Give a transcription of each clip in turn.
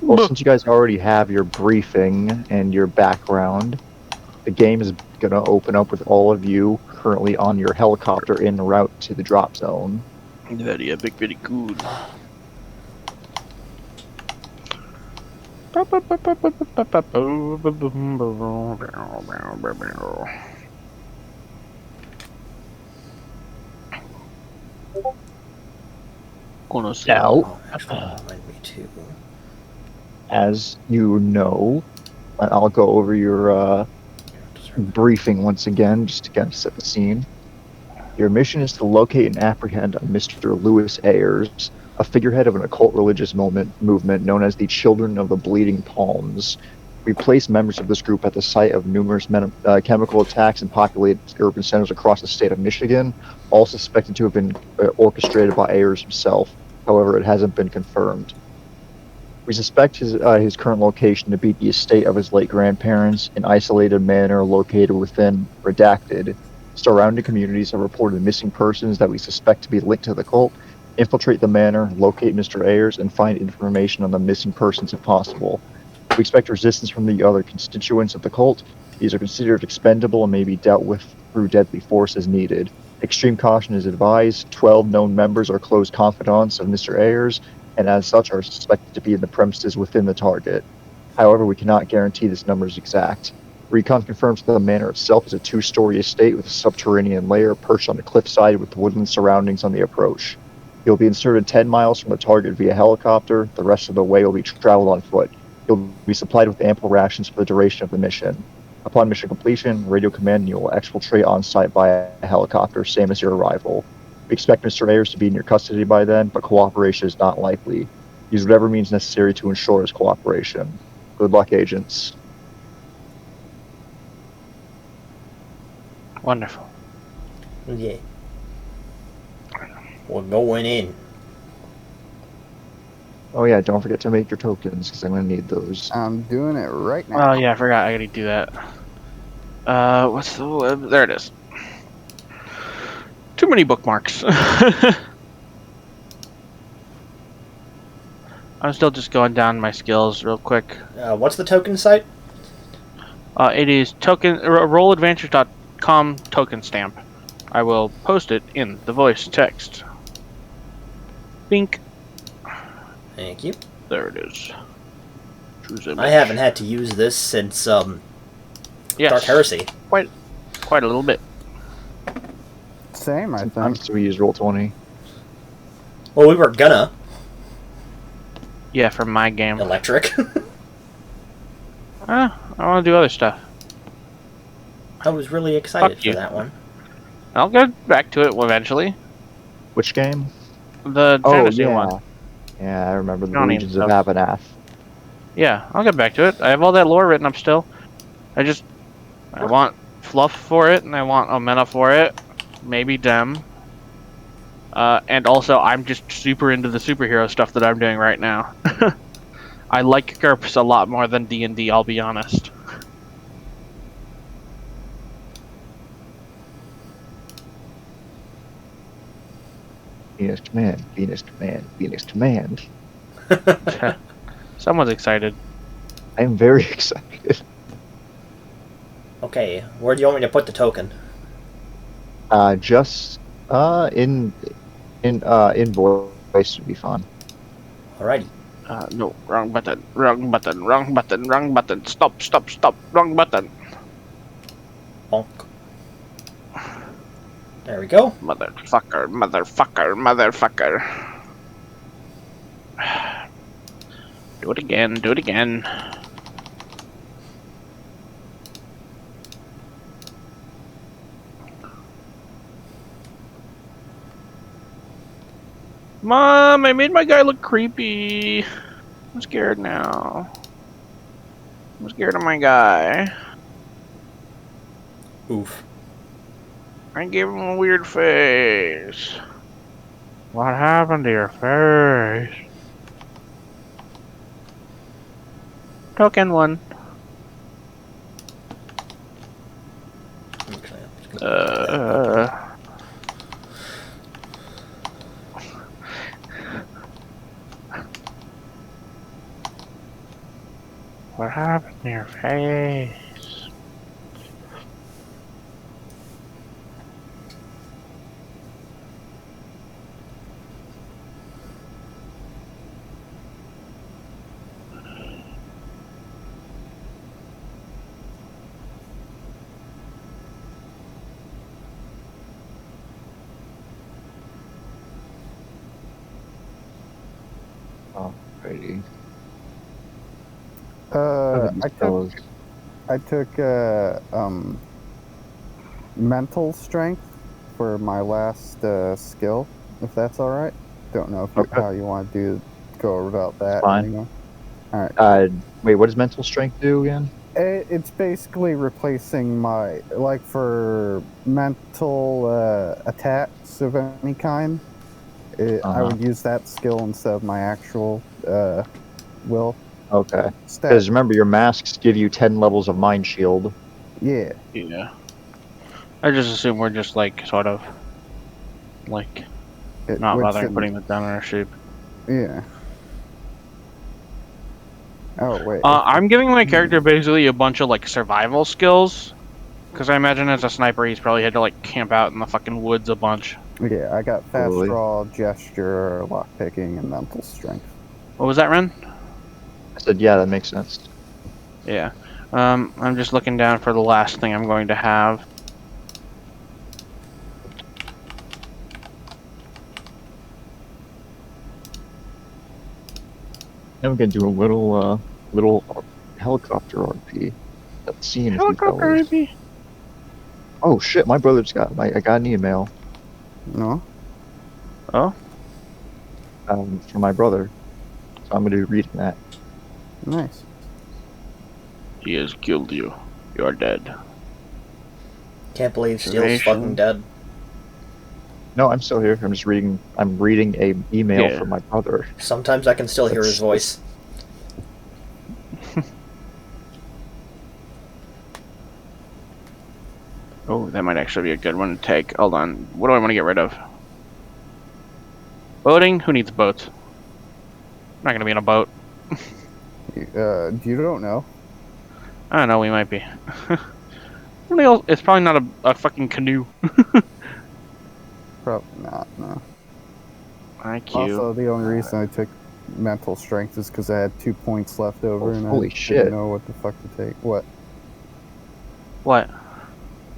Well, since you guys already have your briefing and your background, the game is going to open up with all of you currently on your helicopter en route to the drop zone. Very big, very good. Now, Actually, remind me too. as you know, I'll go over your briefing once again, just to kind of set the scene. Your mission is to locate and apprehend Mr. Lewis Ayers, a figurehead of an occult religious movement known as the Children of the Bleeding Palms. We place members of this group at the site of numerous chemical attacks in populated urban centers across the state of Michigan, all suspected to have been orchestrated by Ayers himself. However, it hasn't been confirmed. We suspect his current location to be the estate of his late grandparents, an isolated manor located within Redacted. Surrounding communities have reported missing persons that we suspect to be linked to the cult. Infiltrate the manor, locate Mr. Ayers, and find information on the missing persons if possible. We expect resistance from the other constituents of the cult. These are considered expendable and may be dealt with through deadly force as needed. Extreme caution is advised. 12 known members are close confidants of Mr. Ayers, and as such are suspected to be in the premises within the target. However, we cannot guarantee this number is exact. Recon confirms that the manor itself is a 2-story estate with a subterranean layer perched on a cliffside with woodland surroundings on the approach. You'll be inserted 10 miles from the target via helicopter. The rest of the way will be traveled on foot. You'll be supplied with ample rations for the duration of the mission. Upon mission completion, radio command and you will exfiltrate on site via helicopter, same as your arrival. We expect Mr. Ayers to be in your custody by then, but cooperation is not likely. Use whatever means necessary to ensure his cooperation. Good luck, agents. Wonderful. Yeah. We're going in. Oh yeah, don't forget to make your tokens, because I'm going to need those. I'm doing it right now. Oh yeah, I forgot. I gotta do that. What's the web? There it is. Too many bookmarks. I'm still just going down my skills real quick. What's the token site? It is rolladventures.com token stamp. I will post it in the voice text. Bink. Thank you. There it is. I haven't had to use this since Yes, Dark Heresy. quite a little bit. Same, I think. Sometimes we use Roll20. Well, we were gonna. Yeah, from my game. Electric. I want to do other stuff. I was really excited Fuck you. for that one. I'll get back to it eventually. Which game? The fantasy one. Yeah, I remember the Don't Legions even of Abanath. Yeah, I'll get back to it. I have all that lore written up still. I want fluff for it, and I want Omena for it. Maybe Dem. And also, I'm just super into the superhero stuff that I'm doing right now. I like GURPS a lot more than D&D, I'll be honest. Venus Command, Venus Command, Venus Command. Someone's excited. I am very excited. Okay, where do you want me to put the token? Just in voice would be fun. Alrighty. No, wrong button, wrong button, wrong button, wrong button. Stop, stop, stop, wrong button. Bonk. There we go. Motherfucker, motherfucker, motherfucker. Do it again, do it again. Mom, I made my guy look creepy. I'm scared now. I'm scared of my guy. Oof. I gave him a weird face. What happened to your face? Token one. Actually, I'm just gonna What happened to your face? Alrighty. I took mental strength for my last skill, if that's all right. Don't know if you, Okay. how you want to go about that Fine. anymore. All right. Wait, what does mental strength do again? It's basically replacing my for mental attacks of any kind. I would use that skill instead of my actual will Okay. stat. Because remember, your masks give you 10 levels of mind shield. Yeah. Yeah. I just assume we're just like sort of like not bothering putting this down on our sheep. Yeah. Oh wait. I'm giving my character basically a bunch of like survival skills, because I imagine as a sniper he's probably had to like camp out in the fucking woods a bunch. Yeah, I got fast Totally. draw, gesture, lockpicking, and mental strength. What was that, Ren? I said, yeah, that makes sense. Yeah. I'm just looking down for the last thing I'm going to have. Then we can do a little helicopter RP. That scene is these Helicopter fellas. RP? Oh shit, my brother's got I got an email No. Oh? from my brother. So I'm gonna be reading that. Nice. He has killed you. You are dead. Can't believe Steele's fucking dead. No, I'm still here. I'm reading a email from my brother. Sometimes I can still hear his voice. Oh, that might actually be a good one to take. Hold on. What do I want to get rid of? Boating? Who needs boats? I'm not going to be in a boat. You don't know. I don't know, we might be. It's probably not a fucking canoe. Probably not, no. IQ. Also, the only reason I took mental strength is because I had 2 points left over and I didn't know what the fuck to take. What? What?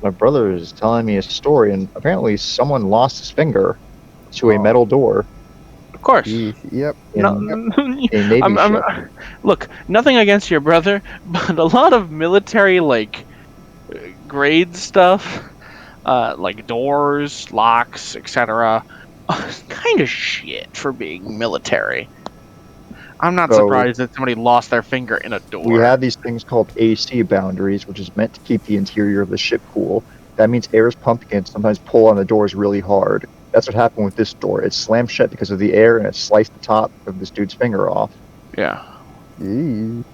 My brother is telling me a story, and apparently someone lost his finger to a metal door. Of course. Yep. A Navy ship. Look, nothing against your brother, but a lot of military, like, grade stuff, like doors, locks, etc., kind of shit for being military. I'm not surprised that somebody lost their finger in a door. We have these things called AC boundaries, which is meant to keep the interior of the ship cool. That means air is pumping in, sometimes pull on the doors really hard. That's what happened with this door. It slammed shut because of the air, and it sliced the top of this dude's finger off. Yeah. Youch.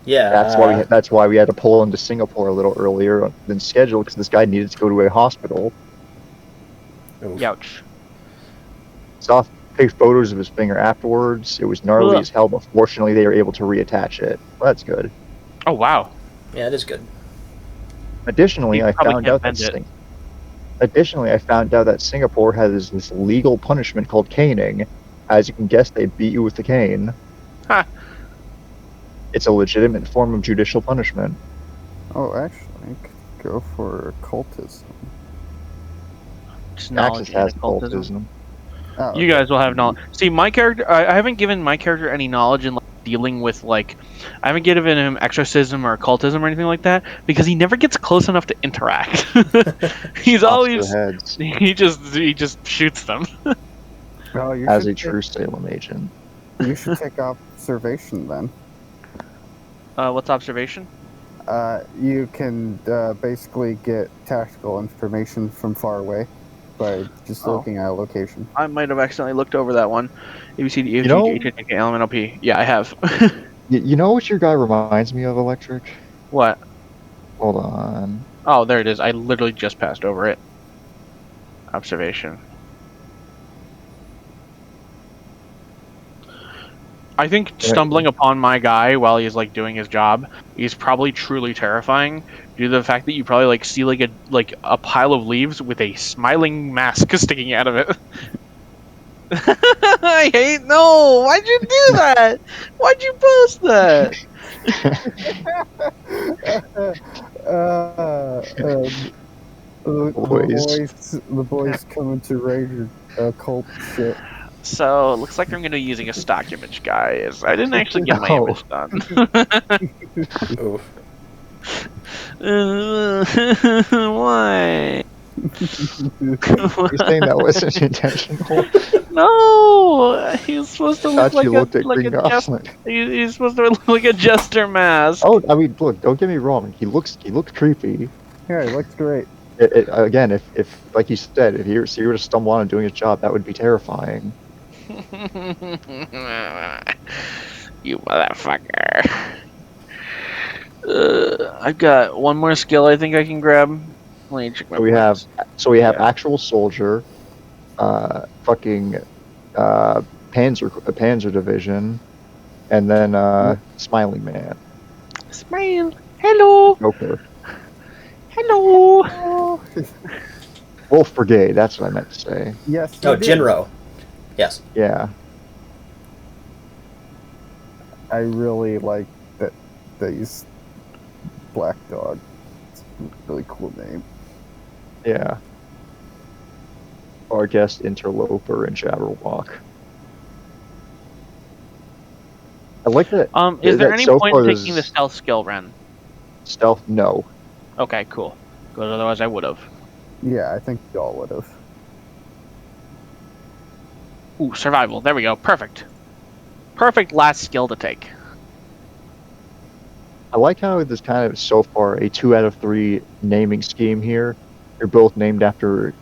Yeah. That's why we had to pull into Singapore a little earlier than scheduled, because this guy needed to go to a hospital. Youch. Saw take photos of his finger afterwards. It was gnarly as hell, but fortunately they were able to reattach it. Well, that's good. Oh wow. Yeah, it is good. Additionally, I found out that Singapore has this legal punishment called caning. As you can guess, they beat you with the cane. Huh. It's a legitimate form of judicial punishment. Oh, actually, I could go for cultism. Axis has cultism. Oh, you guys will have knowledge. See, my character, I haven't given my character any knowledge in like, dealing with, like, I haven't given him exorcism or occultism or anything like that, because he never gets close enough to interact. He's always, he just shoots them. As a true Salem agent. You should take observation then. What's observation? You can basically get tactical information from far away by just looking at a location. I might have accidentally looked over that one. ABCD, element OP. Yeah, I have. You know what your guy reminds me of, Electric? What? Hold on. Oh, there it is. I literally just passed over it. Observation. I think stumbling upon my guy while he's like doing his job is probably truly terrifying due to the fact that you probably like see like a pile of leaves with a smiling mask sticking out of it. I hate no. Why'd you do that? Why'd you post that? Boys. The boys coming to raid your cult shit. So looks like I'm gonna be using a stock image, guys. I didn't actually get my Oh. image done. Ooh. Why? You're saying that wasn't intentional? No, he's supposed to I look thought you like looked at a Green jester. Goblin. He's supposed to look like a jester mask. Oh, I mean, look, don't get me wrong. He looks creepy. Yeah, he looks great. Again, if like you said, if you were to stumble on him doing his job, that would be terrifying. You motherfucker. I've got one more skill I think I can grab. Let me check my points. We have actual soldier, fucking Panzer division, and then smiling man. Smile. Hello. Joker. Hello. Wolf Brigade. That's what I meant to say. Yes. Oh, you did. Jinro. Yes. Yeah. I really like that. These Black Dog. It's a really cool name. Yeah. Our guest interloper in Jabberwock. I like that. Is there that any so point far in taking the there's stealth skill, Ren? stealth? No. Okay, cool. Because otherwise I would have. Yeah, I think y'all would have. Ooh, survival. There we go. Perfect. Perfect last skill to take. I like how this kind of so far a 2 out of 3 naming scheme here. They're both named after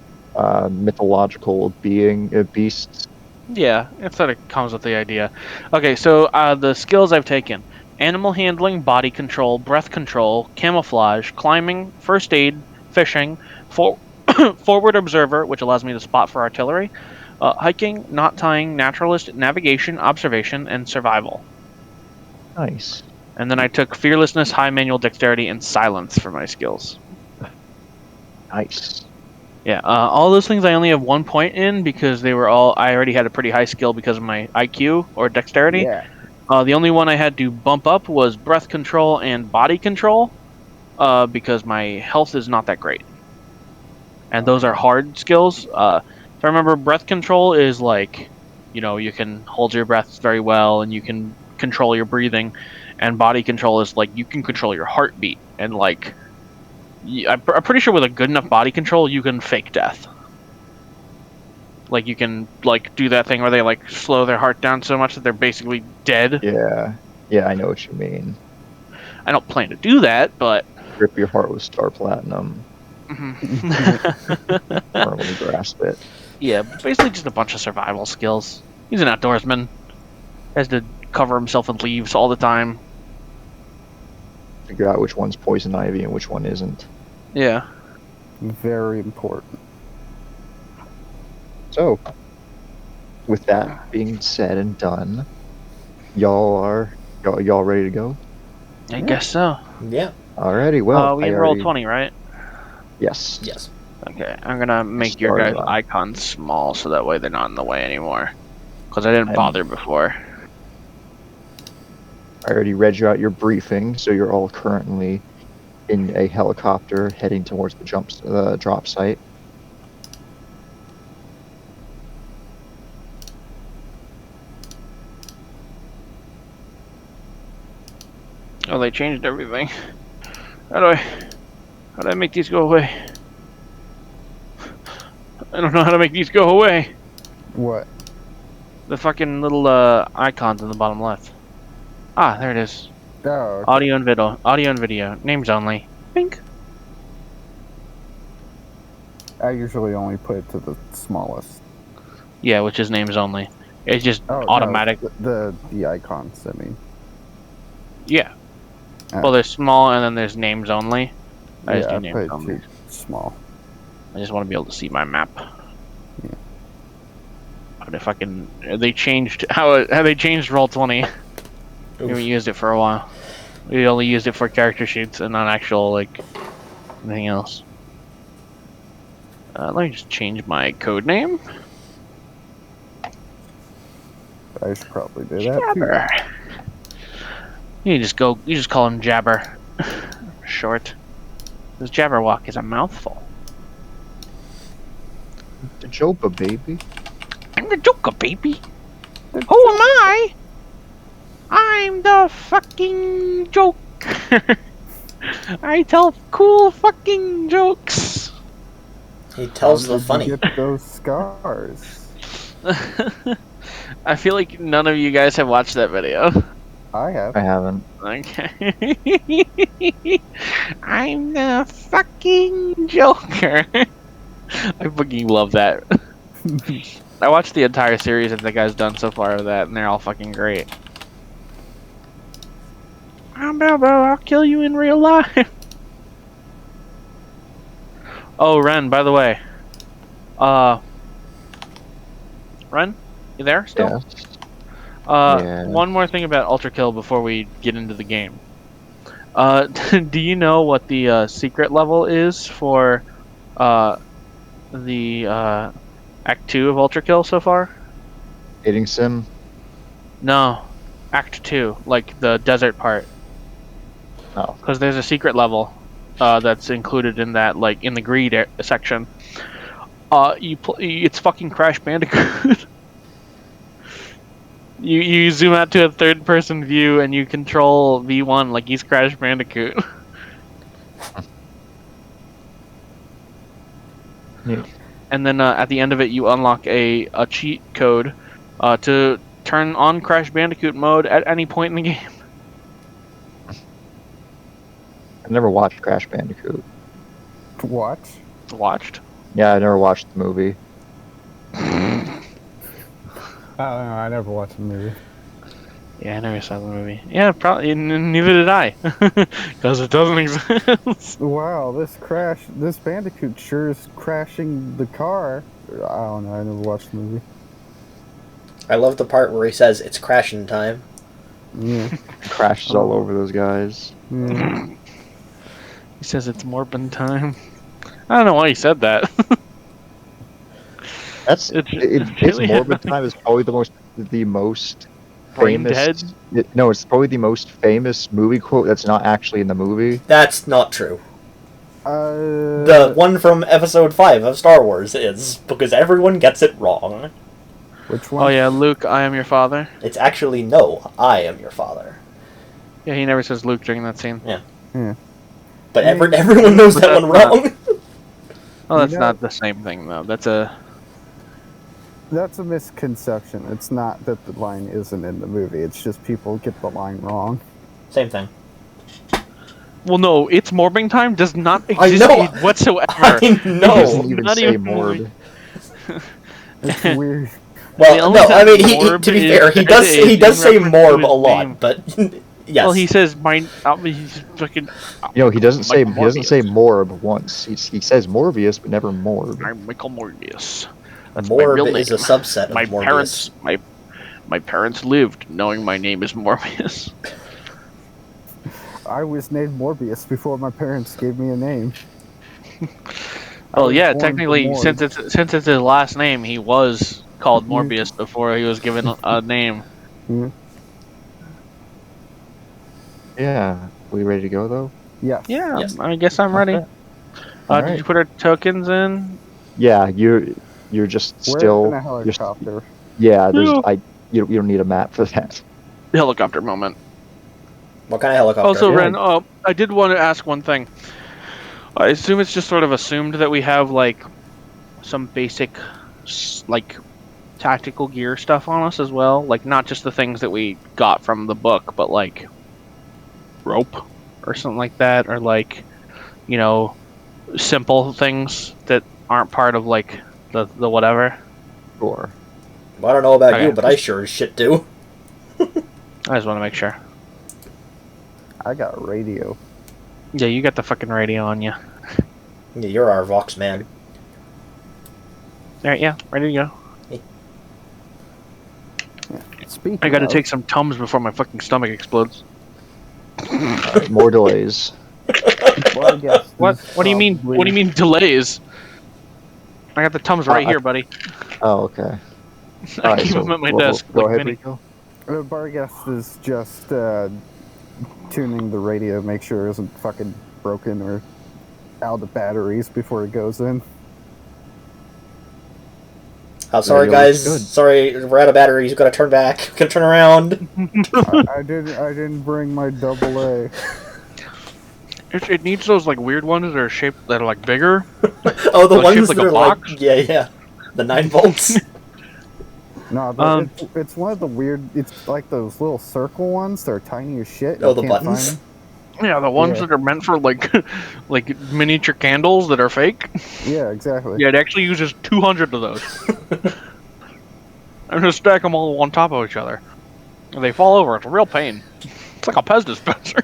mythological beasts. Yeah, it sort of comes with the idea. Okay, so the skills I've taken: animal handling, body control, breath control, camouflage, climbing, first aid, fishing, forward observer, which allows me to spot for artillery, hiking, knot tying, naturalist, navigation, observation, and survival. Nice. And then I took fearlessness, high manual dexterity, and silence for my skills. Nice. Yeah, all those things I only have 1 point in because they were all. I already had a pretty high skill because of my IQ or dexterity. Yeah. The only one I had to bump up was breath control and body control, because my health is not that great. And those are hard skills. If I remember, breath control is like, you can hold your breath very well and you can control your breathing. And body control is like, you can control your heartbeat. And like, I'm pretty sure with a good enough body control, you can fake death. Like, you can like do that thing where they like slow their heart down so much that they're basically dead. Yeah. Yeah, I know what you mean. I don't plan to do that, but Rip your heart with Star Platinum. Firmly grasp it. Yeah, basically just a bunch of survival skills. He's an outdoorsman. Has to cover himself in leaves all the time. Figure out which one's poison ivy and which one isn't. Yeah. Very important. So, with that being said and done, y'all ready to go? I guess so. Yeah. Alrighty, well, We roll 20, right? Yes. Yes. Okay, I'm gonna make your guys' icons small so that way they're not in the way anymore. Because I didn't bother before. I already read you out your briefing, so you're all currently in a helicopter heading towards the drop site. Oh, they changed everything. How do I make these go away? I don't know how to make these go away. What? The fucking little icons in the bottom left. Ah, there it is. Oh, okay. Audio and video. Names only. Pink. I usually only put it to the smallest. Yeah, which is names only. It's just Oh, automatic. No, the icons, I mean. Yeah. Oh. Well, there's small and then there's names only. I just Yeah, do I put names it only. too small. I just want to be able to see my map. Yeah. But if I can, they changed how they changed Roll20. We haven't used it for a while. We only used it for character sheets and not actual like anything else. Let me just change my code name. I should probably do that Jabber. too. You just call him Jabber. Short. Because Jabberwock is a mouthful. The Joker, baby. I'm the Joker, baby. Who am I? I'm the fucking Joker. I tell cool fucking jokes. He tells How the did funny. you get those scars? I feel like none of you guys have watched that video. I have. I haven't. Okay. I'm the fucking Joker. I fucking love that. I watched the entire series that the guy's done so far of that, and they're all fucking great. I'm Bilbo, I'll kill you in real life. Oh, Ren, by the way. Ren? You there still? Yes. Yeah. One more thing about Ultra Kill before we get into the game. Do you know what the secret level is for the Act 2 of Ultra Kill so far? Dating sim. No. Act 2, like the desert part. Oh. Because there's a secret level that's included in that, like, in the greed section. It's fucking Crash Bandicoot. You zoom out to a third-person view and you control V1 like he's Crash Bandicoot. Neat. And then at the end of it, you unlock a cheat code to turn on Crash Bandicoot mode at any point in the game. I've never watched Crash Bandicoot. Watch. Watched? Yeah, I never watched the movie. I don't know. I never watched the movie. Yeah, I never saw the movie. Yeah, probably. Neither did I, because it doesn't exist. Wow, this Bandicoot sure is crashing the car. I don't know. I never watched the movie. I love the part where he says it's crashing time. Yeah. Crashes all over those guys. Yeah. He says it's Morbin time. I don't know why he said that. That's It's it's really Morbid Time is probably the most Brain famous. dead? No, it's probably the most famous movie quote that's not actually in the movie. That's not true. The The one from episode 5 of Star Wars is, because everyone gets it wrong. Which one? Oh yeah, Luke, I am your father. It's actually, no, I am your father. Yeah, he never says Luke during that scene. But Yeah. everyone knows But that that's one not- wrong. Oh, that's You know- not the same thing though. That's a That's a misconception. It's not that the line isn't in the movie. It's just people get the line wrong. Same thing. well, no. It's Morbing time does not I exist know. whatsoever. I He know. doesn't even not say even Morb. It's weird. The Well, only no, I time mean, Morb to be is fair, he does in say reference to Morb his a lot, name. but yes. Well, he says mine. He's fucking. You know, he doesn't say Morbius. Morb once. He says Morbius, but never Morb. I'm Michael Morbius. That's my real Morb name. is a subset of my Morbius. my parents lived knowing my name is Morbius. I was named Morbius before my parents gave me a name. Well, was yeah, born technically, from since it's his last name, he was called Mhm. Morbius before he was given a name. Yeah. We ready to go though? Yes. Yeah, Yes. I guess I'm ready. Okay. Did Alright. you put our tokens in? Yeah, you're just We're still. in a helicopter. Yeah, there's Yeah. you don't need a map for that. Helicopter moment. What kind of helicopter? Also, Yeah. Ren, I did want to ask one thing. I assume it's just sort of assumed that we have like some basic like tactical gear stuff on us as well, like not just the things that we got from the book, but like rope or something like that, or like, you know, simple things that aren't part of like the whatever. Sure. I don't know about Okay. you, but I sure as shit do. I just want to make sure. I got a radio. Yeah, you got the fucking radio on you. Yeah, you're our Vox man. Alright, yeah, ready to go. Speaking I gotta of, take some Tums before my fucking stomach explodes. Alright, more delays. well, I guess What? this What do you mean? probably- What do you mean delays? I got the Tums right here, buddy. Oh, okay. I Alright, keep so them at my go desk. go like ahead, Vinny. Rico. Barghest is just tuning the radio, make sure it isn't fucking broken or out of batteries before it goes in. Oh, sorry, Radio looks guys. good. Sorry, we're out of batteries. We've got to turn back. We've got to turn around. I didn't bring my AA. It needs those like weird ones that are shaped that are like bigger. Oh, the Oh, ones shaped like that a are box? like... Yeah. The 9 volts. No, it's one of the weird. It's like those little circle ones. They're tiny as shit. Oh, You the can't buttons? find 'em. Yeah, the ones Yeah. that are meant for like like miniature candles that are fake. Yeah, exactly. Yeah, it actually uses 200 of those. I'm gonna stack them all on top of each other. And they fall over. It's a real pain. It's like a Pez dispenser.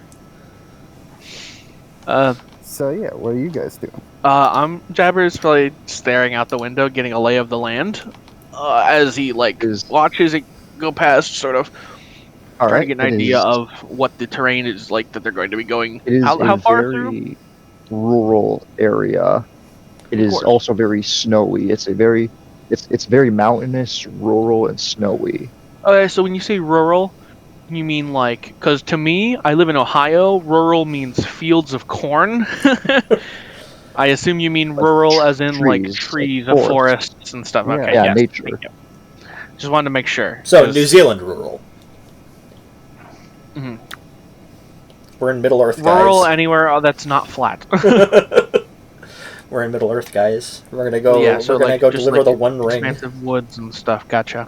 So yeah, what are you guys doing? Jabber's probably staring out the window, getting a lay of the land, as he like Is- watches it go past, sort of trying to Alright, get an it idea is- of what the terrain is like that they're going to be going. It is How a far through? very rural area. It is course. also very snowy. It's very mountainous, rural, and snowy. Okay, so when you say rural, you mean like, because to me, I live in Ohio. Rural means fields of corn. I assume you mean rural as in like trees, trees, like of forests and stuff. Yeah. Okay, Yeah, yes, nature. thank you. Just wanted to make sure. So, 'cause- New Zealand rural. Mhm. We're in Middle Earth, rural guys. anywhere that's not flat. We're in Middle Earth, guys. We're gonna go. Yeah, so we're gonna like, go just deliver like the One Ring. expansive woods and stuff. Gotcha.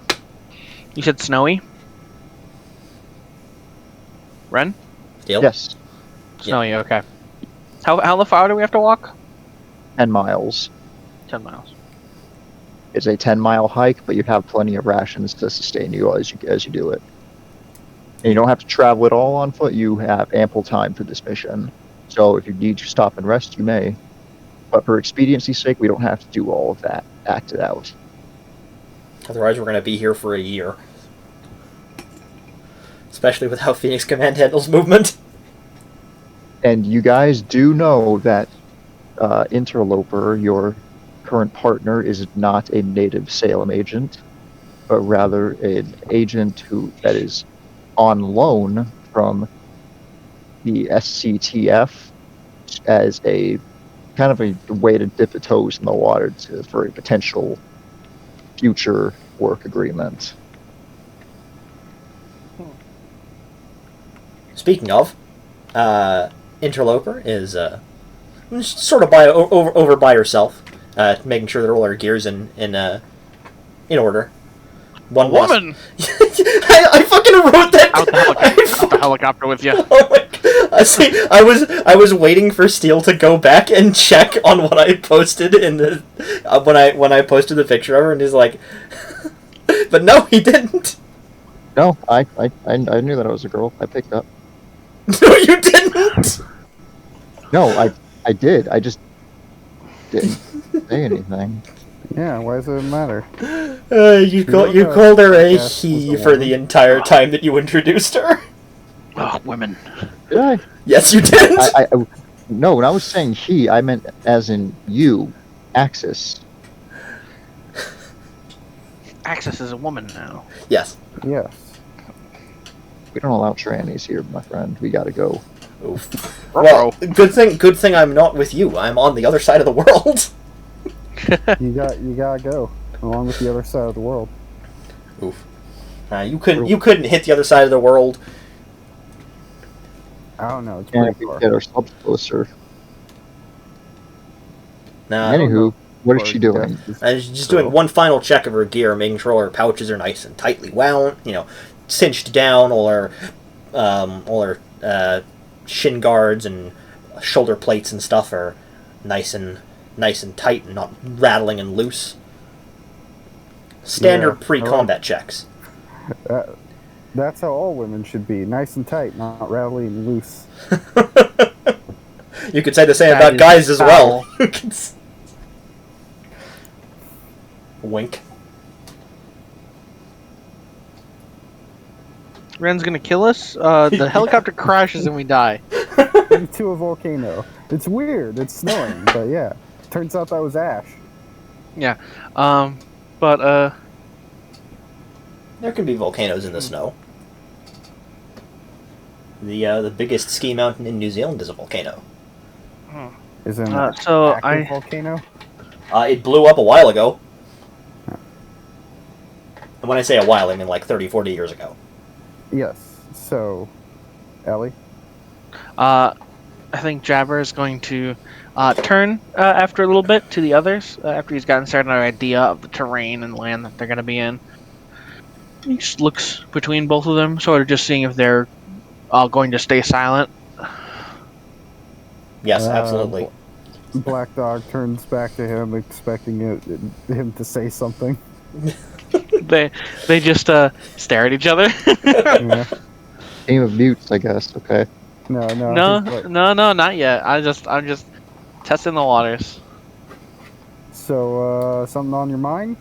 You said snowy. Ren? Deal? Yes, Snowy. Okay. How far do we have to walk? 10 miles. 10 miles. It's a 10-mile hike, but you have plenty of rations to sustain you as you do it. And you don't have to travel at all on foot. You have ample time for this mission. So if you need to stop and rest, you may. But for expediency's sake, we don't have to do all of that. Act it out. Otherwise, we're gonna be here for a year. Especially with how Phoenix Command handles movement. And you guys do know that Interloper, your current partner, is not a native Salem agent, but rather an agent that is on loan from the SCTF as a kind of a way to dip the toes in the water for a potential future work agreement. Speaking of, Interloper is sort of over by herself, making sure that all her gear's in order. One last- Woman! I fucking wrote that. Out the helicopter with you. Oh my god! See, I was waiting for Steele to go back and check on what I posted in the when I posted the picture of her, and he's like, but no, he didn't. No, I knew that I was a girl. I picked up. No, you didn't. No, I did. I just didn't say anything. Yeah, why does it matter? You know called her a Yes, he was a for the woman. entire time that you introduced her. Oh, women. Did I? Yes, you did. No, when I was saying he, I meant as in you, Axis. Axis is a woman now. Yes. Yes. We don't allow trannies here, my friend. We gotta go. Oof. Well, good thing I'm not with you. I'm on the other side of the world. You gotta go along with the other side of the world. Oof. You couldn't hit the other side of the world. I don't know. It's And pretty if we far. get ourselves closer. Nah. Anywho, what is she Or doing? death is- I was just doing one final check of her gear, making sure all her pouches are nice and tightly wound, cinched down, all her shin guards and shoulder plates and stuff are nice and tight and not rattling and loose. Standard Yeah, pre-combat checks. That's how all women should be. Nice and tight, not rattly and loose. You could say the same That about is guys as well. Wink. Ren's gonna kill us. The helicopter crashes and we die. Into a volcano. It's weird. It's snowing, but yeah. Turns out that was ash. Yeah. But There can be volcanoes in the snow. The biggest ski mountain in New Zealand is a volcano. Is it an so active volcano? It blew up a while ago. And when I say a while, I mean like 30, 40 years ago. Yes. So, Ellie? I think Jabber is going to turn after a little bit to the others after he's gotten started an idea of the terrain and land that they're going to be in. He just looks between both of them, sort of just seeing if they're going to stay silent. Yes, absolutely. Black Dog turns back to him, expecting him to say something. They just stare at each other. Yeah. Game of mutes, I guess. Okay. No. No, he's like- no, not yet. I'm just testing the waters. So, something on your mind?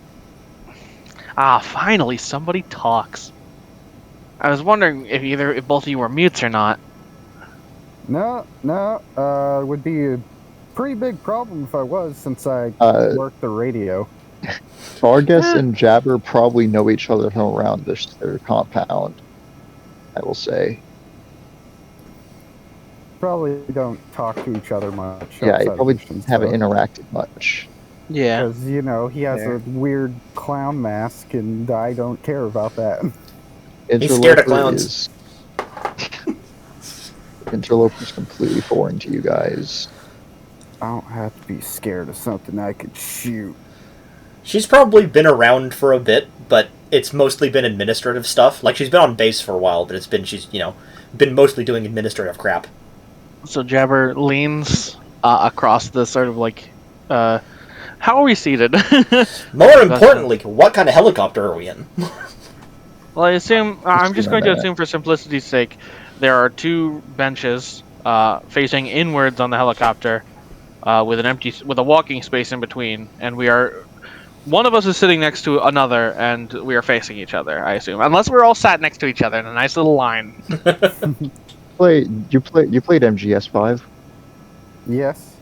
Ah, finally somebody talks. I was wondering if both of you were mutes or not. No. It would be a pretty big problem if I was, since I work the radio. Vargas and Jabber probably know each other from around their compound, I will say. Probably don't talk to each other much. Yeah, outside you of probably missions, haven't though. interacted much. Yeah. Because, he has a weird clown mask, and I don't care about that. He's scared of Interloper clowns. Interloper's completely foreign to you guys. I don't have to be scared of something I could shoot. She's probably been around for a bit, but it's mostly been administrative stuff. Like, she's been on base for a while, but she's been mostly doing administrative crap. So Jabber leans across the sort of like, how are we seated? More importantly, what kind of helicopter are we in? Well, I assume I'm just going to that. assume for simplicity's sake, there are two benches facing inwards on the helicopter, with a walking space in between, and one of us is sitting next to another, and we are facing each other. I assume, unless we're all sat next to each other in a nice little line. You played MGS5. Yes.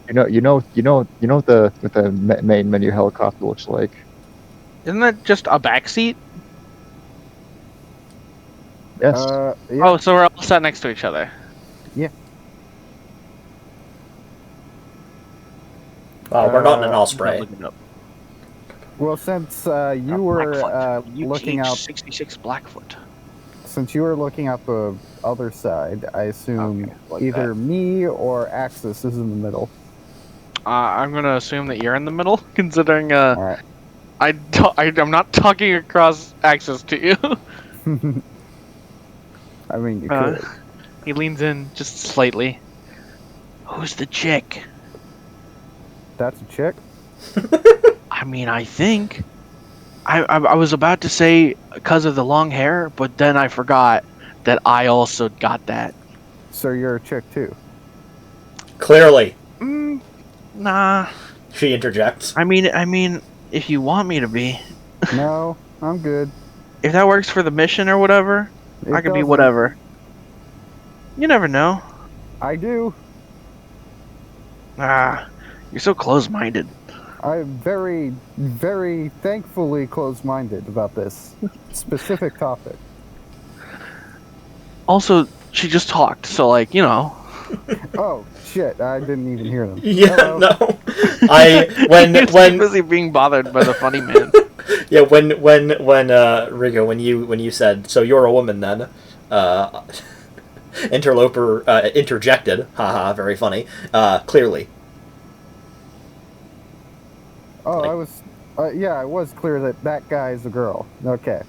You know what the main menu helicopter looks like. Isn't that just a backseat? Yes. Yeah. Oh, so we're all sat next to each other. We're not in an I'm Osprey. looking it up. Well, since you were Blackfoot. looking out, 66 Blackfoot. since you were looking out the other side, I assume Okay, like either me or Axis is in the middle. I'm gonna assume that you're in the middle, considering All right. I'm not talking across access to you. I mean, you could. He leans in just slightly. Who's the chick? That's a chick. I mean, I think. I was about to say because of the long hair, but then I forgot that I also got that. So you're a chick too. Clearly, Nah. she interjects. I mean, if you want me to be, No, I'm good. if that works for the mission or whatever, I can be doesn't. whatever. You never know. I do. You're so close-minded. I'm very, very thankfully close-minded about this specific topic. Also, she just talked, so like, Oh shit! I didn't even hear them. Yeah, Hello. no. When He was busy being bothered by the funny man. yeah, when Rigo, when you said, so you're a woman then, Interloper interjected, haha, very funny, clearly. Oh, Like- I was. Yeah, it was clear that guy is a girl. Okay.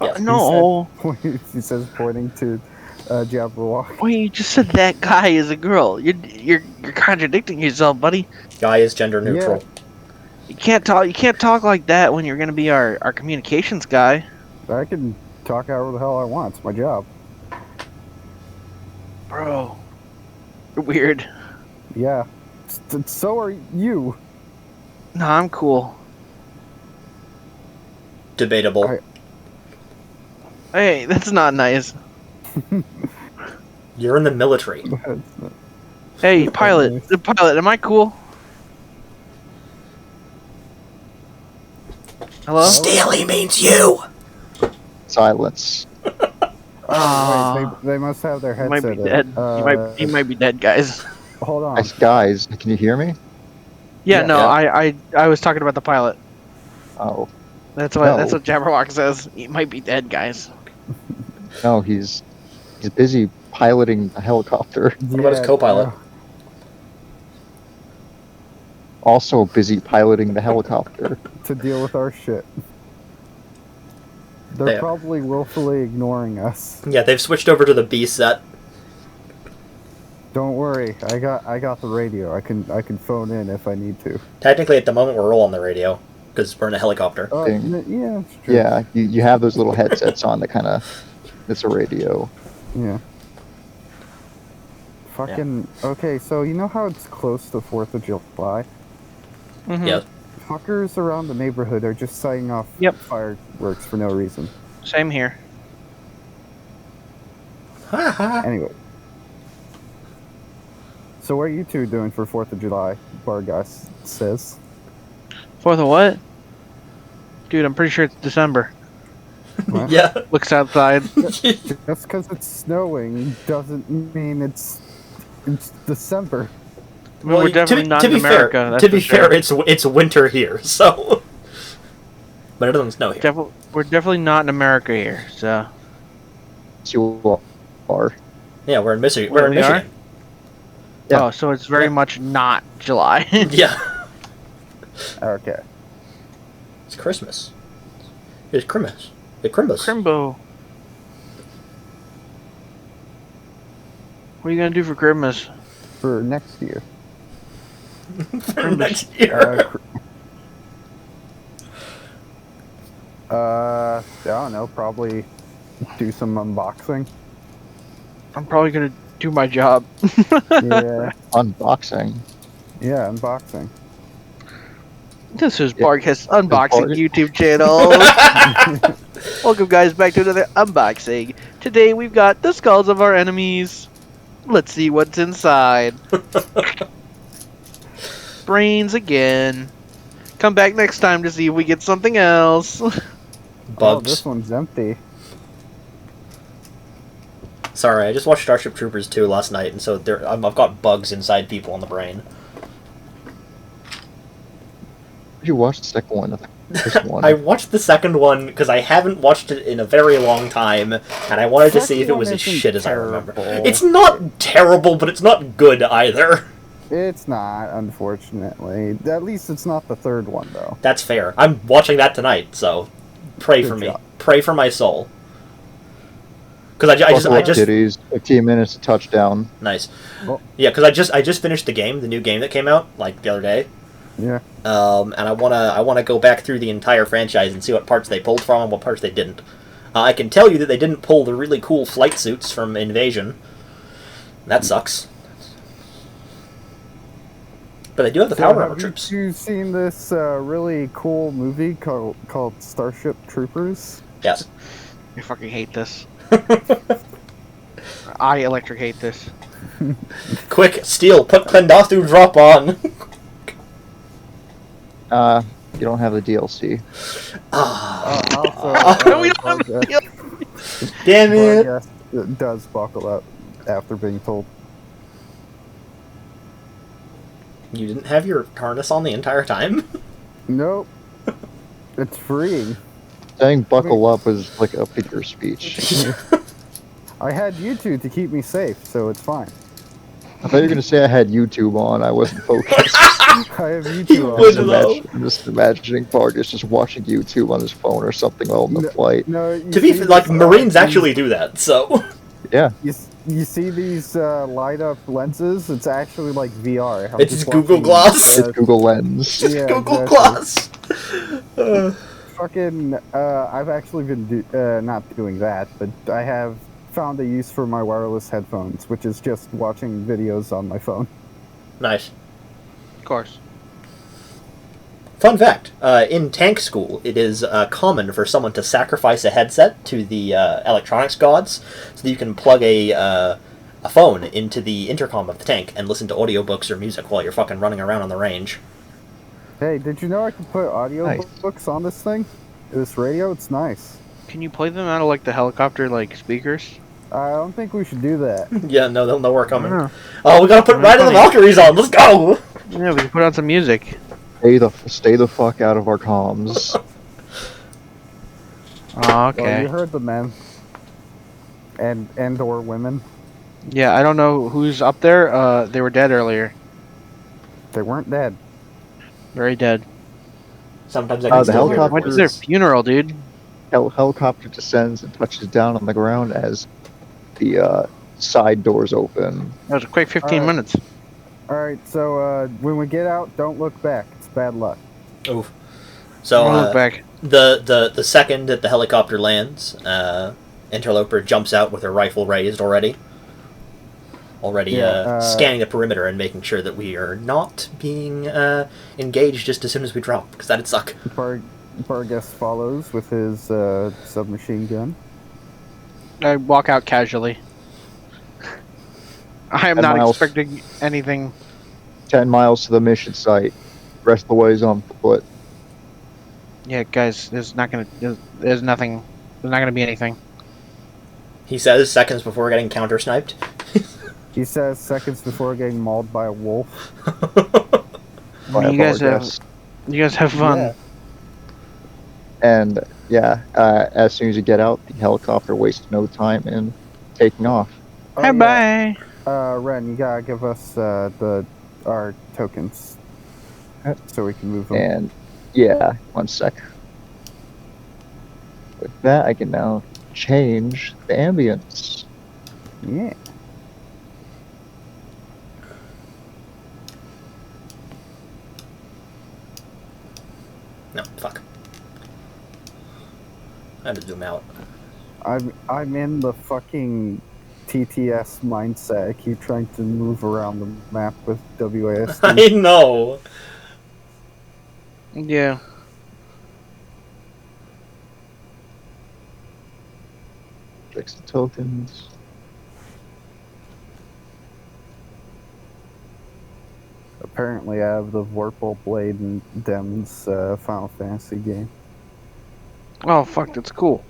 Yes. No. He says, pointing to Jabberwock. Wait, you just said that guy is a girl. You're contradicting yourself, buddy. Guy is gender neutral. You can't talk like that when you're gonna be our communications guy. I can talk however the hell I want. It's my job. Bro. You're weird. Yeah. So are you. No, I'm cool. Debatable. Hey, that's not nice. You're in the military. Hey, pilot. The pilot, am I cool? Hello? Steely means you. Silence. Oh, wait, they must have their You might be headset dead. in. You might be dead, guys. Hold on. Guys, can you hear me? Yeah, Yeah. no, Yeah. I was talking about the pilot. Oh, That's No. what Jabberwock says. You might be dead, guys. no, he's busy piloting a helicopter. What about his co-pilot? Also busy piloting the helicopter. To deal with our shit. They're They are. probably willfully ignoring us. Yeah, they've switched over to the B set. Don't worry, I got the radio. I can phone in if I need to. Technically, at the moment, we're all on the radio because we're in a helicopter. Oh, Thing. yeah, it's true. Yeah, you have those little headsets on that kind of. It's a radio. Yeah. Fucking okay. So you know how it's close to 4th of July? Mhm. Yeah. Fuckers around the neighborhood are just setting off Yep. fireworks for no reason. Same here. Anyway. So what are you two doing for 4th of July? Bargas says. 4th of what? Dude, I'm pretty sure it's December. What? Yeah. Looks outside. Just because it's snowing doesn't mean it's December. I mean, we're definitely not in America. Fair, that's to be for sure. fair, it's winter here, so. But it doesn't snow here. We're definitely not in America here. So You are. Yeah, we're in Michigan. Where We're in we are? Michigan. Yeah. oh, so it's very Yeah. much not July. Yeah. Okay. It's Christmas. It's Christmas. It's Christmas. Crimbo. What are you gonna do for Christmas? For next year. For next year. I don't know. Probably do some unboxing. I'm probably gonna do my job. Yeah. Unboxing. Yeah, unboxing. This is Yeah. Bark's Unboxing Bark. YouTube channel. Welcome, guys, back to another unboxing. Today we've got the skulls of our enemies. Let's see what's inside. Brains again. Come back next time to see if we get something else. Oh, Bugs. this one's empty. Sorry, I just watched Starship Troopers 2 last night, and so I've got bugs inside people on the brain. Did you watch the second one? This one. I watched the second one because I haven't watched it in a very long time, and I wanted to see if it was as Second one shit as isn't I remember. terrible. It's not terrible, but it's not good either. It's not, unfortunately. At least it's not the third one, though. That's fair. I'm watching that tonight, so pray Good for me. job. Pray for my soul. Because I just Kitties, 15 minutes to touchdown. nice. Well- Yeah, because I just finished the new game that came out like the other day. Yeah. And I wanna go back through the entire franchise and see what parts they pulled from and what parts they didn't. I can tell you that they didn't pull the really cool flight suits from Invasion. That sucks. But they do have the power armor have troops. you seen this really cool movie called Starship Troopers? Yes. I fucking hate this. I electric hate this. Quick, Steel, put Klendathu drop on. You don't have the DLC. Also, We don't have a deal. Damn it. Yes, it does buckle up after being told. You didn't have your harness on the entire time? Nope. It's free. Saying buckle up is like a figure of speech. I had you two to keep me safe, so it's fine. I thought you were going to say I had YouTube on. I wasn't focused. I have you He two on. would Just though. just imagining Vargas just watching YouTube on his phone or something while in the flight. No, you To be see like, these, Marines these- actually do that, so. Yeah. You see these light up lenses? It's actually like VR. I'm It's just Google watching- Glass. It's Google Lens. Just Yeah, Google exactly. Glass. Fucking, I've actually been not doing that, but I have found a use for my wireless headphones, which is just watching videos on my phone. Nice. Of course. Fun fact: in tank school, it is common for someone to sacrifice a headset to the electronics gods, so that you can plug a phone into the intercom of the tank and listen to audiobooks or music while you're fucking running around on the range. Hey, did you know I can put audiobooks on this thing? This radio? It's nice. Can you play them out of like the helicopter like speakers? I don't think we should do that. Yeah, no, they'll know we're coming. Yeah. Oh, we gotta put Ride of the Valkyries on. Let's go. Yeah, we can put on some music. Stay the fuck out of our comms. Oh, Well, okay. you heard the men. And or women. Yeah, I don't know who's up there. They were dead earlier. They weren't dead. Very dead. Sometimes I Oh, can the still hear helicopter Went to voices. their funeral, dude. Helicopter descends and touches down on the ground as the side doors open. That was a quick 15 Alright. minutes. Alright, so when we get out, don't look back. It's bad luck. Oof. So I'll look back. the second that the helicopter lands, Interloper jumps out with her rifle raised already. Scanning the perimeter and making sure that we are not being engaged just as soon as we drop, because that'd suck. Vargas follows with his submachine gun. I walk out casually. I am 10 not miles. expecting anything. 10 miles to the mission site. Rest of the way is on foot. Yeah, guys, there's nothing. There's not gonna be anything. He says seconds before getting counter-sniped. He says seconds before getting mauled by a wolf. By a You guys Vargas. have fun. Yeah. And yeah, as soon as you get out, the helicopter wastes no time in taking off. Oh, Bye yeah. bye. Ren, you gotta give us our tokens so we can move them. And yeah, 1 sec. With that, I can now change the ambience. Yeah. No, fuck. I had to zoom out. I'm in the fucking TTS mindset. I keep trying to move around the map with WASD. I know. Yeah. Fix the tokens. Apparently, I have the Vorpal Blade and Dem's Final Fantasy game. Oh fuck, that's cool.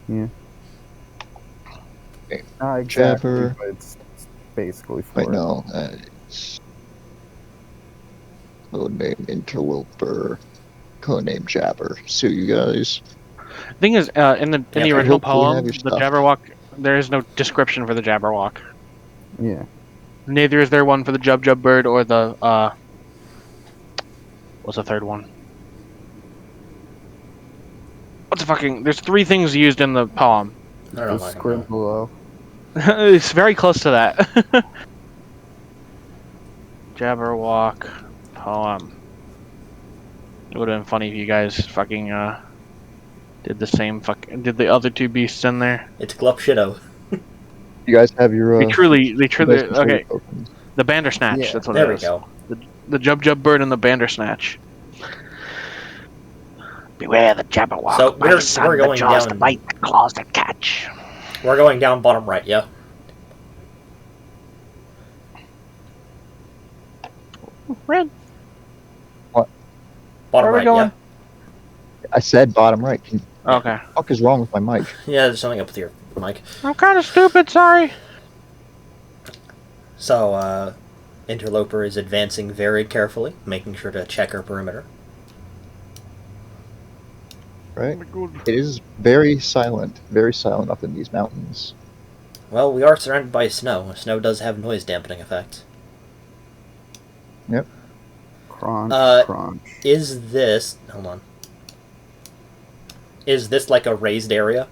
Yeah. Okay. Not exactly, Jabber. but it's basically for Wait, it. no. It's codename Interloper. Codename Jabber. Sue you guys. Thing is, in the Yeah, original hopefully have poem, your the stuff. Jabberwock, there is no description for the Jabberwock. Yeah. Neither is there one for the Jub Bird or the what's the third one? What's the fucking? There's 3 things used in the poem. I don't know. The if I can script below. It's very close to that. Jabberwock poem. It would have been funny if you guys fucking did the same did the other 2 beasts in there. It's Glup Shitto. You guys have your. They truly, you guys control okay. your tokens. The Bandersnatch. Yeah, That's what There it we is. go. The Jub Bird and the Bandersnatch. Beware the Jabberwock. So my we're son, the going jaws down- to bite, the claws to catch. We're going down bottom right, yeah? Red. Bottom Where are we right, going? I said bottom right. What Okay. the fuck is wrong with my mic? yeah? Yeah, there's something up with your mic. I'm kind of stupid. Sorry. So, Interloper is advancing very carefully, making sure to check her perimeter. Right? It is very silent up in these mountains. Well, we are surrounded by snow. Snow does have noise dampening effects. Yep. Crunch, crunch. Is this... Hold on. Is this like a raised area?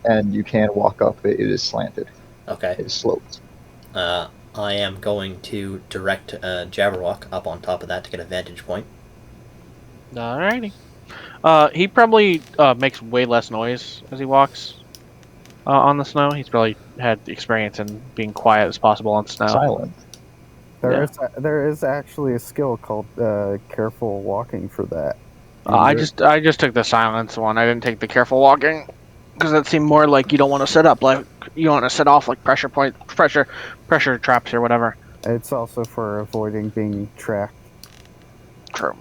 And you can walk up it. It is slanted. Okay. It is sloped. I am going to direct Jabberwock up on top of that to get a vantage point. Alrighty. He probably makes way less noise as he walks on the snow. He's probably had experience in being quiet as possible on snow. Silent. There is actually a skill called careful walking for that. I just took the silence one. I didn't take the careful walking because that seemed more like you don't want to set up like you want to set off like pressure traps or whatever. It's also for avoiding being tracked. True.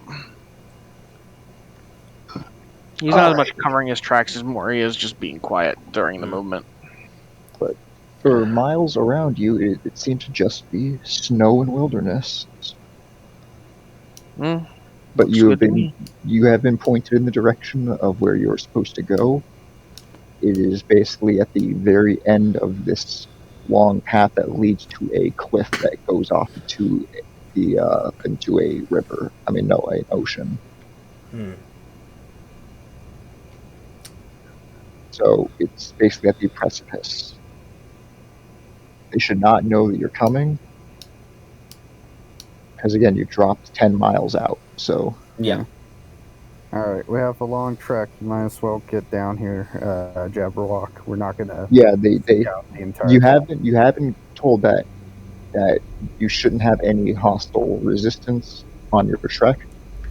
He's All not as right. much covering his tracks as more he is just being quiet during the movement. But for miles around you, it seems to just be snow and wilderness. Mm, But looks good to me. you have been pointed in the direction of where you're supposed to go. It is basically at the very end of this long path that leads to a cliff that goes off into a river. I mean, no, an ocean. Hmm. So it's basically at the precipice. They should not know that you're coming, because again, you dropped 10 miles out. So Yeah. Alright, we have a long trek. You might as well get down here, Jabberwock. We're not gonna yeah, out the entire you haven't told that you shouldn't have any hostile resistance on your trek.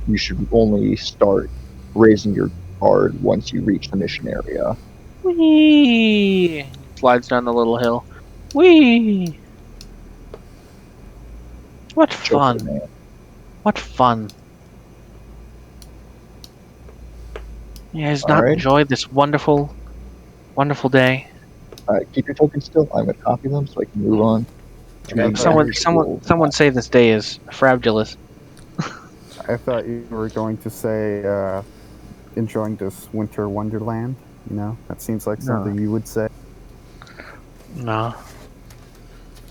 You should only start raising your guard once you reach the mission area. Whee! Slides down the little hill. Whee! What Joker, fun! man. What fun! You guys All not right. enjoy this wonderful, wonderful day? Keep your tokens still. I'm going to copy them so I can move on. Okay. Someone say this day is fabulous. I thought you were going to say enjoying this winter wonderland. You know, that seems like something you would say. No.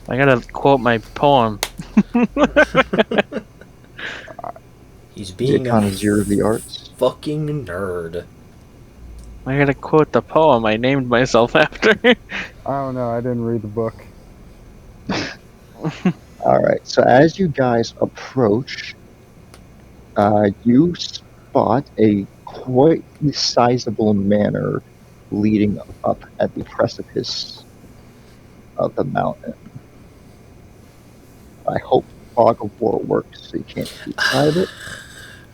I gotta quote my poem. He's The being a connoisseur of the arts. fucking nerd. I gotta quote the poem I named myself after. Oh no, I didn't read the book. All right. So as you guys approach, you spot a quite sizable manor leading up at the precipice of the mountain. I hope Fog of War works so you can't describe it.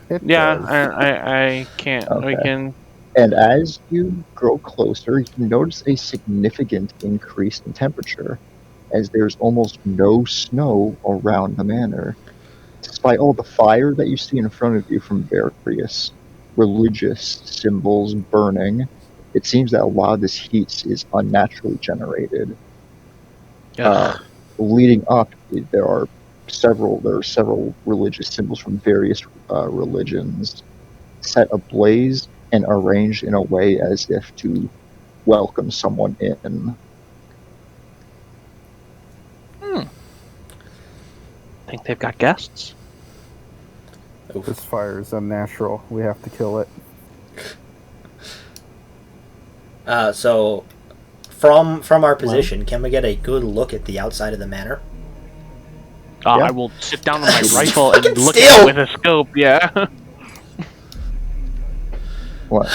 It Yeah, does. I can't. We Okay. can. And as you grow closer, you notice a significant increase in temperature, as there's almost no snow around the manor. Despite all the fire that you see in front of you from various religious symbols burning, it seems that a lot of this heat is unnaturally generated. Leading up, there are several religious symbols from various religions set ablaze and arranged in a way as if to welcome someone in. Think they've got guests? This fire is unnatural. We have to kill it. So, from our position, can we get a good look at the outside of the manor? Yeah. I will sit down on my rifle and Fucking look steal! at it with a scope. Yeah. What?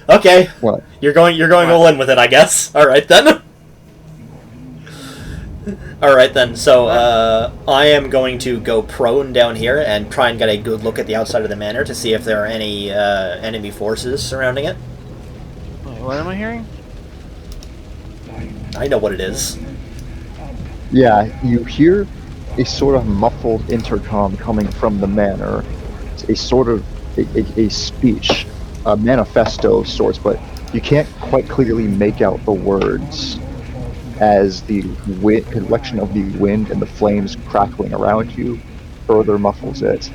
Okay, What? you're going all in with it, I guess. All right then. All right then. So I am going to go prone down here and try and get a good look at the outside of the manor to see if there are any enemy forces surrounding it. Wait, what am I hearing? I know what it is. Yeah, you hear a sort of muffled intercom coming from the manor. It's a sort of a speech, a manifesto of sorts, but you can't quite clearly make out the words as the collection of the wind and the flames crackling around you further muffles it.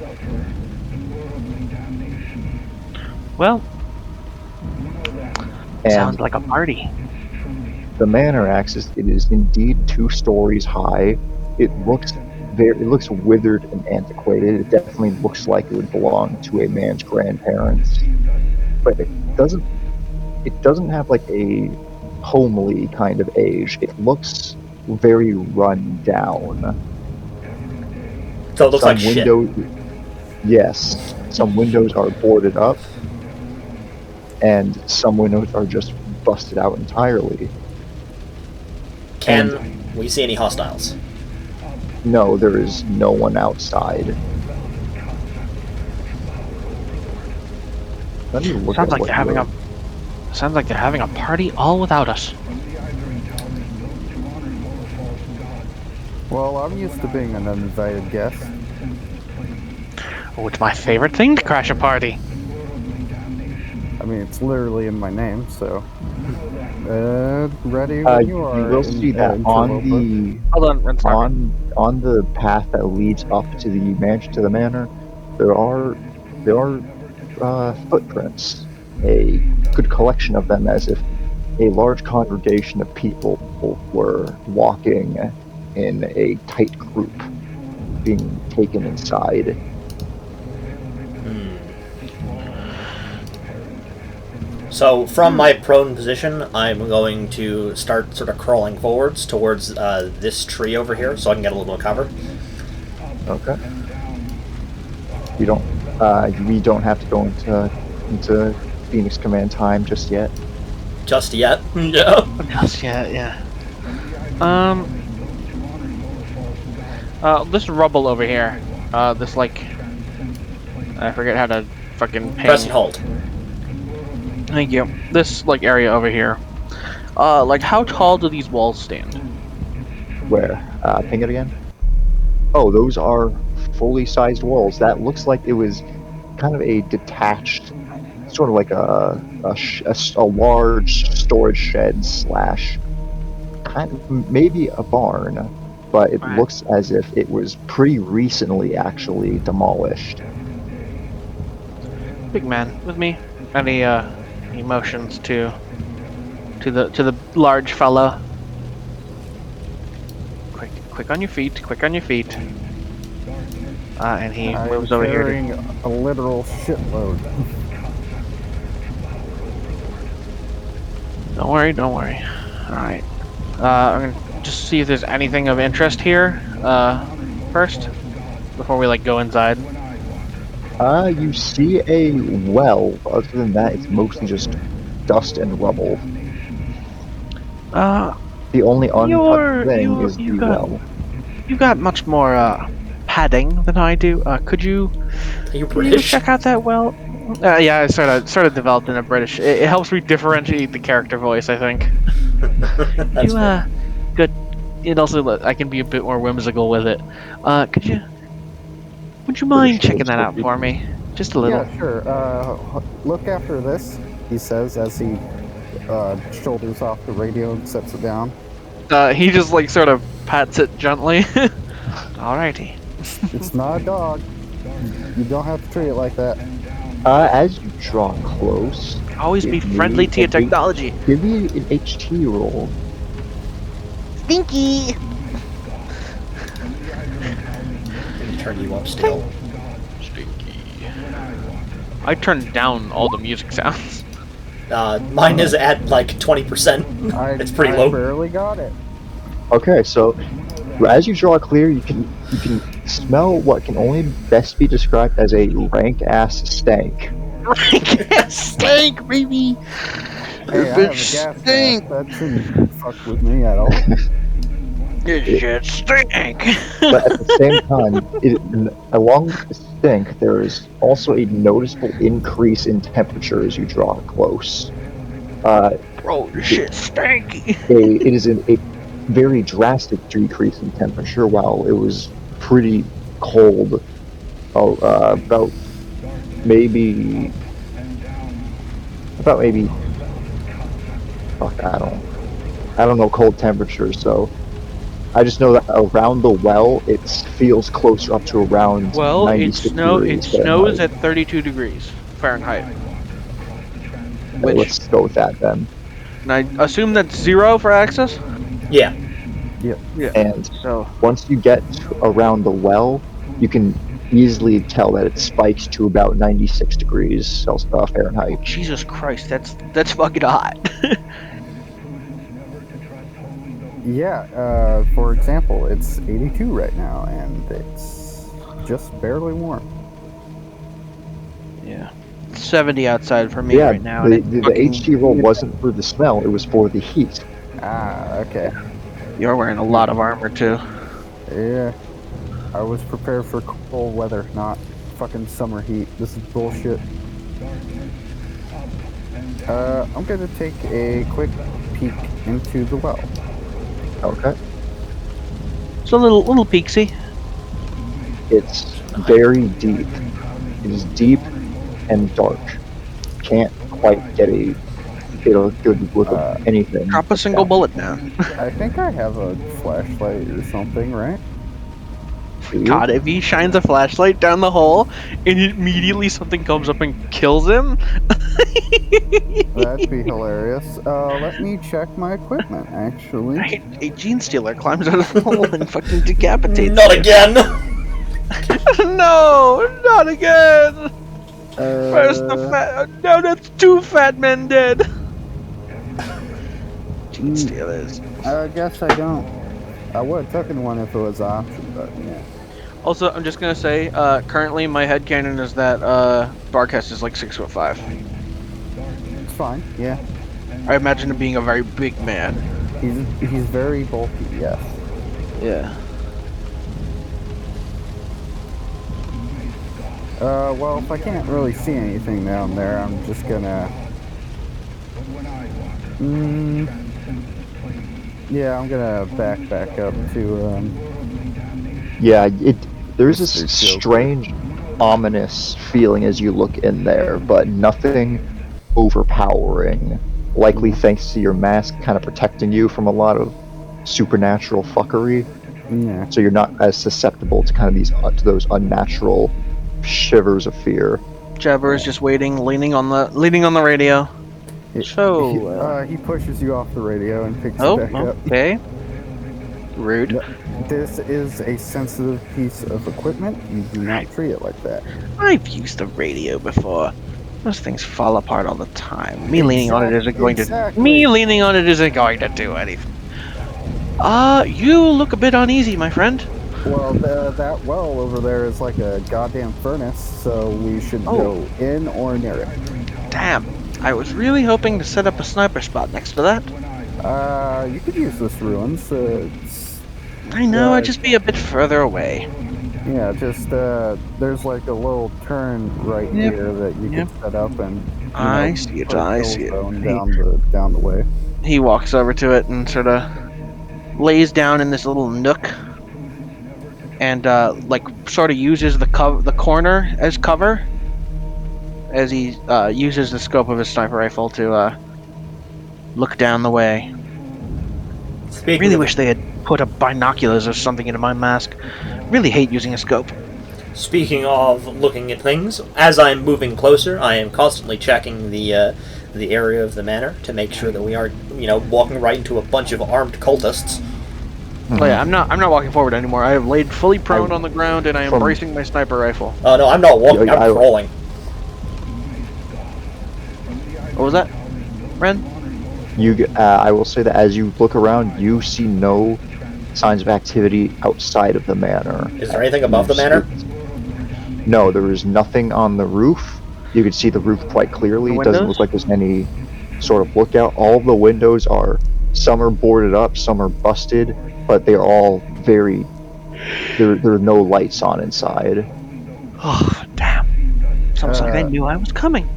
Well, And sounds like a party. the manor axis, it is indeed 2 stories high. It looks withered and antiquated. It definitely looks like it would belong to a man's grandparents. But it doesn't have like a homely kind of age. It looks very run down. So it looks like shit. Yes, some windows are boarded up, and some windows are just busted out entirely. Can we see any hostiles? No, there is no one outside. Let me look Sounds at like what they're having you're... Sounds like they're having a party all without us. Well, I'm used to being an uninvited guest. Oh, it's my favorite thing to crash a party. I mean, it's literally in my name, so. Ready when you You are, will see that interloper. Hold on, Rin's talking. on the path that leads up to the manor, there are footprints, a good collection of them, as if a large congregation of people were walking in a tight group, being taken inside. So from my prone position, I'm going to start sort of crawling forwards towards this tree over here, so I can get a little bit of cover. Okay. We don't have to go into Phoenix Command time just yet. Just yet. Yeah. Yes, yeah. This rubble over here. This like, I forget how to fucking ping. Press and hold. Thank you. This like area over here. Like how tall do these walls stand? Where? Ping it again? Oh, those are fully sized walls. That looks like it was kind of a detached, sort of like a large storage shed slash kind of maybe a barn, but it Right. looks as if it was pretty recently actually demolished. Big man, with me. Any emotions to the large fella? Quick on your feet. Quick on your feet. And he I'm moves over here. carrying a literal shitload. Don't worry. All right. I'm gonna just see if there's anything of interest here. First, before we like go inside. You see a well. Other than that, it's mostly just dust and rubble. The only untouched thing is the well. You got much more padding than I do. Could you Are you Can you British? check out that well? Yeah, I sort of developed in a British. It helps me differentiate the character voice, I think. That's fair. Good. It also I can be a bit more whimsical with it. Would you mind British checking that out voice. for me? Just a little. Yeah, sure. Look after this, he says as he shoulders off the radio and sets it down. He just like sort of pats it gently. Alrighty. It's not a dog. You don't have to treat it like that. As you draw close, Always be give friendly me to your an technology. give me an HT roll. Stinky. Turn you up still. I turned down all the music sounds. Mine is at like 20%. It's pretty I low. barely got it. Okay, so as you draw clear, you can smell what can only best be described as a rank ass stank. Stink, baby. Hey, I have a gas mask. That shouldn't fuck with me at all. It should stink. But at the same time, along with the stink, there is also a noticeable increase in temperature as you draw close. Bro, this shit stanky. It is a very drastic decrease in temperature, while it was pretty cold about maybe fuck, I don't know cold temperatures, so I just know that around the well it feels closer up to around Well, it 96 degrees snows Fahrenheit. at 32 degrees Fahrenheit. Okay, let's go with that then. And I assume that's 0 for access? Yeah. Yeah. And So, once you get around the well, you can easily tell that it spikes to about 96 degrees Fahrenheit. Jesus Christ, that's fucking hot. Yeah, for example, it's 82 right now, and it's just barely warm. Yeah. 70 outside for me Yeah, right now. the and it's HG roll wasn't for the smell, it was for the heat. Ah, okay. You're wearing a lot of armor too. Yeah. I was prepared for cold weather, not fucking summer heat. This is bullshit. I'm gonna take a quick peek into the well. Okay. It's a little peaksy. It's very deep. It is deep and dark. Can't quite get a good look of anything. Drop a single bullet down. I think I have a flashlight or something, right? Do you? God, if he shines a flashlight down the hole and immediately something comes up and kills him. That'd be hilarious. Let me check my equipment, actually. A gene stealer climbs out of the hole and fucking decapitates Not you. again! No, not again. First the Uh, fat. No, that's 2 fat men dead. Gene stealers. I guess I don't. I would have taken one if it was an option, but yeah. Also, I'm just gonna say, currently my headcanon is that Barcast is like 6'5". It's fine, yeah. I imagine him being a very big man. He's very bulky, yes. Yeah. Well, if I can't really see anything down there, I'm just gonna... yeah, I'm gonna back up to, Yeah, there's this Mr. Joker. strange, ominous feeling as you look in there, but nothing overpowering. Likely thanks to your mask kind of protecting you from a lot of supernatural fuckery, yeah. so you're not as susceptible to kind of to those unnatural shivers of fear. Jabber is just waiting, leaning on the radio. So, He pushes you off the radio and picks Oh, it back up. okay. Rude. This is a sensitive piece of equipment. You do not treat it like that. I've used the radio before. Those things fall apart all the time. Me leaning on it isn't going to. Exactly. Me leaning on it isn't going to do anything. You look a bit uneasy, my friend. Well, that well over there is like a goddamn furnace, so we should go in or near it. Damn. I was really hoping to set up a sniper spot next to that. You could use this ruins. I know, I'd just be a bit further away. Yeah, just there's like a little turn right Yep. here that you Yep. can set up and. I see it, I see it. Down the way. He walks over to it and sort of lays down in this little nook, and sort of uses the corner as cover, as he uses the scope of his sniper rifle to look down the way. Speaking Really of, wish they had put a binoculars or something into my mask. Really hate using a scope. Speaking of looking at things, as I'm moving closer, I am constantly checking the area of the manor to make sure that we aren't, walking right into a bunch of armed cultists. Oh yeah, I'm not walking forward anymore. I have laid fully prone on the ground and I am bracing my sniper rifle. Oh no, I'm not walking. I'm crawling. What was that, Ren? I will say that as you look around, you see no signs of activity outside of the manor. Is there anything above the manor? No, there is nothing on the roof. You can see the roof quite clearly. It doesn't look like there's any sort of lookout. All the windows some are boarded up, some are busted, but they're all there are no lights on inside. Oh, damn. Sounds like they knew I was coming.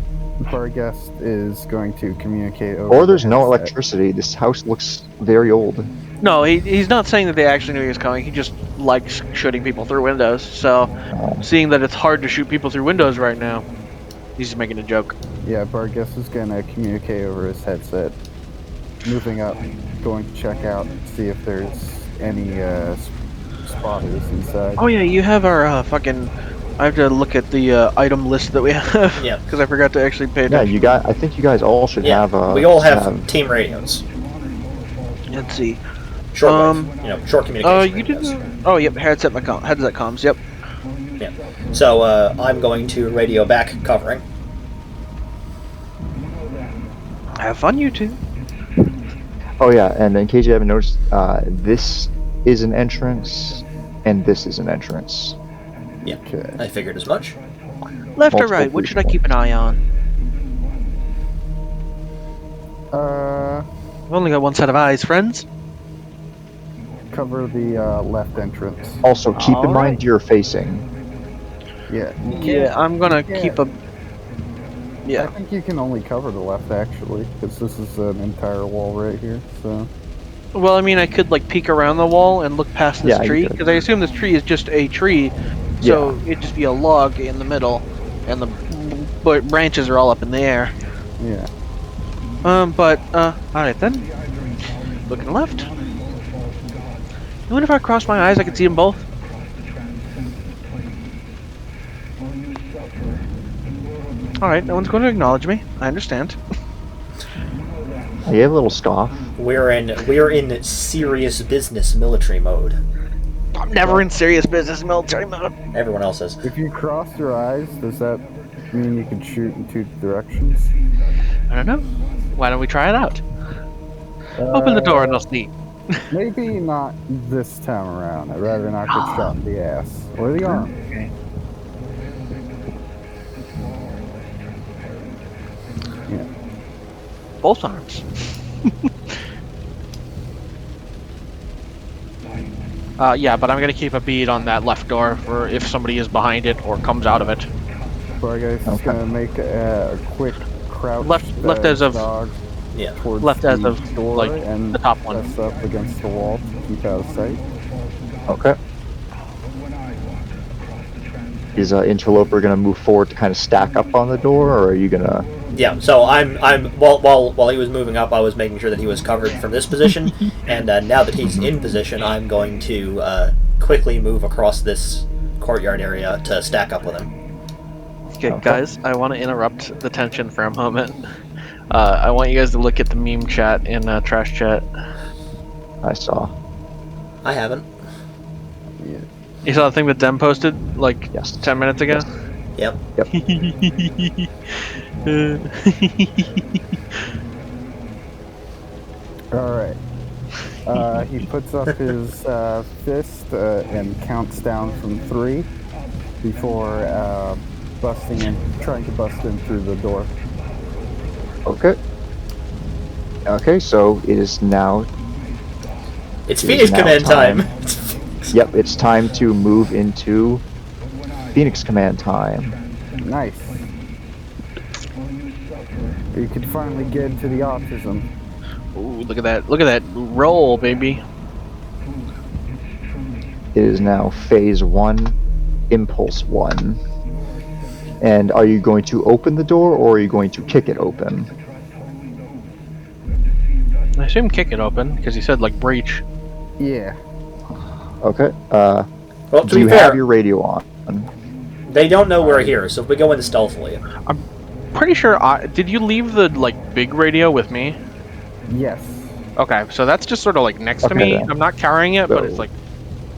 Our guest is going to communicate over. Or there's no headset. electricity. This house looks very old. No, he's not saying that they actually knew he was coming. He just likes shooting people through windows. So, seeing that it's hard to shoot people through windows right now, he's just making a joke. Yeah, Bargus is gonna communicate over his headset. Moving up, going to check out, see if there's any spotters inside. Oh yeah, you have our fucking. I have to look at the item list that we have. Yeah. Because I forgot to actually pay Yeah, attention. I think you guys all should Yeah, have. we all have team radios. Let's see. Short wave, short communication. You radios. didn't. Oh, yep. Headset comms. Yep. Yeah. So I'm going to radio back covering. Have fun, you two. Oh yeah, and in case you haven't noticed, this is an entrance, and this is an entrance. Yeah. Okay. I figured as much. Left or Multiple right? What should I points. keep an eye on? Uh, I've only got one set of eyes, friends. cover the left entrance. Also, keep in All mind right. you're facing. Yeah. you can't- Yeah, I'm gonna you keep can't- a. I Yeah. think you can only cover the left actually, because this is an entire wall right here. So Well, I mean, I could like peek around the wall and look past this Yeah, you tree could. because I assume this tree is just a tree, so it'd just be a log in the middle, and the branches are all up in the air. yeah. All right then. Looking left. Even if I cross my eyes, I could see them both. All right, no one's going to acknowledge me. I understand. I gave a little scoff. We're in serious business military mode. I'm never in serious business military mode. Everyone else is. If you cross your eyes, does that mean you can shoot in 2 directions? I don't know. Why don't we try it out? Open the door and I'll see. Maybe not this time around. I'd rather not get shot in the ass or the arm. Yeah. Both arms. Yeah, but I'm gonna keep a bead on that left door for if somebody is behind it or comes out of it. So I guess it's gonna make a quick crouch. Left as of dog Yeah. towards left as the of, door like, and the top one. press up against the wall to keep out of sight. Okay. Is Interloper gonna move forward to kind of stack up on the door, or are you gonna? Yeah, so I'm while he was moving up, I was making sure that he was covered from this position, and now that he's in position, I'm going to quickly move across this courtyard area to stack up with him. Okay, Okay. guys, I want to interrupt the tension for a moment. I want you guys to look at the meme chat in Trash Chat. I saw. I haven't. Yeah. You saw the thing that Dem posted like Yes. 10 minutes ago? Yep. All right. He puts up his fist and counts down from 3 before trying to bust in through the door. Okay. Okay, so it is now. It's It Phoenix is now Command time. Yep, it's time to move into Phoenix Command time. Nice. You can finally get into the autism. Ooh, look at that. Look at that roll, baby. It is now Phase 1, Impulse 1. And are you going to open the door, or are you going to kick it open? I assume kick it open because he said like breach. Yeah. Okay. Well, to Do be you fair, have your radio on? they don't know we're here, so if we go in stealthily. Pretty sure. Did you leave the like big radio with me? Yes. Okay, so that's just sort of like next to Okay, me. then. I'm not carrying it, but it's So, like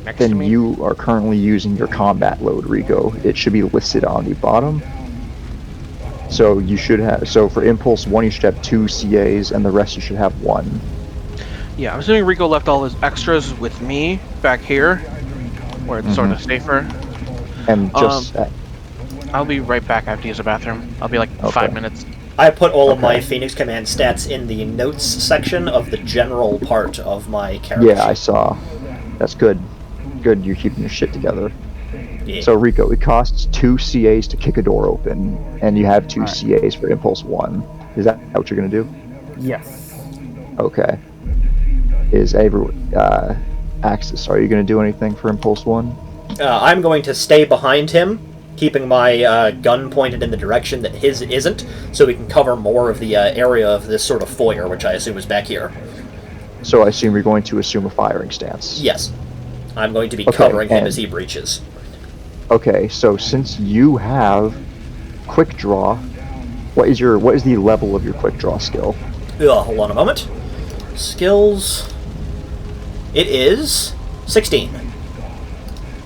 next to Then me. you are currently using your combat load, Rico. It should be listed on the bottom. So you should have. So for Impulse 1, you should have 2 CAs, and the rest you should have 1. Yeah, I'm assuming Rico left all his extras with me back here, where it's sort of safer. And just I'll be right back. I have to use the bathroom. I'll be like Okay. 5 minutes. I put all of my Okay. Phoenix Command stats in the notes section of the general part of my character yeah, I sheet. saw. That's good. Good, you're keeping your shit together. Yeah. So Rico, it costs 2 CAs to kick a door open, and you have 2 Alright. CAs for Impulse 1. Is that what you're gonna do? Yes. Okay. Is Axis, are you gonna do anything for Impulse 1? I'm going to stay behind him, keeping my gun pointed in the direction that his isn't, so we can cover more of the area of this sort of foyer, which I assume is back here. So I assume you're going to assume a firing stance. Yes. I'm going to be Okay, covering him and- as he breaches. Okay, so since you have Quick Draw, what is the level of your Quick Draw skill? Hold on a moment. Skills. It is 16.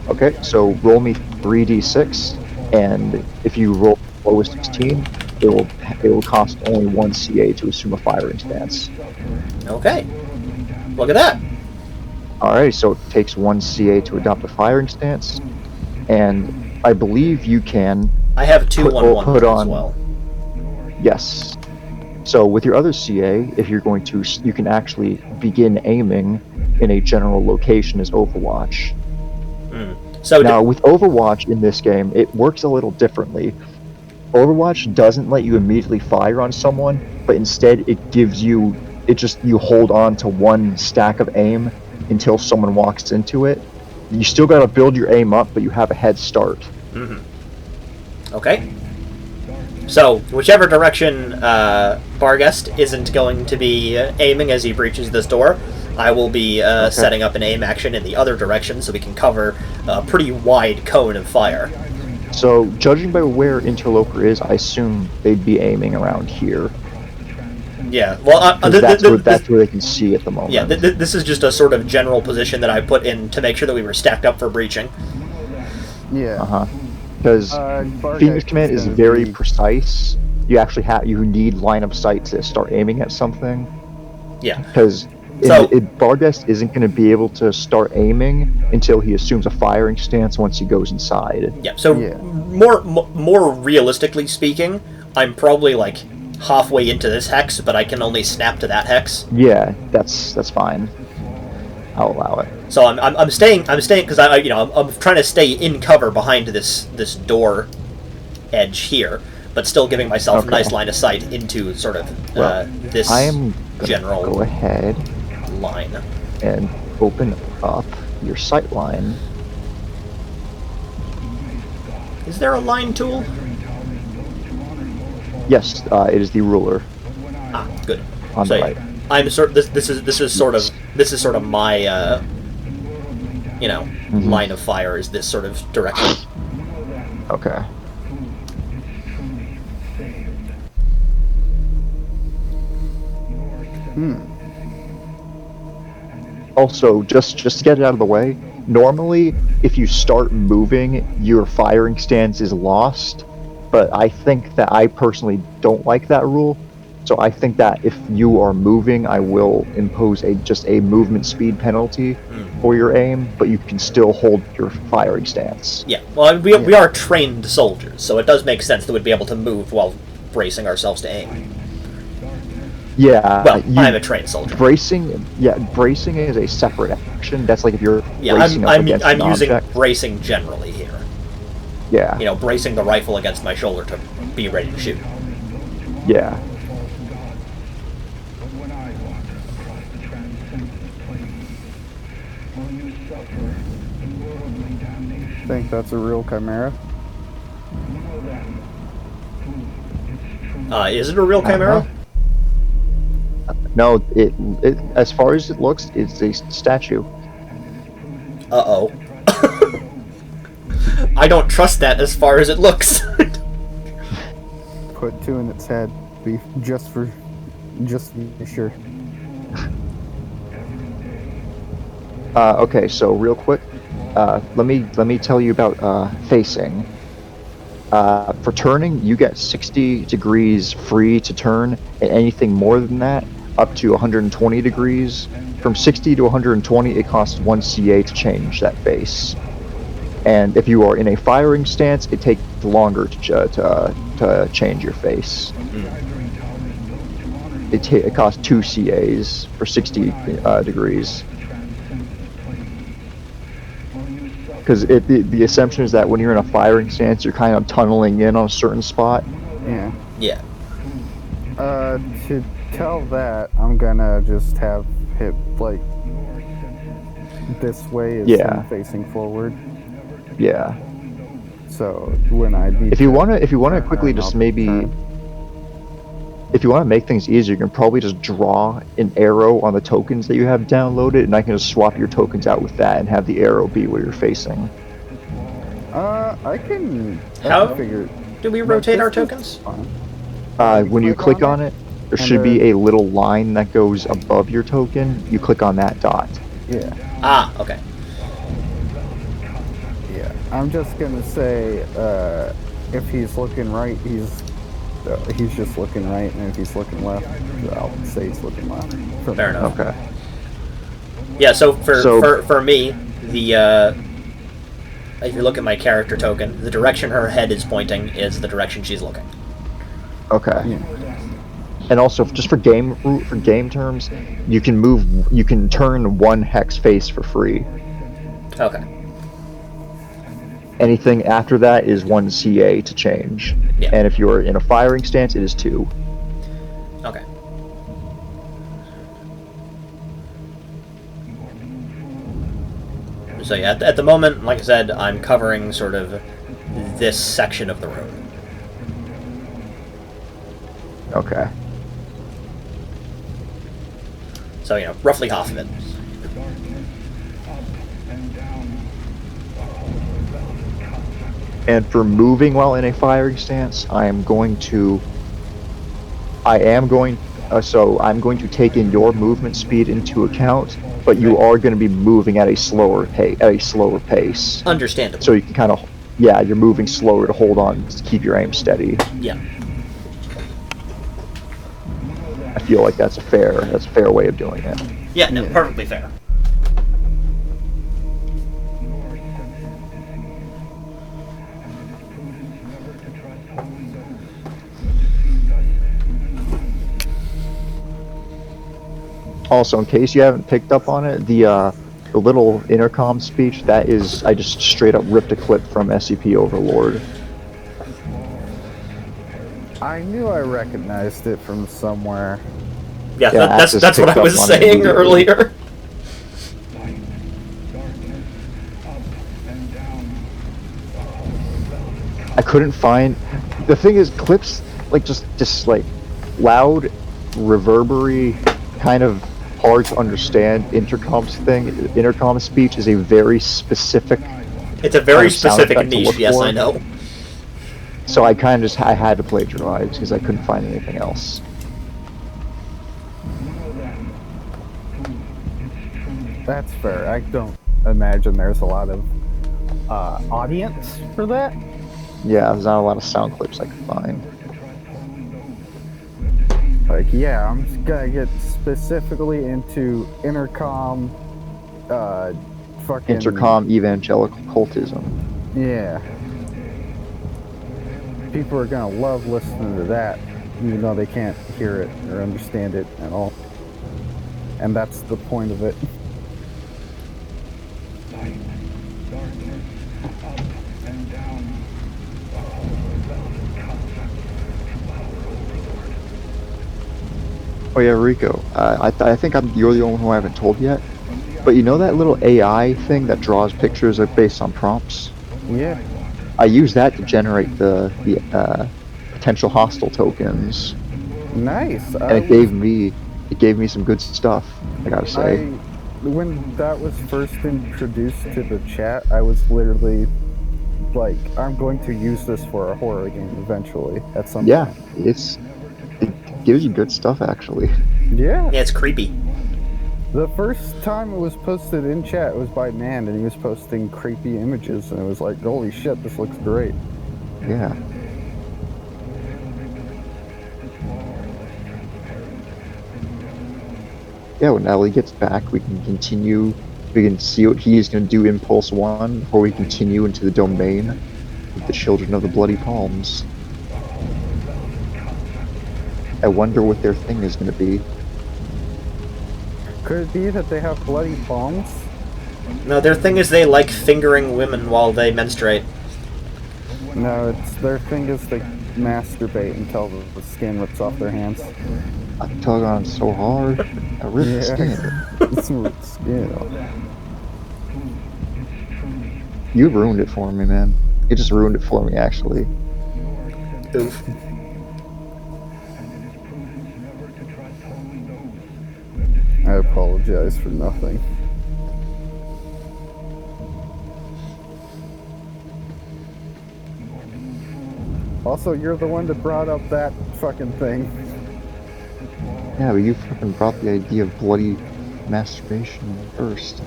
Okay, so roll me 3d6, and if you roll below a 16, it will cost only 1 CA to assume a firing stance. Okay. Look at that. Alright, so it takes 1 CA to adopt a firing stance, and I believe you can, I have 2 on one put as on- well. yes. So with your other CA, if you're going to, you can actually begin aiming in a general location as Overwatch. So Now, with Overwatch in this game, it works a little differently. Overwatch doesn't let you immediately fire on someone, but instead you hold on to one stack of aim until someone walks into it. You still got to build your aim up, but you have a head start. Okay. So, whichever direction Barghest isn't going to be aiming as he breaches this door, I will be setting up an aim action in the other direction so we can cover a pretty wide cone of fire. So, judging by where Interloper is, I assume they'd be aiming around here. Yeah, well, that's where they can see at the moment. Yeah, this is just a sort of general position that I put in to make sure that we were stacked up for breaching. Yeah. Because Phoenix Command is very precise. You need line of sight to start aiming at something. Yeah. Because Barghest isn't going to be able to start aiming until he assumes a firing stance once he goes inside. Yeah. So more realistically speaking, I'm probably like halfway into this hex, but I can only snap to that hex. Yeah, that's fine. I'll allow it. So I'm staying because I'm trying to stay in cover behind this door edge here, but still giving myself a nice line of sight into sort of this I am general go ahead line and open up your sight line. Is there a line tool? Yes, it is the ruler. Ah, good. On the right. I'm this is sort of my line of fire is this sort of direction. Okay. Also, just to get it out of the way, normally if you start moving, your firing stance is lost, but I think that I personally don't like that rule. So I think that if you are moving, I will impose just a movement speed penalty for your aim, but you can still hold your firing stance. Yeah, well, we are trained soldiers, so it does make sense that we'd be able to move while bracing ourselves to aim. Yeah. Well, I'm a trained soldier. Bracing is a separate action. That's like if you're bracing up against an using object. bracing generally here. Yeah. Bracing the rifle against my shoulder to be ready to shoot. Yeah. I think that's a real chimera. Is it a real chimera? No, it as far as it looks, it's a statue. Uh-oh. I don't trust that as far as it looks. Put two in its head, just to be sure. Okay, so real quick, let me tell you about facing. For turning, you get 60 degrees free to turn, and anything more than that, up to 120 degrees. From 60 to 120, it costs 1 CA to change that face. And if you are in a firing stance, it takes longer to change your face. It costs 2 CAs for 60 degrees. Because the assumption is that when you're in a firing stance, you're kind of tunneling in on a certain spot. Yeah. Yeah. To tell that, I'm gonna just have hit like this way is facing forward. Yeah. So when I if you wanna quickly just maybe if you want to make things easier, you can probably just draw an arrow on the tokens that you have downloaded, and I can just swap your tokens out with that and have the arrow be where you're facing. I can. How figure. Do we rotate our tokens? When you click on it, there should be a little line that goes above your token. You click on that dot. Yeah. Ah, okay. Yeah, I'm just gonna say, if he's looking right, he's just looking right, and if he's looking left, I'll say he's looking left. Fair enough. Okay. Yeah, so for me, if you look at my character token, the direction her head is pointing is the direction she's looking. Okay. Yeah. And also, just for game terms, you can turn one hex face for free. Okay. Anything after that is 1 CA to change. Yeah. And if you're in a firing stance, it is 2. Okay. So yeah, at the moment, like I said, I'm covering sort of this section of the room. Okay. So, roughly half of it. And for moving while in a firing stance, I'm going to take in your movement speed into account, but you are going to be moving at a slower pace. Understandable. So you can kind of, yeah, you're moving slower to hold on, to keep your aim steady. Yeah. I feel like that's a fair way of doing it. Yeah, no, perfectly fair. Also, in case you haven't picked up on it, the little intercom speech, that is, I just straight up ripped a clip from SCP Overlord. I knew I recognized it from somewhere. Yeah, Yeah, that's what I was saying earlier. I couldn't find. The thing is, clips like just like loud, reverbery, kind of hard to understand intercom speech is a very specific. It's a very kind of sound specific effect to niche. look Yes, for. I know. So I kind of I had to plagiarize because I couldn't find anything else. That's fair. I don't imagine there's a lot of audience for that. Yeah, there's not a lot of sound clips I could find. Like, yeah, I'm just gonna get specifically into intercom, fucking... Intercom evangelical cultism. Yeah. People are gonna love listening to that, even though they can't hear it or understand it at all. And that's the point of it. Oh yeah, Rico. I think you're the only one who I haven't told yet. But you know that little AI thing that draws pictures based on prompts? Yeah. I use that to generate the potential hostile tokens, Nice. and it gave me some good stuff. I gotta say. When that was first introduced to the chat, I was literally like, I'm going to use this for a horror game eventually at some Yeah, point. it gives you good stuff actually. Yeah. Yeah, it's creepy. The first time it was posted in chat, it was by Nan, and he was posting creepy images, and it was like, holy shit, this looks great. Yeah. Yeah, when Ellie gets back, we can continue. We can see what he's going to do Impulse 1 before we continue into the domain of the Children of the Bloody Palms. I wonder what their thing is going to be. Could it be that they have bloody palms? No, their thing is they like fingering women while they menstruate. No, their thing is they masturbate until the skin rips off their hands. I tug on so hard, I rip the skin. It's skin off. You ruined it for me, man. You just ruined it for me, actually. Oof. I apologize for nothing. Also, you're the one that brought up that fucking thing. Yeah, but you fucking brought the idea of bloody masturbation first.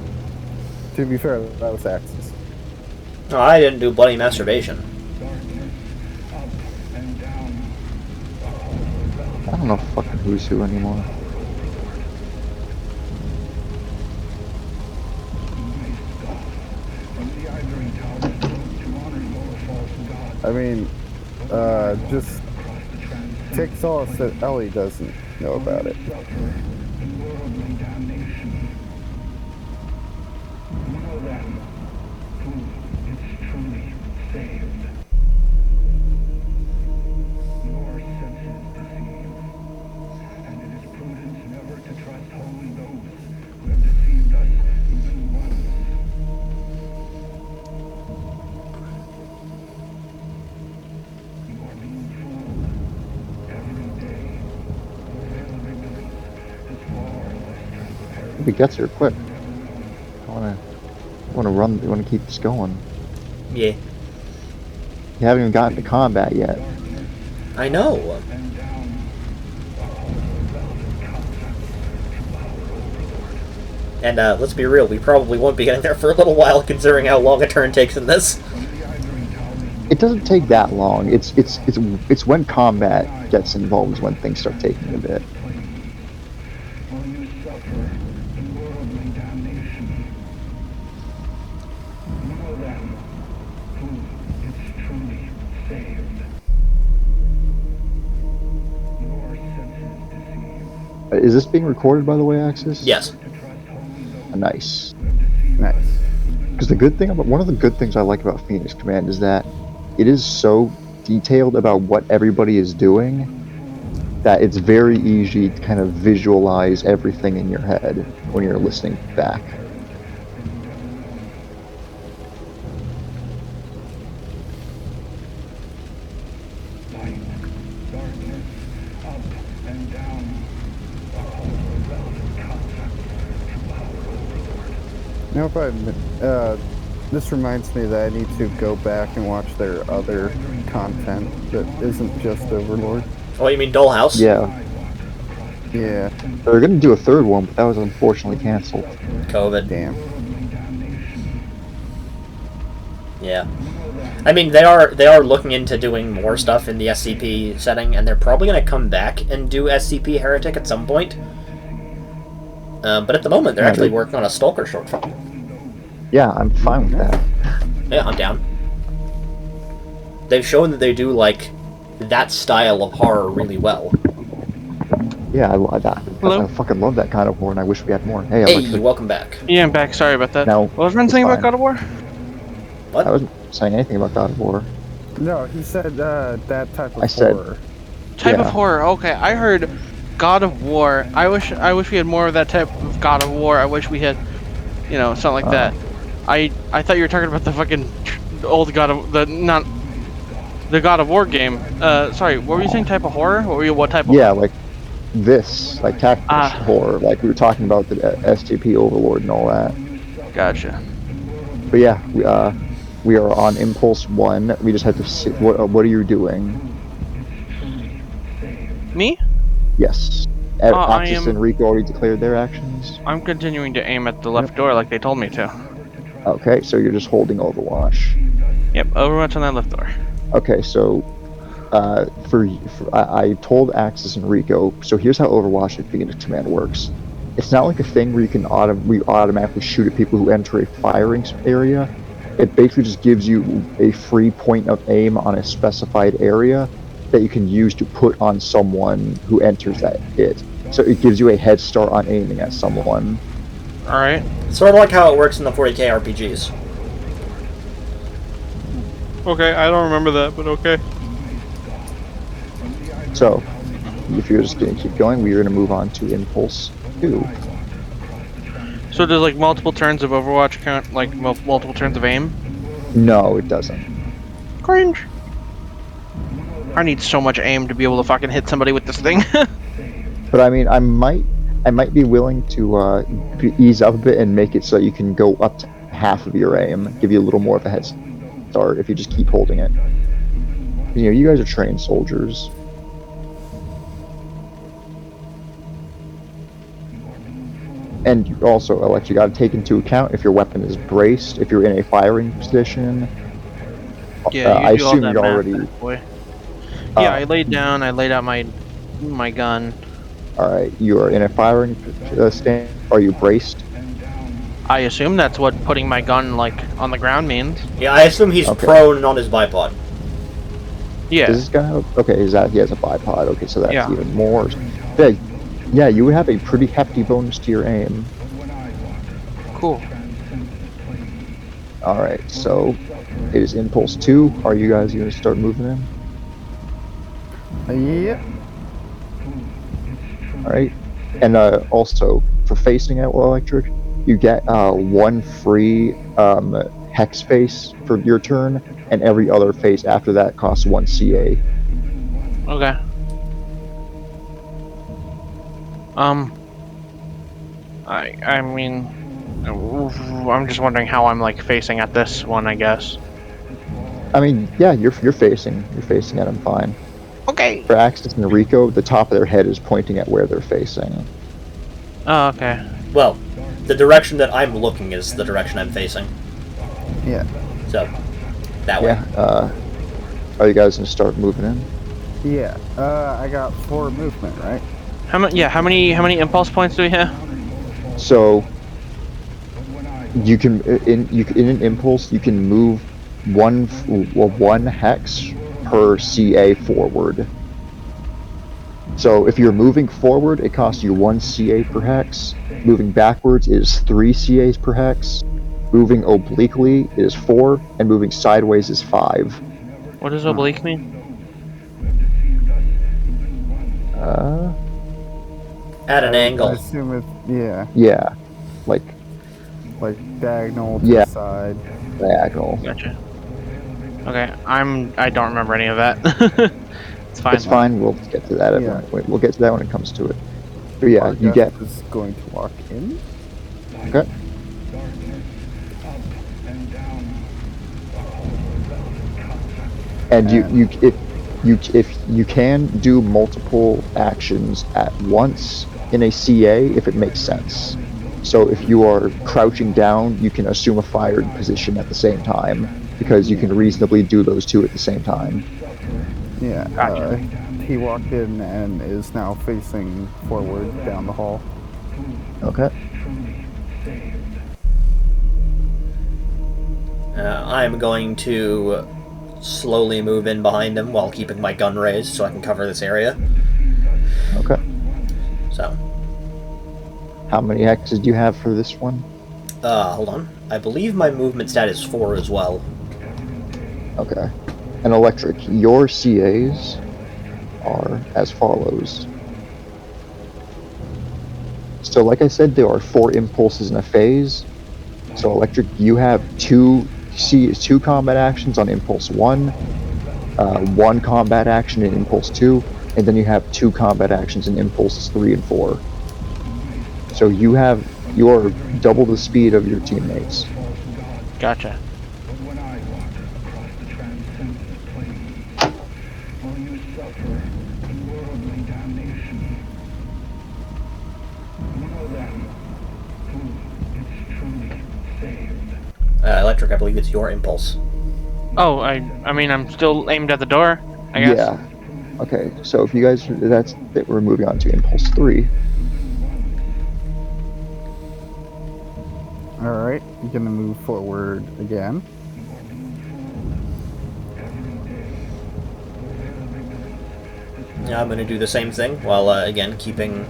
To be fair, that was Axis. No, I didn't do bloody masturbation. I don't know fucking who's who anymore. I mean, just ticks off that Ellie doesn't know about it. We gets here quick. I wanna run. We wanna keep this going. Yeah. You haven't even gotten to combat yet. I know. And let's be real, we probably won't be getting there for a little while, considering how long a turn takes in this. It doesn't take that long. It's when combat gets involved is when things start taking a bit. Is this being recorded, by the way, Axis? Yes. Nice. Nice. Because one of the good things I like about Phoenix Command is that it is so detailed about what everybody is doing that it's very easy to kind of visualize everything in your head when you're listening back. Now, this reminds me that I need to go back and watch their other content that isn't just Overlord. Oh, you mean Dollhouse? Yeah. Yeah. They're going to do a third one, but that was unfortunately canceled. COVID. Damn. Yeah. I mean, they are looking into doing more stuff in the SCP setting, and they're probably going to come back and do SCP Heretic at some point. But at the moment, they're actually working on a Stalker short film. Yeah, I'm fine with that. Yeah, I'm down. They've shown that they do, like, that style of horror really well. Yeah, I fucking love that kind of horror, and I wish we had more. Hey, Hey, welcome back. Yeah, I'm back. Sorry about that. No, What was Ren saying about God of War? What? I wasn't saying anything about God of War. No, he said that type of I said- horror. Type of Yeah. horror. Okay, I heard God of War. I wish we had more of that type of God of War. I wish we had, something like that. I thought you were talking about the fucking old God of the God of War game. Sorry, what were you saying? Type of horror? What type of? Yeah, like this, like tactical horror, like we were talking about the STP Overlord and all that. Gotcha. But yeah, we are on Impulse 1. We just have to see, what are you doing? Me? Yes. I Axis am- and Rico already declared their actions. I'm continuing to aim at the left door like they told me to. Okay, so you're just holding Overwatch. Yep, Overwatch on that left door. Okay, so I told Axis and Rico, so here's how Overwatch at Phoenix Command works. It's not like a thing where you can automatically shoot at people who enter a firing area. It basically just gives you a free point of aim on a specified area that you can use to put on someone who enters it. So it gives you a head start on aiming at someone. Alright. Sort of like how it works in the 40k RPGs. Okay, I don't remember that, but okay. So, if you're just going to keep going, we are going to move on to Impulse 2. So does like multiple turns of Overwatch count like multiple turns of aim? No, it doesn't. Cringe. I need so much aim to be able to fucking hit somebody with this thing. But I mean, I might be willing to ease up a bit and make it so you can go up to half of your aim, give you a little more of a head start if you just keep holding it. You guys are trained soldiers. And you also, Alex, you got to take into account if your weapon is braced, if you're in a firing position. Yeah, I you do all assume that you're math, already. bad boy. Yeah, I laid down. I laid out my gun. All right, you are in a firing stand. Are you braced? I assume that's what putting my gun like on the ground means. Yeah, I assume he's Okay. prone and on his bipod. Yeah. Does this guy have? Okay, is that he has a bipod? Okay, so that's Yeah. even more. Yeah, yeah, you would have a pretty hefty bonus to your aim. Cool. All right, so it is impulse 2. Are you guys going to start moving in? Yep. All right, and also for facing at electric, you get 1 free hex face for your turn, and every other face after that costs 1 CA. Okay. I mean, I'm just wondering how I'm like facing at this one, I guess. I mean, yeah, you're facing at them fine. Okay. For Axis and Rico, the top of their head is pointing at where they're facing. Oh, okay. Well, the direction that I'm looking is the direction I'm facing. Yeah. So, that way. Yeah. Are you guys gonna start moving in? Yeah. I got 4 movement, right? How many? Yeah. How many impulse points do we have? So you can in an impulse you can move one hex per CA forward. So if you're moving forward, it costs you 1 CA per hex. Moving backwards is 3 CAs per hex. Moving obliquely is 4, and moving sideways is 5. What does oblique mean? At an I angle. assume it's, yeah, Yeah, like like diagonal to Yeah. the side. diagonal. Gotcha. Okay. I don't remember any of that. It's fine. It's fine. We'll get to that. Yeah. We'll get to that when it comes to it. But yeah, Our you get guest is going to walk in. okay. And if you can do multiple actions at once in a CA if it makes sense. So if you are crouching down, you can assume a fired position at the same time because you can reasonably do those two at the same time. Yeah. Gotcha. He walked in and is now facing forward down the hall. Okay. I'm going to slowly move in behind him while keeping my gun raised so I can cover this area. Okay. So, How many hexes do you have for this one? hold on. I believe my movement stat is 4 as well. Okay. And electric, your CAs are as follows. So like I said, there are 4 impulses in a phase. So electric, you have 2 combat actions on impulse 1, 1 combat action in impulse 2, and then you have 2 combat actions in impulses 3 and 4. So you're double the speed of your teammates. Gotcha. Electric, I believe it's your impulse. Oh, I mean, I'm still aimed at the door, I guess. Yeah. Okay, so if you guys, we're moving on to impulse 3. Alright, you're gonna move forward again. Yeah, I'm going to do the same thing while, again, keeping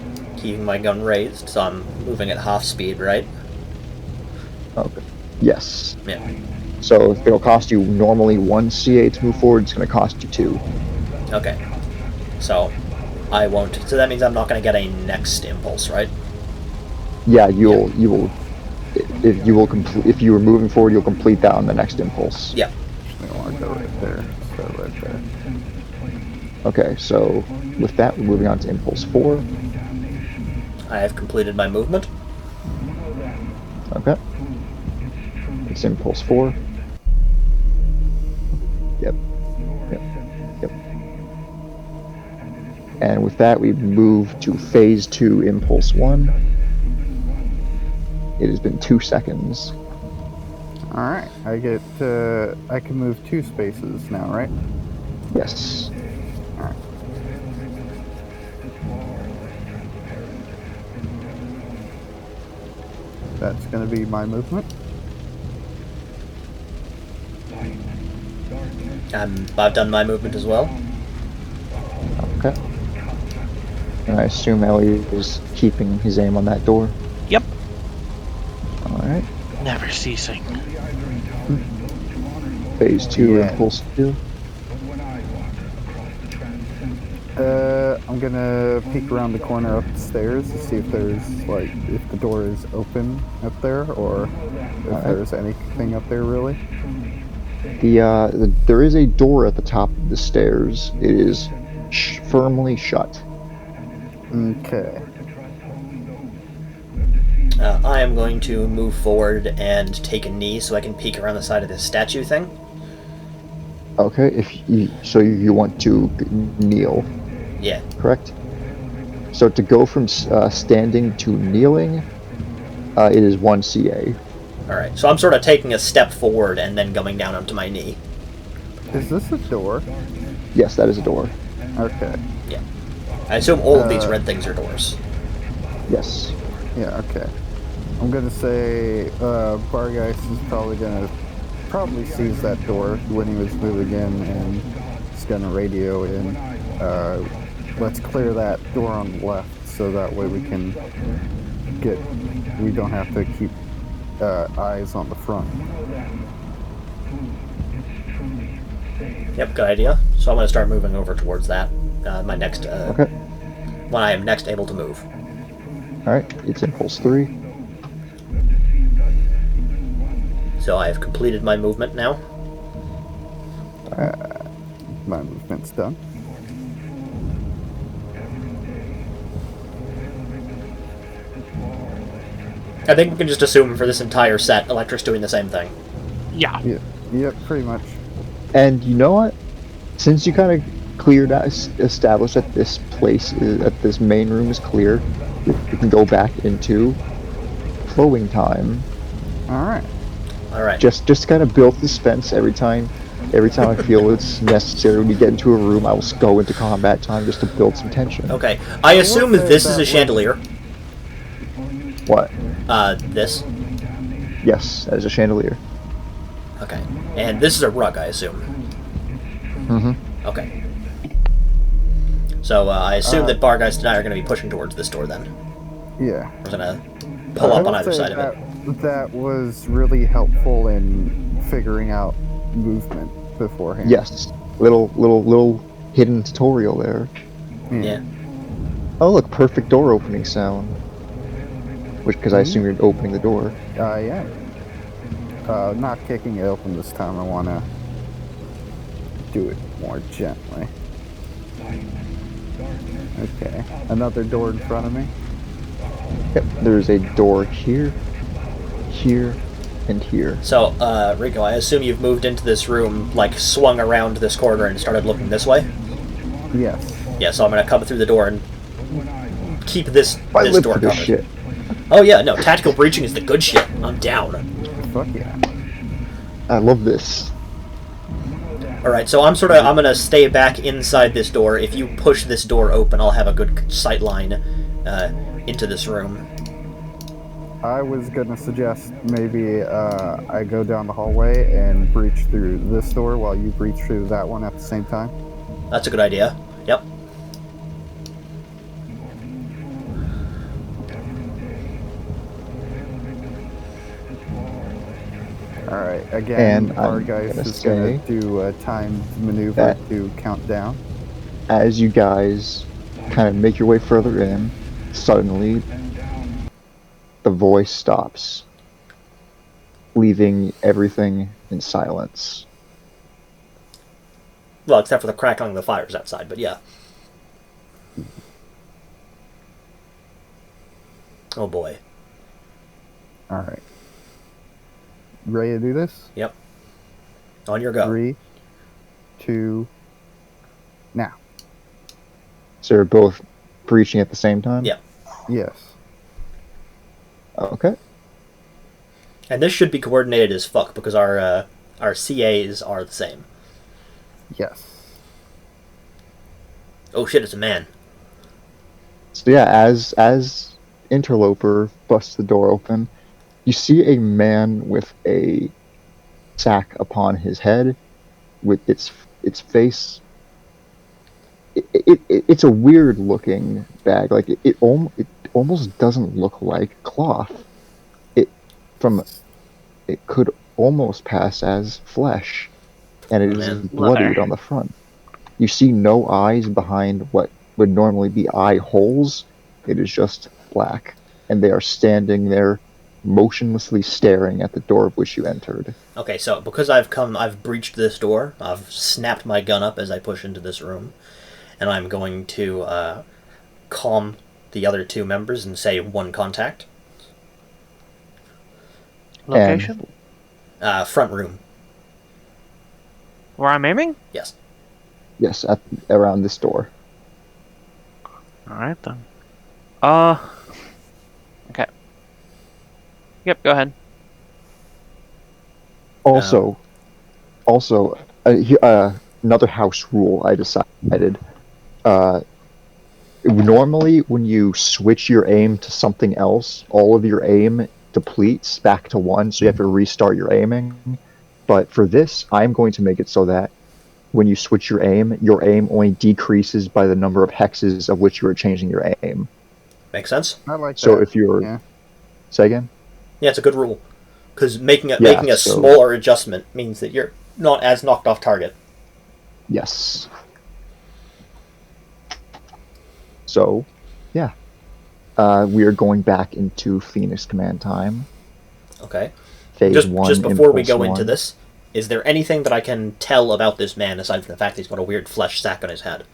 my gun raised, so I'm moving at half speed, right? Okay. Yes. Yeah. So if it'll cost you normally 1 CA to move forward, it's going to cost you 2. Okay. So, I won't. So that means I'm not going to get a next impulse, right? Yeah, you will. If you were moving forward, you'll complete that on the next impulse. Yeah. I want to go right there. So right there. Okay, so with that, we're moving on to impulse 4. I have completed my movement. Okay. It's impulse 4. Yep. And with that, we move to phase 2, impulse 1. It has been 2 seconds. Alright, I can move 2 spaces now, right? Yes. Alright. That's gonna be my movement. I've done my movement as well. Okay. And I assume Ellie is keeping his aim on that door. Yep. Alright. Never ceasing. Phase 2, Yeah. Impulse 2. I'm gonna peek around the corner up the stairs to see if there's if the door is open up there or if Alright. there's anything up there really. There is a door at the top of the stairs. It is firmly shut. Okay. I am going to move forward and take a knee so I can peek around the side of this statue thing. Okay, you want to kneel, Yeah. correct? So to go from standing to kneeling, it is 1 CA. Alright, so I'm sort of taking a step forward and then going down onto my knee. Is this a door? Yes, that is a door. Okay. Yeah. I assume all of these red things are doors. Yes. Yeah, okay. I'm gonna say Bargeist is probably sees that door when he was moving in and is gonna radio in. Let's clear that door on the left so that way we don't have to keep eyes on the front. Yep, good idea. So I'm going to start moving over towards that. My next, Okay. when I am next able to move. Alright, it's Impulse 3. So I have completed my movement now. My movement's done. I think we can just assume for this entire set, Electric's doing the same thing. Yeah. Yep, pretty much. And you know what? Since you kind of established that this place, that this main room is clear, we can go back into flowing time. Alright. Alright. Just kind of build suspense every time I feel it's necessary when we get into a room. I will go into combat time just to build some tension. Okay. I assume this is a chandelier. What? This. Yes, that is a chandelier. Okay. And this is a rug, I assume. Mm-hmm. Okay. So I assume that Bargeist and I are going to be pushing towards this door then. Yeah. We're going to pull up on either side of it. That was really helpful in figuring out movement beforehand. Yes. Little hidden tutorial there. Yeah. Oh look, perfect door opening sound. Because I assume you're opening the door. Yeah. Not kicking it open this time. I want to do it more gently. Okay. Another door in front of me. Yep, there's a door here, here, and here. So, Rico, I assume you've moved into this room, like, swung around this corner and started looking this way? Yes. Yeah, so I'm going to come through the door and keep this I live door for this covered. shit. Oh yeah, no, tactical breaching is the good shit. I'm down. Fuck yeah. I love this. Alright, so I'm gonna stay back inside this door. If you push this door open, I'll have a good sight line into this room. I was gonna suggest maybe I go down the hallway and breach through this door while you breach through that one at the same time. That's a good idea. Yep. Alright, again, And our I'm guys gonna is gonna say do a timed maneuver that- to count down. As you guys kind of make your way further in, suddenly the voice stops, leaving everything in silence. Well, except for the crackling of the fires outside, but yeah. Oh boy. Alright. Ready to do this? Yep. On your go. 3, 2, now. So you're both breaching at the same time? Yeah. Yes. Okay. And this should be coordinated as fuck because our CAs are the same. Yes. Oh shit, it's a man. So yeah, as Interloper busts the door open, you see a man with a sack upon his head with its face. It's a weird looking bag. Like it almost doesn't look like cloth. It from it could almost pass as flesh, and it Oh is man. bloodied Leather. on the front. You see no eyes behind what would normally be eye holes. It is just black, and they are standing there, motionlessly staring at the door of which you entered. Okay, so because I've breached this door. I've snapped my gun up as I push into this room, and I'm going to calm the other two members and say one contact. Location? Front room. Where I'm aiming? Yes. Yes, around this door. Alright then. Okay. Yep, go ahead. Also, another house rule I decided. Uh, Normally, when you switch your aim to something else, all of your aim depletes back to 1, so you have to restart your aiming. But for this, I'm going to make it so that when you switch your aim only decreases by the number of hexes of which you are changing your aim. Makes sense? I like So that. if you're... Yeah. Say again? Yeah, it's a good rule. Because making Yeah, a so- smaller adjustment means that you're not as knocked off target. Yes. So, yeah. We are going back into Phoenix Command time. Okay. Phase Just 1, just before we Impulse go into 1. this, is there anything that I can tell about this man aside from the fact that he's got a weird flesh sack on his head?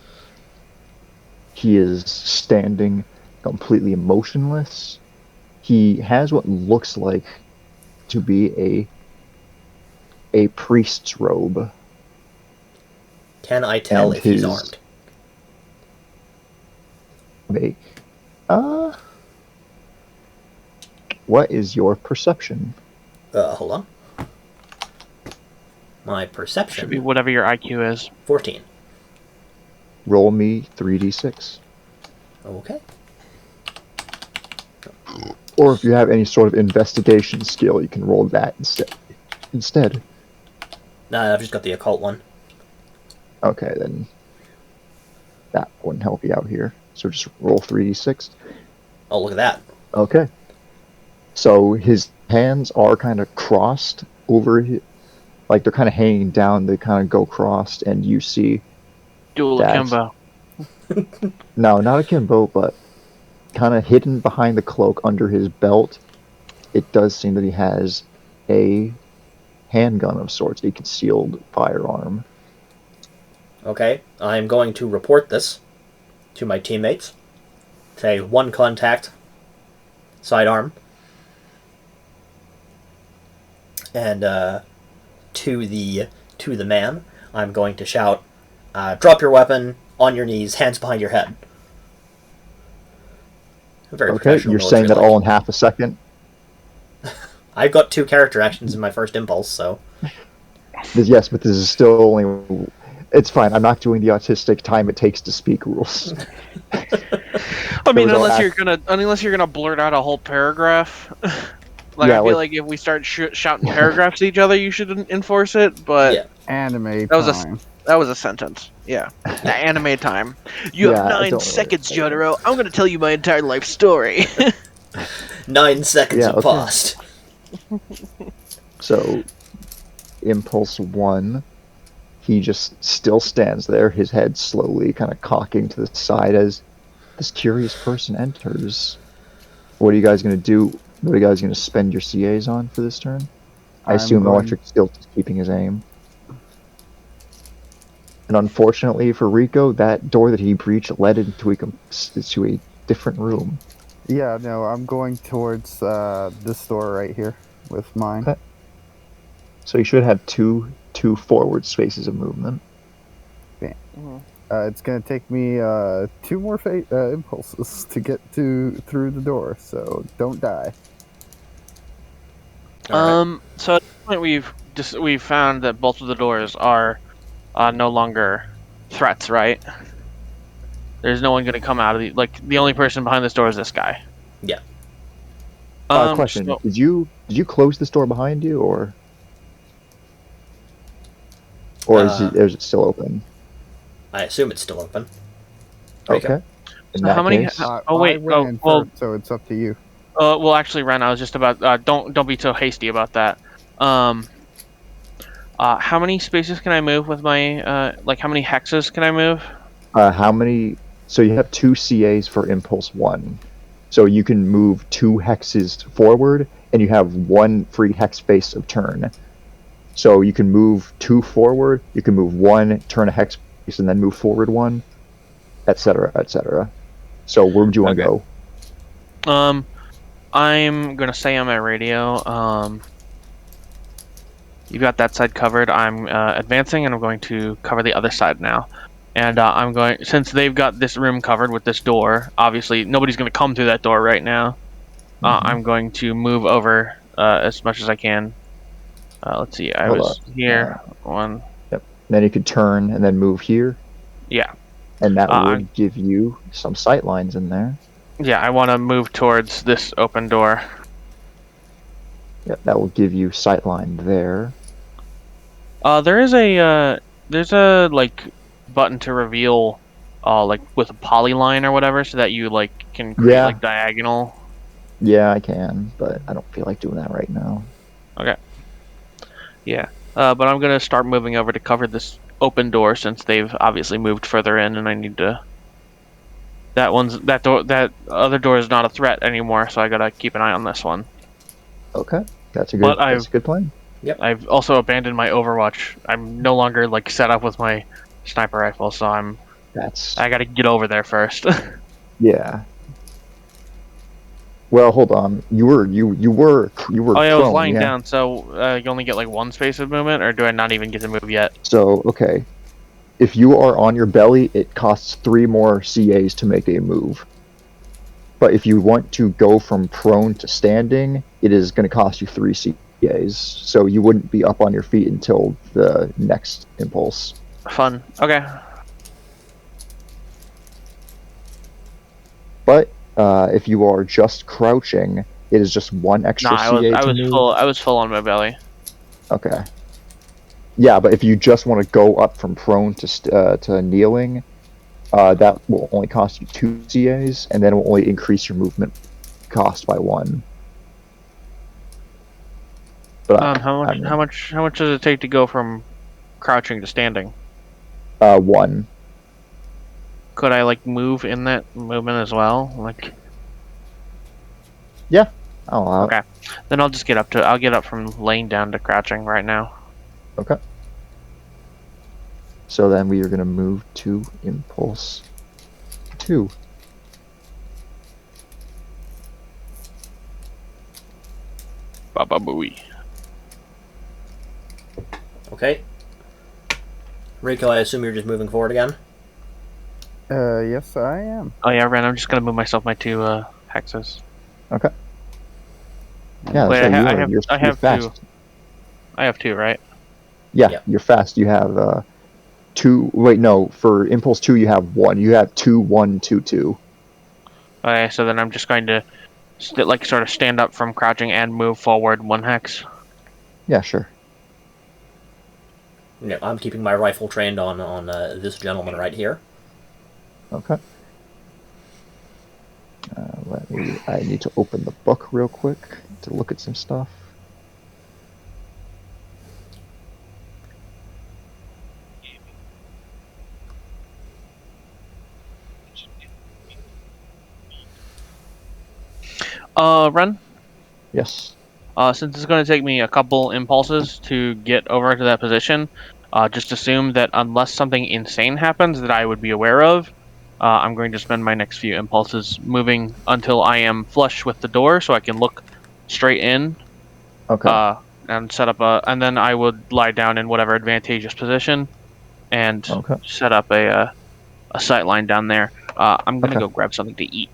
He is standing completely motionless. He has what looks like to be a priest's robe. Can I tell And if he's his- armed? Make what is your perception? Hold on. My Should be perception, whatever your IQ is. 14. Roll me 3d6. Okay. Or if you have any sort of investigation skill, you can roll that instead. Nah, I've just got the occult one. Okay, then that wouldn't help you out here. So just roll 3d6. Oh, look at that. Okay. So his hands are kind of crossed over like they're kind of hanging down, they kind of go crossed, and you see... Dual That's- akimbo. No, not akimbo, but kind of hidden behind the cloak under his belt, it does seem that he has a handgun of sorts, a concealed firearm. Okay, I'm going to report this to my teammates. Say one contact, sidearm, and to the man, I'm going to shout, "Drop your weapon on your knees, hands behind your head." Very Okay, professional you're saying that military-like. all in half a second? I've got 2 character actions in my first impulse, so Yes, but this is still only... It's fine, I'm not doing the autistic time it takes to speak rules. I mean, Those are unless you're gonna blurt out a whole paragraph. Like, Yeah, I feel like- like if we start shouting paragraphs at each other, you should enforce it. But yeah. Anime That was a- time. that was a sentence. Yeah, anime time. You Yeah, have I 9 don't seconds, really- Jotaro. I'm gonna tell you my entire life story. 9 seconds Yeah, have okay. passed. So, Impulse 1, he just still stands there, his head slowly kind of cocking to the side as this curious person enters. What are you guys going to do? What are you guys going to spend your CAs on for this turn? I I'm assume going- Electric still is keeping his aim. And unfortunately for Rico, that door that he breached led into a different room. Yeah, no, I'm going towards this door right here with mine. Okay. So you should have two forward spaces of movement. It's gonna take me 2 more impulses to get through the door, so don't die. Alright. So at this point we've found that both of the doors are no longer threats, right? There's no one gonna come out of the only person behind this door is this guy. Yeah. Question: so- Did you close this door behind you, or Or is it still open? I assume it's still open. There you go. Okay. In So that how many? case, Oh wait. I went in Well. first, so it's up to you. Well, actually, Ren, I was just about. Don't be so hasty about that. Um. How many spaces can I move with my? Like how many hexes can I move? how many? So you have 2 CAs for impulse 1. So you can move 2 hexes forward, and you have 1 free hex space of turn. So you can move 2 forward, you can move 1, turn a hex space, and then move forward 1, etc., etc. So where would you want to Okay. go? I'm gonna say on my radio. You got that side covered. I'm advancing, and I'm going to cover the other side now. And I'm going, since they've got this room covered with this door. Obviously, nobody's going to come through that door right now. I'm going to move over as much as I can. Let's see. I Hold was up. here. One. Yep. Then you could turn and then move here, Yeah. and that I'm. would give you some sight lines in there. Yeah. I want to move towards this open door. Yep, that will give you sight line there. There's a like button to reveal, like with a polyline or whatever, so that you like can create Yeah. like diagonal. Yeah, I can, but I don't feel like doing that right now. Okay. Yeah. But I'm gonna start moving over to cover this open door since they've obviously moved further in, and I need to. That other door is not a threat anymore, so I gotta keep an eye on this one. Okay, that's a But good plan. I've also abandoned my Overwatch. I'm no longer like set up with my sniper rifle, so I gotta get over there first. Yeah. Well, hold on. You were Oh yeah, I was prone, lying yeah? down, so you only get like 1 space of movement, or do I not even get to move yet? So, okay. If you are on your belly, it costs 3 more CAs to make a move. But if you want to go from prone to standing, it is going to cost you 3 CAs. So you wouldn't be up on your feet until the next impulse. Fun. Okay. But if you are just crouching, it is just 1 extra Nah, CA I to was move. full. I was full on my belly. Okay. Yeah, but if you just want to go up from prone to kneeling, that will only cost you 2 CAs, and then it will only increase your movement cost by 1. But How much does it take to go from crouching to standing? 1. Could I like move in that movement as well? Like, Yeah, I'll allow it. okay, then I'll get up from laying down to crouching right now. Okay. So then we are going to move to impulse 2. Baba booey. Okay. Rico, I assume you're just moving forward again? Yes, I am. Oh yeah, Ren. I'm just gonna move myself my 2 hexes. Okay. Yeah, Wait, that's you're fast. 2. I have 2, right? Yeah, Yep. you're fast. You have 2. Wait, no. For impulse 2, you have 1. You have 2, 1, 2, 2. Okay, so then I'm just going to sort of stand up from crouching and move forward 1 hex. Yeah, sure. Yeah, I'm keeping my rifle trained on this gentleman right here. Okay. I need to open the book real quick to look at some stuff. Ren. Yes. Since it's going to take me a couple impulses to get over to that position, just assume that unless something insane happens that I would be aware of, I'm going to spend my next few impulses moving until I am flush with the door, so I can look straight in. Okay. And set up and then I would lie down in whatever advantageous position, and Okay. set up a sight line down there. I'm gonna go grab something to eat.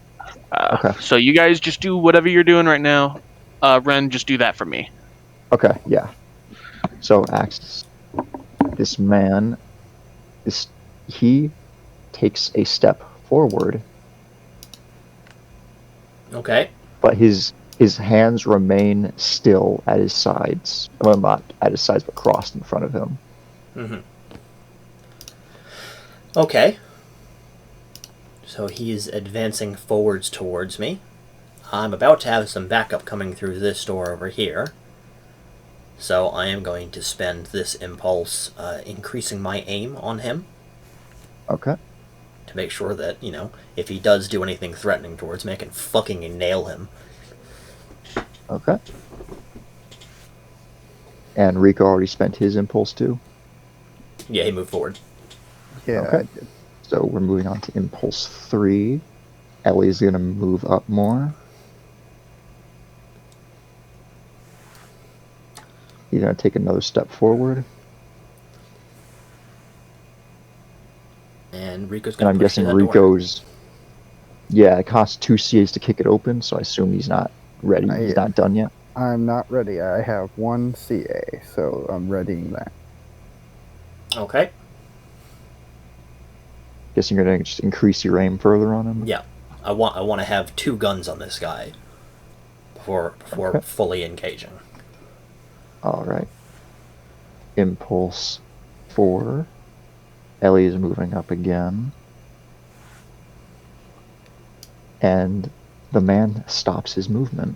Okay. So you guys just do whatever you're doing right now. Ren, just do that for me. Okay, yeah. So, Axe, this man, he takes a step forward, Okay. but his hands remain still at his sides. Well, not at his sides, but crossed in front of him. Mm-hmm. Okay. So he's advancing forwards towards me. I'm about to have some backup coming through this door over here. So I am going to spend this impulse increasing my aim on him. Okay. To make sure that, if he does do anything threatening towards me, I can fucking nail him. Okay. And Rico already spent his impulse too? Yeah, he moved forward. Yeah, Okay. I did. So we're moving on to impulse 3. Ellie's going to move up more. He's going to take another step forward. And Rico's And going I'm to push through guessing that door. Rico's... Yeah, it costs 2 CAs to kick it open, so I assume he's not ready. He's Yeah. not done yet. I'm not ready. I have 1 CA, so I'm readying that. Okay. Guessing you're going to just increase your aim further on him? Yeah. I want to have 2 guns on this guy before Okay. fully engaging. Alright. Impulse 4. Ellie is moving up again. And the man stops his movement.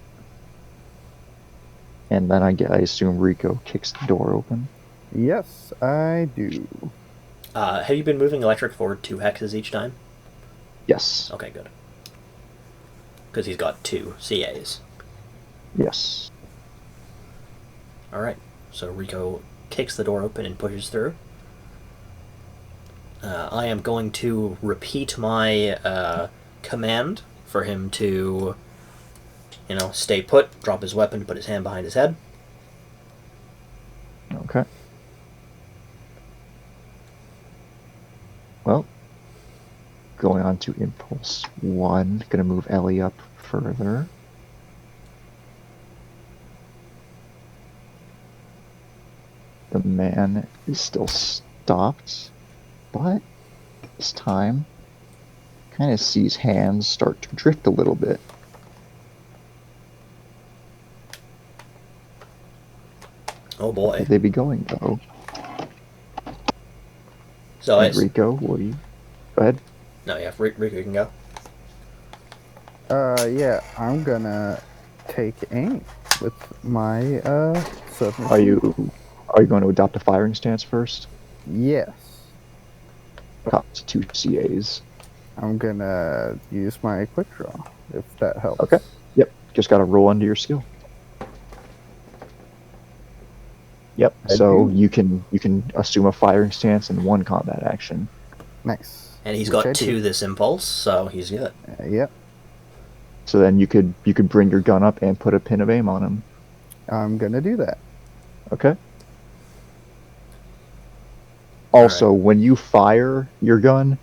And then I assume Rico kicks the door open. Yes, I do. Have you been moving electric forward 2 hexes each time? Yes. Okay, good. Because he's got 2 CAs. Yes. Alright, so Rico kicks the door open and pushes through. I am going to repeat my command for him to, stay put, drop his weapon, put his hand behind his head. Okay. Well, going on to impulse 1. Gonna move Ellie up further. The man is still stopped, but this time kind of sees hands start to drift a little bit. Oh boy. Where they be going though? So And it's... Rico, what do you? Go ahead. No, yeah, Rico can go. Yeah, I'm gonna take aim with my, submachine. Are you going to adopt a firing stance first? Yes. Costs 2 CAs. I'm gonna use my quick draw, if that helps. Okay. Yep. Just got to roll under your skill. Yep. So you can assume a firing stance in 1 combat action. Nice. And he's Which I got 2 this impulse, so he's good. Yep. So then you could bring your gun up and put a pin of aim on him. I'm gonna do that. Okay. Also, when you fire your gun,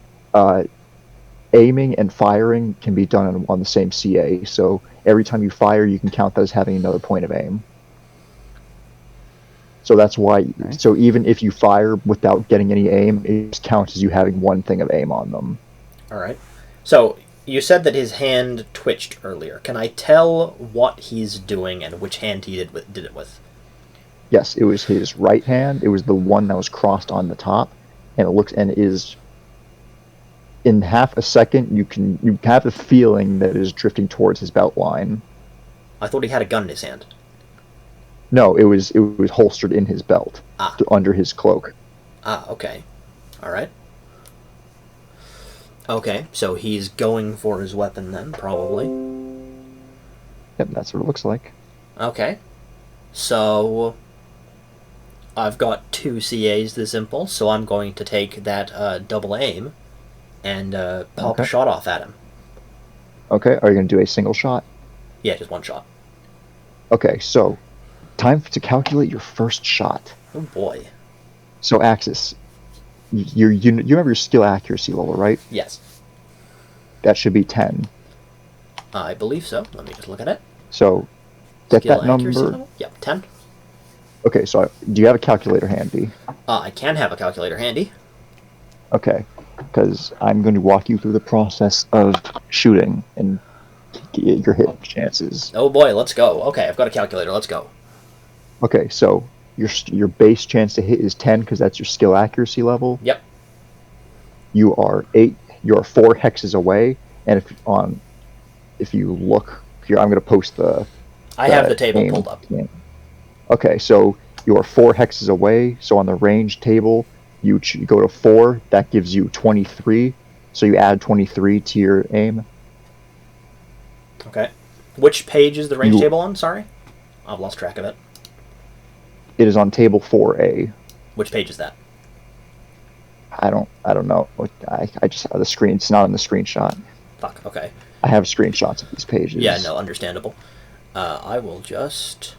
aiming and firing can be done on the same CA. So every time you fire, you can count that as having another point of aim. So that's why. Nice. So even if you fire without getting any aim, it just counts as you having 1 thing of aim on them. All right. So you said that his hand twitched earlier. Can I tell what he's doing and which hand he did it with? Yes, it was his right hand. It was the one that was crossed on the top, and it is in half a second. You have the feeling that it is drifting towards his belt line. I thought he had a gun in his hand. No, it was holstered in his belt, under his cloak. Okay. All right. Okay, so he's going for his weapon then, probably. Yep, that's what it looks like. Okay. So I've got 2 CAs this impulse, so I'm going to take that double aim and pop a shot off at him. Okay, are you going to do a single shot? Yeah, just 1 shot. Okay, so time to calculate your first shot. Oh boy. So Axis, you remember your skill accuracy level, right? Yes. That should be 10. I believe so. Let me just look at it. So get Skill that accuracy number. level? Yep, 10. Okay, so do you have a calculator handy? I can have a calculator handy. Okay, because I'm going to walk you through the process of shooting and get your hit chances. Oh boy, let's go. Okay, I've got a calculator. Let's go. Okay, so your base chance to hit is 10 because that's your skill accuracy level. Yep. you are 4 hexes away, and if you look here, I'm going to post I have the table aim. pulled up. Okay, so you are 4 hexes away. So on the range table, you go to 4. That gives you 23. So you add 23 to your aim. Okay. Which page is the range You table on? Sorry, I've lost track of it. It is on table 4A. Which page is that? I don't know. I just have the screen. It's not in the screenshot. Fuck. Okay. I have screenshots of these pages. Yeah. No. Understandable. I will just.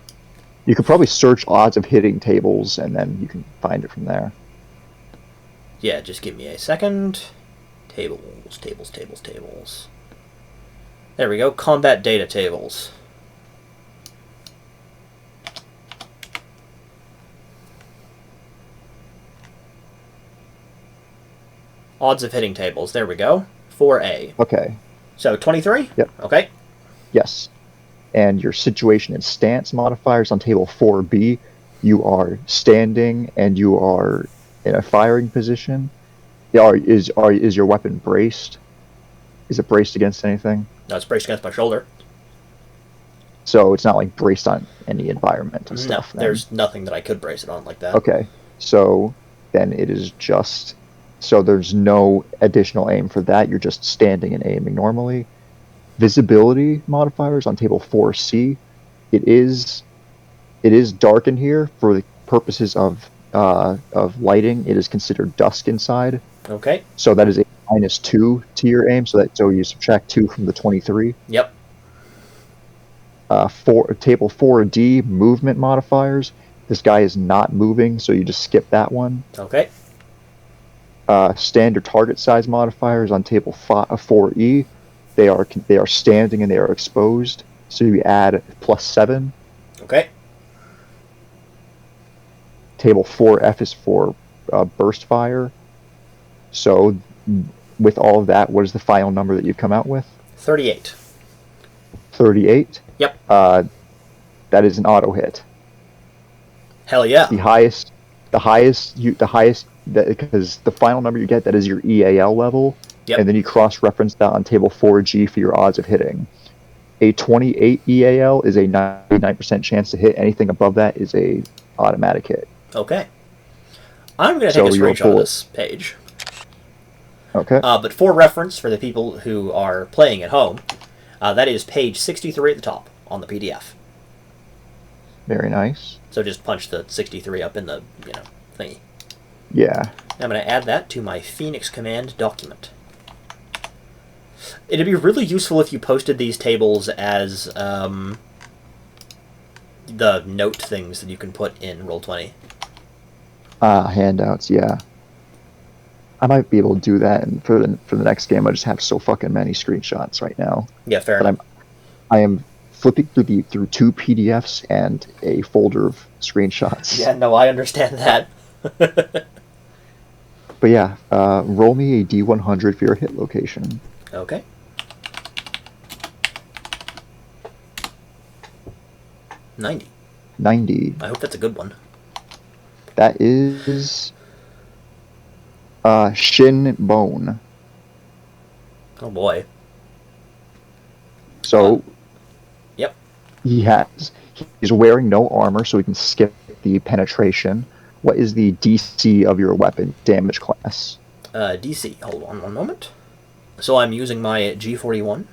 You could probably search odds of hitting tables, and then you can find it from there. Yeah. Just give me a second. Tables. Tables. Tables. Tables. There we go. Combat data tables. Odds of hitting tables. There we go. 4A. Okay. So 23? Yep. Okay. Yes. And your situation and stance modifiers on table 4B, you are standing and you are in a firing position. Is your weapon braced? Is it braced against anything? No, it's braced against my shoulder. So it's not like braced on any environment and stuff. No, there's nothing that I could brace it on like that. Okay. So then it is just... So there's no additional aim for that. You're just standing and aiming normally. Visibility modifiers on table 4C. It is dark in here for the purposes of lighting. It is considered dusk inside. Okay. So that is a -2 to your aim. So you subtract 2 from the 23. Yep. Table 4D movement modifiers. This guy is not moving, so you just skip that one. Okay. Standard target size modifiers on table 4E. They are standing and they are exposed, so you add +7. Okay. Table 4F is for burst fire. So with all of that, what is the final number that you come out with? 38. 38. Yep. That is an auto hit. Hell yeah. The highest because the final number you get, that is your EAL level. Yep. And then you cross-reference that on table 4G for your odds of hitting. A 28 EAL is a 99% chance to hit. Anything above that is a automatic hit. Okay. I'm going to take a screenshot of this page. Okay. But for reference, for the people who are playing at home, that is page 63 at the top on the PDF. Very nice. So just punch the 63 up in the, thingy. Yeah. I'm going to add that to my Phoenix Command document. It'd be really useful if you posted these tables as the note things that you can put in Roll20. Handouts, yeah. I might be able to do that, and for the next game, I just have so fucking many screenshots right now. Yeah, fair enough. I am flipping through 2 PDFs and a folder of screenshots. Yeah, no, I understand that. But yeah, roll me a D100 for your hit location. Okay. $90. 90. I hope that's a good one. That is shin bone. Oh boy. So yep. He's wearing no armor, so he can skip the penetration. What is the DC of your weapon damage class? DC. Hold on one moment. So I'm using my G41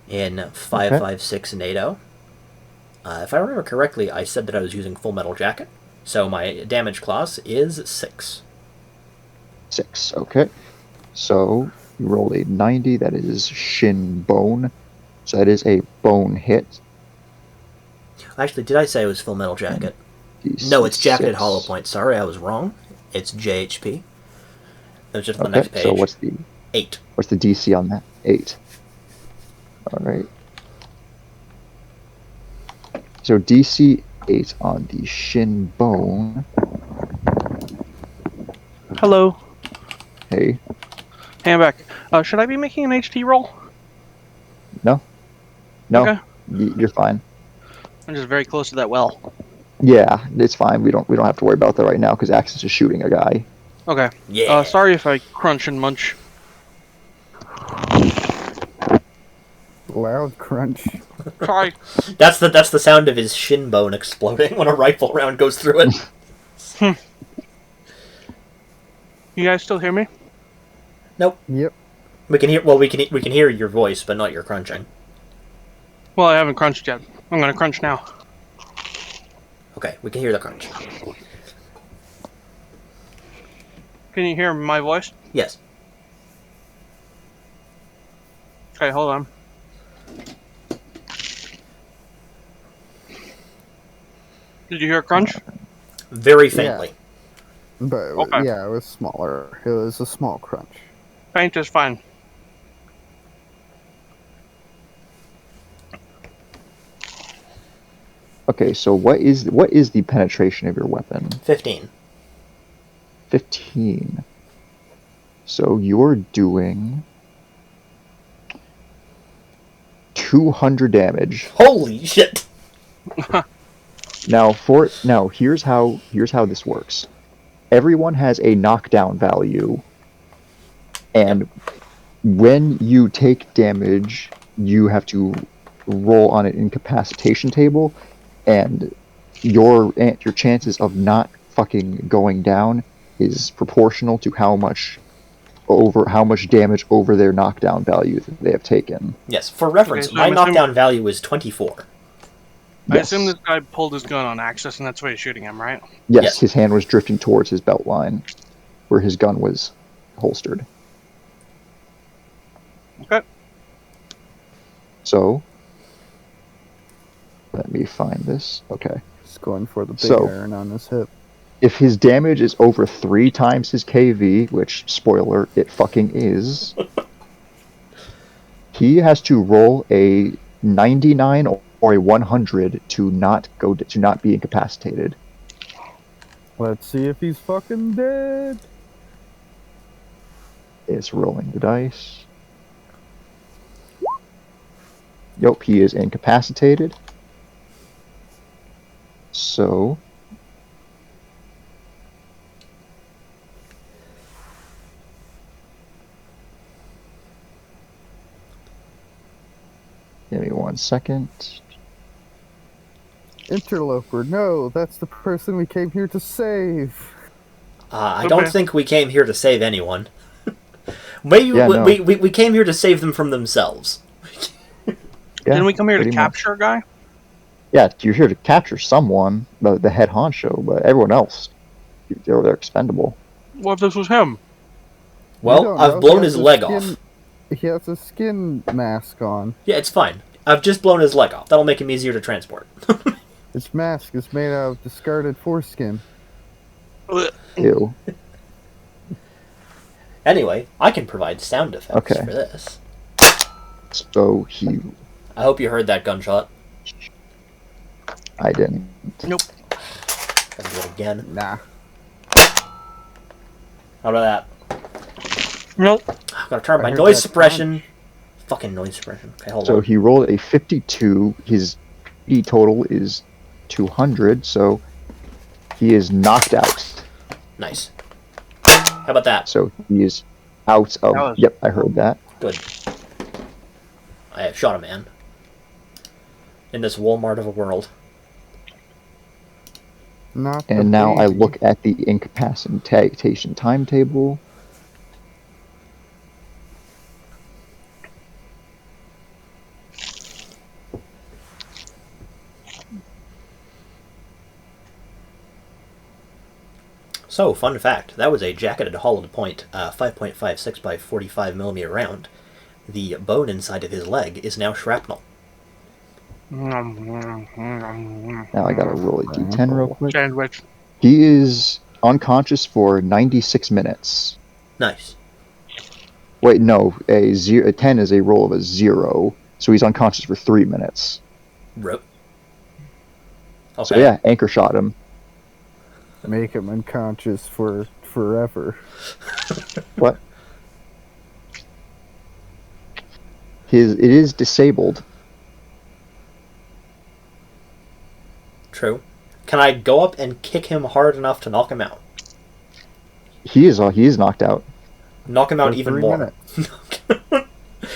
in 5.56 NATO. If I remember correctly, I said that I was using Full Metal Jacket. So my damage class is 6. 6, okay. So you rolled a 90, that is shin bone. So that is a bone hit. Actually, did I say it was Full Metal Jacket? D6. No, it's Jacketed Hollow Point. Sorry, I was wrong. It's JHP. That was just on the next page. So what's the 8? What's the DC on that? 8. Alright. So DC 8 on the shin bone. Hello. Hey. Hey, I'm back. Should I be making an HT roll? No. Okay. You're fine. I'm just very close to that well. Yeah, it's fine. We don't have to worry about that right now because Axe is just shooting a guy. Okay. Yeah. Sorry if I crunch and munch. Loud crunch. Sorry. That's the sound of his shin bone exploding when a rifle round goes through it. You guys still hear me? Nope. Yep. We can hear. Well, we can hear your voice, but not your crunching. Well, I haven't crunched yet. I'm gonna crunch now. Okay, we can hear the crunch. Can you hear my voice? Yes. Okay, hold on. Did you hear a crunch? Very faintly. But Okay. yeah, it was smaller. It was a small crunch. Faint is fine. Okay, so what is the penetration of your weapon? 15. 15. So you're doing 200 damage. Holy shit! Now here's how this works. Everyone has a knockdown value, and when you take damage, you have to roll on an incapacitation table, and your chances of not fucking going down is proportional to how much damage over their knockdown value that they have taken. Yes, for reference, Okay, so my I'm knockdown value is 24. I Yes. assume this guy pulled his gun on Axis, and that's why he's shooting him, right? Yes, Yes. his hand was drifting towards his belt line, where his gun was holstered. Okay. So, let me find this. Okay. Just going for the big So- iron on his hip. If his damage is over 3 times his KV, which, spoiler, it fucking is, he has to roll a 99 or a 100 to not be incapacitated. Let's see if he's fucking dead. It's rolling the dice. Yep, he is incapacitated. So, give me 1 second. Interloper, no, that's the person we came here to save. I don't Okay. think we came here to save anyone. Maybe Yeah, no. we came here to save them from themselves. Yeah, Didn't we come here to pretty much. capture a guy? Yeah, you're here to capture someone, the head honcho, but everyone else, they're expendable. What if this was him? We Well, don't I've know. blown He his has a leg skin- off. He has a skin mask on. Yeah, it's fine. I've just blown his leg off. That'll make him easier to transport. His mask is made out of discarded foreskin. Ew. Anyway, I can provide sound effects Okay. for this. So he, I hope you heard that gunshot. I didn't. Nope. Gotta do it again. Nah. How about that? Nope. I've got to turn I my heard noise that suppression. Fucking noise suppression. Okay, hold So on. he rolled a 52. His PD total is 200, so he is knocked out. Nice. How about that? So he is out of. That was- Yep, I heard that. Good. I have shot a man. In this Walmart of a world. Not the And now I baby. look at the incapacitation timetable. So, fun fact, that was a jacketed hollowed point 5.56 by 45 millimeter round. The bone inside of his leg is now shrapnel. Now I gotta roll a d10 real quick. Sandwich. He is unconscious for 96 minutes. Nice. Wait, no, a 10 is a roll of a 0, so he's unconscious for 3 minutes. Rope. Okay. So yeah, anchor shot him. Make him unconscious for forever. What? It is disabled. True. Can I go up and kick him hard enough to knock him out? He is knocked out. Knock him For out even 3 more. minutes.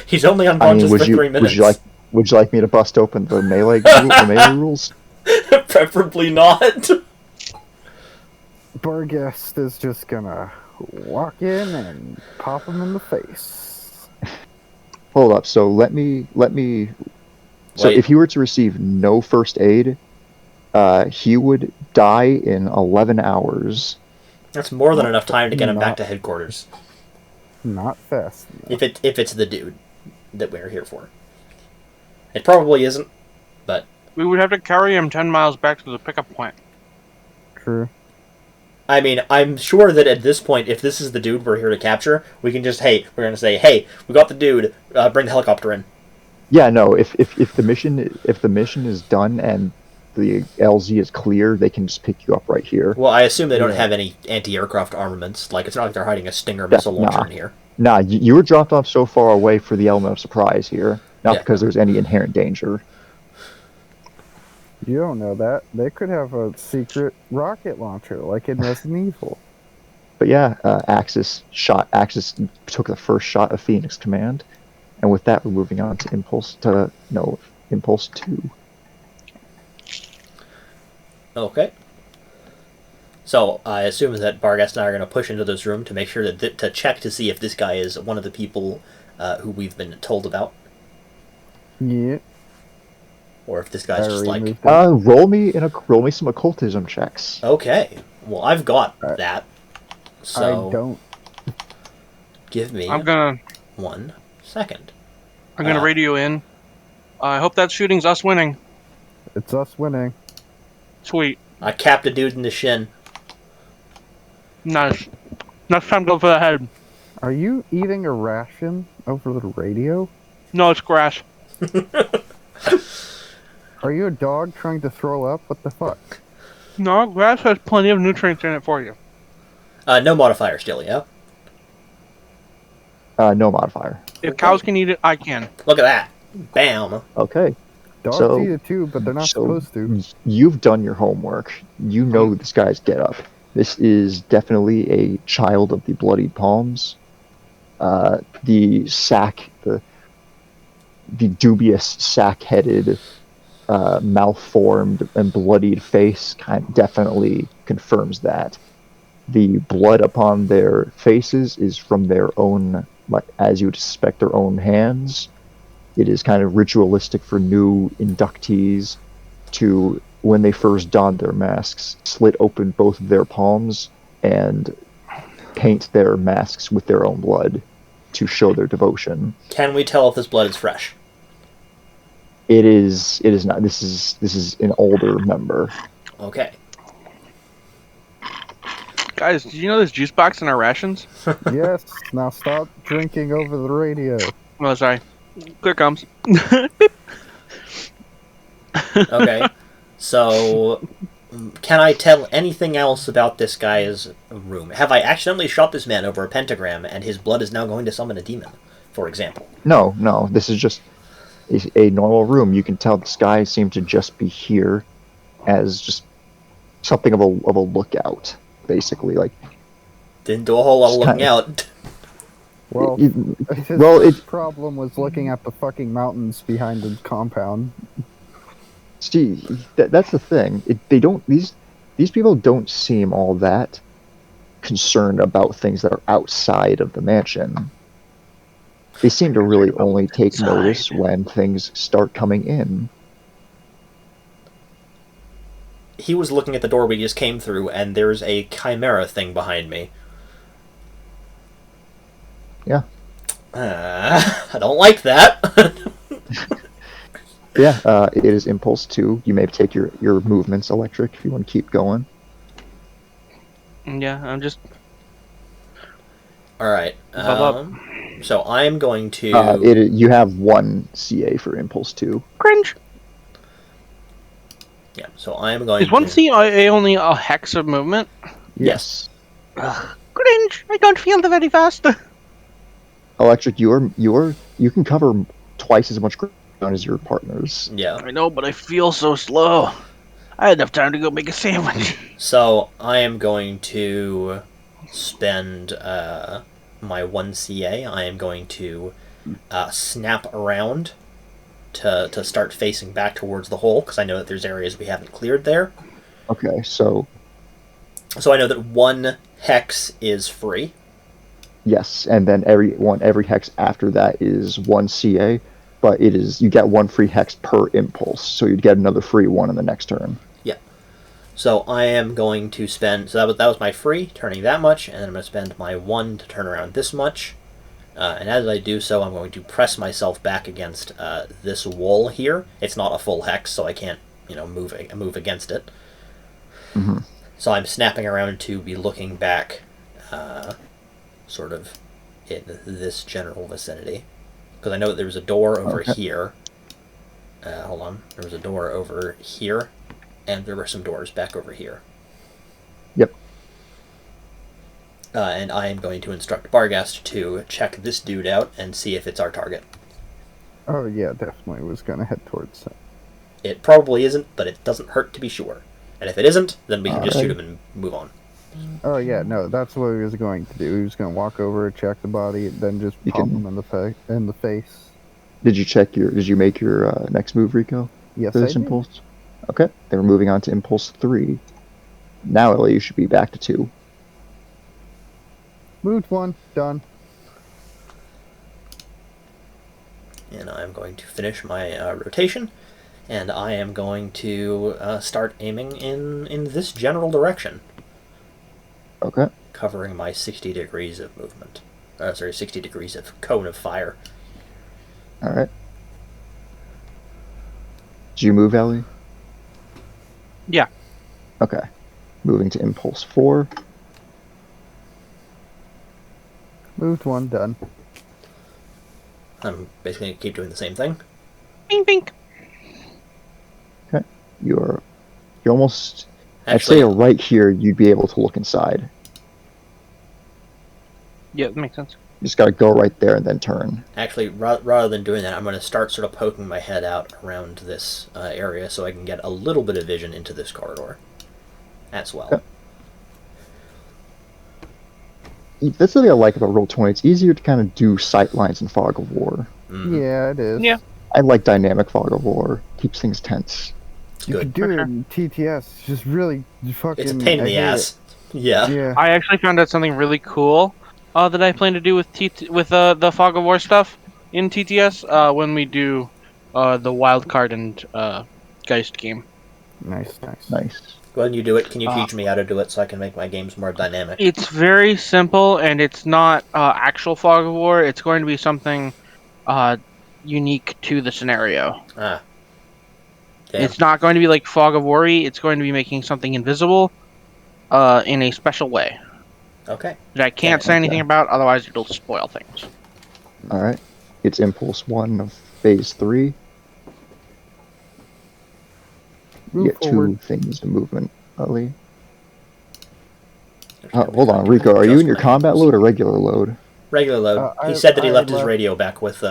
He's only I mean, unconscious for 3 minutes. would you like me to bust open the melee rules? Preferably not. Barghest is just gonna walk in and pop him in the face. Hold up. So let me. So Wait. if he were to receive no first aid, he would die in 11 hours. That's more than enough time to get him back Not- to headquarters. Not fast enough. If it's the dude that we're here for. It probably isn't, but We would have to carry him 10 miles back to the pickup point. True. I mean, I'm sure that at this point, if this is the dude we're here to capture, we can just, we're going to say, hey, we got the dude, bring the helicopter in. Yeah, no. If the mission is done and the LZ is clear, they can just pick you up right here. Well, I assume they don't Yeah. have any anti-aircraft armaments. Like, it's not like they're hiding a Stinger missile launcher in here. Nah, you were dropped off so far away for the element of surprise here, not Yeah. because there's any inherent danger. You don't know that. They could have a secret rocket launcher, like in Resident Evil. But yeah, Axis took the first shot of Phoenix Command, and with that, we're moving on to Impulse 2. Okay. So, I assume that Barghest and I are going to push into this room to make sure to check to see if this guy is one of the people who we've been told about. Yeah. Or if this guy's just like... Roll me some occultism checks. Okay. Well, I've got that. So, I don't. give me I'm gonna 1 second. radio in. I hope that shooting's us winning. It's us winning. Sweet. I capped a dude in the shin. Nice. Next time, go for the head. Are you eating a ration over the radio? No, it's grass. Are you a dog trying to throw up? What the fuck? No, grass has plenty of nutrients in it for you. No modifier still, yeah? No modifier. If cows can eat it, I can. Look at that. Bam. Okay. Dogs So- eat it too, but they're not supposed to. You've done your homework. You know this guy's get up. This is definitely a child of the bloodied palms. The dubious sack-headed, malformed and bloodied face definitely confirms that. The blood upon their faces is from their own, as you would suspect, their own hands. It is kind of ritualistic for new inductees to, when they first don their masks, slit open both of their palms and paint their masks with their own blood to show their devotion. Can we tell if this blood is fresh? It is not. This is an older member. Okay. Guys, did you know there's juice box in our rations? Yes, now stop drinking over the radio. Oh, sorry. Clear comes. Okay. So, can I tell anything else about this guy's room? Have I accidentally shot this man over a pentagram and his blood is now going to summon a demon, for example? No. This is just a normal room. You can tell this guy seemed to just be here as just something of a lookout, basically. Like, Didn't do a whole lot of Just looking kinda- out. Well, well, his problem was looking at the fucking mountains behind the compound. see, that's the thing. These people don't seem all that concerned about things that are outside of the mansion. They seem to really only take notice when things start coming in. He was looking at the door we just came through, and there's a chimera thing behind me. Yeah. I don't like that. Yeah, it is Impulse 2. You may take your movements electric if you want to keep going. Yeah, I'm just... Alright. Up. So I'm going to... You have 1 CA for Impulse 2. Cringe. Yeah, so I'm going Is one to... CIA only a hex of movement? Yes. Cringe. I don't feel the very fast. Electric, you can cover twice as much ground as your partners. Yeah. I know, but I feel so slow. I had enough time to go make a sandwich. So I am going to spend my 1 CA. I am going to snap around to start facing back towards the hole, because I know that there's areas we haven't cleared there. Okay, so I know that 1 hex is free. yes, and then every hex after that is 1 CA, but you get 1 free hex per impulse, so you'd get another free 1 in the next turn. Yeah. So I am going to spend. So that was my free, turning that much, and then I'm going to spend my 1 to turn around this much. And as I do so, I'm going to press myself back against this wall here. It's not a full hex, so I can't, move against it. Mm-hmm. So I'm snapping around to be looking back, sort of in this general vicinity, because I know that there was a door over here. Hold on, there was a door over here, and there were some doors back over here. Yep. And I am going to instruct Barghast to check this dude out and see if it's our target. Oh yeah, definitely was gonna head towards that. It probably isn't, but it doesn't hurt to be sure. And if it isn't, then we can just Alright. shoot him and move on. Oh yeah, no, that's what he was going to do. He was gonna walk over, check the body, then just You pop can- him in the face. Did you make your next move, Rico? Yes, For I this did. impulse? Okay, then we're moving on to impulse 3. Now, Ellie, you should be back to 2. Moved 1, done. And I'm going to finish my rotation, and I am going to start aiming in this general direction, Okay. covering my 60 degrees of movement. 60 degrees of cone of fire. Alright. Did you move, Ellie? Yeah. Okay. Moving to impulse 4. Moved 1, done. I'm basically going to keep doing the same thing. Bing, bing. You're almost... Actually, I'd say right here, you'd be able to look inside. Yeah, that makes sense. You just gotta go right there and then turn. rather than doing that, I'm going to start sort of poking my head out around this area so I can get a little bit of vision into this corridor as well. Okay. That's the thing I like about Roll20. It's easier to kind of do sight lines in Fog of War. Mhm. Yeah, it is. Yeah. I like dynamic Fog of War. Keeps things tense. You Good. could do it in TTS. It's just really fucking. It's a pain in I the hate ass. Yeah. it. Yeah. I actually found out something really cool that I plan to do with the Fog of War stuff in TTS when we do the wild card and Geist game. Nice, nice. Nice. Go ahead and you do it. Can you teach me how to do it so I can make my games more dynamic? It's very simple, and it's not actual Fog of War. It's going to be something unique to the scenario. Ah. Damn. It's not going to be like Fog of War. It's going to be making something invisible in a special way Okay. that I can't say anything about, otherwise it'll spoil things. Alright. It's impulse 1 of phase 3. You Move get forward. 2 things of movement, Ellie. Hold on, Rico, are you in your combat load or regular load? Regular load. He I- said that he I left his left- radio back with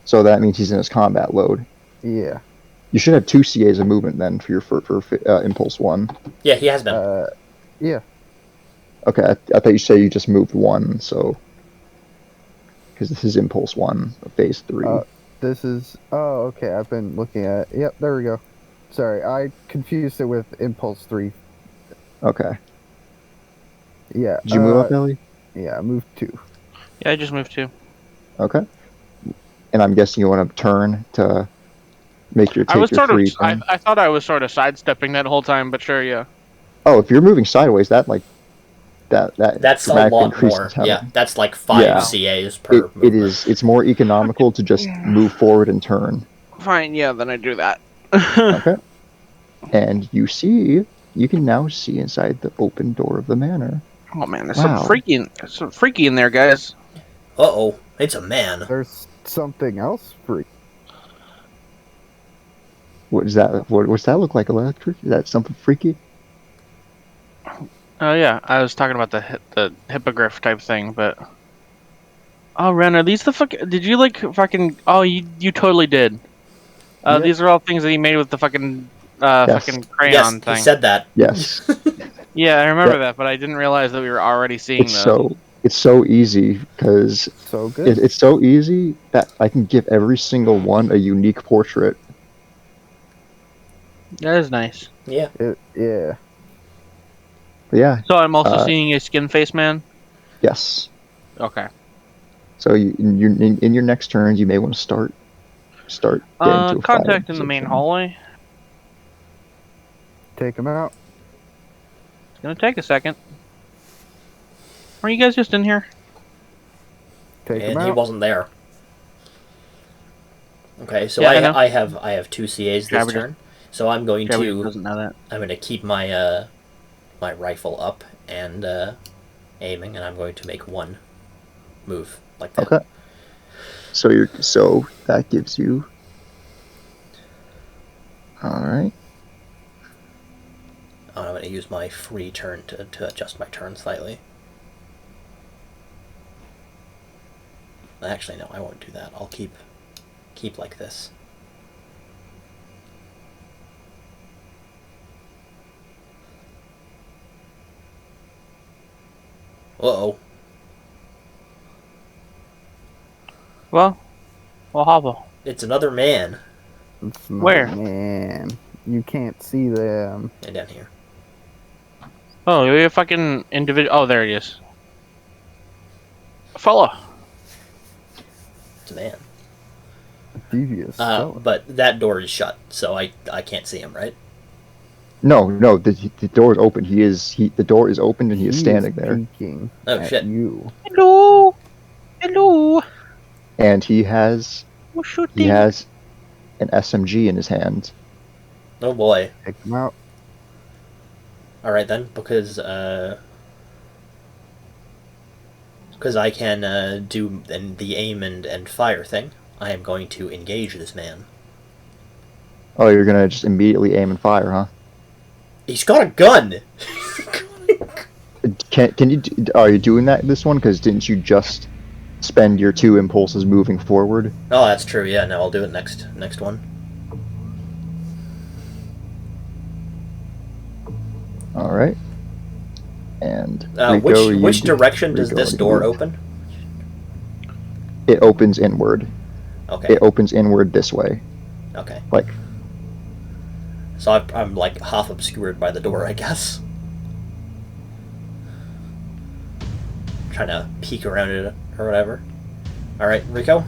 So that means he's in his combat load. Yeah. You should have 2 CAs of movement then for your impulse 1. Yeah, he has been. Yeah. Okay, I thought you said you just moved 1, so... Because this is impulse 1 of phase 3. This is. Oh, okay. I've been looking at it. Yep, there we go. Sorry, I confused it with Impulse 3. Okay. Yeah. Did you move up, Ellie? Yeah, I moved 2. Yeah, I just moved too. Okay. And I'm guessing you want to turn to make your I was sort of. free turn. I thought I was sort of sidestepping that whole time, but sure, yeah. Oh, if you're moving sideways, that That's a dramatically lot increases more. how- Yeah, that's like 5 Yeah. CAs per It movement. is. It's more economical to just move forward and turn. Fine, yeah, then I do that. Okay. And you can now see inside the open door of the manor. Oh man, there's Wow. some freaky in there, guys. Uh-oh. It's a man. There's something else free. What is that? What's that look like? Electric? Is that something freaky? Oh yeah, I was talking about the hippogriff type thing, but oh Ren, are these the did you like fucking? Oh, you totally did. Yeah. These are all things that he made with the fucking Yes. fucking crayon Yes, thing. he said that. Yes. Yeah, I remember Yeah. that, but I didn't realize that we were already seeing It's those. so easy because So good. it's so easy that I can give every single one a unique portrait. That is nice. Yeah. Yeah. But yeah, So I'm also uh, seeing a skin face man. yes. Okay. So in your next turns, you may want to start getting to a fighting Contact in the main position. hallway. Take him out. It's gonna take a second. Are you guys just in here? Take him And he out. wasn't there. Okay, so Yeah, I know. I have 2 CAs this Gravity- turn. So I'm going Gravity to doesn't know that. keep my my rifle up and aiming, and I'm going to make 1 move like that. Okay. So that gives you. All right. I'm going to use my free turn to adjust my turn slightly. Actually, no, I won't do that. I'll keep like this. Uh-oh. Well, hobble. It's another man. It's not- Where? Man, you can't see them. And down here. Oh, you're a fucking individual. Oh, there he is. Fella. It's a man. Devious. fella. But that door is shut, so I can't see him, right? No, the door is open. The door is open and he is standing there, peeking Oh, at shit. you. Hello. Hello. and he has Who's shooting? he has an SMG in his hand. Oh boy. Take him out. Alright then, because I can do the aim and fire thing, I am going to engage this man. Oh, you're gonna just immediately aim and fire, huh? He's got a gun! Can you? Are you doing that this one? Because didn't you just spend your 2 impulses moving forward? Oh, that's true, yeah, no, I'll do it next one. All right. And Rico, which direction does Rico, this door you- open? It opens inward. Okay, It opens inward this way. okay. Like, So I'm like half obscured by the door, I guess. Trying to peek around it or whatever. Alright, Rico?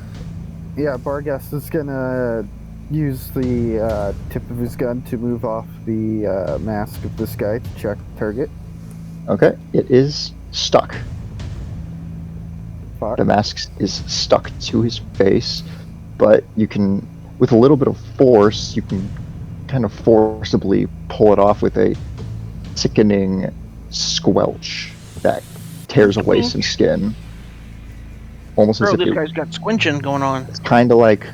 Yeah, Bargas is gonna use the tip of his gun to move off the mask of this guy to check target. okay, it is stuck. Fuck. The mask is stuck to his face, but you can, with a little bit of force, you can kind of forcibly pull it off with a sickening squelch that tears away some skin. Almost as Bro, if this it, guy's got squinching going on. it's kind of like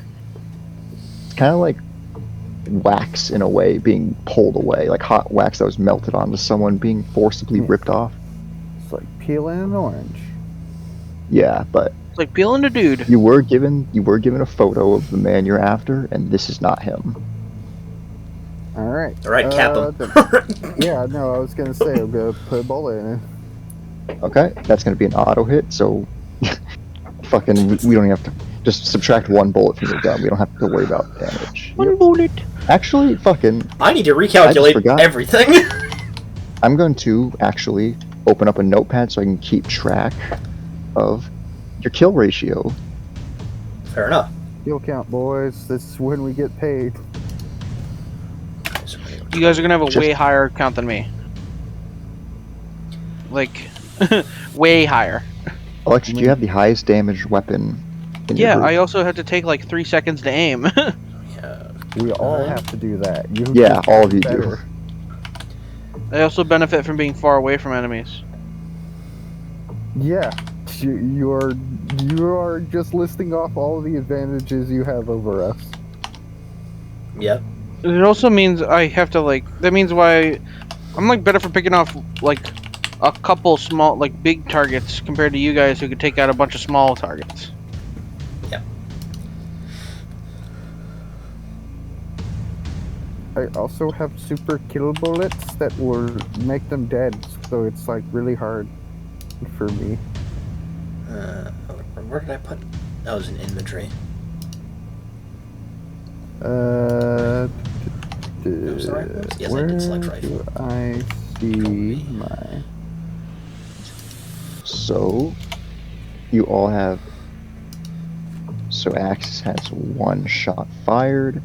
wax in a way being pulled away, like hot wax that was melted onto someone being forcibly ripped off. It's like peeling an orange. Yeah, but It's like peeling a dude. you were given a photo of the man you're after, and this is not him. Alright. Alright, cap him. Yeah, no, I was gonna say I'm gonna put a bullet in it. Okay, that's gonna be an auto hit, so fucking we don't have to just subtract 1 bullet from your gun. We don't have to worry about damage. One bullet. Actually, fucking, I need to I just recalculate forgot. everything. I'm going to actually open up a notepad so I can keep track of your kill ratio. Fair enough. Kill count, boys. This is when we get paid. You guys are gonna have a Just- way higher count than me. Like, way higher. Alexis, do you have the highest damage weapon in your Yeah, group? I also have to take like 3 seconds to aim. Yeah. We all have to do that. You Yeah, just all of you do. better. I also benefit from being far away from enemies. Yeah, you are just listing off all the advantages you have over us. Yeah. It also means I have to like. That means why I'm like better for picking off like a couple small, like big targets compared to you guys who could take out a bunch of small targets. I also have super kill bullets that will make them dead, so it's like really hard for me. Where did I put? That was in inventory. No, sorry. Yes, I where did select rifle. do I see my? So, you all have. So Axis has one shot fired,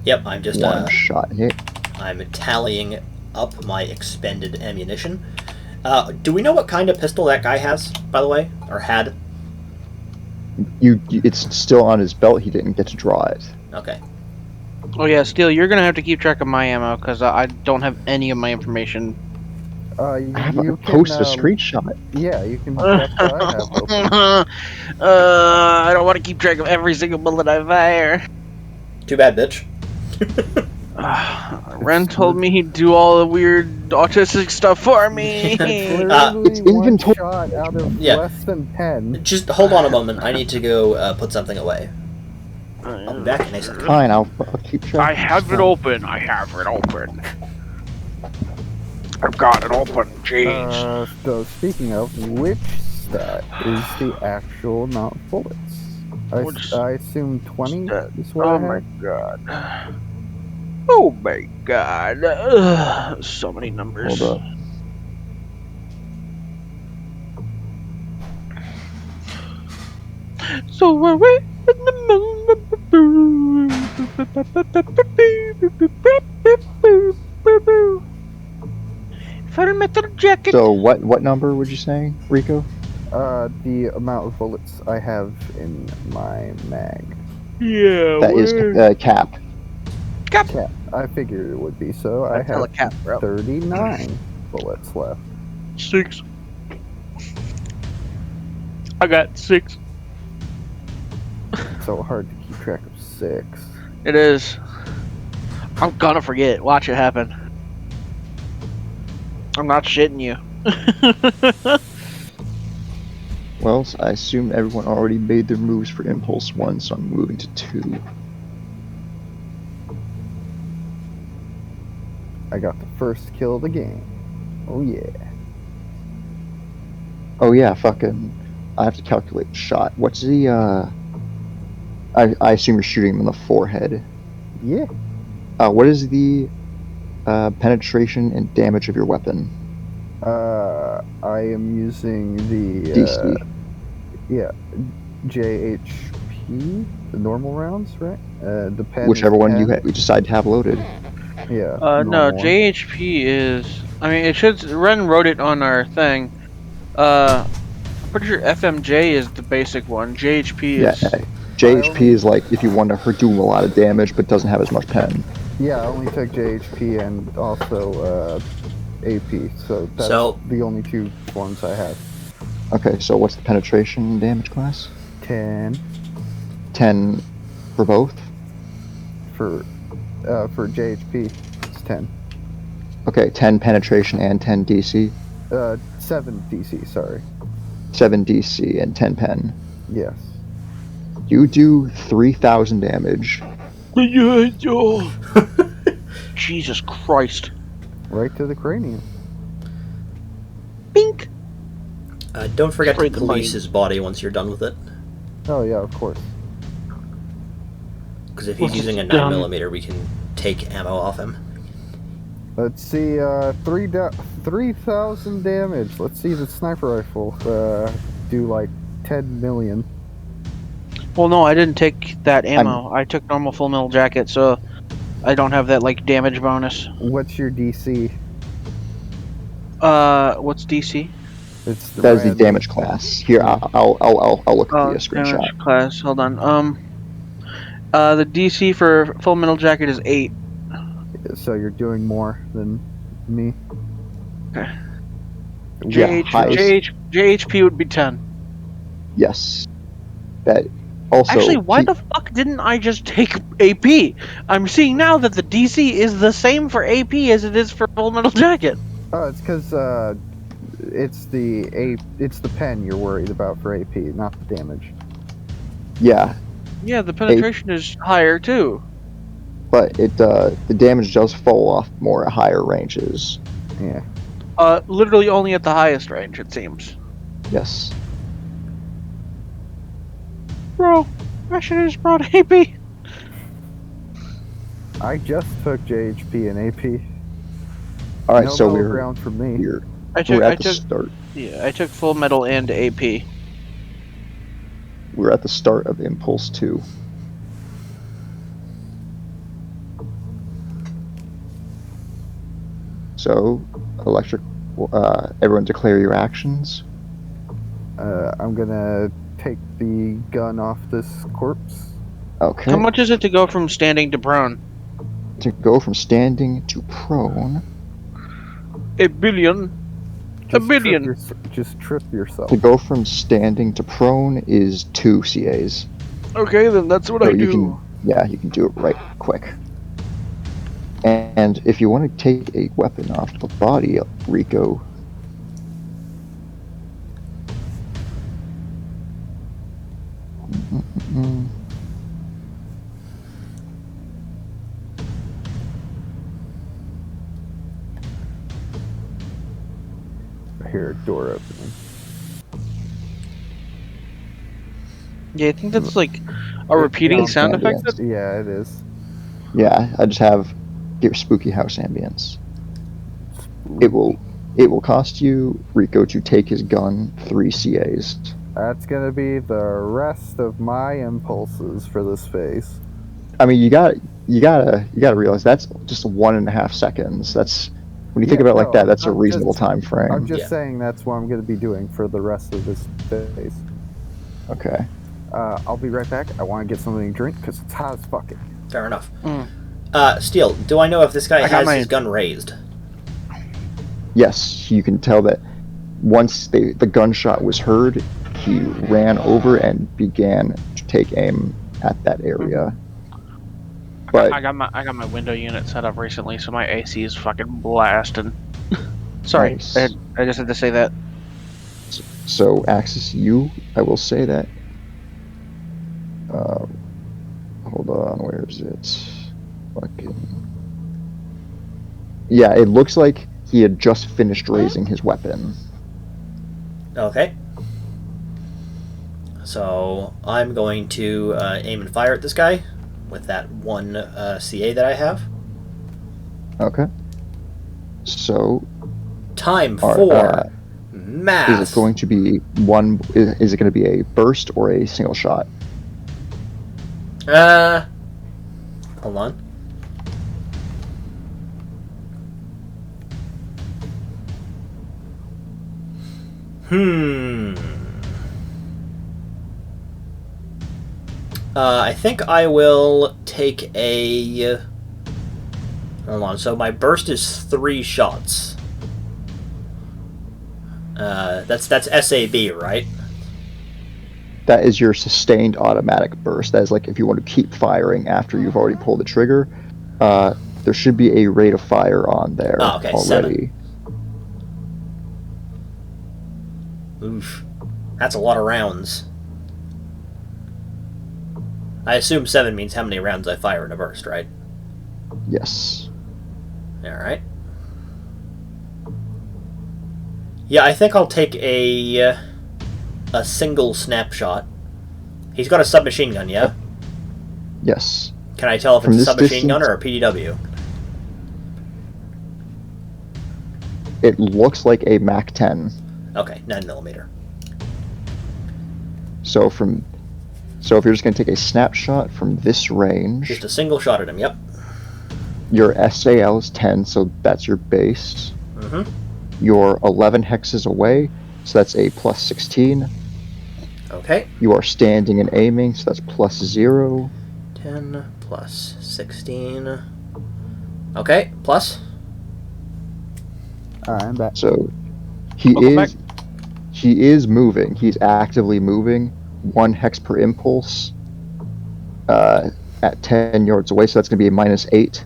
Yep, I'm just one shot hit. I'm tallying up my expended ammunition. Do we know what kind of pistol that guy has, by the way, or had? It's still on his belt. He didn't get to draw it. Okay. Oh yeah, Steel, you're gonna have to keep track of my ammo because I don't have any of my information. You, I have you a post a can, screenshot. Yeah, you can. That's what I have open. I don't want to keep track of every single bullet I fire. Too bad, bitch. Ren told me he'd do all the weird autistic stuff for me. It's Uh, literally it's one inventory. shot out of Yeah. less than 10. Just hold on a moment. I need to go put something away. I'll be back in a second. Fine, I'll keep track. I have it open. I have it open. I've got it open. Jeez. So speaking of, which stat is the actual amount of bullets? I assume 20 is what I Oh have. my god. Oh my god. Ugh, so many numbers. Hold up. So we're in the Full metal jacket. So what number would you say, Rico? The amount of bullets I have in my mag. Yeah, That is cap. Cap. Yeah, I figured it would be so. I Tell a have cap, bro. 39 bullets left. 6. I got 6. It's so hard to keep track of 6. It is. I'm gonna forget. Watch it happen. I'm not shitting you. Well, I assume everyone already made their moves for Impulse 1, so I'm moving to 2. I got the first kill of the game. Oh yeah. Oh yeah, fucking. I have to calculate the shot. What's the I assume you're shooting him in the forehead. Yeah. What is the penetration and damage of your weapon? I am using the DC. JHP, the normal rounds, right? The pen. Whichever is one 10. you decide to have loaded. Yeah. No, normal one. JHP is. I mean, it should. Ren wrote it on our thing. I'm pretty sure FMJ is the basic one. JHP Yeah, is. JHP is like if you want to do a lot of damage but doesn't have as much pen. Yeah, I only took JHP and also AP, so that's So- the only two ones I have. Okay, so what's the penetration damage class? 10 10 for both? for JHP. It's 10. Okay, 10 penetration and 10 DC. 7 DC. Sorry. 7 DC and 10 pen. Yes. You do 3,000 damage. Jesus Christ. Right to the cranium. Bink. Don't forget to Straight to the police mind. his body once you're done with it. Oh yeah, of course. Because if he's Well, using a dumb. 9mm, we can take ammo off him. Let's see. 3,000 damage. Let's see the sniper rifle do like 10 million. Well, no, I didn't take that ammo. I took normal full metal jacket, so I don't have that like damage bonus. What's your DC? What's DC? It's the That is the red. damage class. Here, I'll look at the screenshot. Damage class. Hold on. The DC for full metal jacket is 8. So you're doing more than me. Okay. Yeah, highest- JHP would be 10. Yes. That also. Actually, why the fuck didn't I just take AP? I'm seeing now that the DC is the same for AP as it is for full metal jacket. Oh, it's because it's the pen you're worried about for AP, not the damage. Yeah. Yeah, the penetration is higher too. but the damage does fall off more at higher ranges. Yeah. Literally only at the highest range, it seems. Yes. Bro, I should have just brought AP. I just took JHP and AP. All right, No so middle ground for me. we're at the start. Yeah, I took full metal and AP. We're at the start of Impulse 2. So, electric. Everyone declare your actions. I'm gonna take the gun off this corpse. Okay. How much is it to go from standing to prone? To go from standing to prone. $1 billion. $1 billion. Just trip yourself. To go from standing to prone is 2 CAs. Okay, then that's what So I you do. can you can do it right quick. And if you want to take a weapon off the body, Rico. I hear a door opening. Yeah, I think that's like a repeating It's sound effect. ambience. Yeah, it is. Yeah, I just have your spooky house ambience. It will cost you, Rico, to take his gun 3 CAs. That's gonna be the rest of my impulses for this phase. I mean, you gotta realize that's just 1.5 seconds. That's when you think about it like that. That's a reasonable time frame. I'm just saying that's what I'm gonna be doing for the rest of this phase. Okay. I'll be right back. I want to get something to drink because it's hot as fucking. Fair enough. Mm. Steel, do I know if this guy I got has his gun raised? Yes, you can tell that once the gunshot was heard, he ran over and began to take aim at that area. But I got my window unit set up recently, so my AC is fucking blasting. Sorry, nice. I just had to say that. So, Axis, I will say that. Hold on, where is it? Fucking. Yeah, it looks like he had just finished raising his weapon. Okay. So I'm going to aim and fire at this guy with that 1 CA that I have. Okay. So, Time for math. is it going to be one? Is it going to be a burst or a single shot? Hold on. I think I will take a... Hold on, so my burst is 3 shots. That's SAB, right? That is your sustained automatic burst. That is like if you want to keep firing after you've already pulled the trigger. There should be a rate of fire on there okay, already. 7. Oof. That's a lot of rounds. I assume 7 means how many rounds I fire in a burst, right? Yes. Alright. Yeah, I think I'll take a single snapshot. He's got a submachine gun, yeah? Yes. Can I tell if From it's a this submachine gun distance- or a PDW? It looks like a Mac 10. Okay, 9mm. So if you're just going to take a snapshot from this range, Just a single shot at him, yep. your SAL is 10, so that's your base. Mm-hmm. You're 11 hexes away, so that's a plus 16. Okay. You are standing and aiming, so that's plus 0. 10 plus 16. Okay, plus. Alright, I'm back. So he is moving. He's actively moving 1 hex per impulse at 10 yards away, so that's going to be a minus 8.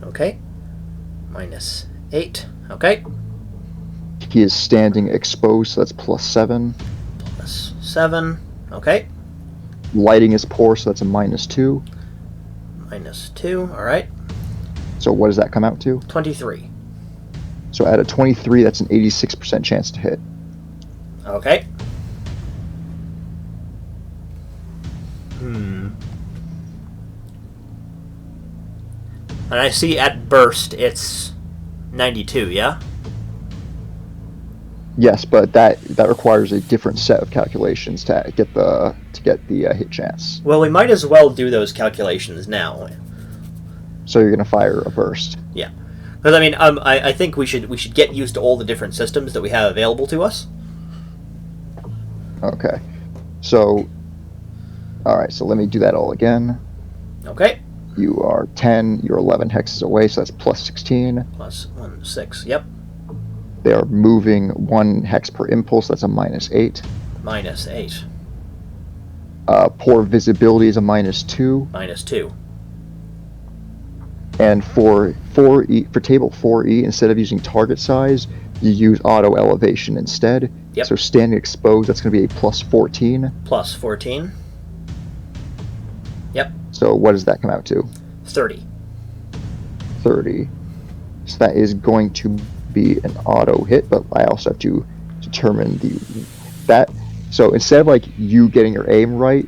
Okay. Minus 8. Okay. He is standing exposed, so that's plus 7. Plus 7. Okay. Lighting is poor, so that's a minus 2. -2. All right. So what does that come out to? 23. So at a 23, that's an 86% chance to hit. Okay. And I see at burst it's 92, yeah? Yes, but that requires a different set of calculations to get the hit chance. Well, we might as well do those calculations now. So you're gonna fire a burst. Yeah. Because, I mean, I think we should get used to all the different systems that we have available to us. Okay. So, all right. So let me do that all again. Okay. You are 10. You're 11 hexes away, so that's plus 16. Plus 1, 6. Yep. They are moving 1 hex per impulse. That's a -8. -8. Poor visibility is a -2. -2. And for table 4E, instead of using target size, you use auto elevation instead. Yep. So standing exposed, that's going to be a plus 14. Plus 14. Yep. So what does that come out to? 30. 30. So that is going to be an auto hit, but I also have to determine that. So instead of like you getting your aim right,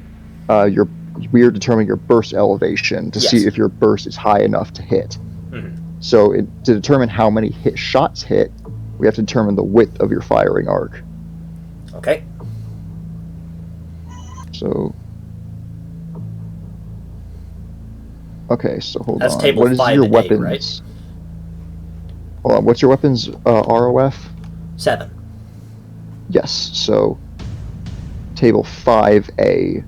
we are determining your burst elevation to see if your burst is high enough to hit. Mm-hmm. So to determine how many shots hit, we have to determine the width of your firing arc. Okay. So, okay, so hold That's on. table What is 5 your and 8, weapons? right? Hold on. What's your weapons ROF? 7. Yes. So, table 5A.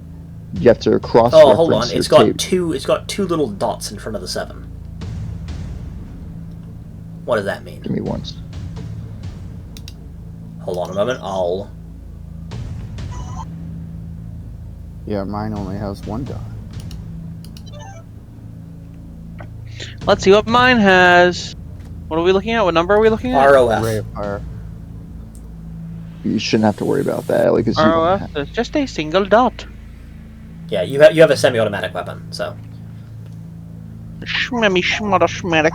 You have to cross. Oh, hold on. your It's got table. two. It's got 2 little dots in front of the 7. What does that mean? Give me once. Hold on a moment. I'll. Yeah, mine only has 1 dot. Let's see what mine has. What are we looking at? What number are we looking at? ROF. Ray of fire. You shouldn't have to worry about that, like, 'cause you don't ROF. have- It's just a single dot. Yeah, you have a semi-automatic weapon, so. Shmemmy shmada shmatic.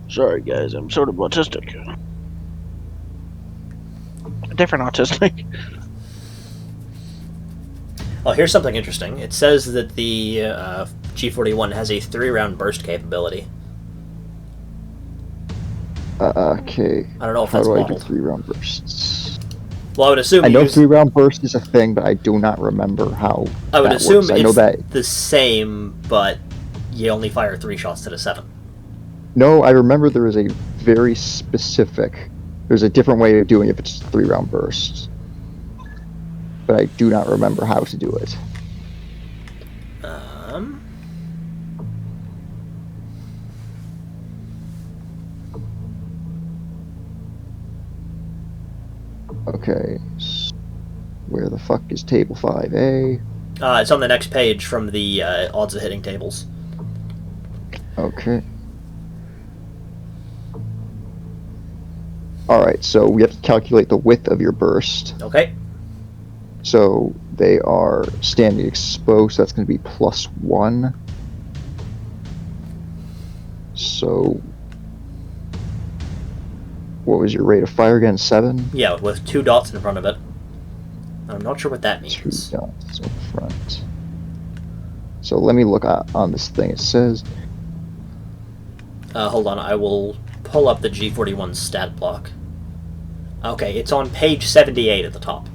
Sorry guys, I'm sort of autistic. Different autistic. Oh, here's something interesting. It says that the G41 has a 3-round burst capability. Okay. I don't know if How that's do I do modeled. 3-round bursts? Well, I would assume I know you use, 3-round burst is a thing, but I do not remember how. I would that assume works. I know it's that. the same, but you only fire 3 shots to the 7. No, I remember there is a very specific. There's a different way of doing it if it's 3-round bursts, but I do not remember how to do it. Okay. Where the fuck is table 5A? It's on the next page from the odds of hitting tables. Okay. Alright, so we have to calculate the width of your burst. Okay. So they are standing exposed, so that's going to be +1. So what was your rate of fire again? 7? Yeah, with 2 dots in front of it. I'm not sure what that 2 means. dots in front. So let me look on this thing. It says Hold on, I will pull up the G41 stat block. Okay, it's on page 78 at the top.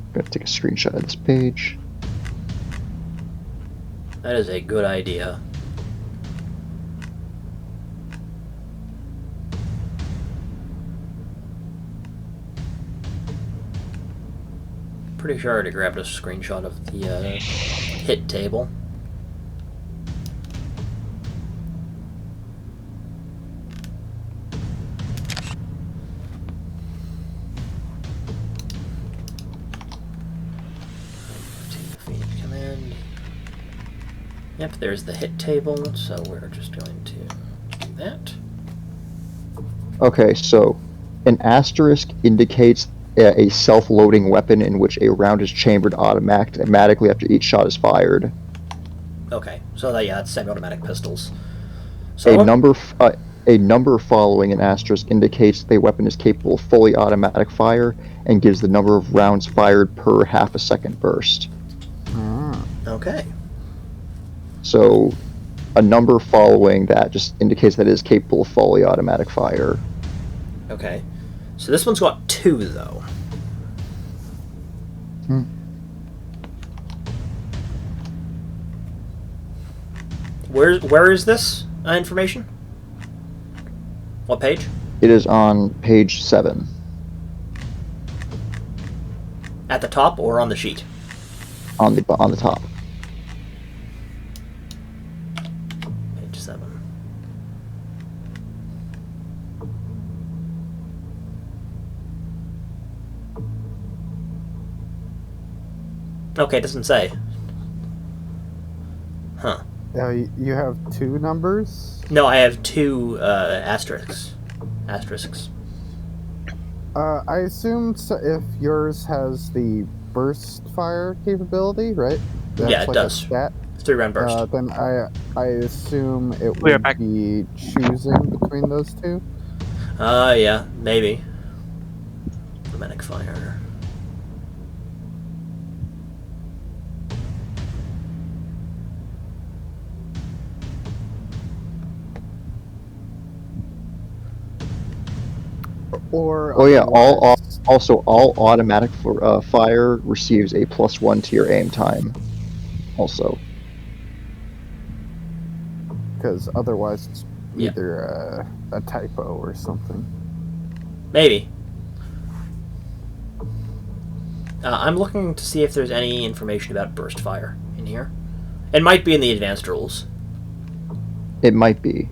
I'm going to take a screenshot of this page. That is a good idea. Pretty sure I already grabbed a screenshot of the hit table. Command. Yep, there's the hit table, so we're just going to do that. Okay, so an asterisk indicates a self-loading weapon in which a round is chambered automatically after each shot is fired. Okay, so that's semi-automatic pistols. So a number following an asterisk indicates the weapon is capable of fully automatic fire and gives the number of rounds fired per half a second burst. Okay. So a number following that just indicates that it is capable of fully automatic fire. Okay. So this one's got 2, though. Where is this information? What page? It is on page 7. At the top or on the sheet? On the top. Page 7. Okay, it doesn't say. Huh. You have 2 numbers? No, I have 2 asterisks. Asterisks. I assume if yours has the burst fire capability, right? Yeah, it like does. A stat. 3-round burst. Then I assume it We are would back. be choosing between those 2. Yeah, maybe. Automatic fire. Or Oh yeah, otherwise- all automatic fire receives a +1 to your aim time. Also. because otherwise it's Yeah. either a typo or something. Maybe. I'm looking to see if there's any information about burst fire in here. It might be in the advanced rules. It might be.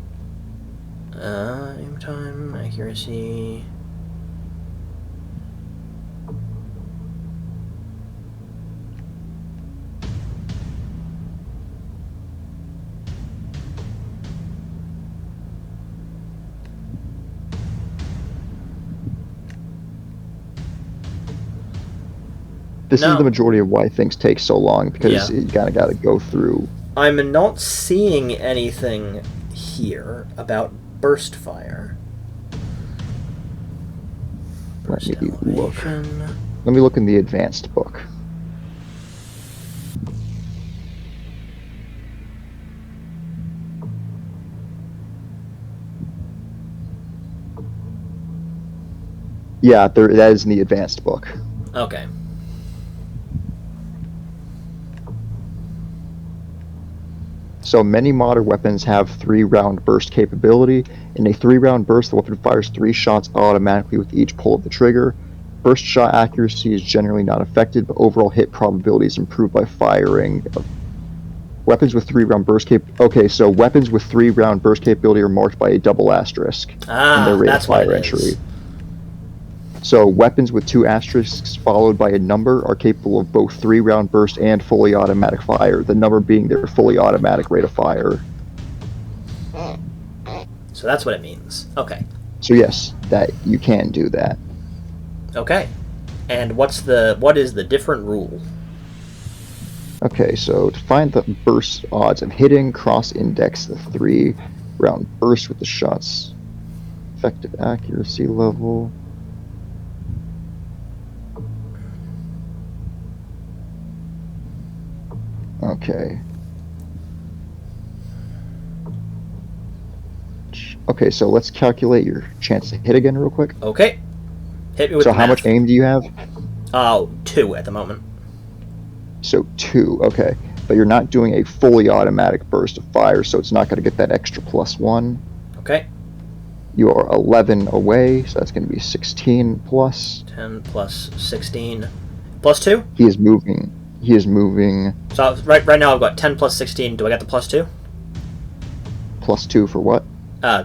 Aim time, accuracy. This No. is the majority of why things take so long, because Yeah. you gotta go through. I'm not seeing anything here about burst fire. Burst Let me look. elevation. Let me look in the advanced book. Yeah, that is in the advanced book. Okay. So many modern weapons have 3-round burst capability. In a 3-round burst, the weapon fires 3 shots automatically with each pull of the trigger. Burst shot accuracy is generally not affected, but overall hit probability is improved by firing. Weapons with 3-round burst Okay, so weapons with 3-round burst capability are marked by a double asterisk in their rate of That's what fire it is. entry. So weapons with 2 asterisks followed by a number are capable of both 3-round burst and fully automatic fire, the number being their fully automatic rate of fire. So that's what it means. Okay. So yes, that you can do that. Okay. And what is the different rule? Okay, so to find the burst odds of hitting, cross-index the 3-round burst with the shot's effective accuracy level. Okay. Okay, so let's calculate your chance to hit again real quick. Okay. Hit me with So the how much math. aim do you have? 2 at the moment. So 2, okay. But you're not doing a fully automatic burst of fire, so it's not going to get that extra +1. Okay. You are 11 away, so that's going to be 16 plus. 10 plus 16 Plus 2? He is moving. He is moving. So right now I've got 10 plus 16. Do I get the plus 2? +2 for what?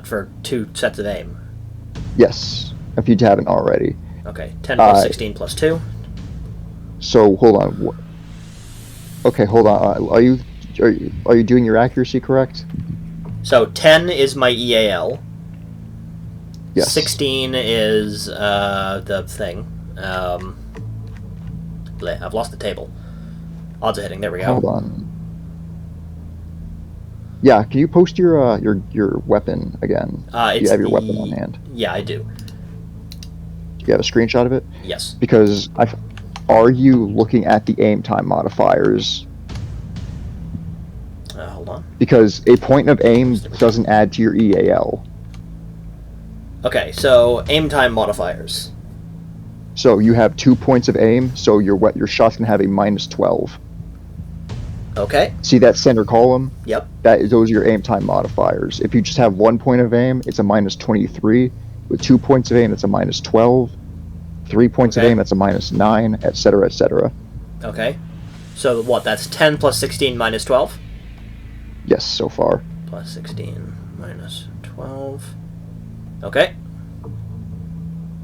For 2 sets of aim. Yes, if you haven't already. Okay, 10 plus 16 plus 2. So hold on. Okay, hold on. Are you doing your accuracy correct? So 10 is my EAL. Yes. 16 is the thing. I've lost the table. Odds of hitting. There we go. Hold on. Yeah, can you post your weapon again? Do you have your weapon on hand? Yeah, I do. Do you have a screenshot of it? Yes. Because are you looking at the aim time modifiers? Hold on. Because a point of aim doesn't add to your EAL. Okay, so aim time modifiers. So you have 2 points of aim, so your shot's gonna have a -12. Okay. See that center column? Yep. Those are your aim time modifiers. If you just have 1 point of aim, it's a -23. With 2 points of aim, it's a -12. 3 points of aim, that's a -9, etc., etc. Okay. So what? That's 10 plus 16 minus 12? Yes, so far. Plus 16 minus 12. Okay.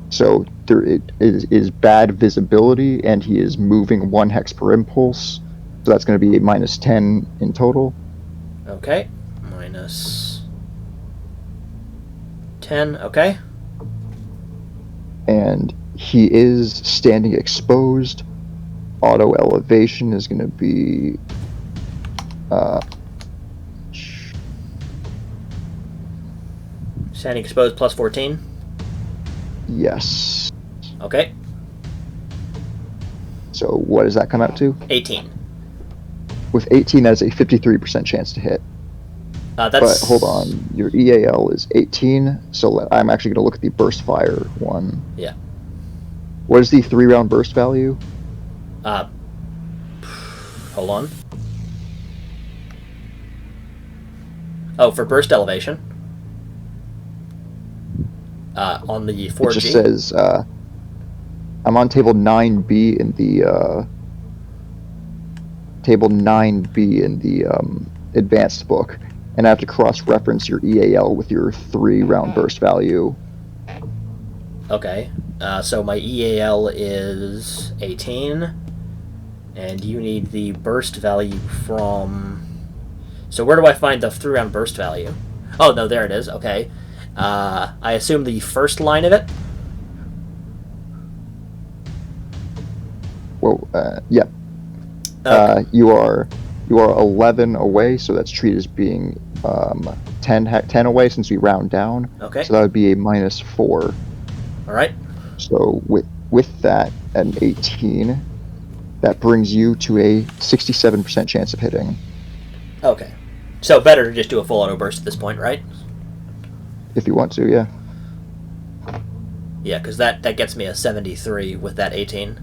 So there is bad visibility, and he is moving 1 hex per impulse. So that's going to be a -10 in total. Okay. Minus 10. Okay. And he is standing exposed. Auto elevation is going to be Standing exposed plus 14. yes. Okay. So what does that come out to? 18. With 18, that's a 53% chance to hit. That's... But hold on, your EAL is 18, so I'm actually going to look at the burst fire one. Yeah. What is the 3-round burst value? Hold on. Oh, for burst elevation. On the 4G. It just says, I'm on table 9B in the, advanced book, and I have to cross-reference your EAL with your 3-round burst value. Okay. So my EAL is 18, and you need the burst value from... So where do I find the 3-round burst value? Oh, no, there it is. Okay. I assume the first line of it? Well, yeah. Okay. You are 11 away, so that's treated as being 10 away since we round down. Okay. So that would be a -4. All right. So with that at an 18, that brings you to a 67% chance of hitting. Okay. So better to just do a full auto burst at this point, right? If you want to, yeah. Yeah, because that gets me a 73 with that 18.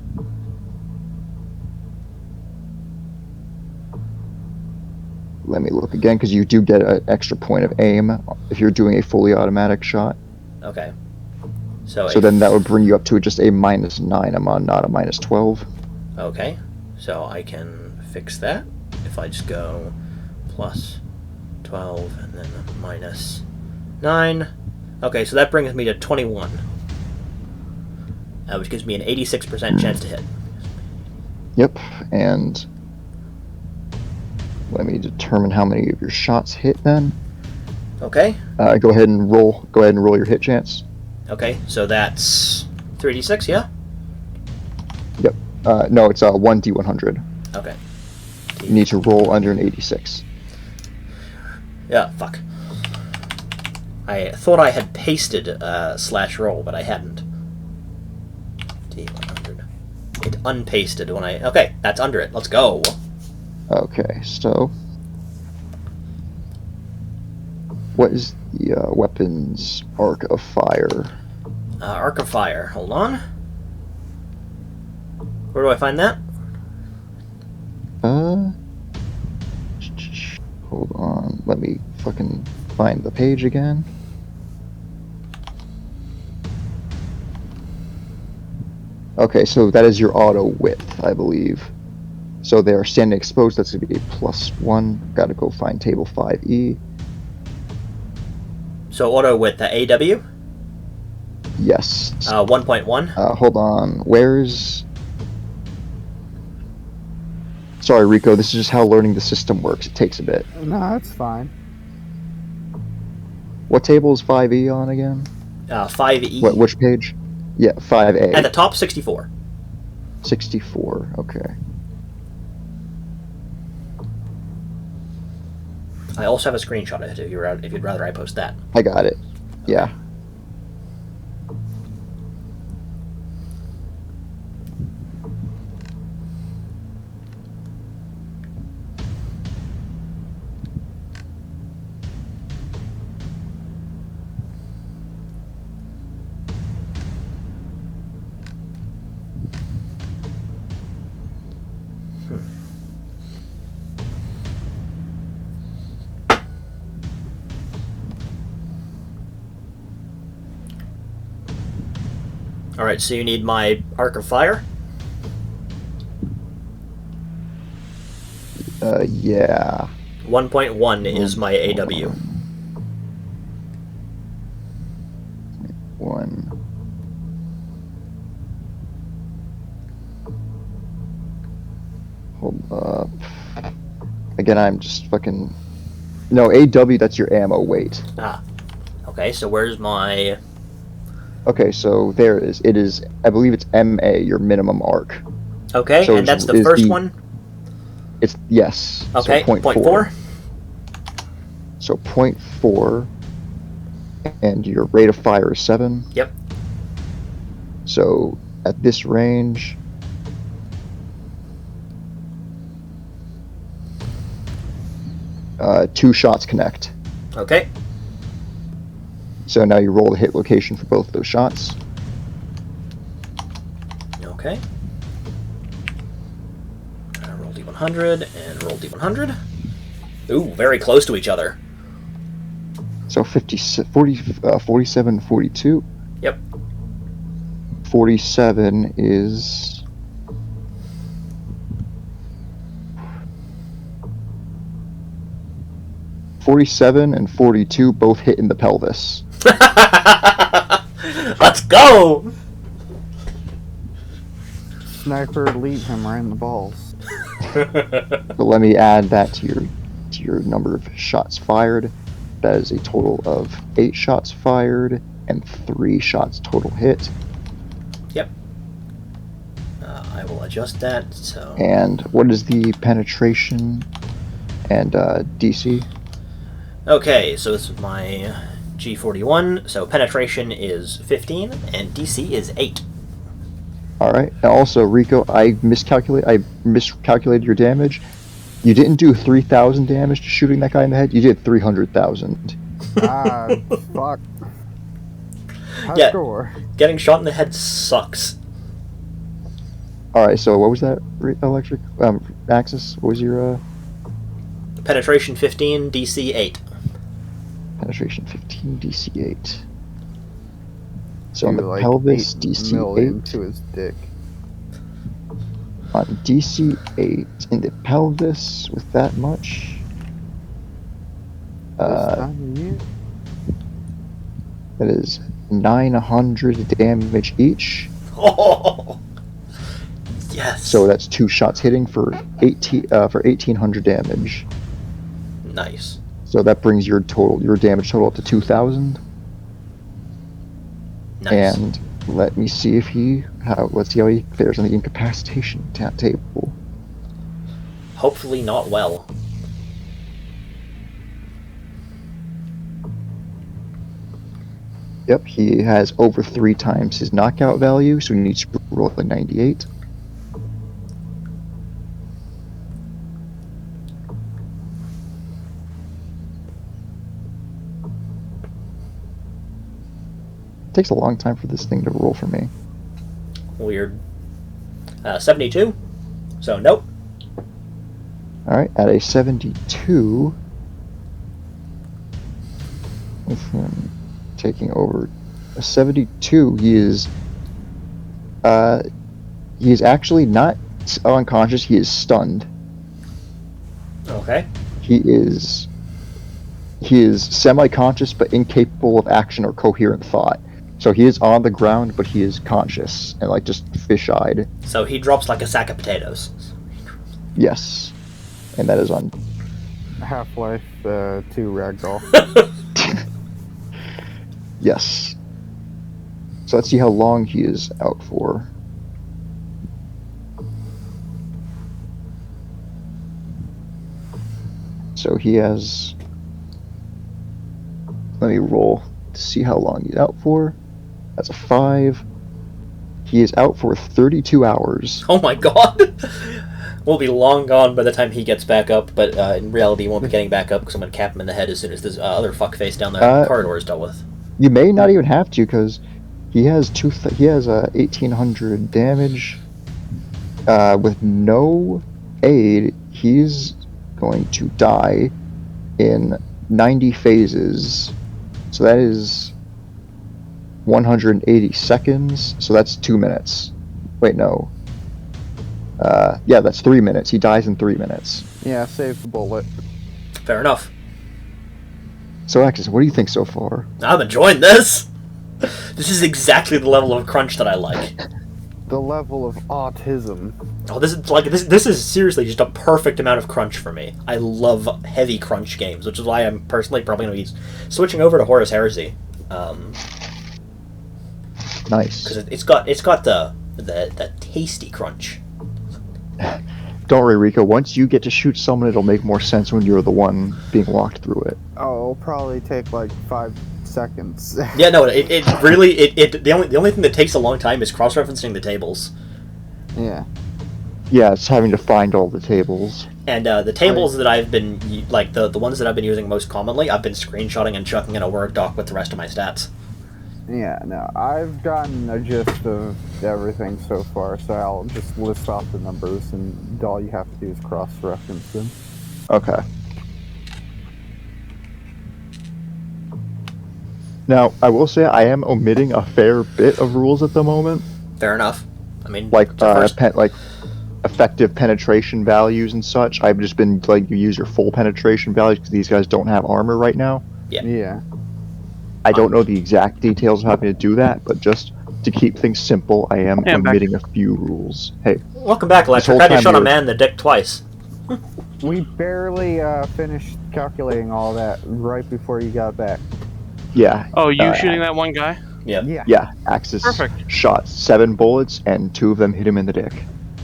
Let me look again, because you do get an extra point of aim if you're doing a fully automatic shot. Okay. So then that would bring you up to just a -9. I'm on not a -12. Okay. So I can fix that if I just go plus 12 and then -9. Okay, so that brings me to 21. Which gives me an 86% chance to hit. Yep, and let me determine how many of your shots hit then. Okay. Go ahead and roll your hit chance. Okay, so that's 3d6, yeah? Yep. No, it's 1d100. Okay. You need to roll under an 86. Yeah, fuck. I thought I had pasted /roll, but I hadn't. D100. It unpasted when I... Okay, that's under it. Let's go. Okay, so what is the weapon's arc of fire? Arc of fire. Hold on. Where do I find that? Hold on. Let me fucking find the page again. Okay, so that is your auto width, I believe. So they are standing exposed. That's going to be a +1. Got to go find table 5e. So auto with the AW, Yes. 1.1. Hold on. Where's... Sorry, Rico. This is just how learning the system works. It takes a bit. No, that's fine. What table is 5e on again? 5E. Which page? Yeah, 5a. At the top, 64. 64. Okay. I also have a screenshot of it if you'd rather I post that. I got it. Yeah. Alright, so you need my Arc of Fire? Yeah. 1.1 is my AW. 1. Hold up. Again, I'm just fucking... No, AW, that's your ammo weight. Ah. Okay, so where's my... Okay, so there it is. It is, I believe it's MA, your minimum arc. Okay, So and that's the is first one? It's, yes. Okay, so 0.4. So 0.4, and your rate of fire is 7. Yep. So at this range, two shots connect. Okay. So now you roll the hit location for both those shots. Okay. Roll D100 and roll D100. Ooh, very close to each other. So 47, 42. Yep. 47 is... .47 and 42 both hit in the pelvis. Let's go! Sniper elite him right in the balls. But let me add that to your number of shots fired. That is a total of 8 shots fired and 3 shots total hit. Yep. I will adjust that, so... And what is the penetration and DC? Okay, so this is my G41, so penetration is 15, and DC is 8. Alright, and also, Rico, I miscalculated your damage. You didn't do 3,000 damage to shooting that guy in the head, you did 300,000. Ah, fuck. High Yeah. score. Getting shot in the head sucks. Alright, so what was that, Electric? Axis? What was your, Penetration 15, DC 8. penetration 15, DC 8. So on Do the like pelvis, 8 DC million 8. to his dick. On DC 8 in the pelvis with that much. This time of year? That is 900 damage each. Oh! Yes! So that's 2 shots hitting for 1,800 damage. Nice. So that brings your damage total up to 2,000. Nice. And let me see let's see how he fares on the incapacitation table. Hopefully not well. Yep, he has over 3 times his knockout value, so he needs to roll a 98. It takes a long time for this thing to roll for me. Weird. 72. So, nope. Alright, at a 72, with him taking over a 72, he is He is actually not unconscious. He is stunned. Okay. He is semi-conscious but incapable of action or coherent thought. So he is on the ground, but he is conscious and like just fish-eyed. So he drops like a sack of potatoes. Yes, and that is on. Half-Life 2 Ragdoll. Yes. So let's see how long he is out for. So he has. Let me roll to see how long he's out for. That's a 5. He is out for 32 hours. Oh my god! We'll be long gone by the time he gets back up, but in reality he won't be getting back up because I'm going to cap him in the head as soon as this other fuckface down the corridor is dealt with. You may not even have to because he has 1800 damage. With no aid, he's going to die in 90 phases. So that is 180 seconds. So that's 2 minutes. Wait, no. Yeah, that's 3 minutes. He dies in 3 minutes. Yeah, save the bullet. Fair enough. So, Axis, what do you think so far? I'm enjoying this! This is exactly the level of crunch that I like. The level of autism. Oh, this is seriously just a perfect amount of crunch for me. I love heavy crunch games, which is why I'm personally probably going to be switching over to Horus Heresy. Nice. Because it's got the tasty crunch. Don't worry, Rico. Once you get to shoot someone, it'll make more sense when you're the one being walked through it. Oh, it'll probably take like 5 seconds. Yeah, no, it really the only thing that takes a long time is cross-referencing the tables. Yeah. Yeah, it's having to find all the tables. And the tables that I've been like the ones that I've been using most commonly, I've been screenshotting and chucking in a Word doc with the rest of my stats. Yeah, no, I've gotten a gist of everything so far, so I'll just list off the numbers, and all you have to do is cross-reference them. Okay. Now, I will say I am omitting a fair bit of rules at the moment, Fair enough. I mean, like first- like effective penetration values and such. I've just been like, you use your full penetration values because these guys don't have armor right now. Yeah. I don't know the exact details of how to do that, but just to keep things simple, I am omitting a few rules. Hey, welcome back, Electric. whole How do you time shot a you're- man in the dick twice? We barely finished calculating all that right before you got back. yeah. Oh, you shooting that one guy? Yeah. Yeah, Axis Perfect. shot 7 bullets, and 2 of them hit him in the dick.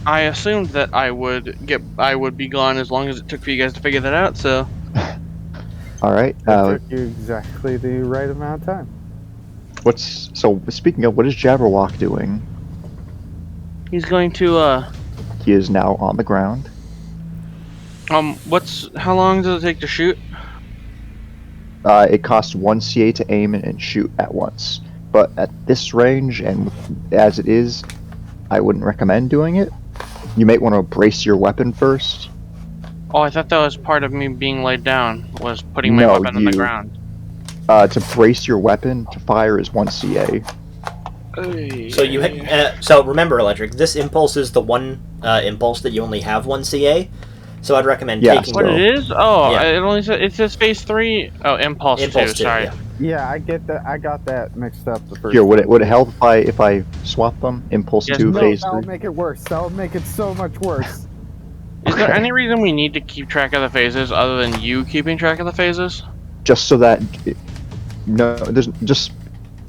I assumed that I would be gone as long as it took for you guys to figure that out. So All right. It took you exactly the right amount of time. So speaking of, what is Jabberwock doing? he's going to He is now on the ground. how long does it take to shoot? It costs 1 CA to aim and shoot at once. But at this range, and as it is, I wouldn't recommend doing it. You might want to brace your weapon first. Oh, I thought that was part of me being laid down. Was putting my No, weapon on the ground. To brace your weapon to fire is 1 CA. So so remember, Electric. This impulse is the one impulse that you only have 1 CA. So I'd recommend taking. What it is? Oh, Yeah. it only says, it says phase 3. Oh, impulse 2. Sorry. Yeah. Yeah, I get that. I got that mixed up the first Here, would time. it help if I swap them? Impulse Yes, 2, no, phase That'll 3. make it worse. That'll make it so much worse. Is there any reason we need to keep track of the phases other than you keeping track of the phases? Just so that no, there's just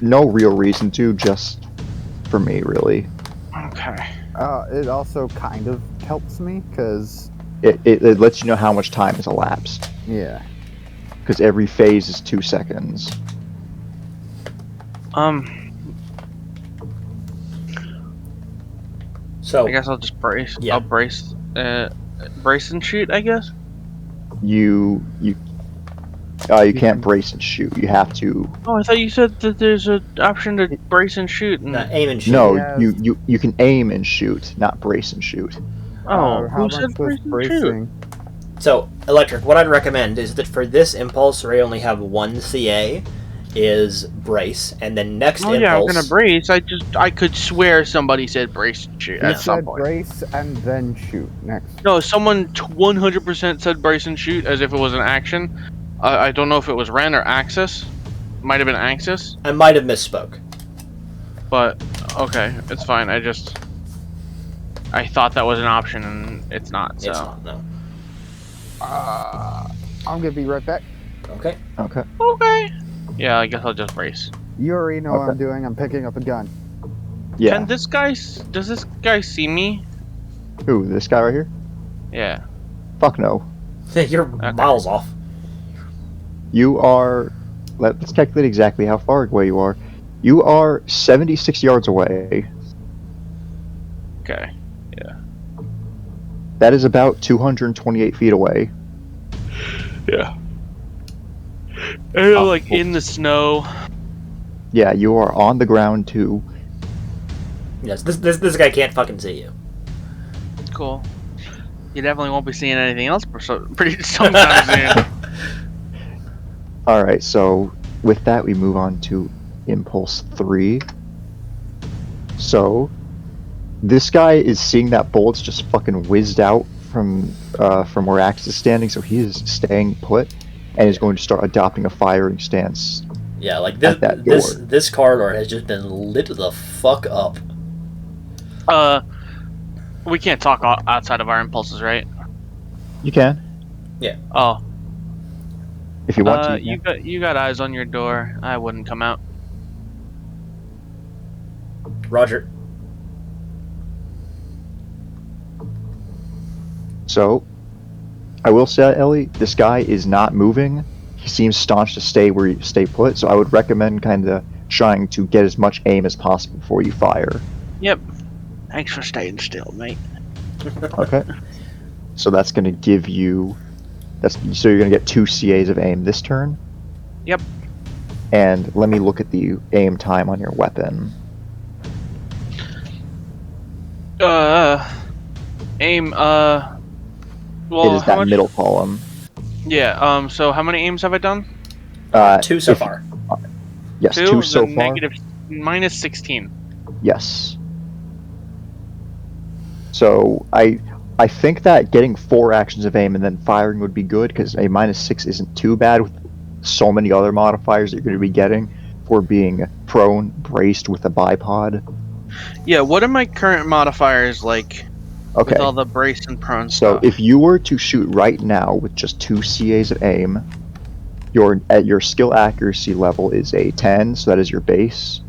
no real reason to. Just for me, really. Okay. It also kind of helps me because It lets you know how much time has elapsed. yeah. Because every phase is 2 seconds. So I guess I'll just brace. Yeah. I'll brace and shoot, I guess. You can't brace and shoot. You have to. Oh, I thought you said that there's an option to brace and shoot. And... aim and shoot. No, Yes. you can aim and shoot, not brace and shoot. Oh, how who said much was brace and shoot? bracing? So, Electric, what I'd recommend is that for this impulse where you only have 1 CA, is brace, and then next Oh impulse. yeah, I'm gonna brace. I could swear somebody said brace and shoot You at some said point. brace and then shoot next. No, someone 100% said brace and shoot as if it was an action. I don't know if it was Ren or Axis. Might have been Axis, I might have misspoke. but okay, it's fine. I thought that was an option and it's not. So It's not, no. I'm gonna be right back. Okay. Okay. okay. Yeah, I guess I'll just brace. You already know what Okay. I'm doing. I'm picking up a gun. Yeah. Can this guy? Does this guy see me? Who? This guy right here? Yeah. Fuck no. You're miles off. You are. Let's calculate exactly how far away you are. You are 76 yards away. Okay. That is about 228 feet away. Yeah. And I'm like in the snow. Yeah, you are on the ground too. Yes, this guy can't fucking see you. Cool. You definitely won't be seeing anything else pretty sometime soon. Alright, so with that we move on to Impulse 3. So this guy is seeing that bullet's just fucking whizzed out from where Axe is standing, so he is staying put and is going to start adopting a firing stance. Yeah, like At that door. this corridor has just been lit the fuck up. We can't talk outside of our impulses, right? You can, Oh, if you want to. you got eyes on your door. I wouldn't come out. Roger. So, I will say, Ellie, this guy is not moving. He seems staunch to stay put. So I would recommend kind of trying to get as much aim as possible before you fire. Yep. Thanks for staying still, mate. Okay. So that's going to give you. So you're going to get 2 CAs of aim this turn. Yep. And let me look at the aim time on your weapon. Aim. It Well, is how that much? middle column. Yeah. So how many aims have I done? 2 so if- far. Yes, 2. 2 so then far. negative -16. Yes. So I think that getting 4 actions of aim and then firing would be good, because a -6 isn't too bad with so many other modifiers that you're going to be getting for being prone, braced with a bipod. Yeah. What are my current modifiers like? Okay. With all the brace and prone So stuff. if you were to shoot right now with just 2 CAs of aim, your skill accuracy level is a 10, so that is your base.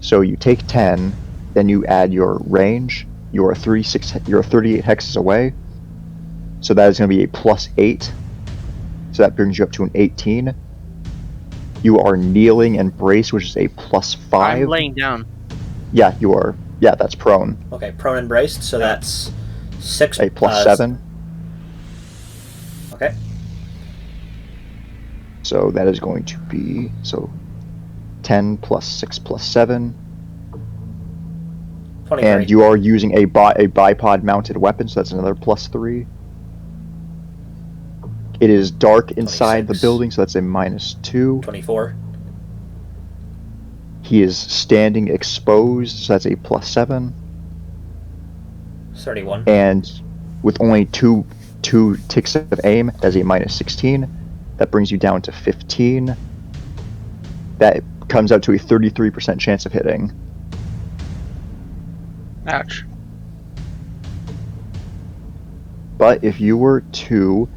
So you take 10, then you add your range. You're 38 hexes away, so that is going to be a +8. So that brings you up to an 18. You are kneeling and braced, which is a +5. I'm laying down. Yeah, you are. Yeah, that's prone. Okay, prone and braced, so that's 6. A +7. Okay. So that is going to be 10 plus 6 plus 7. 23. And you are using a bipod mounted weapon, so that's another +3. It is dark inside 26. the building, so that's a -2. 24. He is standing exposed, so that's a +7. 31. And with only two ticks of aim, that's a -16. That brings you down to 15. That comes out to a 33% chance of hitting. Ouch. But if you were to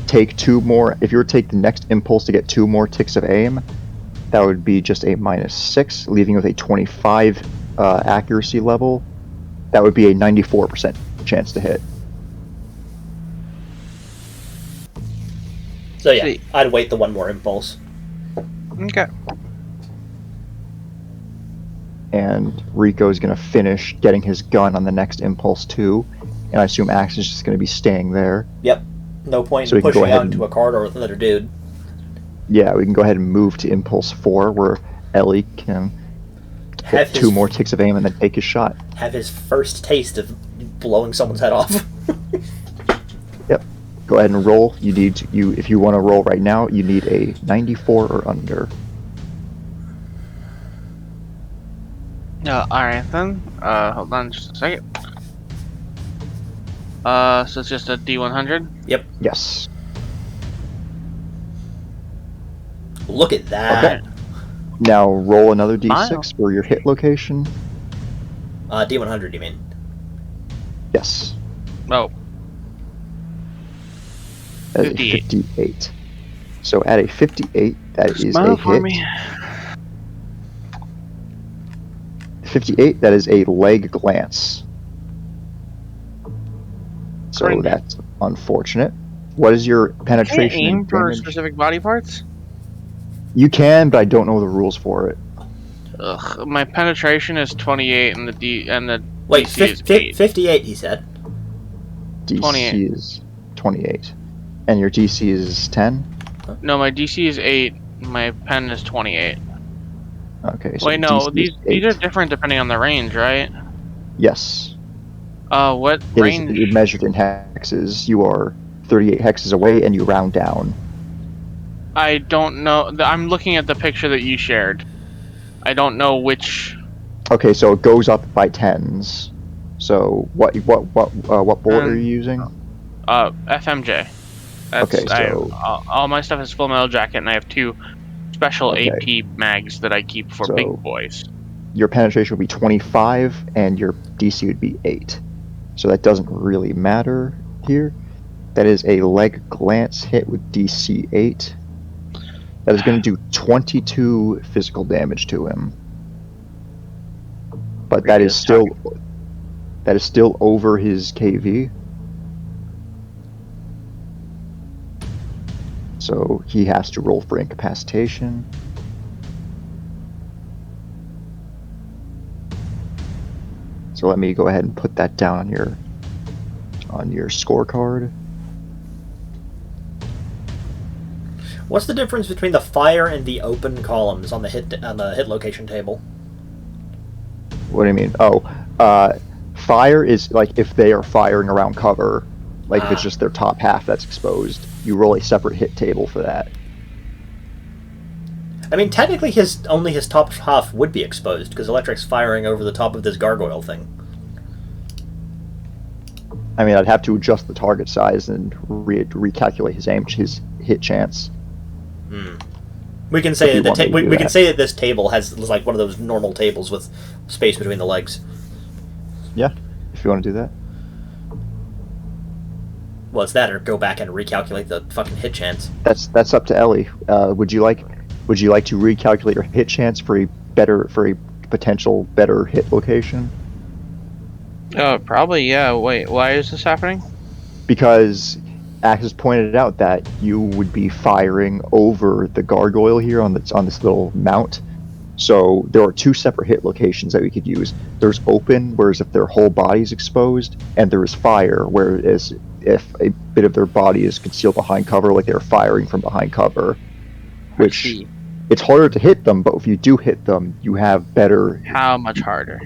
take 2 more, if you were to take the next impulse to get 2 more ticks of aim, that would be just a -6, leaving you with a 25 accuracy level. That would be a 94% chance to hit. So yeah, See. I'd wait the 1 more impulse. Okay. And Rico's going to finish getting his gun on the next impulse too, and I assume Axe is just going to be staying there. Yep. No point So in we can go pushing ahead out into a corridor with another dude. Yeah, we can go ahead and move to impulse 4, where Ellie can Have get 2 more ticks of aim and then take his shot. Have his first taste of blowing someone's head off. Go ahead and roll. If you want to roll right now, you need a 94 or under. Alright then. Hold on just a second. So it's just a D100? Yep. Yes. Look at that. Okay. Now roll another d6 Smile. for your hit location. D100, you mean? Yes. Oh, That is 58. a 58. So at a 58, that is smile a for hit. me. 58, that is a leg glance. So Cringe. that's unfortunate. What is your Can't penetration aim and for damage? specific body parts? You can, but I don't know the rules for it. Ugh, my penetration is 28 and the Wait, DC is 8. 58, he said. DC 28. is 28. And your DC is 10? No, my DC is 8. My pen is 28. Okay, so Wait, no, DC is these 8. are different depending on the range, right? Yes. What It is range? measured in hexes. You are 38 hexes away and you round down. I don't know. I'm looking at the picture that you shared. I don't know which. Okay, so it goes up by tens. So what bullet are you using? FMJ. That's Okay, so all my stuff is full metal jacket, and I have 2 special Okay. AP mags that I keep for big So- boys. your penetration would be 25 and your DC would be 8. So that doesn't really matter here. That is a leg glance hit with DC 8. That is going to do 22 physical damage to him. But that is still over his KV. So he has to roll for incapacitation. So let me go ahead and put that down on your scorecard. What's the difference between the fire and the open columns on the hit location table? What do you mean? Oh, fire is like if they are firing around cover, like if it's just their top half that's exposed, you roll a separate hit table for that. I mean, technically, only his top half would be exposed because Electric's firing over the top of this gargoyle thing. I mean, I'd have to adjust the target size and recalculate his hit chance. We can say If you that want me to do we can that. say that this table has like one of those normal tables with space between the legs. Yeah, if you want to do that. Well, it's that, or go back and recalculate the fucking hit chance. That's up to Ellie. Would you like to recalculate your hit chance for a potential better hit location? Probably, yeah. Wait, why is this happening? Because Axe has pointed out that you would be firing over the gargoyle here on this little mount. So there are 2 separate hit locations that we could use. There's open, whereas if their whole body is exposed, and there is fire, whereas if a bit of their body is concealed behind cover, like they're firing from behind cover. Which it's harder to hit them, but if you do hit them, you have better. How much harder?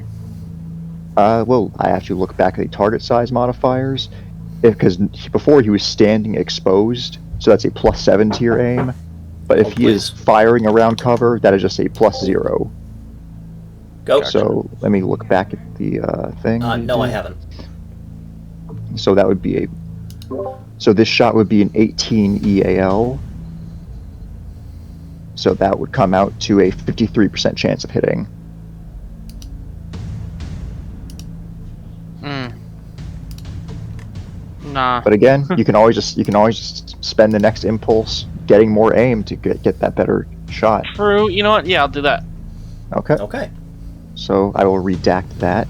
Well, I have to look back at the target size modifiers, because before he was standing exposed, so that's a +7 to your aim. But if he is firing around cover, that is just a +0. Go. So let me look back at the thing. No, I haven't. So that would be so this shot would be an 18 EAL. So that would come out to a 53% chance of hitting. Nah. But again, you can always just spend the next impulse getting more aim to get that better shot. True. You know what? Yeah, I'll do that. Okay. Okay. So I will redact that.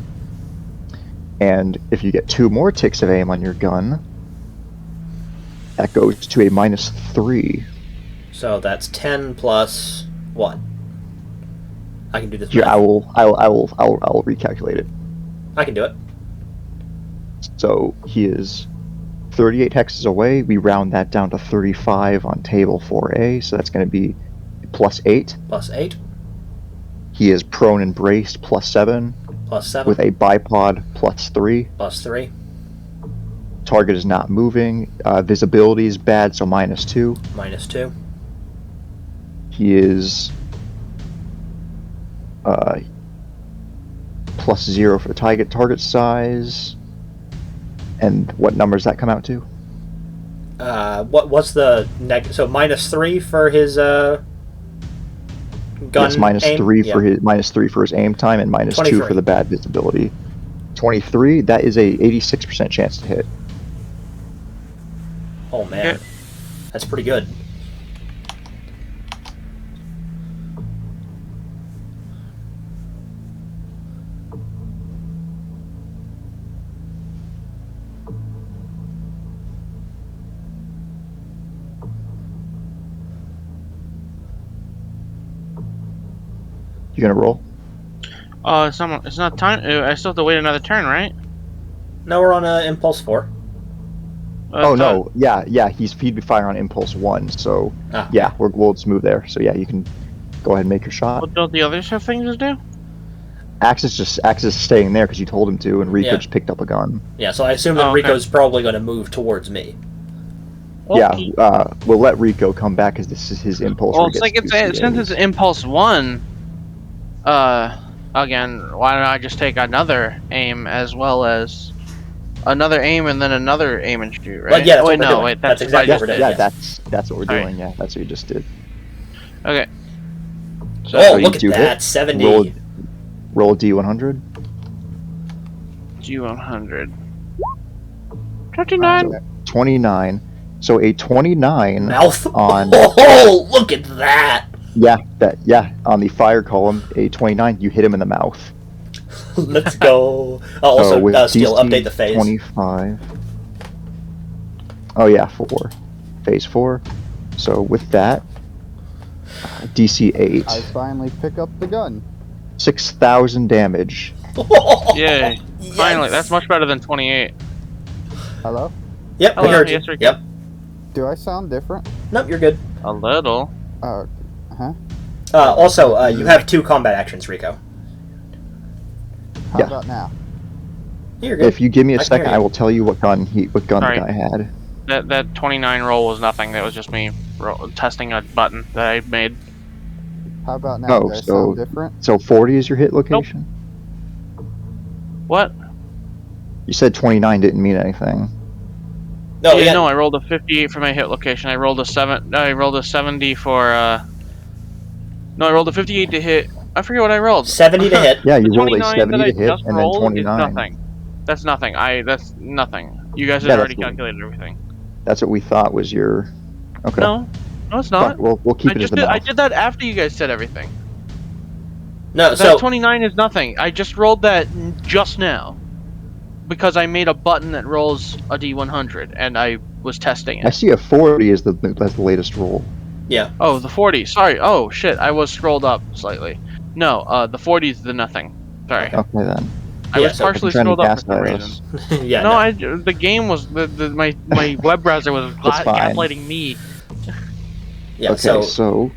And if you get 2 more ticks of aim on your gun, that goes to a -3. So that's 10 plus what? I can do this. Yeah, math. I will recalculate it. I can do it. So he is 38 hexes away. We round that down to 35 on table 4A, so that's going to be +8. Plus 8. He is prone and braced +7. Plus 7. With a bipod +3. Plus 3. Target is not moving. Visibility is bad, so -2. Minus 2. He is +0 for the target size. And what numbers that come out to? What's the so -3 for his gun Yes, -3 aim? for his -3 for his aim time and -2 23. for the bad visibility. 23. That is a 86% chance to hit. Oh man, Okay. that's pretty good. You gonna roll? Oh, it's not time. I still have to wait another turn, right? No, we're on impulse 4. Oh no, yeah, he'd be firing on impulse 1. So Ah, yeah, we'll just move there. So yeah, you can go ahead and make your shot. What don't the others have things to do? Axis is staying there because you told him to, and Rico Yeah. just picked up a gun. Yeah, so I assume that Oh, okay. Rico's probably going to move towards me. Okay. Yeah, we'll let Rico come back because this is his impulse. Well, where he gets since it's 2 CAs. impulse 1. Again, why don't I just take another aim as well as another aim and then another aim and shoot, right? Well, yeah, that's wait, what we're no, doing. wait, That's that's exactly what what I we're just doing. did. Yeah, that's what we're Sorry. doing. Yeah, that's what you just did. Okay. So, Oh, you look at do that, hit. 70. Roll a D100. G100. 29. 29. So a 29 Mouth. on Oh, look at that. on the fire column, a 29, you hit him in the mouth. Let's go. Oh, So also, with Steel, DC update the phase. 25. Oh yeah, 4. Phase 4. So with that, DC 8. I finally pick up the gun. 6,000 damage. Yay. Yes. Finally, that's much better than 28. Hello? Yep, we Hello, heard you. yes, Rico. Yep. Do I sound different? Nope, you're good. A little. Huh? Also, you have 2 combat actions, Rico. How Yeah. about now? You're good. If you give me a I can second, hear you. I will tell you what gun the Sorry. guy had. That 29 roll was nothing. That was just me testing a button that I made. How about now? Oh, Do I so- sound different? So 40 is your hit location? What? You said 29 didn't mean anything. No, yeah, yeah. no, I rolled a 58 for my hit location. I rolled a 70 for No, I rolled a 58 to hit. I forget what I rolled. 70 to hit. Yeah, you The rolled a 29 70 that I to hit just and then rolled is 29. nothing. That's nothing. That's nothing. You guys Yeah, had that's already what- calculated everything. That's what we thought was your. Okay. No, it's not. Fuck, we'll keep it as the mouth. I did that after you guys said everything. No, That so 29 is nothing. I just rolled that just now because I made a button that rolls a D100 and I was testing I it. see a 40 as the latest roll. yeah. Oh, the 40. Sorry. Oh shit, I was scrolled up slightly. No, the 40 is the nothing. Sorry. Okay. Okay then. I Yeah, was so partially trying to scrolled up for some gaslight reason. us. Yeah. No, the game was my web browser was That's fine. gaslighting me. Yeah. Okay, So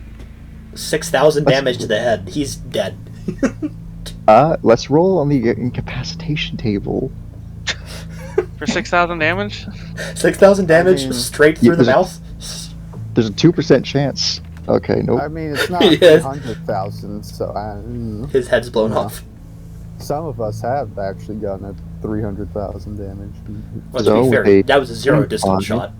6,000 Let's- damage to the head. He's dead. let's roll on the incapacitation table. For 6,000 damage? 6,000 damage mean- straight through the there's a- mouth. There's a 2% chance. Okay, nope. I mean, it's not Yes. 300,000, so His head's blown Yeah. off. some of us have actually gotten a 300,000 damage. Well, to So be fair, they- that was a 0 distance Okay. shot.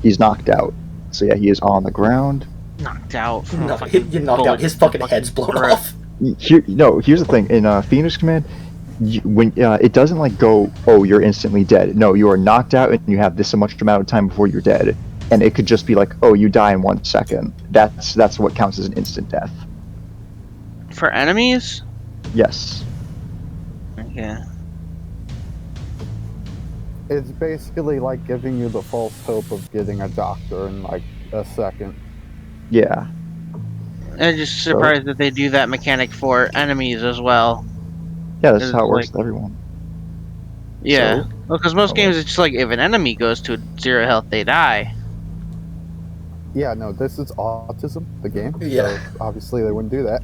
He's knocked out. So yeah, he is on the ground. Knocked out. From a No, fucking you knocked out. bullet His in the fucking head's blown throat. off. Here's the thing. In Phoenix Command, when it doesn't like go, oh, you're instantly dead. No, you are knocked out and you have this much amount of time before you're dead. And it could just be like, oh, you die in 1 second. That's what counts as an instant death. For enemies? Yes. Yeah. It's basically like giving you the false hope of getting a doctor in like a second. Yeah. I'm just surprised that they do that mechanic for enemies as well. Yeah, that's It's how it works like- with everyone. Yeah. So- Well, because most games it's just like if an enemy goes to 0 health, they die. Yeah, no, this is Autism, the game. Yeah. So obviously they wouldn't do that.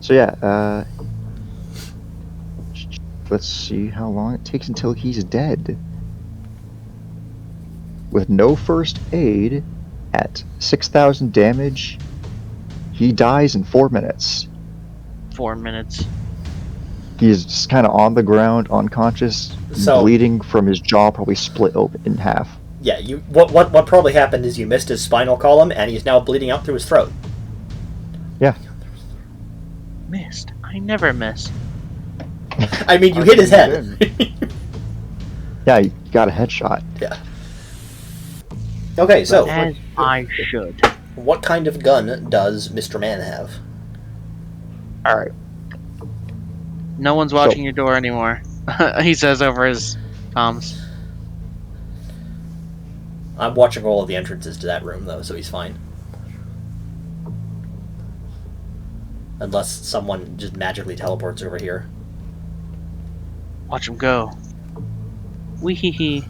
So yeah, let's see how long it takes until he's dead. With no first aid, at 6,000 damage, he dies in 4 minutes. 4 minutes. He's just kind of on the ground, unconscious, So- bleeding from his jaw, probably split open in half. Yeah, what probably happened is you missed his spinal column, and he's now bleeding out through his throat. Yeah. Missed. I never miss. I mean, you I hit his mean, you head. Yeah, you got a headshot. Yeah. Okay, so As I should. what kind of gun does Mr. Man have? Alright. No one's watching your door anymore. He says over his comms. I'm watching all of the entrances to that room, though, so he's fine. Unless someone just magically teleports over here. Watch him go. Wee hee hee.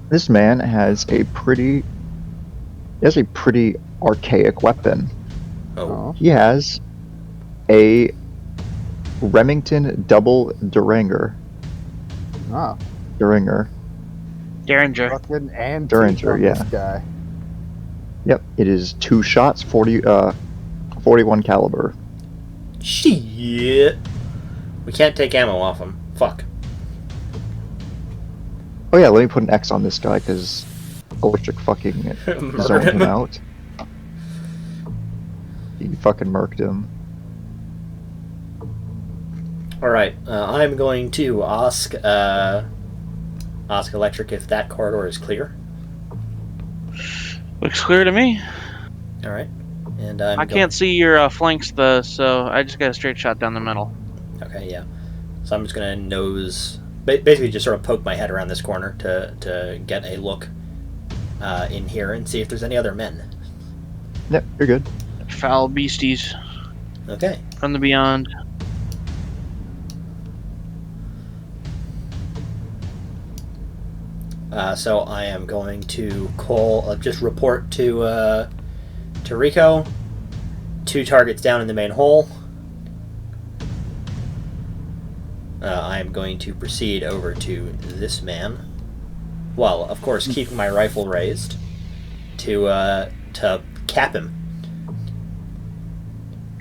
This man has a pretty archaic weapon. Oh. He has a Remington double Deringer. Ah, Deringer. Derringer. fucking antique Derringer, on yeah. this guy. Yep, it is 2 shots, 41 caliber. Shit. We can't take ammo off him. Fuck. Oh yeah, let me put an X on this guy because electric fucking Murdered zoned him. him out. He fucking murked him. Alright, I'm going to ask Electric if that corridor is clear. Looks clear to me. Alright. And I can't see your flanks though, so I just got a straight shot down the middle. Okay, yeah. So I'm just gonna basically just sort of poke my head around this corner to get a look in here and see if there's any other men. Yep, you're good. Foul beasties Okay. from the beyond. So I am going to just report to Rico. 2 targets down in the main hole. I am going to proceed over to this man. Well, of course, keeping my rifle raised to cap him.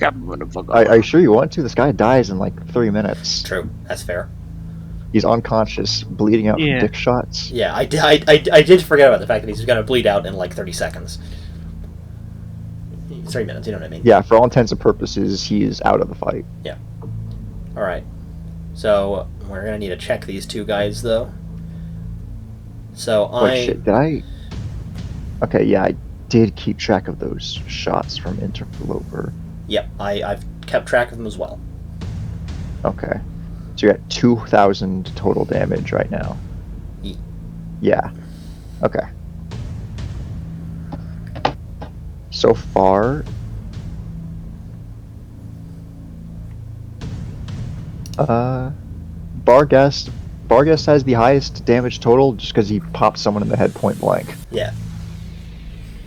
Are you sure you want to? This guy dies in like 3 minutes. True, that's fair. He's unconscious, bleeding out Yeah. from dick shots. Yeah, I did forget about the fact that he's going to bleed out in like 30 seconds. 3 minutes, you know what I mean? Yeah, for all intents and purposes, he is out of the fight. Alright. So, we're going to need to check these 2 guys, though. So, Wait, shit, did I? Okay, yeah, I did keep track of those shots from Interloper. Yep, I've kept track of them as well. Okay. So you're at 2,000 total damage right now. Ye- Yeah. Okay. So far, Barguest has the highest damage total just because he popped someone in the head point blank. Yeah.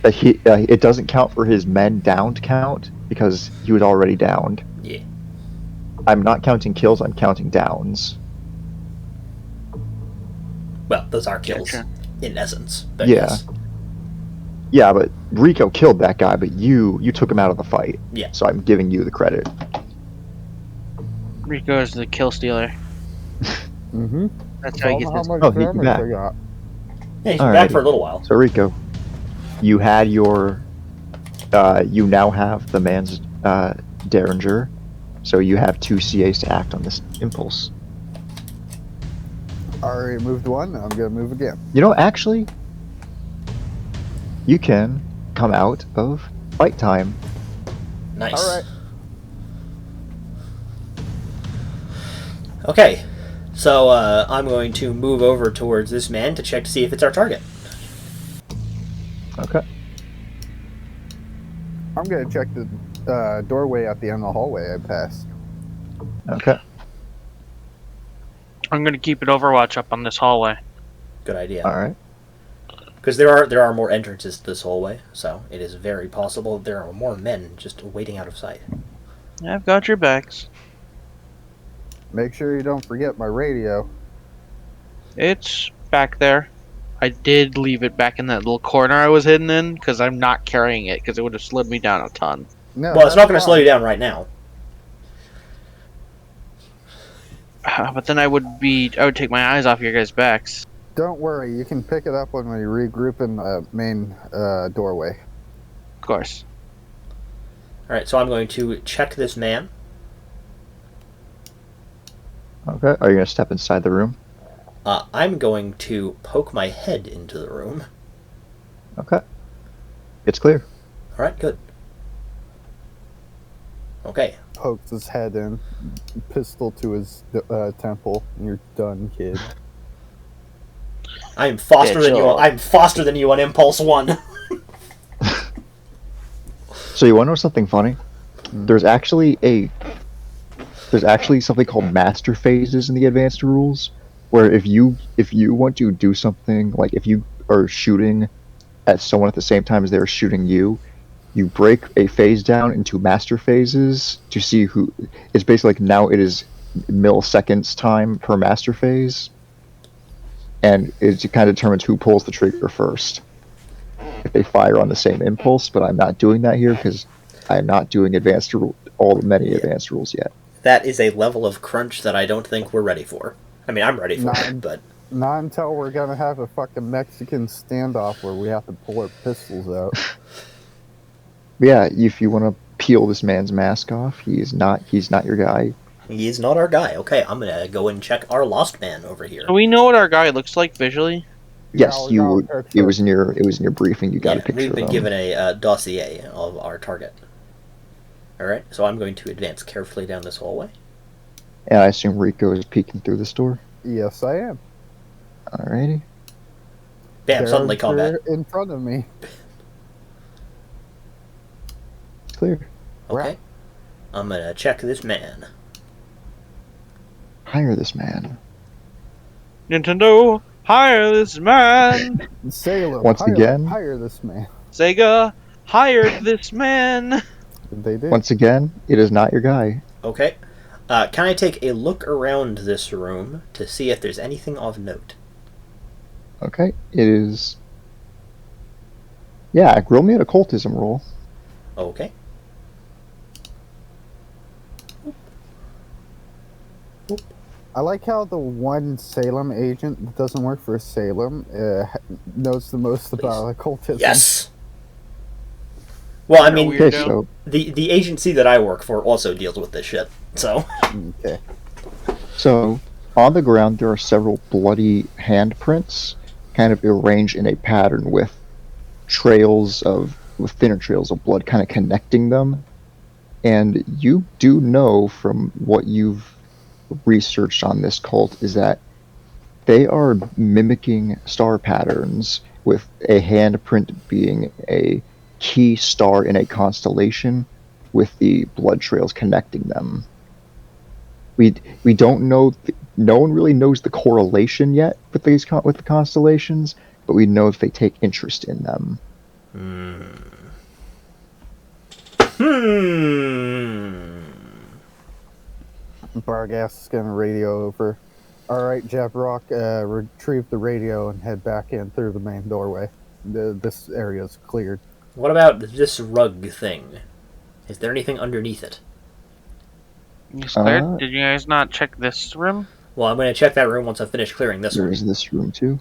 It doesn't count for his men downed count because he was already downed. Yeah. I'm not counting kills, I'm counting downs. Well, those are kills, Gotcha. in essence. But Yeah. yes. Yeah, but Rico killed that guy, but you took him out of the fight. Yeah. So I'm giving you the credit. Rico is the kill stealer. Mm-hmm. That's how he gets How his. much Oh, he damage back. I got. Yeah, he's Alrighty. back for a little while. So Rico, you had your, you now have the man's Derringer, so you have 2 CAs to act on this impulse. I already moved one. I'm gonna move again. You know, actually, you can come out of fight time. Nice. All right. Okay. So, I'm going to move over towards this man to check to see if it's our target. Okay. I'm gonna check the doorway at the end of the hallway I passed. Okay. I'm gonna keep it Overwatch up on this hallway. Good idea. All right. Because there are more entrances to this hallway, so it is very possible there are more men just waiting out of sight. I've got your backs. Make sure you don't forget my radio. It's back there. I did leave it back in that little corner I was hidden in because I'm not carrying it because it would have slowed me down a ton. No, Well, it's not going to that's slow fine. you down right now. But then I would take my eyes off your guys' backs. Don't worry, you can pick it up when we regroup in the main doorway. Of course. All right, so I'm going to check this man. Okay. Are you gonna step inside the room? I'm going to poke my head into the room. Okay. It's clear. All right, good. Okay. Pokes his head in, pistol to his temple. You're done, kid. I'm faster than you. I'm faster than you on Impulse 1. So you want to know something funny? There's actually something called master phases in the advanced rules, where if you want to do something, like if you are shooting at someone at the same time as they're shooting you, you break a phase down into master phases to see who. It's basically like now it is milliseconds time per master phase, and it kind of determines who pulls the trigger first if they fire on the same impulse. But I'm not doing that here because I'm not doing advanced advanced rules yet. That is a level of crunch that I don't think we're ready for. I mean, I'm ready for it, but not until we're gonna have a fucking Mexican standoff where we have to pull our pistols out. Yeah, if you want to peel this man's mask off, he's not your guy. he is not our guy. Okay, I'm gonna go and check our lost man over here. Do we know what our guy looks like visually? Yes, Yeah, it was in your briefing. You got a picture we've been of him. given a dossier of our target. All right, so I'm going to advance carefully down this hallway. And I assume Rico is peeking through this door. Yes, I am. Alrighty. Bam! Suddenly combat. In front of me. Clear. Okay, I'm gonna check this man. Hire this man. Nintendo, hire this man. Salem, Once again? hire this man. Sega, hired this man. They did. Once again, it is not your guy. Okay, can I take a look around this room to see if there's anything of note? Okay, it is. Yeah, roll me an occultism roll. Okay. I like how the one Salem agent that doesn't work for Salem knows the most about occultism. Yes. Well, I mean, Okay, so the agency that I work for also deals with this shit. So. Okay. So, on the ground, there are several bloody handprints, kind of arranged in a pattern with thinner trails of blood kind of connecting them. And you do know from what you've researched on this cult is that they are mimicking star patterns, with a handprint being a key star in a constellation with the blood trails connecting them. We don't know. No one really knows the correlation yet with the constellations, but we know if they take interest in them. Bargas is gonna radio over. Alright, Jabrock, retrieve the radio and head back in through the main doorway. This area is cleared. What about this rug thing? Is there anything underneath it? Did you guys not check this room? Well, I'm going to check that room once I finish clearing this There one. is this room too.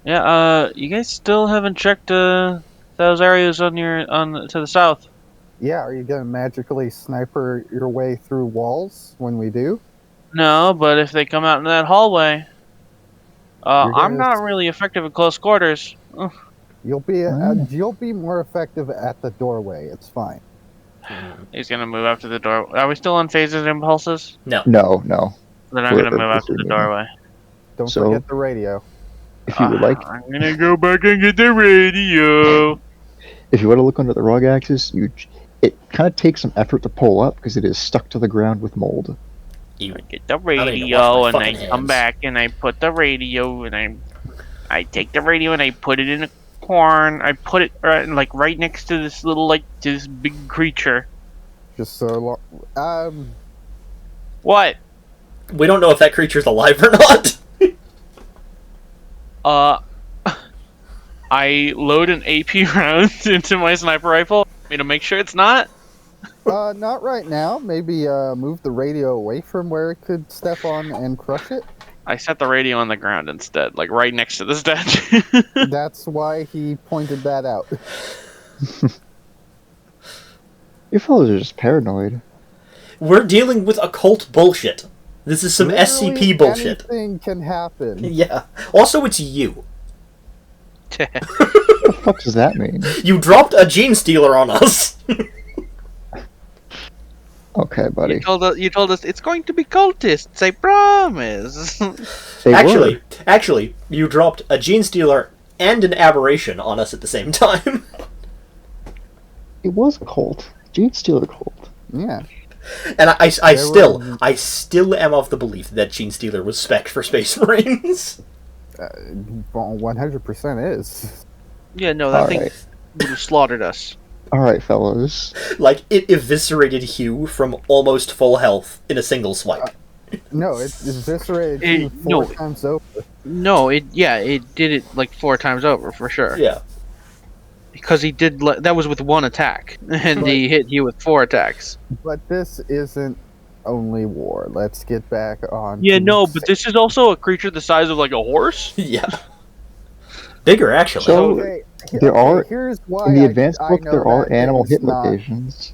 Yeah. You guys still haven't checked those areas to the south. Yeah, are you gonna magically sniper your way through walls when we do? No, but if they come out in that hallway, I'm not really effective at close quarters. You'll be more effective at the doorway. It's fine. He's gonna move up to the door. Are we still on phases and impulses? No. No. Then I'm gonna move up to the doorway. Don't So- forget the radio. If you would like, I'm gonna go back and get the radio. if you want to look under the rug axis, it kind of takes some effort to pull up because it is stuck to the ground with mold. You, I get the need to wash radio my and I fucking come hands. back and I put the radio and I take the radio and I put it in a corn. I put it right next to this to this big creature. Just so long. What? we don't know if that creature's alive or not. I load an AP round into my sniper rifle to make sure it's not. Not right now. Maybe move the radio away from where it could step on and crush it. I set the radio on the ground instead, like right next to the statue. That's why he pointed that out. You fellas are just paranoid. We're dealing with occult bullshit. This is some Literally SCP bullshit. Anything can happen. Yeah. Also, it's you. What the fuck does that mean? You dropped a gene stealer on us. Okay, buddy. You told us it's going to be cultists. I promise. They were. Actually, you dropped a gene stealer and an aberration on us at the same time. It was a cult. Gene Stealer cult. Yeah. And I still am of the belief that Gene Stealer was spec'd for Space Marines. 100% is. Yeah, no, that thing Alright. would have slaughtered us. Alright, fellas. Like, it eviscerated Hugh from almost full health in a single swipe. No, it eviscerated It- you no. 4 times over. No, it did it like 4 times over for sure. Yeah. Because he did that was with 1 attack, and Right. he hit you with 4 attacks. But this isn't only war. Let's get back on. Yeah, to no, but this is also a creature the size of like a horse. Yeah. Bigger, actually. So- Okay, There are- here's why In the I- advanced I book, know there are that animal thing's hit not- locations.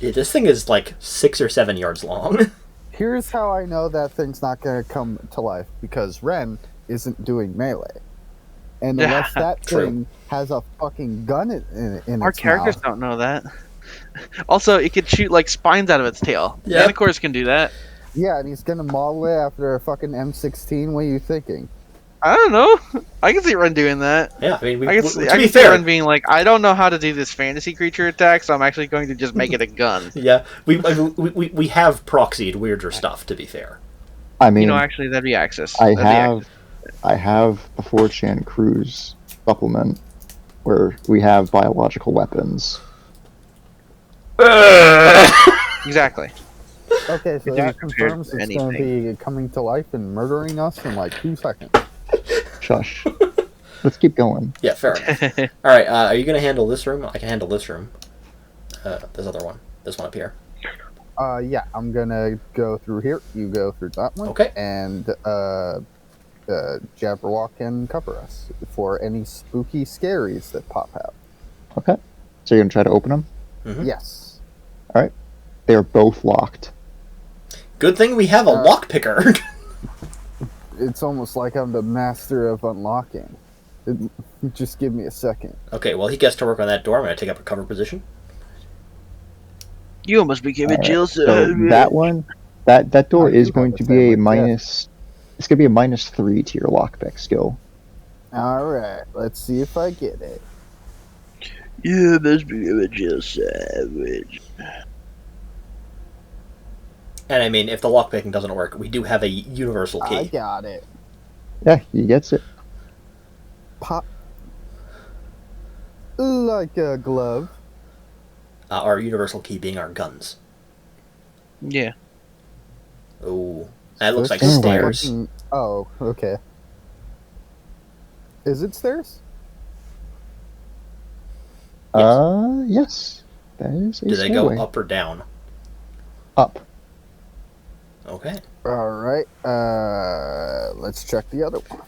Yeah, this thing is like 6 or 7 yards long. Here's how I know that thing's not going to come to life, because Ren isn't doing melee. And unless that True. thing has a fucking gun in Our its characters mouth. don't know that. Also, it could shoot like spines out of its tail. Yeah. And of course can do that. Yeah, and he's going to model it after a fucking M16. What are you thinking? I don't know. I can see Ren doing that. Yeah, I mean, I to can be see fair, Ren being like, I don't know how to do this fantasy creature attack, so I'm actually going to just make it a gun. yeah, we have proxied weirder stuff, to be fair. I mean, You know, actually, that'd be Axis. I That'd be Axis. have the 4chan Cruise supplement where we have biological weapons. Exactly. Okay, so It that can be compared confirms to it's going to anything. be coming to life and murdering us in like 2 seconds. Shush. Let's keep going. Yeah, fair enough. All right, are you gonna handle this room? I can handle this room. This other one. This one up here. Yeah, I'm gonna go through here. You go through that one. Okay. And Jabberwock can cover us for any spooky scaries that pop out. Okay. So you're going to try to open them? Mhm. Yes. They are both locked. Good thing we have a lockpicker. It's almost like I'm the master of unlocking. Just give me a second. Okay, well, he gets to work on that door. I'm gonna take up a cover position. You almost became a Alright, jail So cell. that one, that door I do is have going a to same be a like minus. It's going to be a -3 to your lockpick skill. Alright, let's see if I get it. You must become a jail savage. And I mean, if the lockpicking doesn't work, we do have a universal I key. got it. Yeah, he gets it. Pop. Like a glove. Our universal key being our guns. Yeah. Oh, that looks like This is stairs. fucking- Oh, okay. Is it stairs? Yes. That is a Do they go stairway. up or down? Up. Okay. Alright, let's check the other one.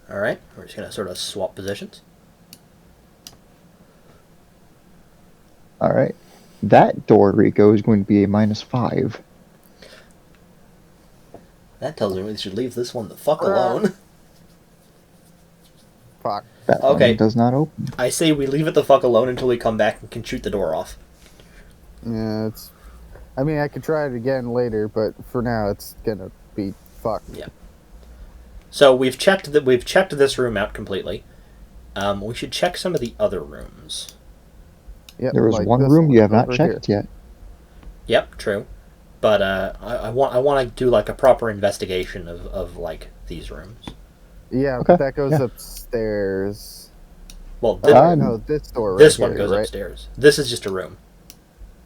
All right. We're just gonna sort of swap positions. All right. That door, Rico, is going to be a -5. That tells me we should leave this one the fuck alone. Fuck. That Okay. one does not open. I say we leave it the fuck alone until we come back and can shoot the door off. Yeah, it's... I mean, I could try it again later, but for now it's gonna be fucked. So we've checked this room out completely. We should check some of the other rooms. Yep, There was like one this room you have not over checked yet. Yep, true. But I want to do like a proper investigation of like these rooms. Yeah, Okay, but that goes yeah. upstairs. Well, No, this door right this one here, goes right? upstairs. This is just a room.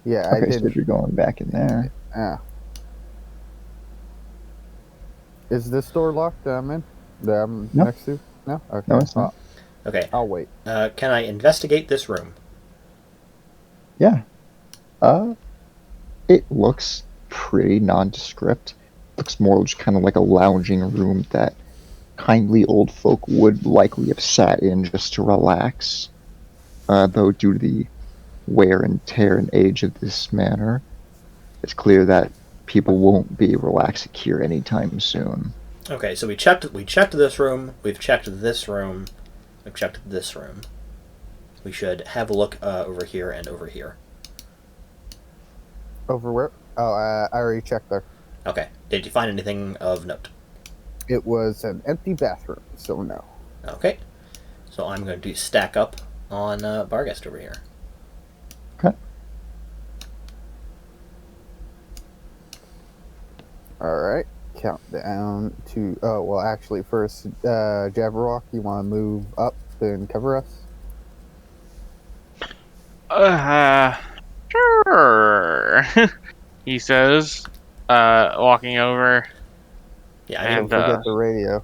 Yeah, I Okay, so didn't... you're going back in there. Ah. Is this door locked that I'm in? That I'm No. next to? No? Okay. No, it's not. Okay. I'll wait. Can I investigate this room? Yeah. It looks pretty nondescript. Looks more just kind of like a lounging room that kindly old folk would likely have sat in just to relax. Though due to the wear and tear and age of this manor, it's clear that people won't be relaxing here anytime soon. Okay, so we checked this room, we've checked this room, we've checked this room. We should have a look over here and over here. Over where? Oh, I already checked there. Okay. Did you find anything of note? It was an empty bathroom, so no. Okay. So I'm going to stack up on Barghest over here. Okay. Alright. Count down to... Oh, well, actually, first, Jabberwock, you want to move up and cover us? Sure. He says, walking over. Yeah, And, Don't forget the radio.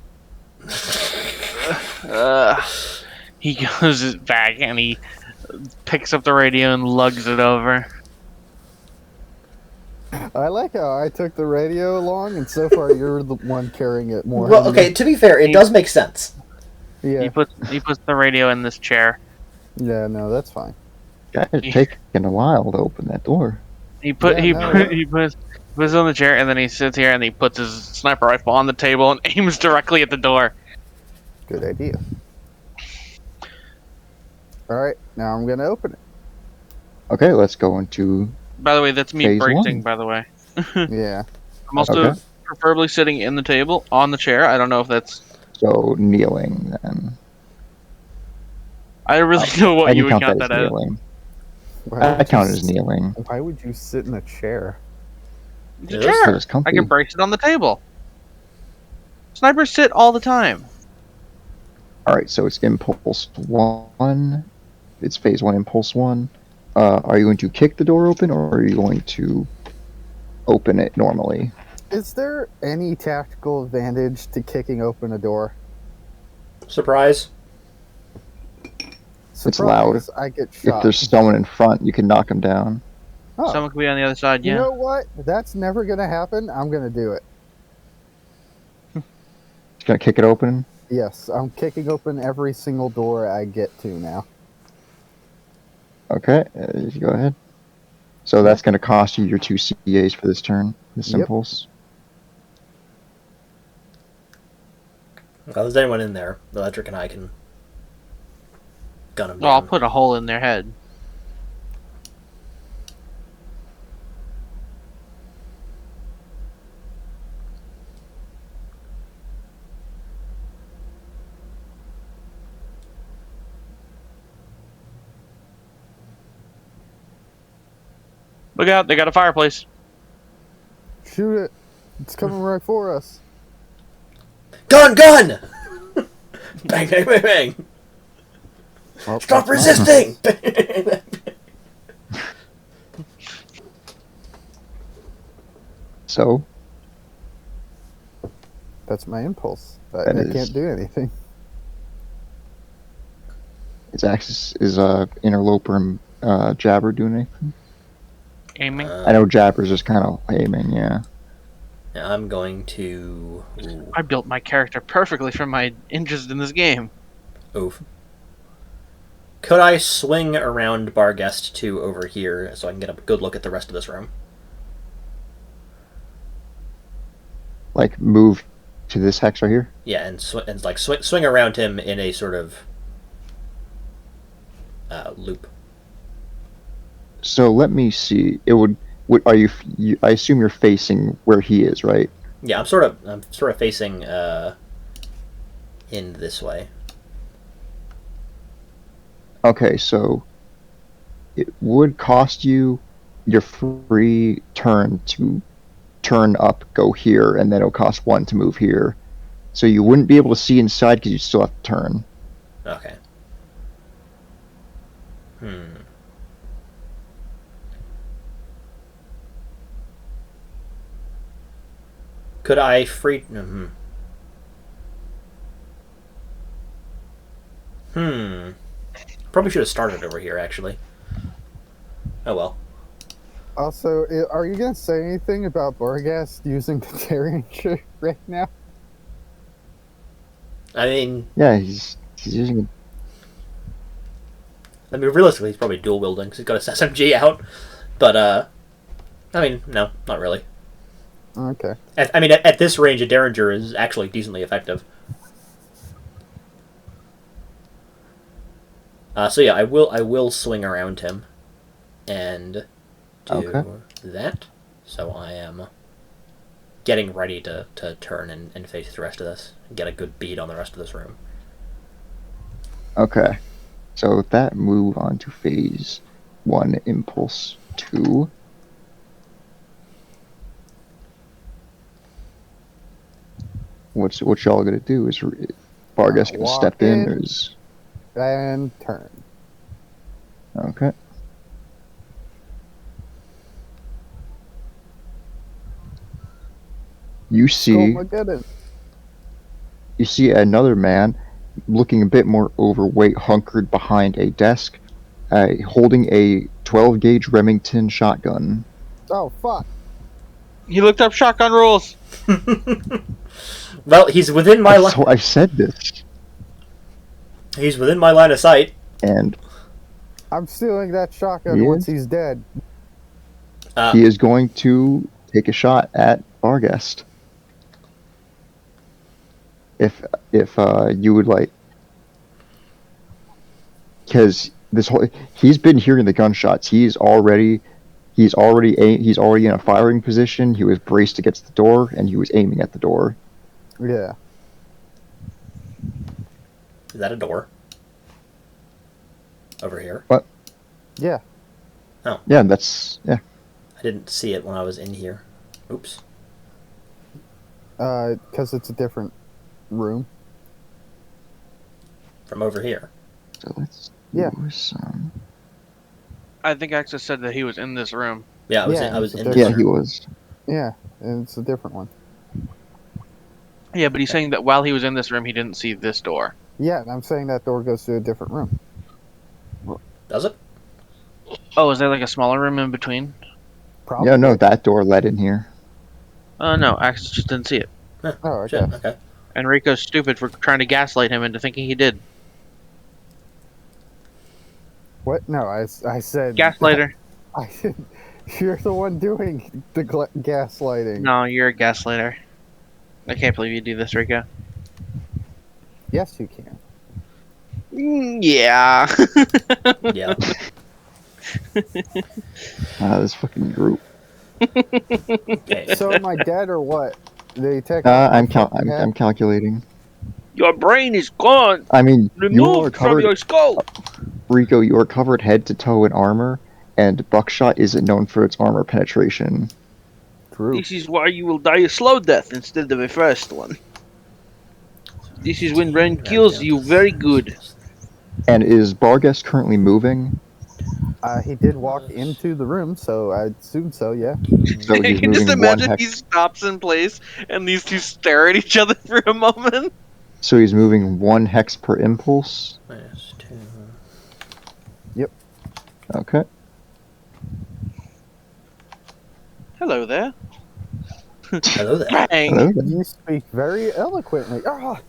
He goes back and he picks up the radio and lugs it over. I like how I took the radio along, and so far you're the one carrying it more. well, okay, to be fair, it does make sense. Yeah. He puts the radio in this chair. Yeah, no, that's fine. Guys, it's taking a while to open that door. He puts it on the chair and then he sits here and he puts his sniper rifle on the table and aims directly at the door. Good idea. Alright, now I'm gonna open it. Okay, let's go into... By the way, that's me Phase bracing, one. by the way. Yeah. I'm also Okay. preferably sitting in the table, on the chair. I don't know if that's... So, kneeling, then. I really know what I you can would count count that that as as. kneeling. Why I would count you it as s- kneeling. Why would you sit in a chair? The Yeah, chair! it's comfy. I can brace it on the table. Snipers sit all the time. Alright, so it's Impulse 1. It's Phase 1, Impulse 1. Are you going to kick the door open, or are you going to open it normally? Is there any tactical advantage to kicking open a door? Surprise. It's loud. Surprise, I get shot. If there's someone in front, you can knock them down. Oh, Someone could be on the other side, you yeah. know what? That's never gonna happen. I'm gonna do it. Just gonna kick it open. Yes, I'm kicking open every single door I get to now. Okay, you go ahead. So that's gonna cost you your 2 CAs for this turn, this Yep. Impulse. If there's anyone in there, the Electric and I can gun him Well, I'll down. put a hole in their head. Look out, they got a fireplace. Shoot it! It's coming right for us. Gun! Bang, bang, bang, bang! Oh, Stop that's not- resisting! So, That's my impulse. I That is- can't do anything. its axis is Interloper and Jabber doing anything? Aiming. I know Jabber's just kind of aiming, yeah. I'm going to... Ooh. I built my character perfectly for my interest in this game. Oof. Could I swing around Barghest to over here so I can get a good look at the rest of this room? Like, move to this hex right here? Yeah, and swing around him in a sort of loop. So let me see. It would are you, I assume you're facing where he is, right? Yeah, I'm sort of facing in this way. Okay, so it would cost you your free turn to turn up, go here, and then it'll cost 1 to move here. So you wouldn't be able to see inside because you still have to turn. Okay. Could I free... Probably should have started over here, actually. Oh well. Also, are you gonna say anything about Borgast using the Terran shit right now? I mean, Yeah, he's using it. realistically, he's probably dual wielding because he's got his SMG out. But I mean, no, not really. Okay. At this range, a Derringer is actually decently effective. So yeah, I will swing around him and do Okay. that. So I am getting ready to turn and face the rest of this and get a good bead on the rest of this room. Okay. So with that, move on to phase 1, impulse 2. What y'all gonna do? Is Vargas gonna Walk step in, or in is and turn. okay? You see Skullmageddon. another man looking a bit more overweight, hunkered behind a desk, holding a 12 gauge Remington shotgun. Oh fuck! He looked up shotgun rules. Well, he's within my So I said this, he's within my line of sight. and I'm stealing that shotgun He once is? he's dead. he is going to take a shot at Vargas. If you would like, because he's been hearing the gunshots. He's already in a firing position. He was braced against the door, and he was aiming at the door. Yeah. Is that a door? Over here? What? Yeah. Yeah, that's yeah. I didn't see it when I was in here. Oops. Because it's a different room. From over here. So let's Yeah. do some. I think Axis said that he was in this room. Yeah, I was Yeah, in, I was it's in a this Yeah, room. he was. Yeah, and it's a different one. Yeah, but he's saying that while he was in this room, he didn't see this door. Yeah, and I'm saying that door goes to a different room. Does it? Oh, is there like a smaller room in between? Probably. Yeah, no, that door led in here. No, Axis just didn't see it. Huh, Oh, okay. shit, okay. And Rico's stupid for trying to gaslight him into thinking he did. What? No, I said. Gaslighter. I didn't. You're the one doing the gaslighting. No, you're a gaslighter. I can't believe you do this, Rico. Yes, you can. Yeah. Yeah. This fucking group. Okay. So am I dead or what? They take. off my I'm fucking head? I'm calculating. Your brain is gone. I mean, you are Removed from covered, your skull. Rico. You are covered head to toe in armor, and buckshot isn't known for its armor penetration. True. This is why you will die a slow death instead of a first one. This is when brain kills you very good. And is Bargas currently moving? He did walk into the room, so I assume so. Yeah. So I he's can just moving one imagine he hex. stops in place and these two stare at each other for a moment. So he's moving 1 hex per impulse. -2. Okay. Hello there. Hello there. Bang. Hello there. You speak very eloquently. Ah!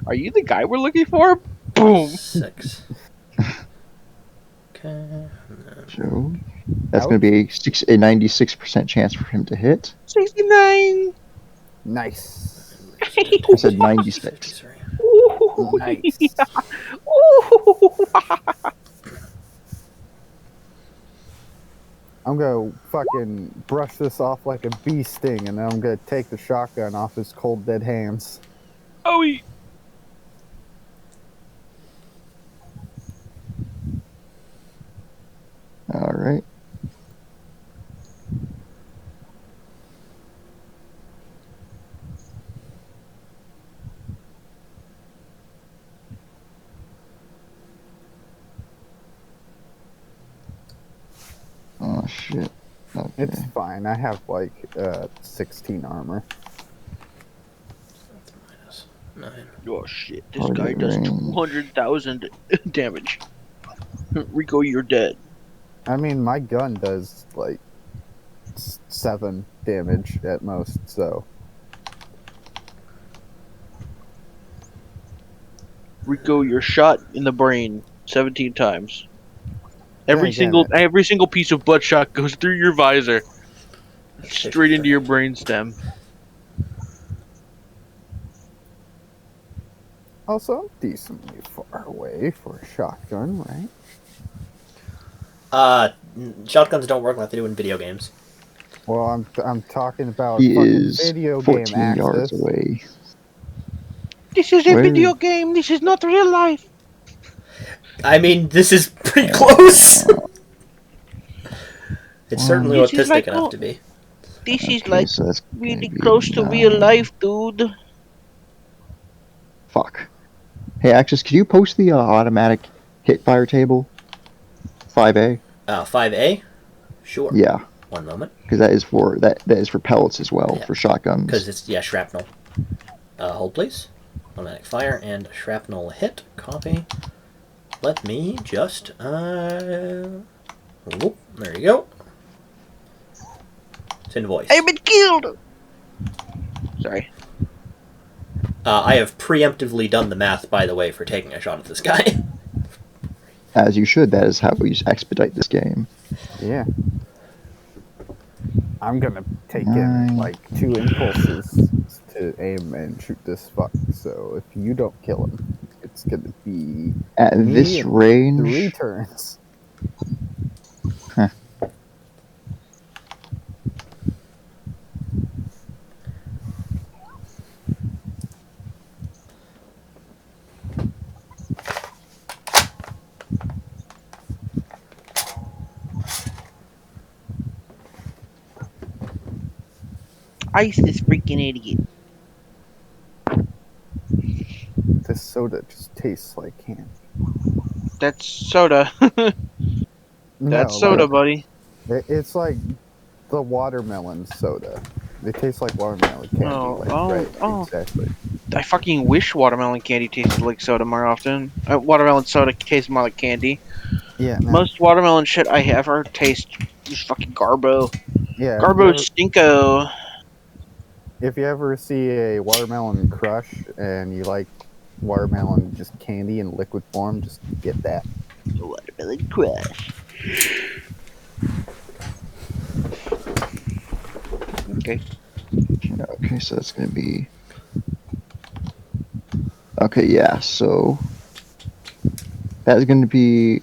Are you the guy we're looking for? Boom. 6. Okay. So that's going to be a 96% chance for him to hit. 69. Nice. I said 96. Ooh, Nice. yeah. Ooh. I'm gonna fucking brush this off like a bee sting, and then I'm gonna take the shotgun off his cold dead hands. Oh, he... All right. Oh shit. Okay. It's fine. I have like 16 armor. -9. Oh shit! This Target guy does range. 200,000 damage. Rico, you're dead. I mean, my gun does like 7 damage at most, so Rico, you're shot in the brain 17 times. then again, Every single piece of bloodshot goes through your visor, straight into your brainstem. also I'm decently far away for a shotgun, right? Shotguns don't work like they do in video games. Well, I'm talking about He fucking is video game 14 yards access. away. This is a Where? video game. This is not real life. I mean, this is pretty close. It's certainly This is autistic like enough to be. This is Okay, like so that's gonna really be close to real 9. life, dude. Fuck. Hey, Axis, could you post the automatic hit fire table? 5A? 5A? Sure. Yeah, 1 moment. because that is for pellets as well, Yeah. for shotguns. Because it's, shrapnel. Hold please. Automatic fire and shrapnel hit. Copy. Let me just, whoop, there you go. It's invoice. I've been killed. Sorry. I have preemptively done the math, by the way, for taking a shot at this guy. As you should, that is how we expedite this game. Yeah. I'm gonna take 9. in like 2 impulses to aim and shoot this fuck. So if you don't kill him, it's gonna be At me this and range, 3 turns. Huh. Ice this freaking idiot. This soda just tastes like candy. That's soda. That's No, soda, like, buddy. it's like the watermelon soda. They taste like watermelon candy. Right, exactly. I fucking wish watermelon candy tasted like soda more often. Watermelon soda tastes more like candy. Yeah, no. Most watermelon shit I ever taste is fucking Garbo. Yeah. Garbo Stinko. If you ever see a watermelon crush and you like watermelon just candy in liquid form, just get that. Watermelon crush. Okay. okay, so that's gonna be. Okay, yeah, so that is going to be,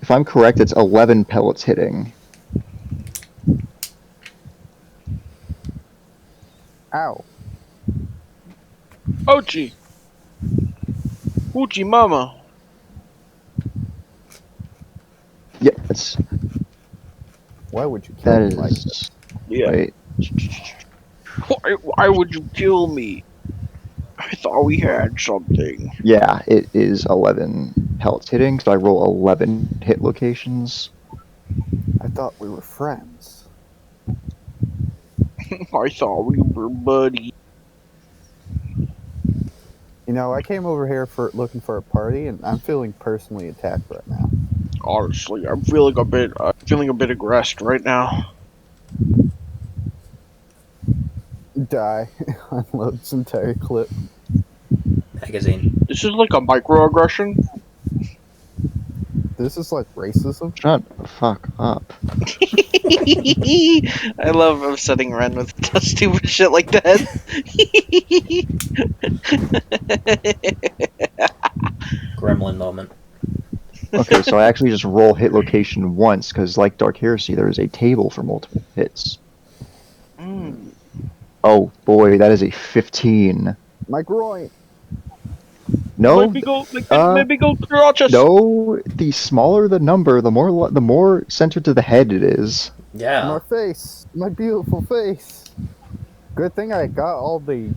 if I'm correct, it's 11 pellets hitting. Ow. Ouchie. Ouchie mama. Yep, that's Why would you kill that me like that? is. Yeah. Wait, Why would you kill me? I thought we had something. yeah, it is 11 pellets hitting. So I roll 11 hit locations. I thought we were friends. I thought we were buddies. You know, I came over here for looking for a party, and I'm feeling personally attacked right now. Honestly, I'm feeling a bit aggressed right now. Die. Unload this entire clip. Magazine. This is like a microaggression. This is like racism. Shut the fuck up. I love upsetting Ren with stupid shit like that. Gremlin moment. Okay, so I actually just roll hit location once because, like Dark Heresy, there is a table for multiple hits. Mm. Oh boy, that is a 15. My groin. No, Maybe go crotches. no. The smaller the number, the more centered to the head it is. Yeah. My face. My beautiful face. Good thing I got all the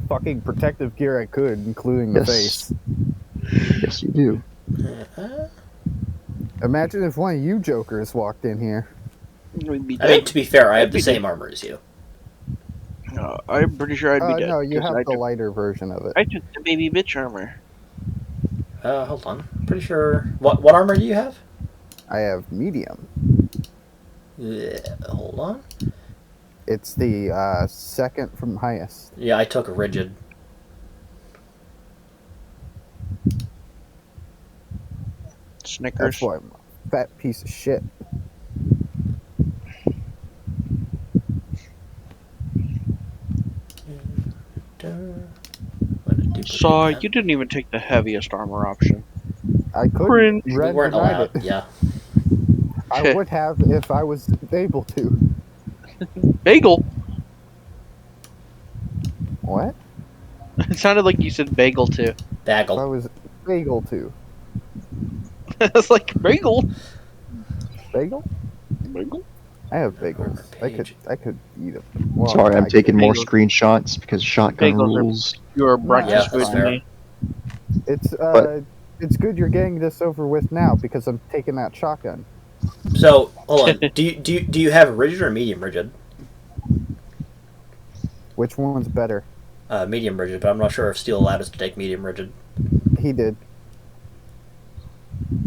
fucking protective gear I could, including the Yes. face. Yes, you do. Imagine if one of you jokers walked in here. I mean, to be fair, I have the same armor as you. I'm pretty sure I'd be dead. No, you 'cause have I the took, lighter version of it. I took the baby bitch armor. Hold on. Pretty sure. What armor do you have? I have medium. Hold on. It's the second from highest. Yeah, I took a rigid. Snickers. That's why I'm a fat piece of shit. So you didn't even take the heaviest armor option. I couldn't. Cringe. We Red weren't denied allowed. it. Yeah. I would have if I was able to. Bagel. What? It sounded like you said bagel too. If I Bagel. was able to. It's like bagel. Bagel? Bagel. I have bagels. I could eat them. Well, Sorry, I'm taking more Bagels. screenshots because shotgun Bagels are- rules. Your Yeah, breakfast that's food to fair. me. It's good you're getting this over with now because I'm taking that shotgun. So hold on. Do you have rigid or medium rigid? Which one's better? Medium rigid, but I'm not sure if Steel allowed us to take medium rigid. He did.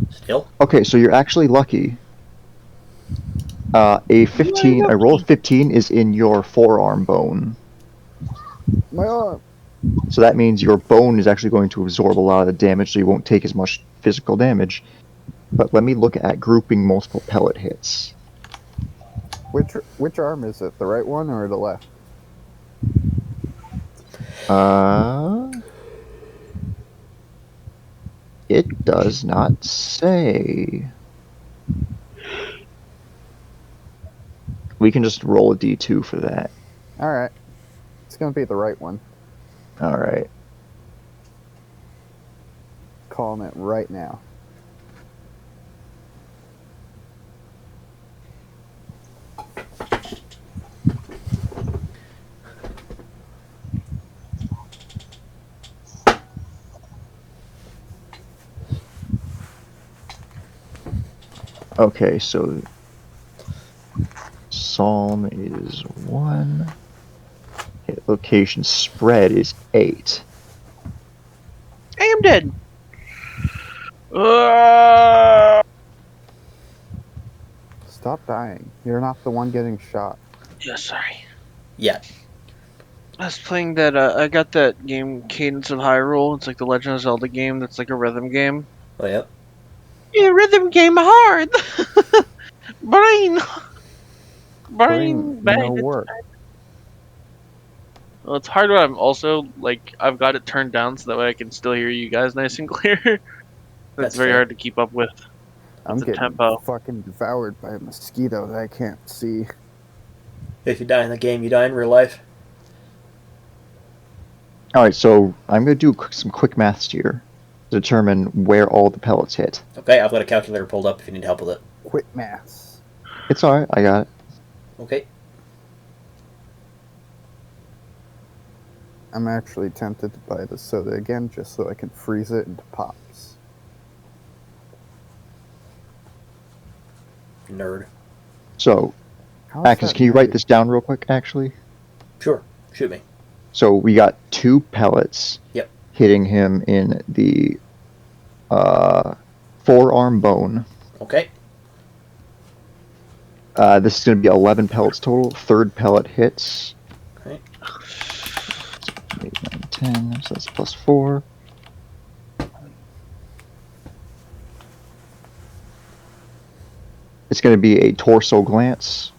Steel? Okay, so you're actually lucky. A 15, a roll of 15 is in your forearm bone. My arm. So that means your bone is actually going to absorb a lot of the damage, so you won't take as much physical damage. But let me look at grouping multiple pellet hits. Which arm is it? The right one or the left? It does not say. We can just roll a d2 for that. All right. It's gonna be the right one. All right. Calling it right now. Okay, so Psalm is 1. Hit location spread is 8. I am dead. Uh, Stop dying. You're not the one getting shot. yeah, sorry. Yeah. I was playing that. I got that game, Cadence of Hyrule. It's like the Legend of Zelda game. That's like a rhythm game. Oh, yep. Yeah, rhythm game hard. Brain. Putting Bad. no work. Well, it's hard when I'm also like I've got it turned down so that way I can still hear you guys nice and clear. That's It's very fair. hard to keep up with. I'm the getting tempo. fucking devoured by a mosquito that I can't see. If you die in the game, you die in real life. Alright, so I'm going to do some quick maths here to determine where all the pellets hit. Okay, I've got a calculator pulled up if you need help with it. Quick maths. It's alright, I got it. Okay. I'm actually tempted to buy the soda again just so I can freeze it into pops. Nerd. So, How is Akis, that can you write nerdy? this down real quick, actually? Sure. Shoot me. So we got 2 pellets Yep. hitting him in the forearm bone. Okay. This is going to be 11 pellets total. Third pellet hits. Okay. 8, 9, 10, so that's plus 4. It's going to be a torso glance.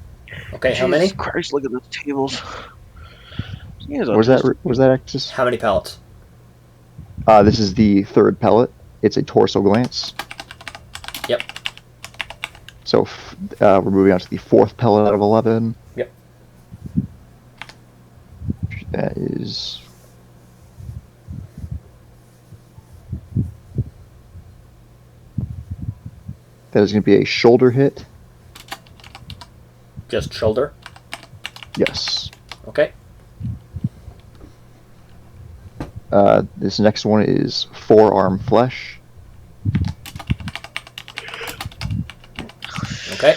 Okay, how Jesus many? Christ, look at those tables. Was that Axis? How many pellets? This is the third pellet. It's a torso glance. Yep. So we're moving on to the fourth pellet out of 11. Yep. That is... That is going to be a shoulder hit. Just shoulder? Yes. Okay. This next one is forearm flesh. Okay.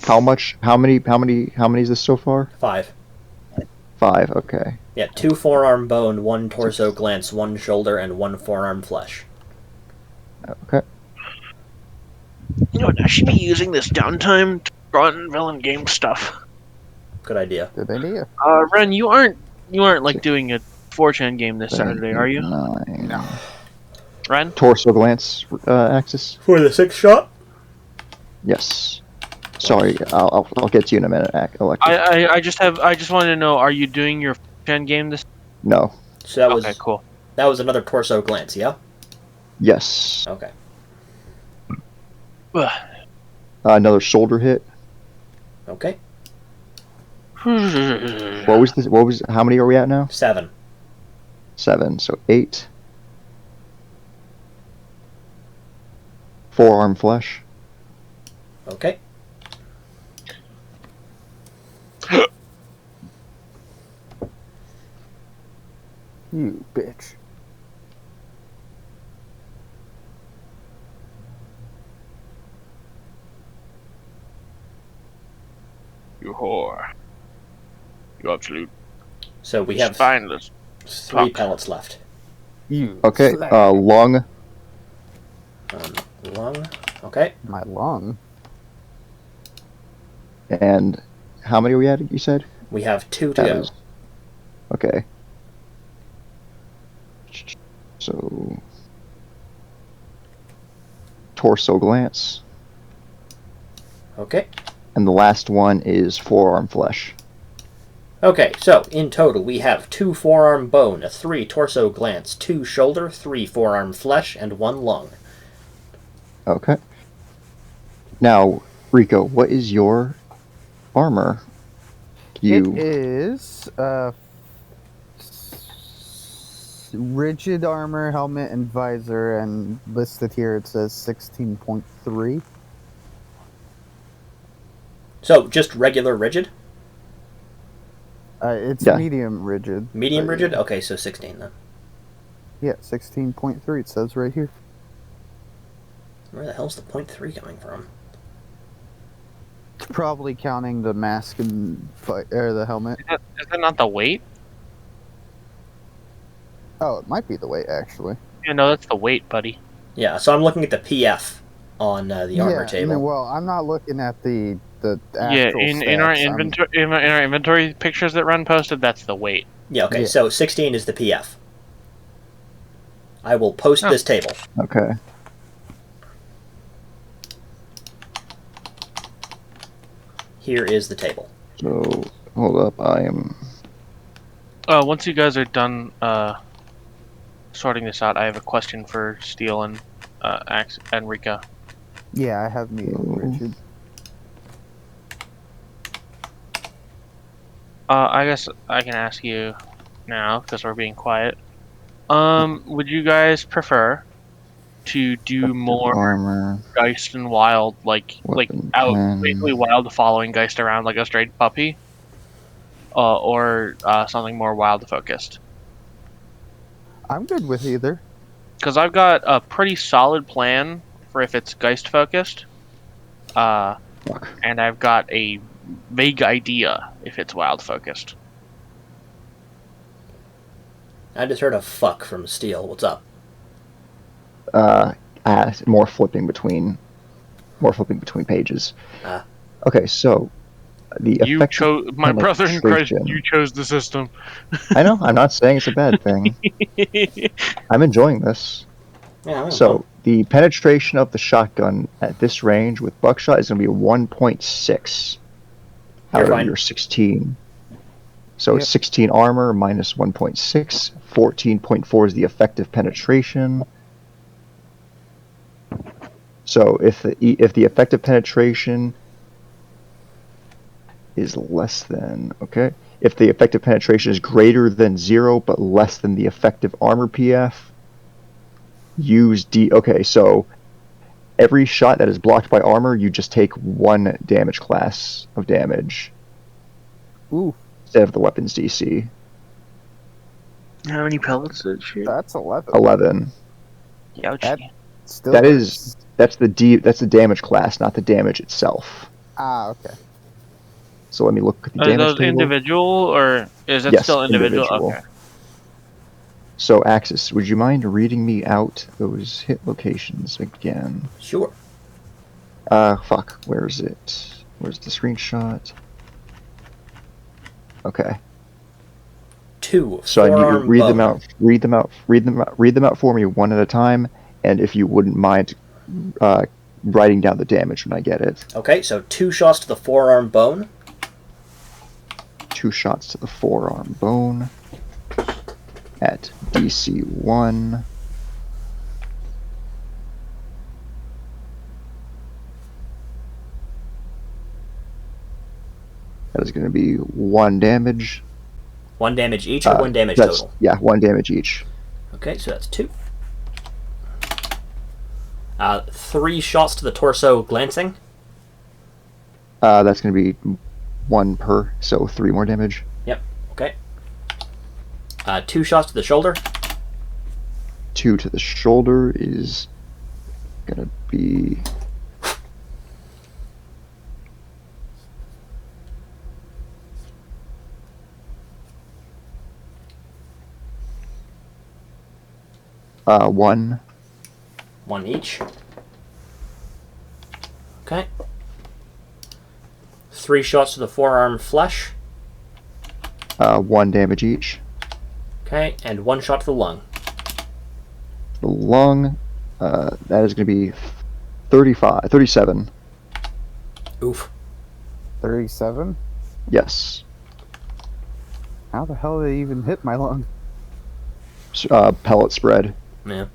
How many is this so far? 5. 5, okay. Yeah, 2 forearm bone, 1 torso glance, 1 shoulder, and 1 forearm flesh. Okay. You know, I should be using this downtime to run villain game stuff. Good idea. Good idea. Ren, you aren't like doing a 4chan game this Saturday, are you? 9. No. Ren? Torso glance axis. For the 6th shot? Yes. Sorry, I'll get to you in a minute, Electric. I just wanted to know, are you doing your 4chan game this? No. So that Okay, was cool. that was another torso glance, yeah? Yes. Okay. Another shoulder hit. Okay. What was this? What was? How many are we at now? 7. 7. So 8. Forearm flesh. Okay. You bitch. You whore. You absolute So we have spineless. 3 fuck. pellets left. You. Okay. slag. Lung. Lung. Okay. My lung. And how many are we at? You said. We have 2 to That go. is- Okay. So. Torso glance. Okay. And the last one is forearm flesh. Okay, so in total we have 2 forearm bone, 3 torso glance, 2 shoulder, 3 forearm flesh, and 1 lung. Okay. Now, Rico, what is your armor? You. It is rigid armor, helmet, and visor, and listed here it says 16.3. So just regular rigid? It's Yeah. medium rigid. Medium but rigid? Yeah, Okay, so 16 then. yeah, 16.3. It says right here. Where the hell's the 0.3 coming from? Probably counting the mask and or the helmet. Is that not the weight? Oh, it might be the weight actually. Yeah, no, that's the weight, buddy. Yeah, so I'm looking at the PF on the armor yeah, table. No, well, I'm not looking at the actual Yeah, in our stats. inventory in our inventory pictures that Ren posted, that's the weight. Yeah, okay, Yeah. so 16 is the PF. I will post Oh. this table. Okay. Here is the table. So, hold up. I am. Once you guys are done sorting this out, I have a question for Steel and Ax and Rika. Yeah, I have medium Oh. rigid. I guess I can ask you now because we're being quiet. Would you guys prefer to do more Armor. Geist and Wild, like Weapon out 10. basically Wild following Geist around like a straight puppy, or something more Wild focused? I'm good with either. Because I've got a pretty solid plan for if it's Geist focused, Fuck. and I've got a vague idea if it's Wild focused. I just heard a fuck from Steel. What's up? More flipping between pages. Ah. Okay, so the You effective chose, my brother in Christ. penetration- You chose the system. I know. I'm not saying it's a bad thing. I'm enjoying this. Yeah, I don't So know. the penetration of the shotgun at this range with buckshot is going to be a 1.6 out You're of fine. your 16. So Yep. 16 armor minus 1.6. 14.4 is the effective penetration. So if the effective penetration is less than, okay, if the effective penetration is greater than 0 but less than the effective armor PF, use D. Okay, so every shot that is blocked by armor, you just take 1 damage class of damage Ooh, instead of the weapon's DC. How many pellets did she? that's 11. 11. Ouchie. Still That hurts. is that's the damage class, not the damage itself. okay. So let me look at the Are damage those table. individual, or is it Yes, still individual? individual. Okay. So, Axis, would you mind reading me out those hit locations again? Sure. Fuck. Where is it? Where's the screenshot? Okay. 2, So I need you to forearm bone. read them out for me one at a time, and if you wouldn't mind writing down the damage when I get it. Okay, so 2 shots to the forearm bone. 2 shots to the forearm bone at DC 1. That is going to be 1 damage. 1 damage each or 1 damage total? Yeah, 1 damage each. Okay, so that's 2. 3 shots to the torso glancing. That's going to be 1 per, so 3 more damage. Yep, okay. 2 shots to the shoulder. 2 to the shoulder is going to be... one. 1 each. Okay. 3 shots to the forearm flesh. 1 damage each. Okay, and 1 shot to the lung. The lung, that is going to be 37. Oof. 37? Yes. How the hell did it even hit my lung? Pellet spread. Yeah.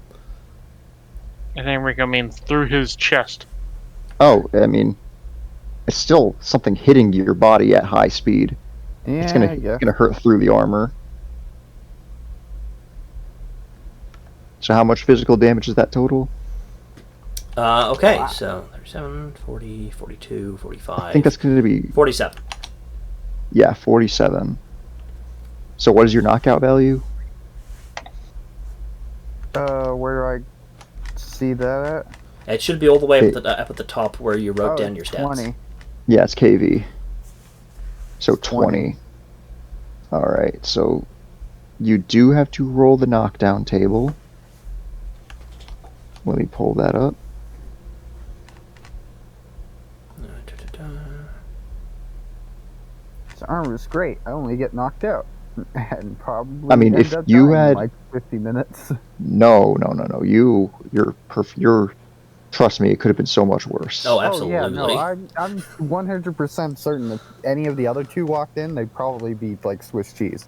I think Rico means through his chest. Oh, I mean, it's still something hitting your body at high speed. Yeah, It's gonna hurt through the armor. So how much physical damage is that total? Okay, Wow. so 37, 40, 42, 45. I think that's going to be 47. 47. So what is your knockout value? Where do I see that at? It should be all the way up at the top where you wrote down your stats. 20. Yeah, it's KV. So 20. 20. Alright, so you do have to roll the knockdown table. Let me pull that up. This armor's great. I only get knocked out. And probably I mean, end if up you dying in had... like 50 minutes. No. You're trust me, it could have been so much worse. Oh, absolutely. Oh, yeah, no, I'm 100% certain that any of the other 2 walked in, they'd probably be like Swiss cheese.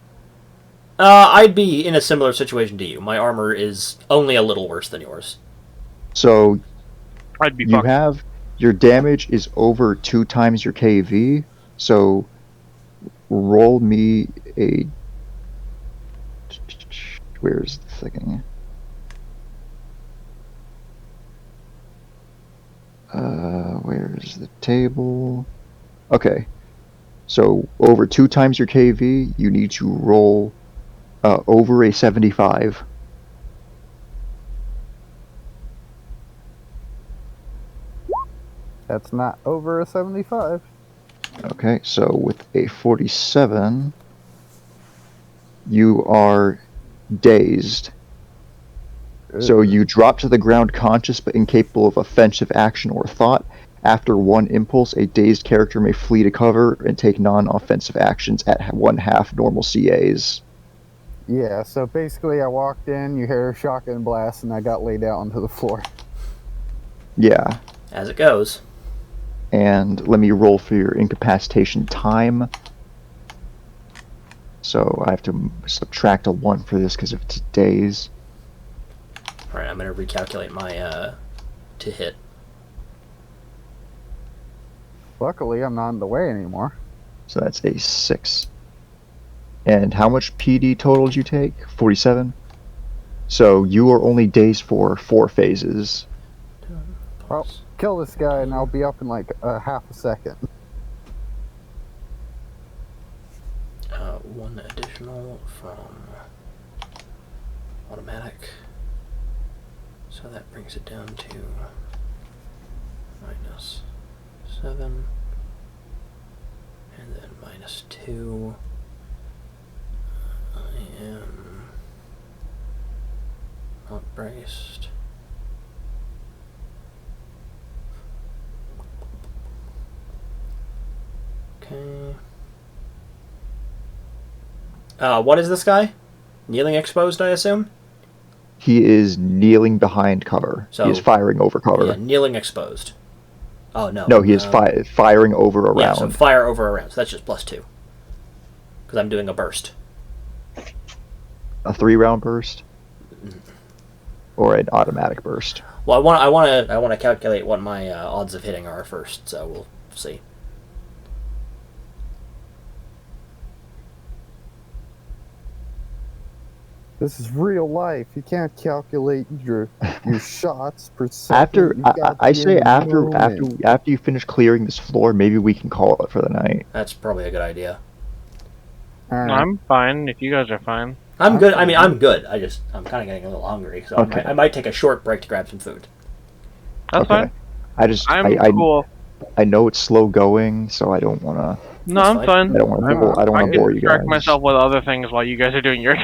I'd be in a similar situation to you. My armor is only a little worse than yours. So I'd be you fucked. have your damage is over 2 times your KV. So roll me a... Where's the thing? Where's the table? Okay. So over 2 times your KV, you need to roll over a 75. That's not over a 75. Okay, so with a 47, you are dazed. So you drop to the ground conscious but incapable of offensive action or thought. After 1 impulse, a dazed character may flee to cover and take non-offensive actions at 1/2 normal CAs. Yeah, so basically I walked in, you hear a shotgun blast, and I got laid out onto the floor. Yeah. As it goes. And let me roll for your incapacitation time. So I have to subtract a 1 for this because of its days. Alright, I'm going to recalculate my to hit. Luckily, I'm not in the way anymore. So that's a 6. And how much PD total did you take? 47? So you are only dazed for 4 phases. Well, kill this guy and I'll be up in like a half a second. 1 additional from automatic. So that brings it down to -7. And then -2. I am Christ. Okay. What is this guy? Kneeling exposed, I assume? He is kneeling behind cover. So, he is firing over cover. Yeah, kneeling exposed. Oh, no. No, he is firing over a Yeah, round. so fire over a round. So that's just +2. Because I'm doing a burst. A 3-round burst? Or an automatic burst? Well, I want to calculate what my odds of hitting are first, so we'll see. This is real life. You can't calculate your shots per second. After You've got to I be say in the after moment. you finish clearing this floor, maybe we can call it for the night. That's probably a good idea. All right. I'm fine if you guys are fine. I'm good. I mean, I'm good. I'm kind of getting a little hungry, so Okay. I might take a short break to grab some food. That's fine. I'm cool. I know it's slow going, so I don't want to. No, That's I'm fine. fine. I don't want to. I don't I want to can bore you guys. distract myself with other things while you guys are doing your.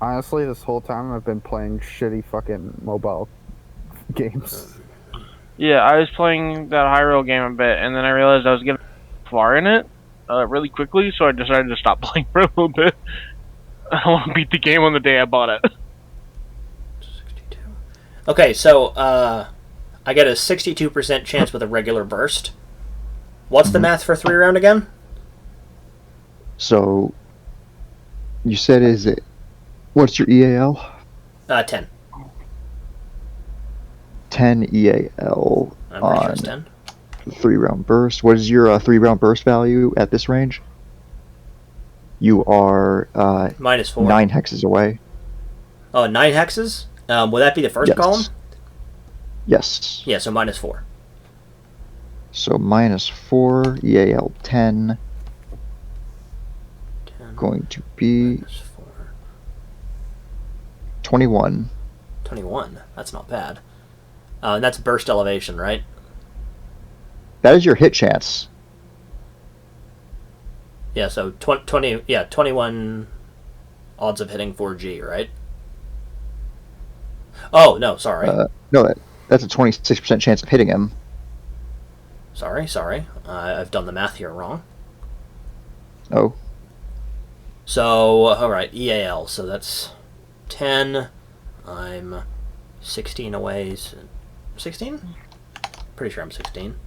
Honestly, this whole time I've been playing shitty fucking mobile games. Yeah, I was playing that Hyrule game a bit, and then I realized I was getting far in it really quickly, so I decided to stop playing for a little bit. I want to beat the game on the day I bought it. 62. Okay, so I get a 62% chance with a regular burst. What's the math for 3-round again? So, you said what's your EAL? 10. 10 EAL I'm pretty sure on it's 10. 3-round burst. What is your 3-round burst value at this range? You are -4. 9 hexes away. Oh, 9 hexes? Would that be the first Yes. column? Yes. Yeah, so -4. So -4 EAL 10 10 going to be -4. 21. 21. That's not bad. And that's burst elevation, right? That is your hit chance. Yeah, so 21 odds of hitting 4G, right? Oh, no, sorry. No, that's a 26% chance of hitting him. Sorry. I've done the math here wrong. Oh, So, alright, EAL. So that's 10. I'm 16 away. 16? Pretty sure I'm 16.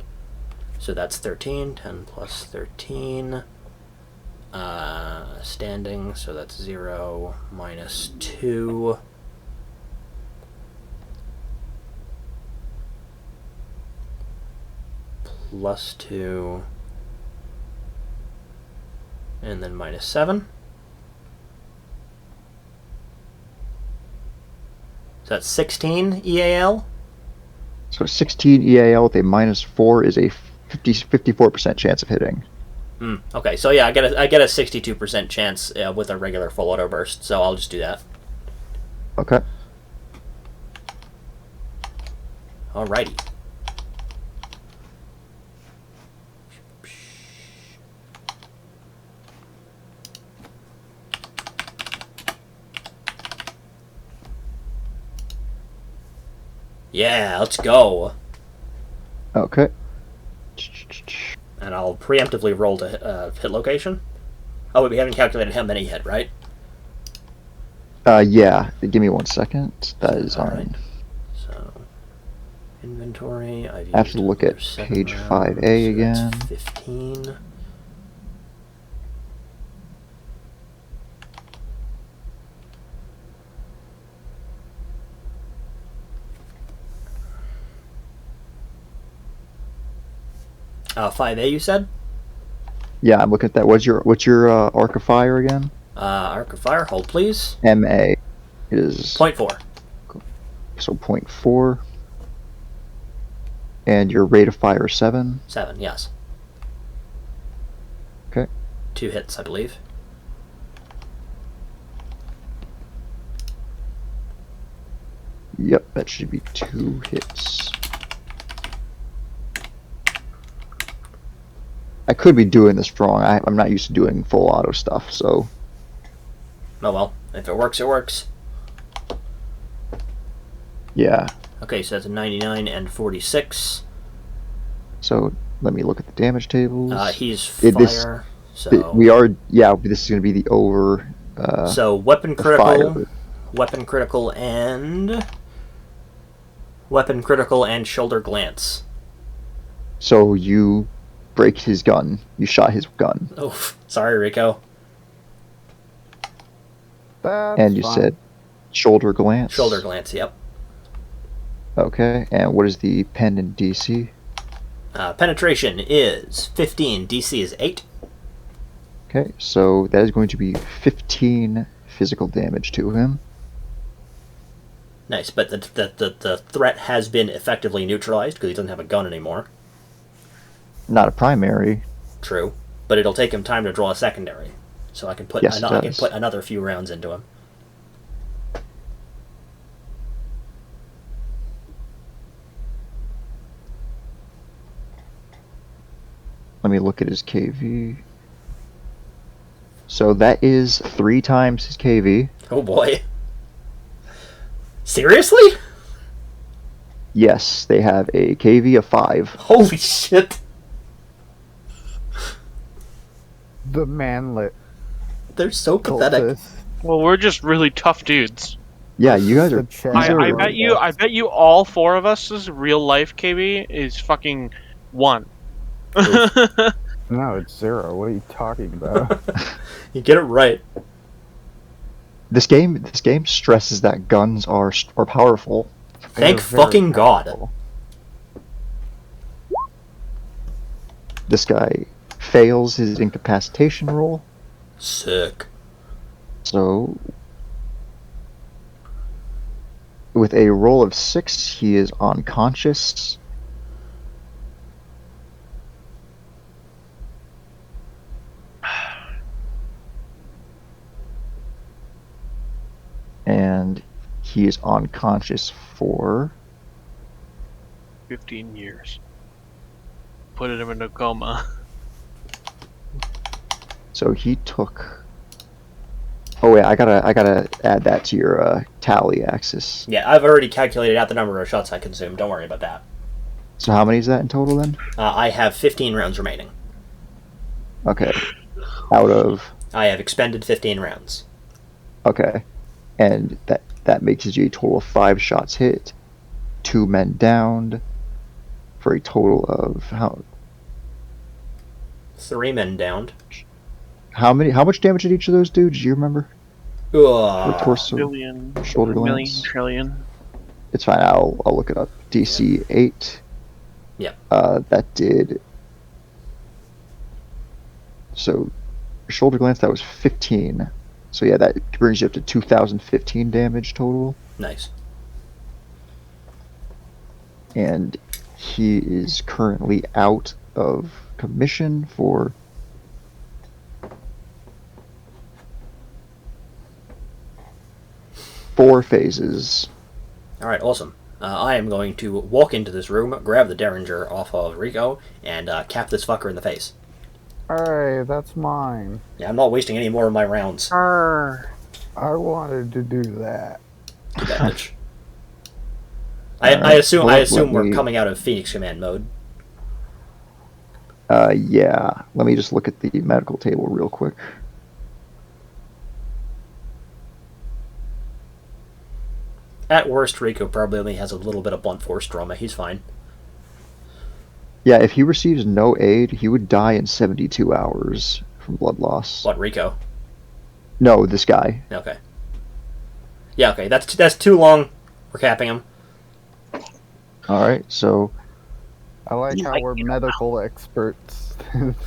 So that's 13. 10 plus 13. Standing, so that's 0 minus 2. Plus 2. And then minus 7. So that's 16 EAL. so 16 EAL with a -4 is a 54% chance of hitting. Okay, so yeah, I get a 62% chance with a regular full auto burst, so I'll just do that. Okay. Alrighty. Yeah, let's go. Okay. And I'll preemptively roll to hit location. Oh, we haven't calculated how many hit, right? Yeah. Give me 1 second. That is All on. right. So, inventory. I have to look at page 5A again. That's 15. $5A, you said? Yeah, I'm looking at that. What's your arc of fire again? Arc of fire, hold please. MA. It is 0.4. so 0.4. And your rate of fire 7. 7, yes. Okay. 2 hits, I believe. Yep, that should be 2 hits. I could be doing this wrong. I'm not used to doing full auto stuff, so. Oh well, if it works, it works. Yeah. Okay, so that's a 99 and 46. So let me look at the damage tables. He's This fire, so... we are, yeah. This is going to be the over. So weapon the fire. critical, weapon critical, and... Weapon critical and shoulder glance. So you break his gun. You shot his gun. Oh, sorry, Rico. That's And you fine. said shoulder glance. Shoulder glance, yep. Okay. And what is the pen and DC? Penetration is 15, DC is 8. Okay, so that is going to be 15 physical damage to him. Nice, but the threat has been effectively neutralized because he doesn't have a gun anymore. Not a primary. True, but it'll take him time to draw a secondary, so I can put Yes, it I can does. put another few rounds into him. Let me look at his KV. So that is 3 times his KV. Oh boy. Seriously? Yes, they have a KV of 5. Holy shit. The manlet They're so pathetic. cultist. Well, we're just really tough dudes. Yeah, you guys are. The chat these are- I bet you all 4 of us' real life KB is fucking 1. No, it's 0. What are you talking about? You get it right. This game stresses that guns are powerful. Thank They're very fucking God. powerful. This guy fails his incapacitation roll, Sick. so with a roll of 6, he is unconscious. And he is unconscious for 15 years. Put him in a coma. so he took. Oh wait, I gotta add that to your tally axis. Yeah, I've already calculated out the number of shots I consumed. Don't worry about that. So how many is that in total then? I have 15 rounds remaining. Okay, out of I have expended 15 rounds. okay, and that makes you a total of 5 shots hit, 2 men downed, for a total of how 3 men downed. how much damage did each of those do? Did you remember? Ugh. For torso, Billion, shoulder million, glance. trillion. It's fine. I'll look it up. DC 8. Yep. That did. So, shoulder glance, that was 15. So yeah, that brings you up to 2015 damage total. Nice. And he is currently out of commission for 4 phases. Alright, awesome. I am going to walk into this room, grab the Derringer off of Rico, and cap this fucker in the face. Alright, that's mine. Yeah, I'm not wasting any more of my rounds. I wanted to do that. Get that bitch. Alright, I assume let we're me- coming out of Phoenix Command mode. Yeah. Let me just look at the medical table real quick. At worst, Rico probably only has a little bit of blunt force trauma. He's fine. Yeah, if he receives no aid, he would die in 72 hours from blood loss. What, Rico? No, this guy. Okay. Yeah, okay. That's too long. We're capping him. Alright, so I like how we're medical experts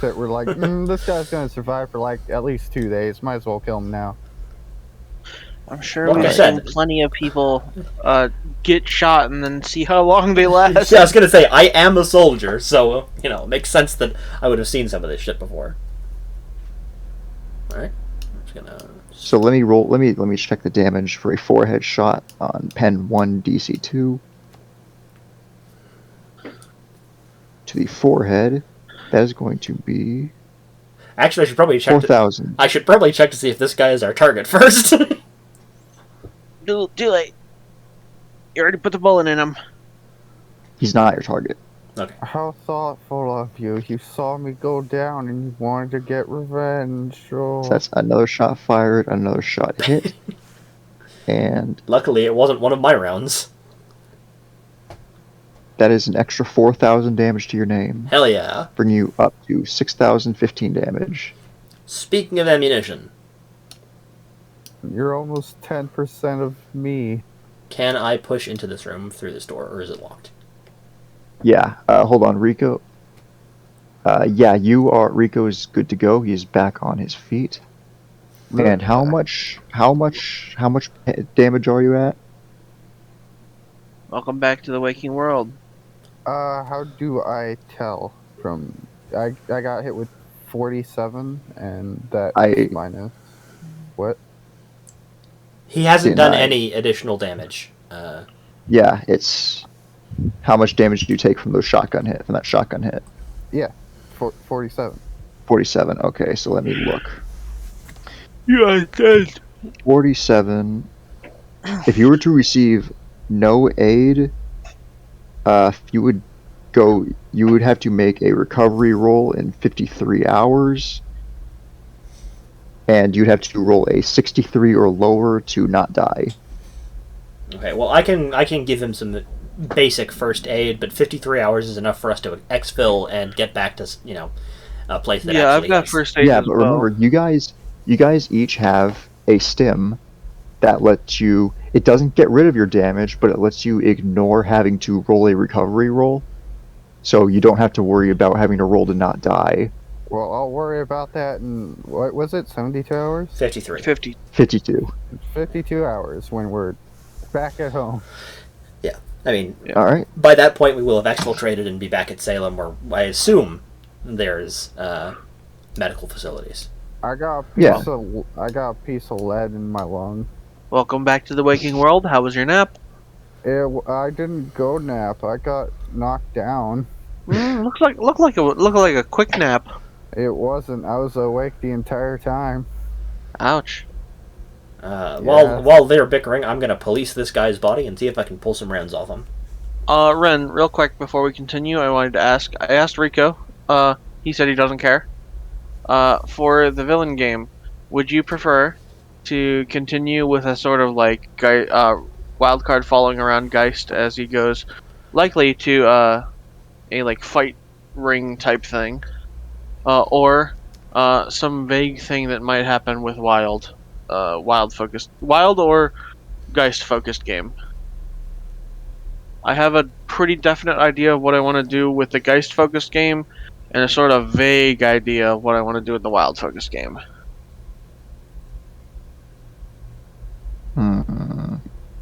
that we're like, this guy's gonna survive for like at least 2 days. Might as well kill him now. I'm sure Like I we've said- seen plenty of people get shot and then see how long they last. Yeah, I was gonna say I am a soldier, so it makes sense that I would have seen some of this shit before. All right, I'm just gonna. So let me roll. Let me check the damage for a forehead shot on pen 1 DC 2 to the forehead. That is going to be Actually, I should probably check. 4,000. I should probably check to see if this guy is our target first. Too late. You already put the bullet in him. He's not your target. Okay. How thoughtful of you. You saw me go down and you wanted to get revenge. So Oh. that's another shot fired, another shot hit, and Luckily, it wasn't one of my rounds. that is an extra 4,000 damage to your name, Hell yeah. bringing you up to 6,015 damage. Speaking of ammunition, You're almost 10% of me. can I push into this room through this door, or is it locked? Yeah, hold on, Rico. Yeah, Rico is good to go. He's back on his feet. And how much damage are you at? Welcome back to the waking world. How do I tell from... I got hit with 47, and that's minus... What? He hasn't done I- any additional damage. Yeah, it's how much damage do you take from that shotgun hit? Yeah, 47. 47. Okay, so let me look. Yeah, dead. 47. If you were to receive no aid, you would have to make a recovery roll in 53 hours, and you'd have to roll a 63 or lower to not die. Okay, well, I can give him some basic first aid, but 53 hours is enough for us to exfil and get back to, a place that Yeah, actually I've got has... first aid Yeah, as but well. remember, you guys each have a stim that lets you. It doesn't get rid of your damage, but it lets you ignore having to roll a recovery roll, so you don't have to worry about having to roll to not die. Well, I'll worry about that in, what was it, 72 hours? 53. 50. 52. 52 hours when we're back at home. Yeah, I mean, Yeah. All right. by that point we will have exfiltrated and be back at Salem, where I assume there's medical facilities. I got a piece of lead in my lung. Welcome back to the waking world. How was your nap? I didn't go nap. I got knocked down. Looked like a quick nap. It wasn't. I was awake the entire time. Ouch. While they're bickering, I'm gonna police this guy's body and see if I can pull some rounds off him. Ren, real quick before we continue, I wanted to ask. I asked Rico. He said he doesn't care. For the villain game, would you prefer to continue with a sort of like wild card following around Geist as he goes, likely to a like fight ring type thing, or some vague thing that might happen with wild or Geist focused game? I have a pretty definite idea of what I want to do with the Geist focused game, and a sort of vague idea of what I want to do with the wild focused game.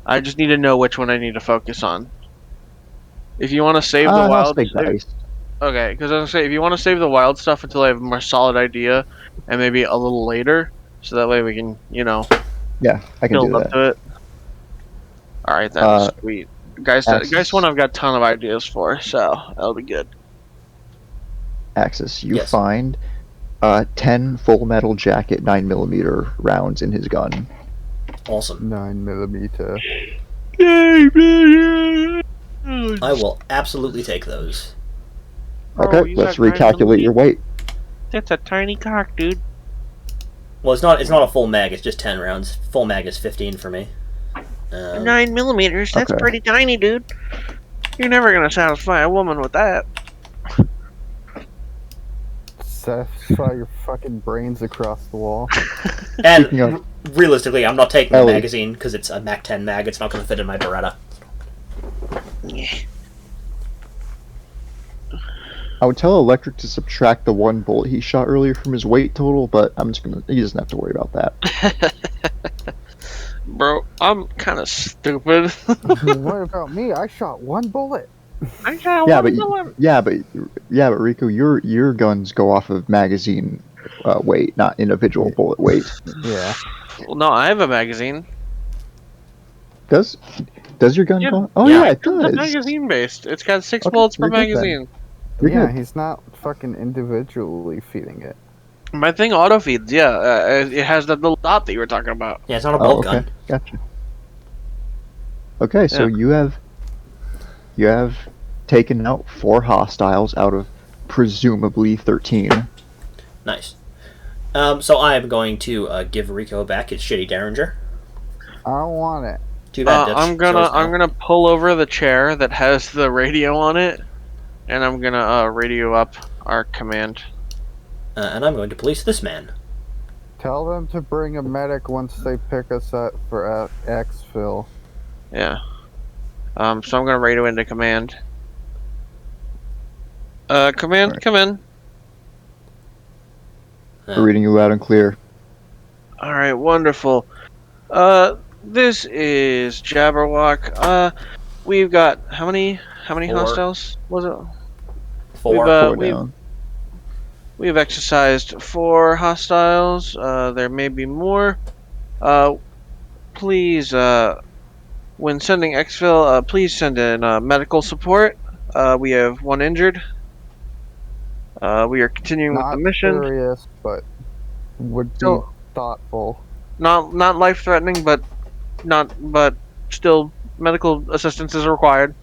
I just need to know which one I need to focus on. If you want to save the wild, okay, because I was gonna say if you want to save the wild stuff until I have a more solid idea, and maybe a little later, so that way we can, Yeah, I can build do up that. to it. All right, that's sweet. Geist one I've got a ton of ideas for, so that'll be good. Axis, you Yes. find 10 full metal jacket 9mm rounds in his gun. Awesome. 9mm. I will absolutely take those. Bro, Okay, you let's got 9mm? recalculate your weight. That's a tiny cock, dude. Well, it's not a full mag. It's just 10 rounds. Full mag is 15 for me. 9mm. That's Okay. pretty tiny, dude. You're never gonna satisfy a woman with that. Satisfy your fucking brains across the wall. And Speaking of- realistically, I'm not taking the Ellie. magazine because it's a Mac 10 mag. It's not going to fit in my Beretta. I would tell Electric to subtract the one bullet he shot earlier from his weight total, but he doesn't have to worry about that. Bro, I'm kind of stupid. What about me? I shot one bullet. I got Yeah, one but bullet. but Rico, your guns go off of magazine weight, not individual bullet weight. Yeah. Well, no, I have a magazine. Does your gun Yeah. go? Oh Yeah. yeah, it It's does. magazine based. It's got 6 Okay, bullets per you're good then. magazine. You're Yeah, good. he's not fucking individually feeding it. My thing auto feeds. Yeah, it has that little dot that you were talking about. Yeah, it's not a Oh, bolt okay, gun. gotcha. Okay, so Yeah. you have taken out 4 hostiles out of presumably 13. Nice. So I am going to give Rico back his shitty Derringer. I don't want it. Too bad I'm it's yours I'm now. gonna pull over the chair that has the radio on it, and I'm gonna radio up our command. And I'm going to police this man. Tell them to bring a medic once they pick us up for exfil. Yeah. So I'm gonna radio into command. Command, Alright. come in. We're reading you loud and clear. All right, wonderful. This is Jabberwock. We've got how many 4. hostiles was it? 4. 4 down. We've exercised 4 hostiles. There may be more. Please, when sending exfil, please send in medical support. We have 1 injured. We are continuing with the Not mission. serious, but would be So, thoughtful. not life threatening, but still medical assistance is required.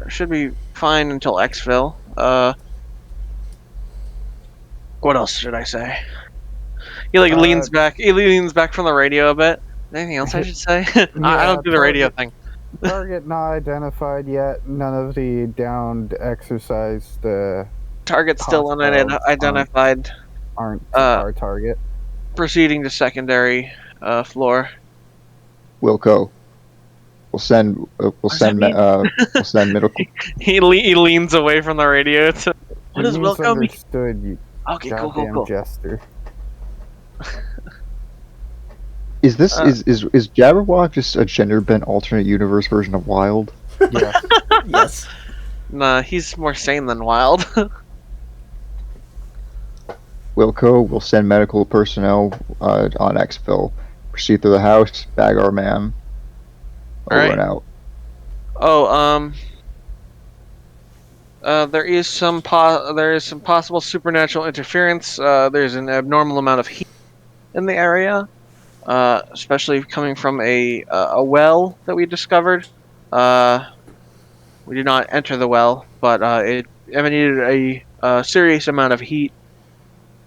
Should be fine until exfil. What else should I say? He leans back. He leans back from the radio a bit. Anything else I should say? I don't do the radio thing. Target not identified yet. None of the downed exercised Target still hostiles unidentified. aren't our target. Proceeding to secondary floor. Wilco. We'll send medical. He leans away from the radio. What does You Wilco mean? misunderstood, you Okay, goddamn cool. jester. Is this is Jabberwock just a gender bent alternate universe version of Wild? Yeah. Yes. Nah, he's more sane than wild. Wilco will send medical personnel on exfil. Proceed through the house, bag our man. Over Alright. and out. Oh, there is some possible supernatural interference. There's an abnormal amount of heat in the area, especially coming from a well that we discovered. We did not enter the well, but it emanated a serious amount of heat.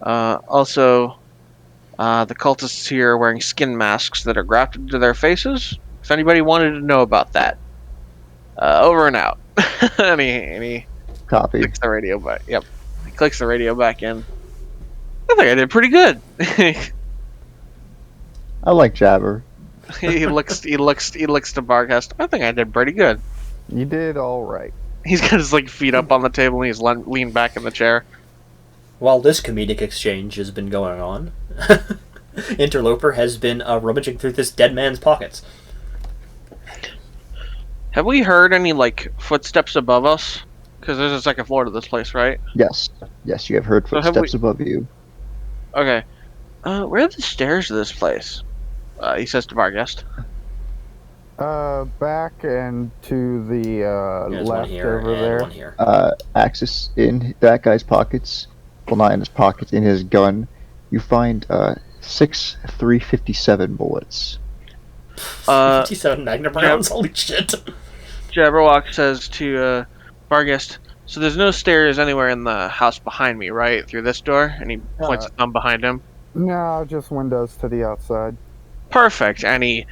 Also, the cultists here are wearing skin masks that are grafted to their faces. If anybody wanted to know about that, over and out. and he Copy. clicks the radio back. Yep, he clicks the radio back in. I think I did pretty good. I like Jabber. he looks to Barcast. I think I did pretty good. You did all right. He's got his feet up on the table and he's leaned back in the chair. While this comedic exchange has been going on, Interloper has been rummaging through this dead man's pockets. Have we heard any footsteps above us? Because there's a second floor to this place, right? Yes, you have heard So have footsteps above you. Okay. Where are the stairs to this place? He says to Barghest. Back and to the There's one left here over and there. one here. Axis in that guy's pockets. Well, not in his pockets, in his gun. You find 6 .357 bullets. 57 Magnum rounds. Holy shit! Jabberwock says to Barghest, so there's no stairs anywhere in the house behind me, right? Through this door? And he points a thumb behind him. No, just windows to the outside. Perfect. And he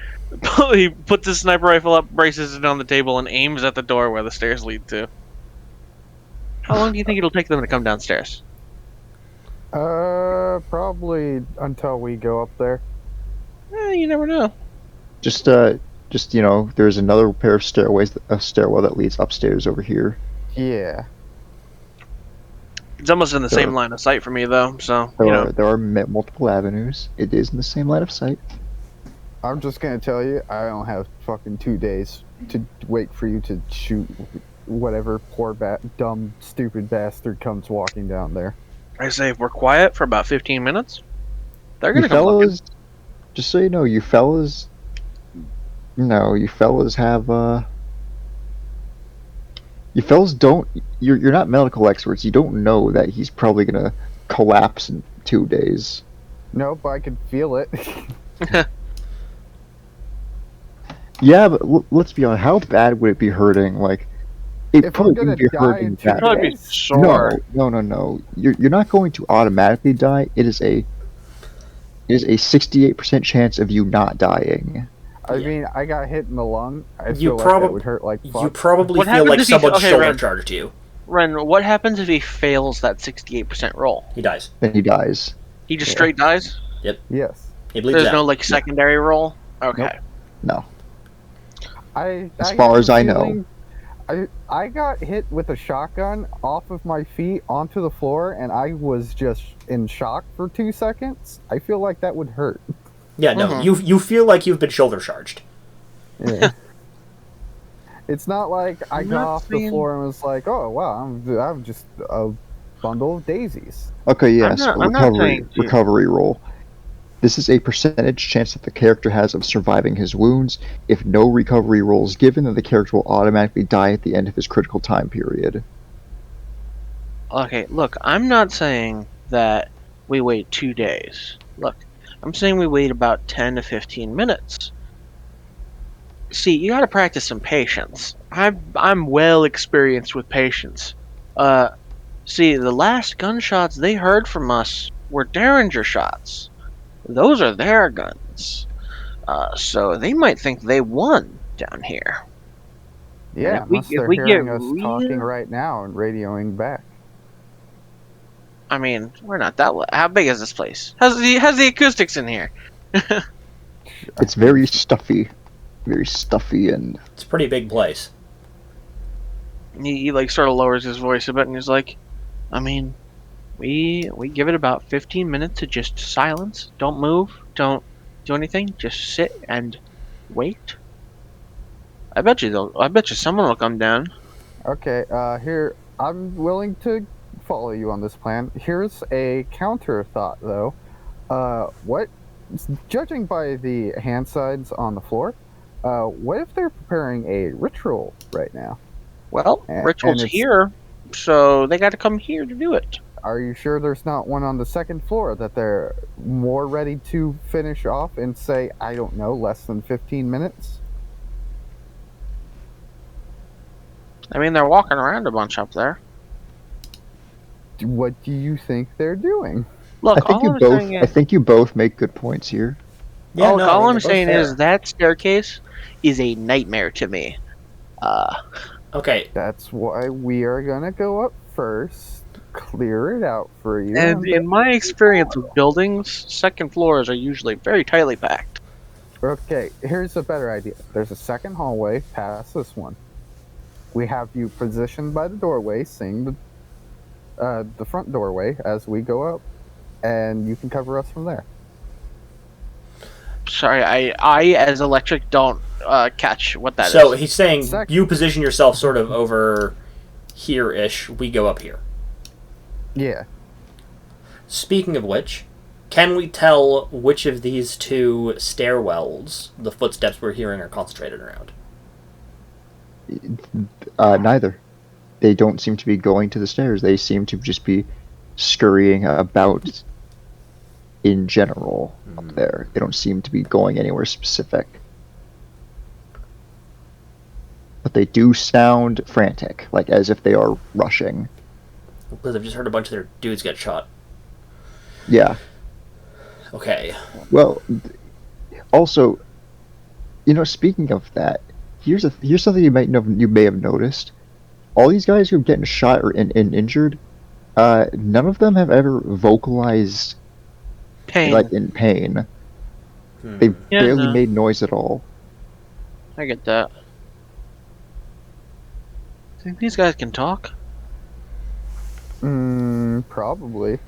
puts his sniper rifle up, braces it on the table, and aims at the door where the stairs lead to. How long do you think it'll take them to come downstairs? Probably until we go up there. You never know. Just there's another pair of stairways, a stairwell that leads upstairs over here. Yeah. It's almost in the same line of sight for me, though. So There are multiple avenues. It is in the same line of sight. I'm just gonna tell you, I don't have fucking 2 days to wait for you to shoot whatever poor dumb stupid bastard comes walking down there. I say if we're quiet for about 15 minutes, they're You gonna come looking. fellas, just so you know, you fellas have you fellas don't. You're not medical experts. You don't know that he's probably gonna collapse in 2 days. Nope, I could feel it. Yeah, but let's be honest. How bad would it be hurting? Like, it If I'm probably gonna wouldn't be die in hurting two that Probably be bad. days, sore. No. You're not going to automatically die. It is a 68% chance of you not dying. I Yeah. mean, I got hit in the lung. I You feel like that probably would hurt like you fuck. probably What feel happens like if he? someone Okay, shoulder Ren. charged you. Ren, what happens if he fails that 68% roll? He dies. Then he dies. He just Yeah. straight dies. Yes. He bleeds There's out. no like secondary roll. Okay. Nope. No. I As I far have as a I know. feeling I got hit with a shotgun off of my feet onto the floor, and I was just in shock for 2 seconds. I feel like that would hurt. Yeah, no. Mhm. You feel like you've been shoulder charged. Yeah. It's not like I I'm got not off the saying- floor and was like, "Oh wow, I'm just a bundle of daisies." Okay, yes. I'm not saying to- Recovery roll. This is a percentage chance that the character has of surviving his wounds. If no recovery roll is given, then the character will automatically die at the end of his critical time period. Okay, look, I'm not saying that we wait 2 days. Look, I'm saying we wait about 10 to 15 minutes. See, you gotta practice some patience. I'm well experienced with patience. See, the last gunshots they heard from us were Derringer shots. Those are their guns. So they might think they won down here. Yeah, if we- unless if they're we get hearing us real- talking right now and radioing back. I mean, we're not that. How big is this place? How's the acoustics in here? It's very stuffy. Very stuffy and It's a pretty big place. He like sort of lowers his voice a bit and he's like, I mean, we give it about 15 minutes to just silence. Don't move. Don't do anything. Just sit and wait. I bet you someone will come down. Okay, here I'm willing to follow you on this plan. Here's a counter thought though. What judging by the hand signs on the floor, what if they're preparing a ritual right now? Well, And ritual's it's- here, so they got to come here to do it. Are you sure there's not one on the second floor that they're more ready to finish off in, say, I don't know, less than 15 minutes? I mean, they're walking around a bunch up there. What do you think they're doing? Look, I think all you I'm both saying I is, think you both make good points here. Yeah, all, no, all they're I'm both saying fair. is that staircase is a nightmare to me. Okay, That's why we are gonna go up first, clear it out for you. And in my experience with buildings, second floors are usually very tightly packed. Okay, here's a better idea. There's a second hallway past this one. We have you positioned by the doorway, seeing the front doorway as we go up, and you can cover us from there. Sorry, I as electric don't catch what that is. so he's saying Sec- you position yourself sort of over here-ish. We go up here. Yeah. Speaking of which, can we tell which of these two stairwells the footsteps we're hearing are concentrated around? Neither. They don't seem to be going to the stairs. They seem to just be scurrying about in general up there. They don't seem to be going anywhere specific. But they do sound frantic, like as if they are rushing. Because I've just heard a bunch of their dudes get shot. Yeah. Okay. Well, also, speaking of that, here's something you may have noticed. All these guys who are getting shot or injured, none of them have ever vocalized Pain. like in pain. They Yeah, barely no. made noise at all. I get that. Think these guys can talk? Probably.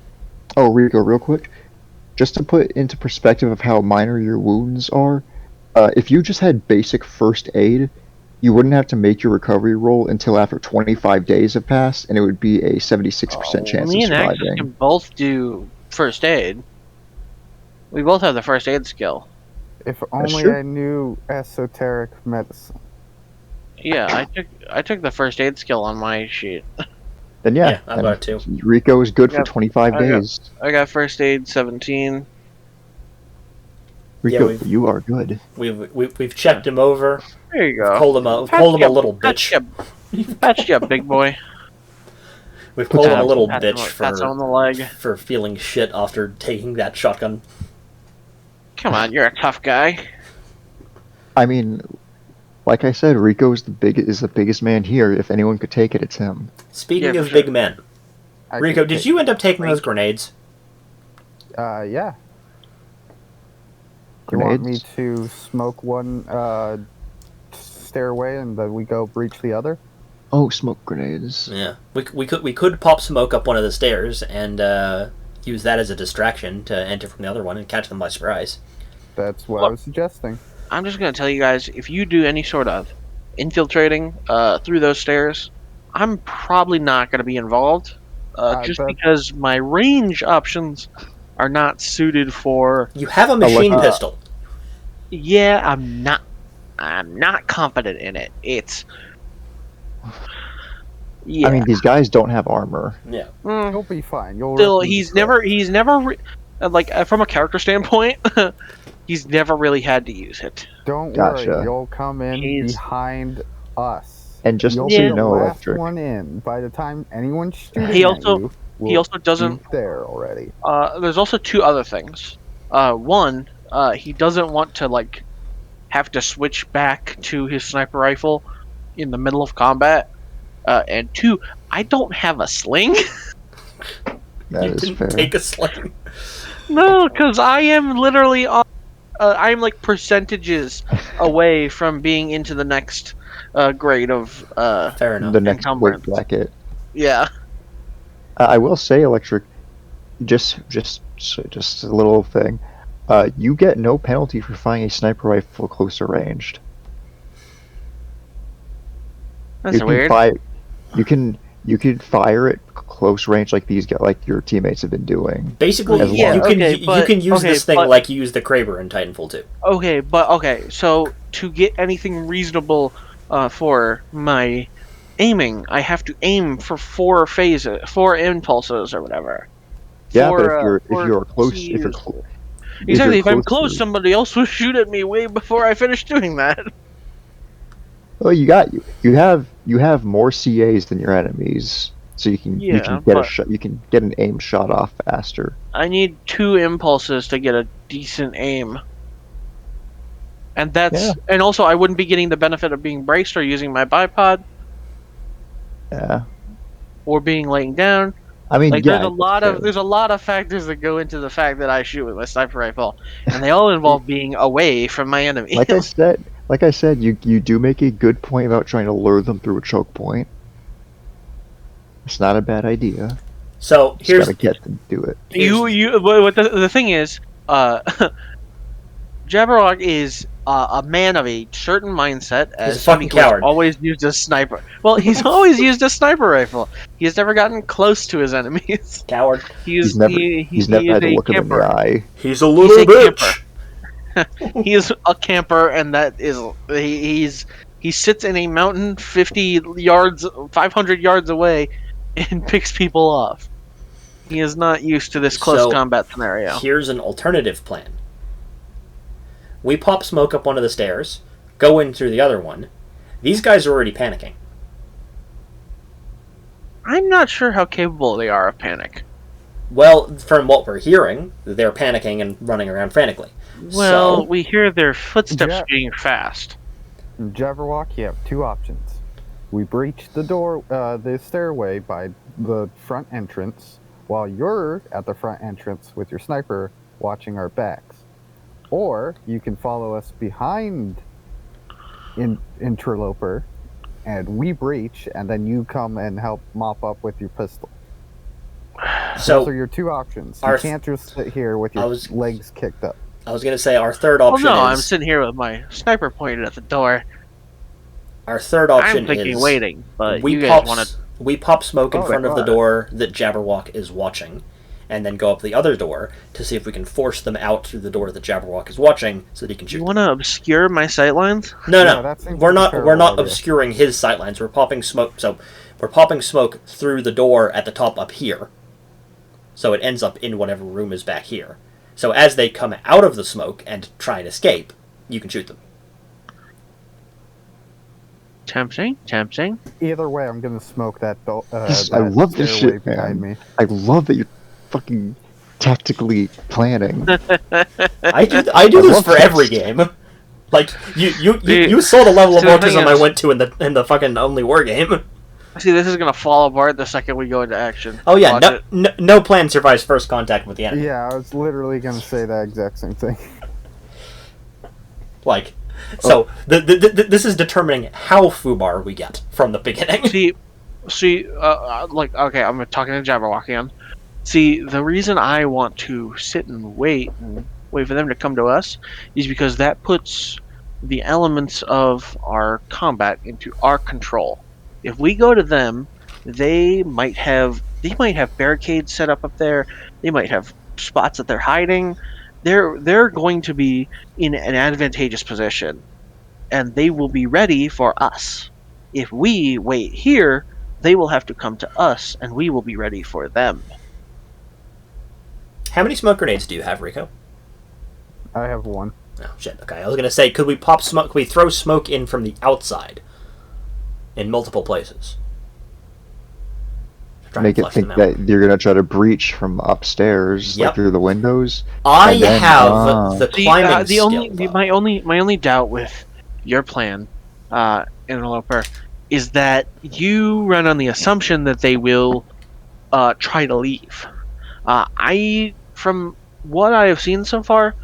Oh, Rico, real quick, just to put into perspective of how minor your wounds are, if you just had basic first aid, you wouldn't have to make your recovery roll until after 25 days have passed, and it would be a 76% chance Me of and Axis surviving. can both do first aid. We both have the first aid skill. If only true. I knew esoteric medicine. Yeah, I took the first aid skill on my sheet. Then Yeah, yeah, I've then got it too. Rico is good for Yep, 25 I got- days. I got first aid 17. Rico, we've- you are good. We've checked him over. There you go. Called him a little bitch. Patched you up, big boy. We've called him a little Pat bitch him on the leg. for feeling shit after taking that shotgun. Come on, you're a tough guy. I mean, like I said, Rico is the biggest man here. If anyone could take it, it's him. Speaking Yeah, of for big sure. men, I Rico, could did take- you end up taking those grenades? Yeah. You want me to smoke one stairway and then we go breach the other? Oh, smoke grenades. Yeah, we could pop smoke up one of the stairs and use that as a distraction to enter from the other one and catch them by surprise. That's what I was suggesting. I'm just gonna tell you guys, if you do any sort of infiltrating through those stairs, I'm probably not gonna be involved. Just but- because my range options are not suited for. You have a machine pistol. Yeah, I'm not confident in it. It's. Yeah. I mean, these guys don't have armor. Yeah. You'll be fine. You'll Still, repeat he's it. never from a character standpoint, he's never really had to use it. Don't Gotcha. worry. You'll come in He's- behind us. And just You'll so be you the know, last Electric, one in. By the time anyone's shooting He at also- you, He we'll also doesn't. be there already. There's also two other things. One, he doesn't want to have to switch back to his sniper rifle in the middle of combat. And two, I don't have a sling. that You is didn't fair. take a sling. No, because I am literally on. I'm like percentages away from being into the next grade of. Fair enough. The next weight encumbrance. bracket. Yeah. I will say, Electric, just a little thing. You get no penalty for firing a sniper rifle closer ranged. That's you weird. You can fire it close range like these guys, like your teammates have been doing. Basically, As you long- can okay, you but- can use okay, this thing but- like you use the Kraber in Titanfall 2. Okay, so to get anything reasonable for my aiming, I have to aim for 4 impulses or whatever. Yeah, Four, but if four you're close, Cs. Exactly. If I'm close, to- somebody else will shoot at me way before I finish doing that. Oh, you have more CAs than your enemies, so you can Yeah, get a but- shot. You can get an aim shot off faster. I need 2 impulses to get a decent aim. And Yeah. and also I wouldn't be getting the benefit of being braced or using my bipod Yeah, or being laying down. I mean, Like yeah, there's a lot of factors that go into the fact that I shoot with my sniper rifle, and they all involve being away from my enemy. Like I said, you do make a good point about trying to lure them through a choke point. It's not a bad idea. So Just here's gotta get them to do it. What the thing is, Jabberwock is a man of a certain mindset. As He's a fucking somebody who has coward. Always used a sniper. Well, he's always used a sniper rifle. He has never gotten close to his enemies. coward. He's never had to look him in the eye. He's a little a bitch. He is a camper, and that is he sits in a mountain 500 yards away, and picks people off. He is not used to this close So, combat scenario. Here's an alternative plan. We pop smoke up one of the stairs, go in through the other one. These guys are already panicking. I'm not sure how capable they are of panic. Well, from what we're hearing, they're panicking and running around frantically. Well, So- we hear their footsteps Yeah. being fast. In Jabberwock, you have 2 options. We breach the stairway by the front entrance, while you're at the front entrance with your sniper watching our backs. Or you can follow us behind Interloper, and we breach, and then you come and help mop up with your pistol. Those are So your 2 options. our You can't just sit here with your legs kicked up. I was gonna say our third Oh option no, I'm is sitting here with my sniper pointed at the door. our third option I'm thinking is waiting, but we you guys pop want to. we pop smoke in Oh, front of the God. door that Jabberwock is watching, and then go up the other door to see if we can force them out through the door that Jabberwock is watching, so that he can shoot. You want to obscure my sightlines? No, No, that seems we're like a not. terrible We're not idea. obscuring his sightlines. We're popping smoke. So we're popping smoke through the door at the top up here. So it ends up in whatever room is back here. So as they come out of the smoke and try and escape, you can shoot them. Tempting, tempting. Either way, I'm gonna smoke that. Yes, I that love this stairway shit, behind man. me. I love that you're fucking tactically planning. I do I this love for every this. game. Like you saw the level of See, the thing autism I is- went to in the fucking Only War game. See, this is gonna fall apart the second we go into action. Oh yeah, Watch no, it. no plan survives first contact with the enemy. Yeah, I was literally gonna say that exact same thing. Like, so this is determining how FUBAR we get from the beginning. See, like, okay, I'm talking to Jabberwock again. See, the reason I want to sit and wait for them to come to us is because that puts the elements of our combat into our control. If we go to them, they might have barricades set up there. They might have spots that they're hiding. They're going to be in an advantageous position, and they will be ready for us. If we wait here, they will have to come to us, and we will be ready for them. How many smoke grenades do you have, Rico? I have one. Oh shit. Okay, I was gonna say, could we pop smoke? Could we throw smoke in from the outside, in multiple places? Try and Make it flush think them out. that you're gonna try to breach from upstairs, Yep. like through the windows. I and then- have the climbing the skill. only though. my only doubt with your plan, Interloper, is that you run on the assumption that they will try to leave. From what I have seen so far,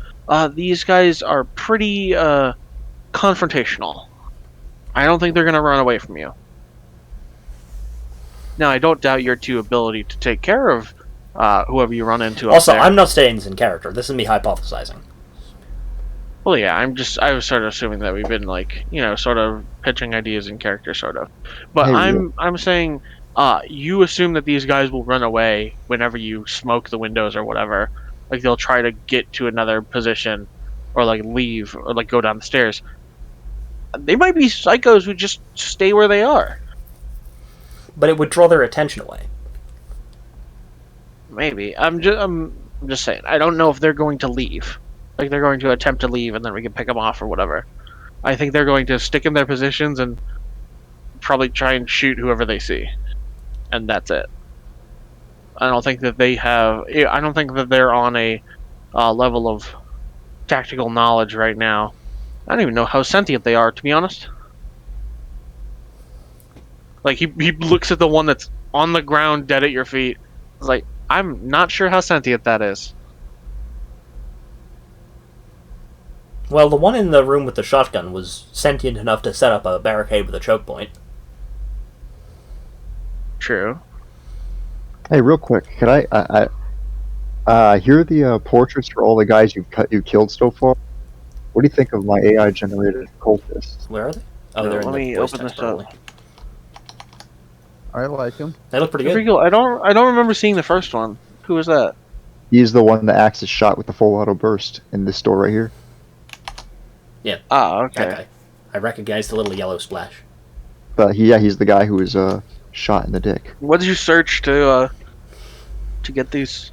these guys are pretty confrontational. I don't think they're going to run away from you. Now, I don't doubt your two ability to take care of whoever you run into. Also, up there. I'm not saying this in character. This is me hypothesizing. Well, yeah, I was sort of assuming that we've been like, sort of pitching ideas in character, sort of. But Hey, I'm saying, you assume that these guys will run away whenever you smoke the windows or whatever. Like they'll try to get to another position, or like leave, or like go down the stairs. They might be psychos who just stay where they are. But it would draw their attention away. Maybe I'm just saying. I don't know if they're going to leave. Like they're going to attempt to leave, and then we can pick them off or whatever. I think they're going to stick in their positions and probably try and shoot whoever they see, and that's it. I don't think that I don't think that they're on a level of tactical knowledge right now. I don't even know how sentient they are, to be honest. Like he looks at the one that's on the ground, dead at your feet. He's like, I'm not sure how sentient that is. Well, the one in the room with the shotgun was sentient enough to set up a barricade with a choke point. True. Hey, real quick, could here are the portraits for all the guys you killed so far. What do you think of my AI generated cultists? Where are they? Oh, No, they're in let the me voice open text this up. probably. I like him. They look pretty Pretty good. cool. I don't remember seeing the first one. Who was that? He's the one that acts as shot with the full auto burst in this store right here. Ah, okay. That guy. I recognize the little yellow splash. But he's the guy who was shot in the dick. What did you search to get these?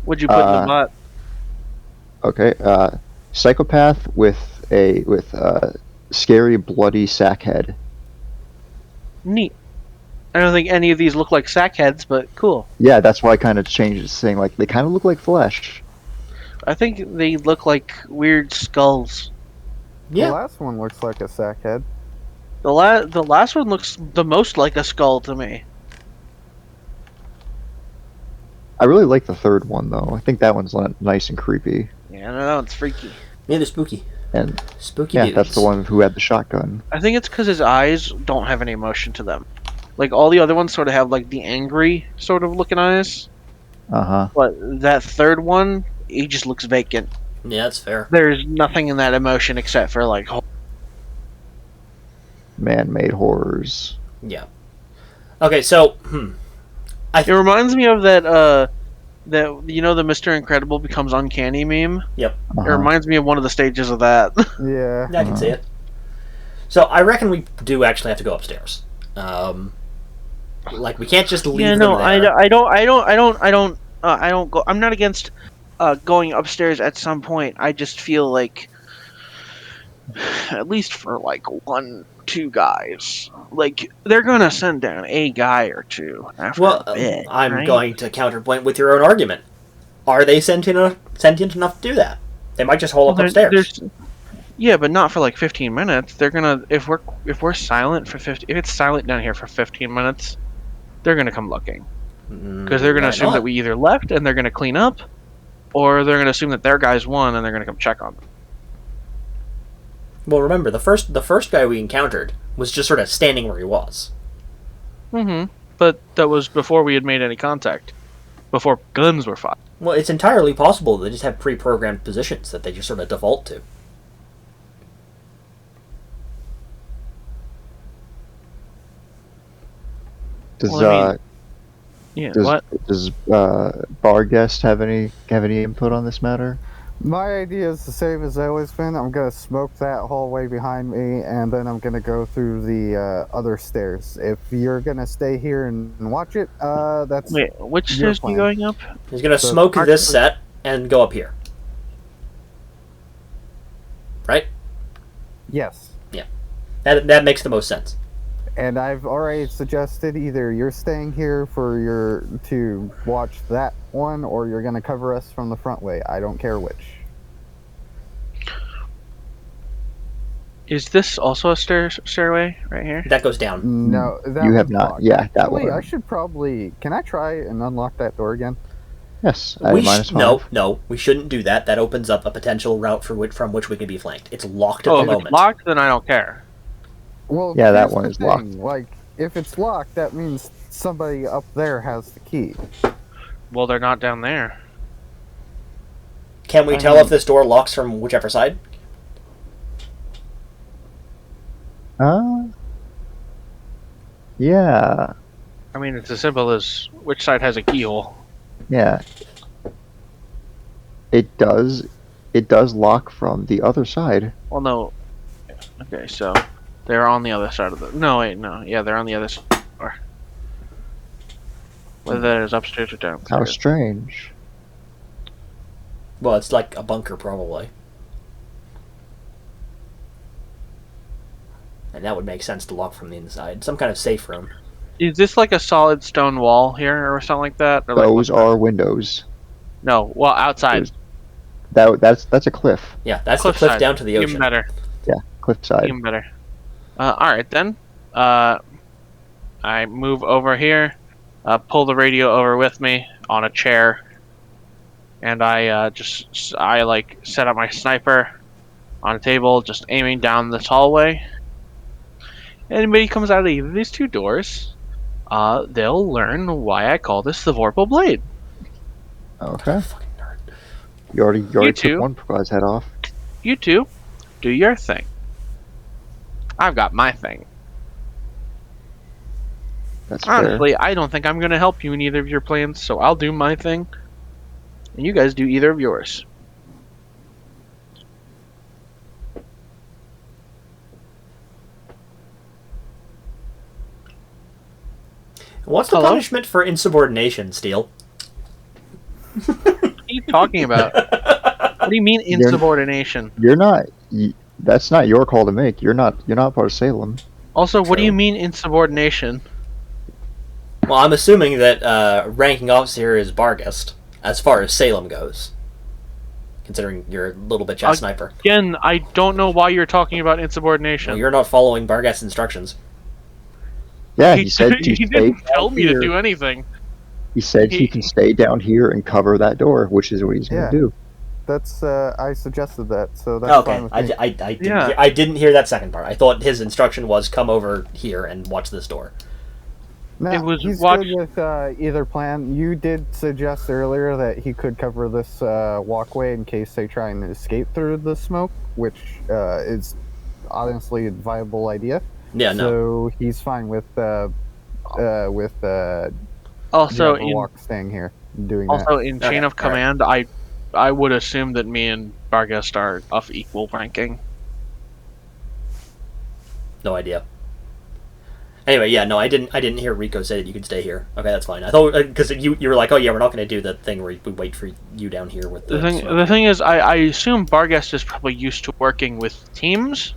What'd you put in the bot? Okay, psychopath with scary bloody sack head. Neat. I don't think any of these look like sackheads, but cool. Yeah, that's why I kind of changed this thing. Like they kind of look like flesh. I think they look like weird skulls. Yeah. The last one looks like a sackhead. The last one looks the most like a skull to me. I really like the third one though. I think that one's nice and creepy. Yeah, I don't know. It's freaky. Yeah, they're spooky. And Spooky yeah, dudes. that's the one who had the shotgun. I think it's because his eyes don't have any emotion to them. Like all the other ones sort of have like the angry sort of looking eyes, Uh-huh. but that third one, he just looks vacant. Yeah, that's fair. There's nothing in that emotion except for like Man-made horrors. Yeah. Okay, so it reminds me of that the Mr. Incredible becomes uncanny meme. It Uh-huh. reminds me of one of the stages of that. Yeah. I can see it. So I reckon we do actually have to go upstairs. Like we can't just leave Yeah, them no, there. I don't go. I'm not against going upstairs at some point. I just feel like, at least for like 1, 2 guys, like they're gonna send down a guy or two after Well, a bit, I'm right? going to counterpoint with your own argument. Are they sentient enough to do that? They might just hole Well, up upstairs. yeah, but not for like 15 minutes. They're gonna if we're silent for 50, if it's silent down here for 15 minutes, they're gonna come looking because they're gonna Why assume that not? we either left and they're gonna clean up, or they're gonna assume that their guys won and they're gonna come check on them. Well, remember the first guy we encountered was just sort of standing where he was. But that was before we had made any contact, before guns were fired. Well, it's entirely possible they just have pre-programmed positions that they just sort of default to. Does Well, I mean, yeah. does What? does Barguest have any input on this matter? My idea is the same as always been. I'm gonna smoke that hallway behind me, and then I'm gonna go through the other stairs. If you're gonna stay here and watch it, that's Wait, which your stairs are you plan. going up? He's gonna So smoke part- this set and go up here. Right? Yes. That makes the most sense. And I've already suggested either you're staying here to watch that one, or you're gonna cover us from the front way. I don't care which. Is this also a stairway right here? That goes down. No, that You have one's not. locked. Yeah, that Actually, one. I should probably. Can I try and unlock that door again? Yes, No, we shouldn't do that. That opens up a potential route from which we can be flanked. It's locked at Oh, the if it's moment. locked, then I don't care. Well, Yeah, that here's one the is locked. thing, like, if it's locked, that means somebody up there has the key. Well, they're not down there. Can we tell if this door locks from whichever side? Yeah, I mean, it's as simple as which side has a keyhole. yeah. It does. It does lock from the other side. Well, no. Okay, so they're on the other side of the. No, wait, no. Yeah, they're on the other side. Or whether that is upstairs or How downstairs. strange. Well, it's like a bunker, probably. And that would make sense to lock from the inside. Some kind of safe room. Is this like a solid stone wall here or something like that? Or like Those are windows. No, well, outside. That's a cliff. Yeah, that's the cliff Cliffside. down to the Even ocean. better. Yeah, cliffside. Even better. Alright then. I move over here, pull the radio over with me on a chair, and I like set up my sniper on a table, just aiming down this hallway. Anybody comes out of either of these two doors, they'll learn why I call this the Vorpal Blade. Okay. Fucking nerd. You already You took too. one guy's head off. You two, do your thing. I've got my thing. That's fair. Honestly, I don't think I'm going to help you in either of your plans, so I'll do my thing, and you guys do either of yours. What's the Hello? punishment for insubordination, Steele? What are you talking about? What do you mean insubordination? You're not. That's not your call to make. You're not part of Salem. Also, what do True. you mean insubordination? Well, I'm assuming that ranking officer here is Bargest, as far as Salem goes. Considering you're a little bitch ass sniper. Again, I don't know why you're talking about insubordination. Well, you're not following Bargest's instructions. Yeah, he said to he stay didn't tell down me to here. do anything. He said he- he can stay down here and cover that door, which is what he's Yeah. going to do. That's I suggested that, so that's Okay, fine with me. I didn't hear that second part. I thought his instruction was come over here and watch this door. No, It was he's watch- good with either plan. You did suggest earlier that he could cover this walkway in case they try and escape through the smoke, which is honestly a viable idea. Yeah, no. So he's fine with Also, Walk staying here and doing also in chain Okay, of alright. command, I would assume that me and Bargest are of equal ranking. No idea. Anyway, yeah, no, I didn't hear Rico say that you could stay here. Okay, that's fine. I thought because you were like, oh yeah, we're not going to do the thing where we wait for you down here with the smoke. The thing is, I assume Barghest is probably used to working with teams,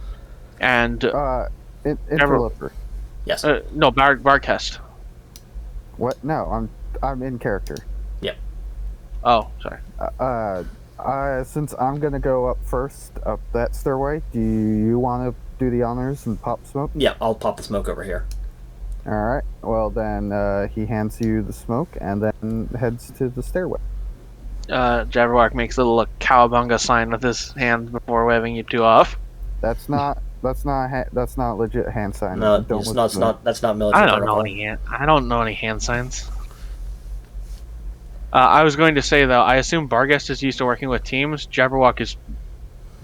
and Interloper. Yes. no, Barghest. What? No, I'm in character. Yep. Oh, sorry. Since I'm gonna go up first up that stairway, do you want to do the honors and pop smoke? Yeah, I'll pop the smoke over here. All right. Well, then he hands you the smoke and then heads to the stairway. Jabberwock makes a little cowabunga sign with his hand before waving you two off. That's not legit hand sign. No, Don't it's listen not. It's to not. That's not military. I don't know protocol. I don't know any hand signs. I was going to say though, I assume Barghest is used to working with teams. Jabberwock is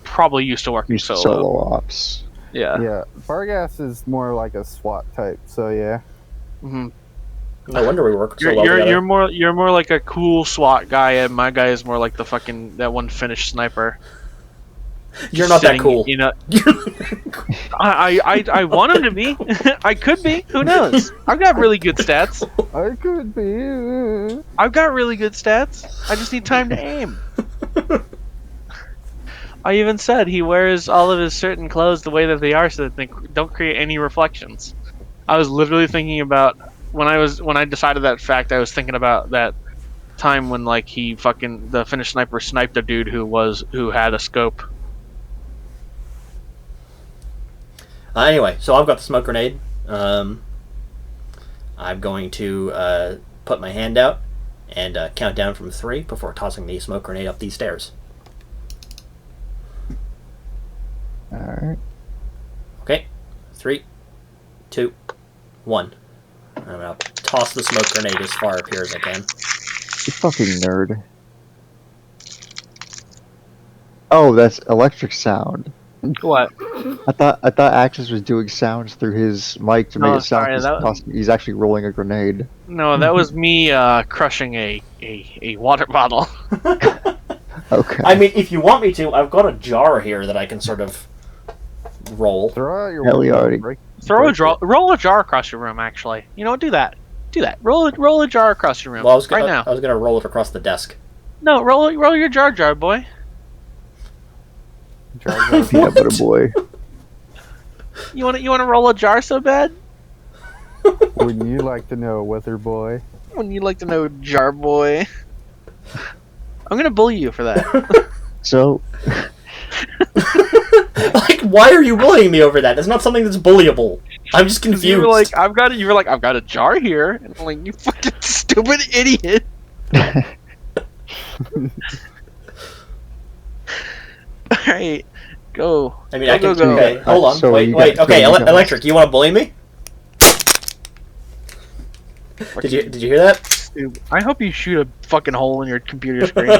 probably used to working solo. Solo ops. Yeah. Yeah, Bargas is more like a SWAT type. So yeah. Mm-hmm. No wonder we work so well together. You're more like a cool SWAT guy, and my guy is more like the fucking that one Finnish sniper. You're not that cool. You know, I want him to be. I could be. Who knows? I've got really good stats. I could be. I've got really good stats. I just need time to aim. I even said he wears all of his certain clothes the way that they are, so that they don't create any reflections. I was literally thinking about when I decided that fact. I was thinking about that time when like the Finnish sniper sniped a dude who had a scope. Anyway, so I've got the smoke grenade. I'm going to put my hand out and count down from 3 before tossing the smoke grenade up these stairs. Alright. Okay, 3, 2, 1. I'm gonna toss the smoke grenade as far up here as I can. You fucking nerd. Oh, that's electric sound. What? I thought Axis was doing sounds through his mic to make it sound like he's actually rolling a grenade. No, that was me crushing a water bottle. Okay. I mean, if you want me to, I've got a jar here that I can sort of roll. Throw out your Hell, you already- Roll a jar across your room. Actually, you know what? Do that. Roll a jar across your room. Well, I right now. was gonna roll it across the desk. No, roll your jar, boy. Peanut butter boy. You want to roll a jar so bad? Wouldn't you like to know, Wither boy? Wouldn't you like to know, jar boy? I'm gonna bully you for that. So, Like, why are you bullying me over that? That's not something that's bullyable. I'm just confused. You were like, I've got a jar here, and I'm like, you fucking stupid idiot. All right, go. I mean, go, I can. go. Okay, hold on. So wait. Okay, Electric, you want to bully me? Did you hear that? I hope you shoot a fucking hole in your computer screen.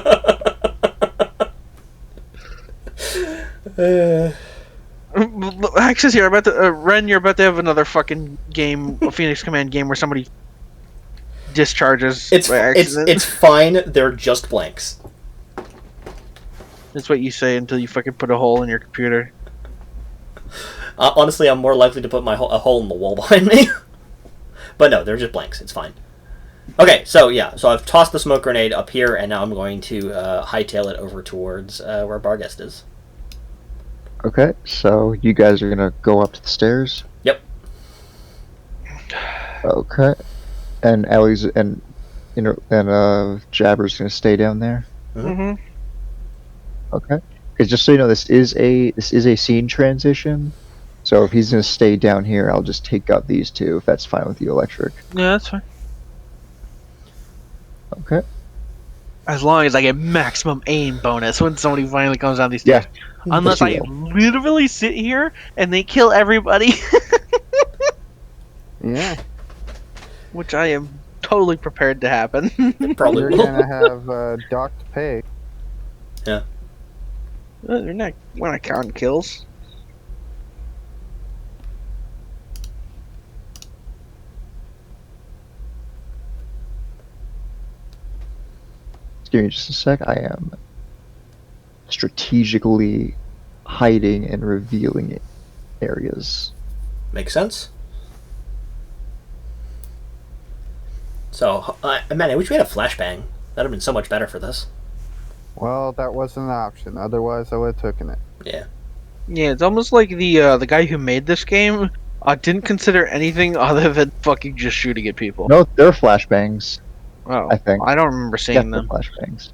Axis here. Ren, you're about to have another fucking game, a Phoenix Command game where somebody discharges by accident. It's fine. They're just blanks. That's what you say until you fucking put a hole in your computer. Honestly, I'm more likely to put a hole in the wall behind me. But no, they're just blanks. It's fine. Okay, so yeah, so I've tossed the smoke grenade up here, and now I'm going to hightail it over towards where Barghest is. okay, so you guys are gonna go up to the stairs? Yep. Okay. And Ellie's and Jabber's gonna stay down there? Mm-hmm. Okay. Because just so you know, this is a scene transition. So if he's gonna stay down here, I'll just take out these two if that's fine with you, Electric. Yeah, that's fine. Okay. As long as I get maximum aim bonus when somebody finally comes down these stairs. Yeah. Unless Yes, I you literally sit here and they kill everybody. Yeah. Which I am totally prepared to happen. Probably You're will. gonna have docked pay. They're not, we're not counting kills. Give me just a sec. I am strategically hiding and revealing areas. Makes sense. So, man, I wish we had a flashbang. That'd have been so much better for this. Well, that wasn't an option. Otherwise, I would have taken it. Yeah. Yeah, it's almost like the guy who made this game didn't consider anything other than fucking just shooting at people. No, they're flashbangs. Oh, I think. I don't remember Yeah, seeing they're them. flashbangs.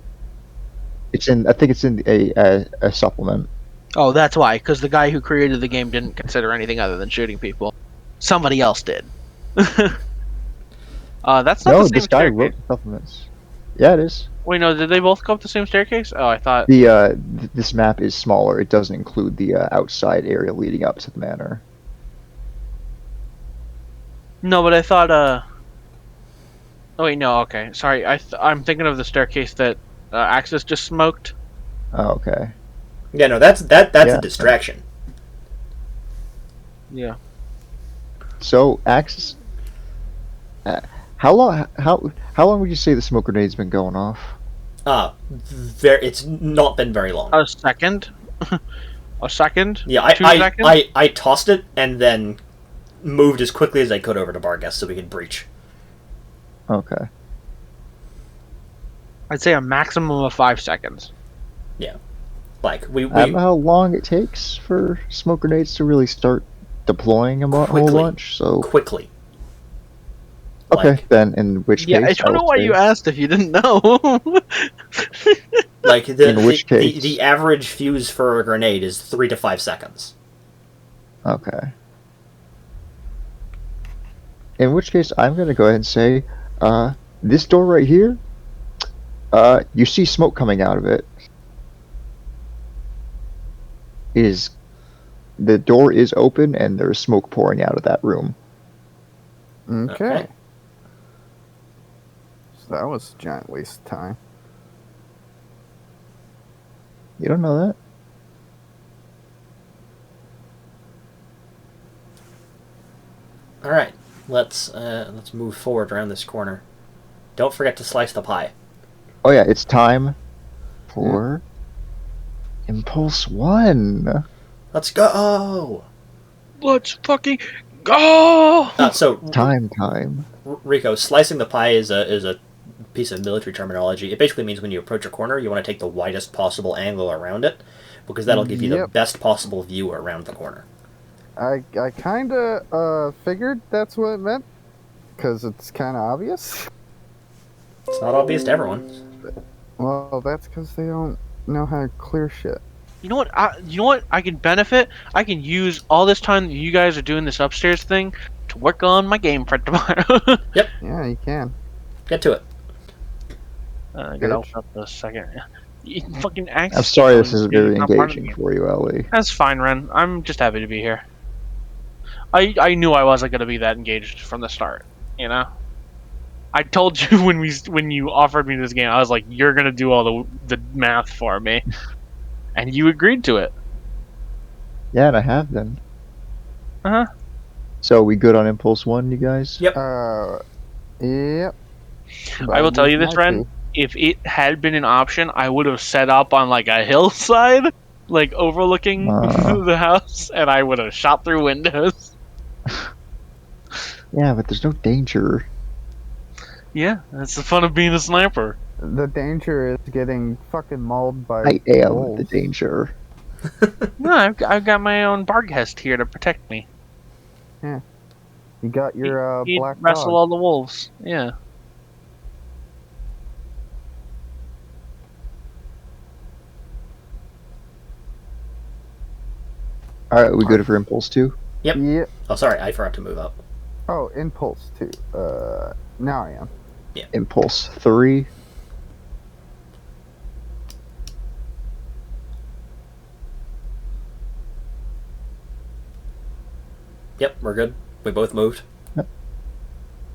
It's in. I think it's in a supplement. Oh, that's why, because the guy who created the game didn't consider anything other than shooting people. Somebody else did. That's not No, the same this guy staircase. wrote the supplements. Yeah, it is. Wait, no, did they both go up the same staircase? Oh, I thought. This map is smaller. It doesn't include the outside area leading up to the manor. No, but I thought. Oh wait, no. Okay, sorry. I'm thinking of the staircase that Axis just smoked. Oh, okay. Yeah, no, that's Yeah. a distraction. Yeah. So, Axis. How long would you say the smoke grenade's been going off? It's not been very long. A second. A second. Yeah, 2 seconds. I tossed it and then moved as quickly as I could over to Barguest so we could breach. Okay. I'd say a maximum of 5 seconds. Like we I don't know how long it takes for smoke grenades to really start deploying a whole Quickly. bunch. So quickly. okay, like- then in which Yeah, case I don't know will why say- you asked if you didn't know. Like In which case? the average fuse for a grenade is 3 to 5 seconds. Okay. In which case, I'm gonna go ahead and say, this door right here, you see smoke coming out of it. The door is open and there's smoke pouring out of that room. Okay. Okay. So that was a giant waste of time. You don't know that? All right, let's move forward around this corner. Don't forget to slice the pie. Oh yeah, it's time for Impulse 1. Let's go. Let's fucking go! So Time. Rico, slicing the pie is a piece of military terminology. It basically means when you approach a corner, you want to take the widest possible angle around it, because that'll give you the Yep. best possible view around the corner. I kind of figured that's what it meant, because it's kind of obvious. It's not obvious to everyone. Well, that's because they don't know how to clear shit. You know what? I can benefit. I can use all this time that you guys are doing this upstairs thing to work on my game for tomorrow. Yeah, you can. Get to it. I Bitch. gotta open up the second. You fucking Axis. I'm sorry this isn't is very not part of the engaging game. for you, Ellie. That's fine, Ren. I'm just happy to be here. I knew I wasn't gonna be that engaged from the start. You know. I told you when you offered me this game, I was like, you're gonna do all the math for me, and you agreed to it. Yeah, and I have been. Uh huh. So we good on Impulse 1, you guys? Yep. Yep. I will tell you this, Ren. If it had been an option, I would have set up on like a hillside, like overlooking the house, and I would have shot through windows. Yeah, but there's no danger. Yeah, that's the fun of being a sniper. The danger is getting fucking mauled by I am wolves. the danger. No, I've got my own Barghest here to protect me. You got your He'd black wrestle dog. all the wolves. Yeah. Alright, we good for Impulse 2? Yep. Oh, sorry, I forgot to move up. Oh, Impulse 2. Now I am. Impulse 3? Yep, we're good. We both moved.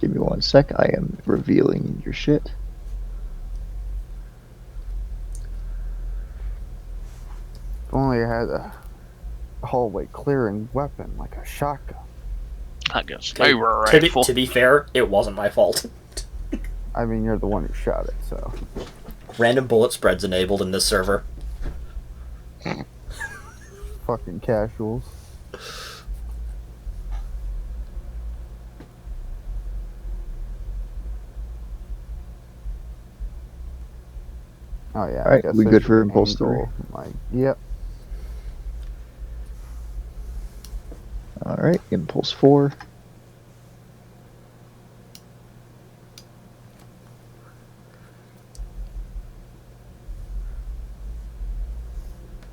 Give me 1 sec, I am revealing your shit. If only I had a hallway clearing weapon like a shotgun. I guess. Okay, to be fair, it wasn't my fault. I mean, you're the one who shot it, so. Random bullet spreads enabled in this server. Fucking casuals. Oh yeah, I Alright, guess we I good should for impulse 3? angle my- Yep. Alright, impulse 4.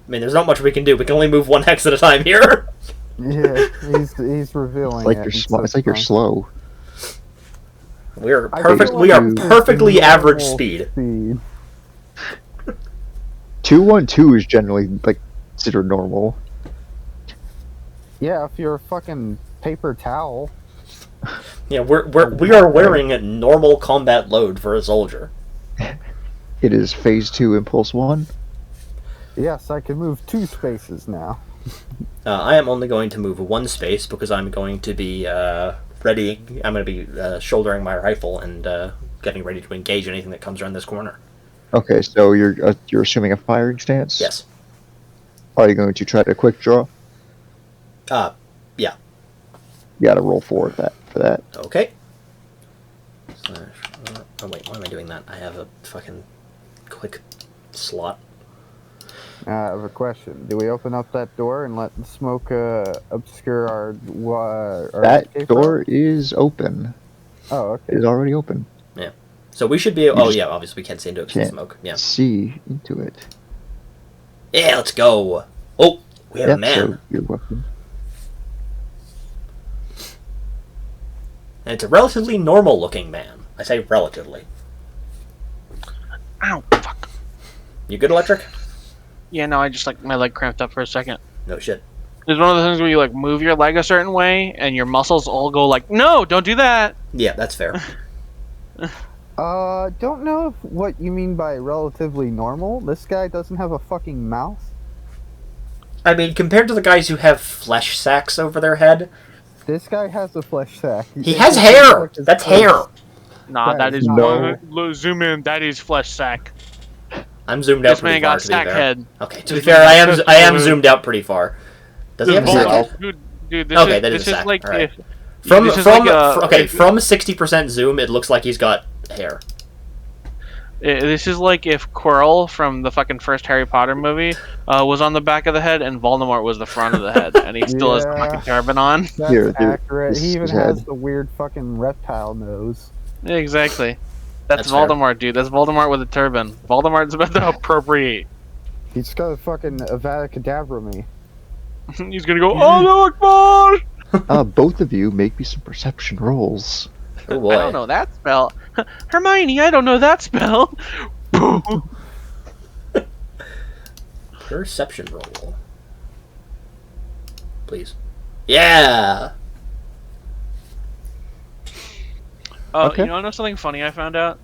I mean, there's not much we can do. We can only move 1 hex at a time here. Yeah, he's revealing It's like it. you're and small. so It's like you're fine. slow. We are I perfect. feel We are like perfectly it's average normal speed. 212 is generally like considered normal. Yeah, if you're a fucking paper towel. Yeah, we are wearing a normal combat load for a soldier. It is phase 2, impulse 1. Yes, I can move 2 spaces now. I am only going to move 1 space because I'm going to be ready. I'm going to be shouldering my rifle and getting ready to engage anything that comes around this corner. Okay, so you're assuming a firing stance. Yes. Are you going to try to quick draw? Yeah. You got to roll 4 for that. Okay. Oh wait, why am I doing that? I have a fucking quick slot. I have a question. Do we open up that door and let the smoke obscure our That escape door route? is open. Oh, It okay. is already open. So we should be. Oh just yeah, obviously we can't see into it because of can't smoke. Yeah. See into it. Yeah, let's go. Oh, we have a Yep, man. so you're welcome. And it's a relatively normal-looking man. I say relatively. Ow, fuck. You good, Electric? Yeah, no, I just like my leg cramped up for a second. No shit. There's one of the things where you like move your leg a certain way and your muscles all go like, no, don't do that. Yeah, that's fair. Don't know what you mean by relatively normal. This guy doesn't have a fucking mouth. I mean, compared to the guys who have flesh sacks over their head, This guy has a flesh sack. he It has just looks hair. like his That's face. hair. Nah, That that is is no- zoom in. That is flesh sack. I'm zoomed out This pretty man far. got To be sack fair. head. Okay, to This be fair, man got I am sack zoomed out pretty far. Does he have a Dude, sack Well, head? Dude, this Okay, is that is this a sack. is like Alright. if From this is from like a- okay, if- from 60% zoom, it looks like he's got hair. this is like if Quirrell from the fucking first Harry Potter movie was on the back of the head and Voldemort was the front of the head, and he still has the Yeah. fucking turban on. That's Here, dude, accurate. this He is even his has head. the weird fucking reptile nose. Yeah, exactly. That's That's fair. Voldemort, dude. That's Voldemort with a turban. Voldemort's about to appropriate. He's got a fucking Avada Kedavra me. He's gonna go, oh, Akbar! Both of you make me some perception rolls. Oh boy. I don't know that spell. Hermione, I don't know that spell. Perception roll. Please. Yeah. Okay. You know something funny I found out?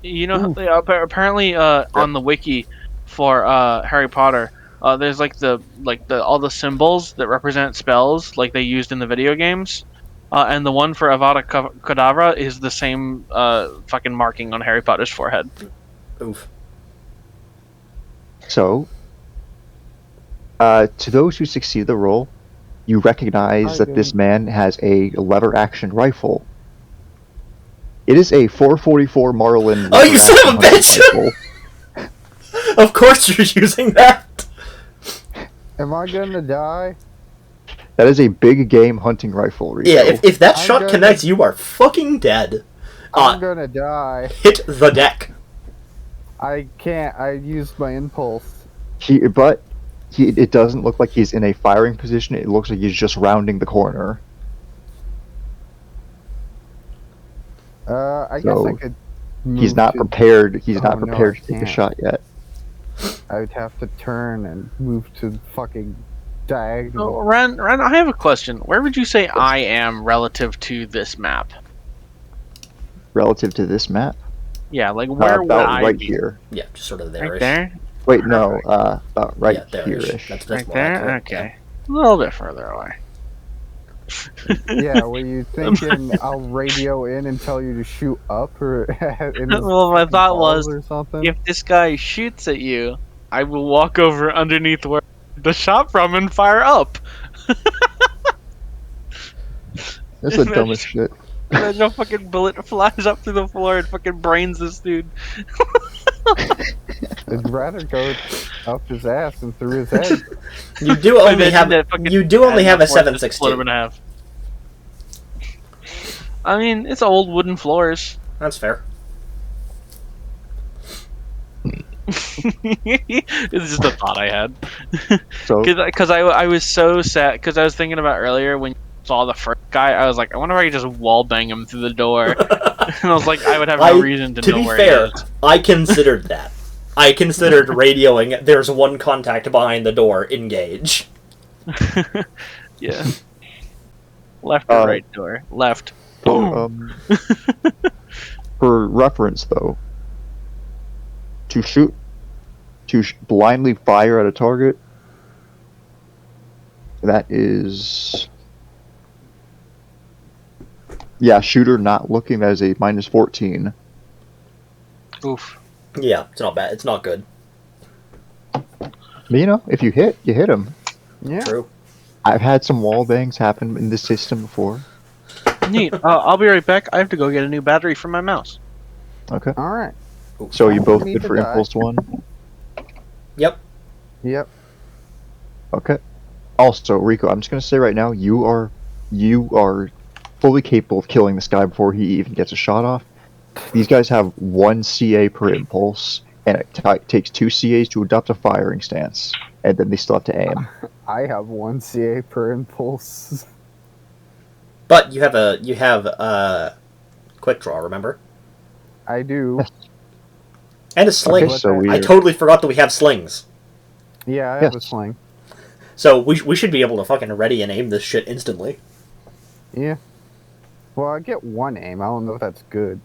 Apparently on the wiki for Harry Potter, there's like the all the symbols that represent spells like they used in the video games. And the one for Avada Kedavra is the same fucking marking on Harry Potter's forehead. Oof. So, to those who succeed the roll, you recognize that this man has a lever action rifle. It is a 444 Marlin. Oh, you son of a lever-action bitch! rifle. Of course you're using that. Am I gonna die? That is a big game hunting rifle. Rico. Yeah, if that I'm shot gonna- connects, you are fucking dead. I'm gonna die. Hit the deck. I can't. I used my impulse. It doesn't look like he's in a firing position. It looks like he's just rounding the corner. I guess So, I could. He's move not to- prepared. He's not Oh, no, prepared I to take a can't. shot yet. I would have to turn and move to fucking diagonal. Oh, Ren, I have a question. Where would you say I am relative to this map? Relative to this map, Yeah, like where would about I right be? here. Yeah, just sort of Right there-ish. there? Wait, no, about right Yeah, there-ish. here-ish. That's Right more there? accurate. Okay. A little bit further away. Yeah, were you thinking I'll radio in and tell you to shoot up or in his Well, my thought balls was, or something? if this guy shoots at you, I will walk over underneath where the shot from and fire up. That's the dumbest shit. Imagine a fucking bullet flies up through the floor and fucking brains this dude. I'd rather go up his ass and through his head. You do only Imagine have that fucking you do only have a force just split him 7.62. in half. I mean, it's old wooden floors. That's fair. It's just a thought I had. So Because I was so sad. Because I was thinking about earlier when you saw the first guy, I was like, I wonder if I could just wall bang him through the door. And I was like, I would have no reason to know be where fair, he is. I considered that. I considered radioing. There's one contact behind the door. Engage. Yeah. Left or right door? Left. Boom. For reference, though, to blindly fire at a target, that is, yeah, shooter not looking. That is a -14. Oof. Yeah, it's not bad. It's not good. But, you know, if you hit, you hit him. Yeah. True. I've had some wall bangs happen in this system before. Neat. I'll be right back. I have to go get a new battery for my mouse. Okay. All right. So you both Need good to for die. impulse 1? Yep. Yep. Okay. Also, Rico, I'm just gonna say right now, you are fully capable of killing this guy before he even gets a shot off. These guys have 1 CA per impulse, and it takes 2 CAs to adopt a firing stance, and then they still have to aim. I have 1 CA per impulse. But you have a quick draw. Remember? I do. Yes. And a sling. Okay, so I totally forgot that we have slings. Yeah, I have a Yes. sling. So we should be able to fucking ready and aim this shit instantly. Yeah. Well, I get 1 aim. I don't know if that's good.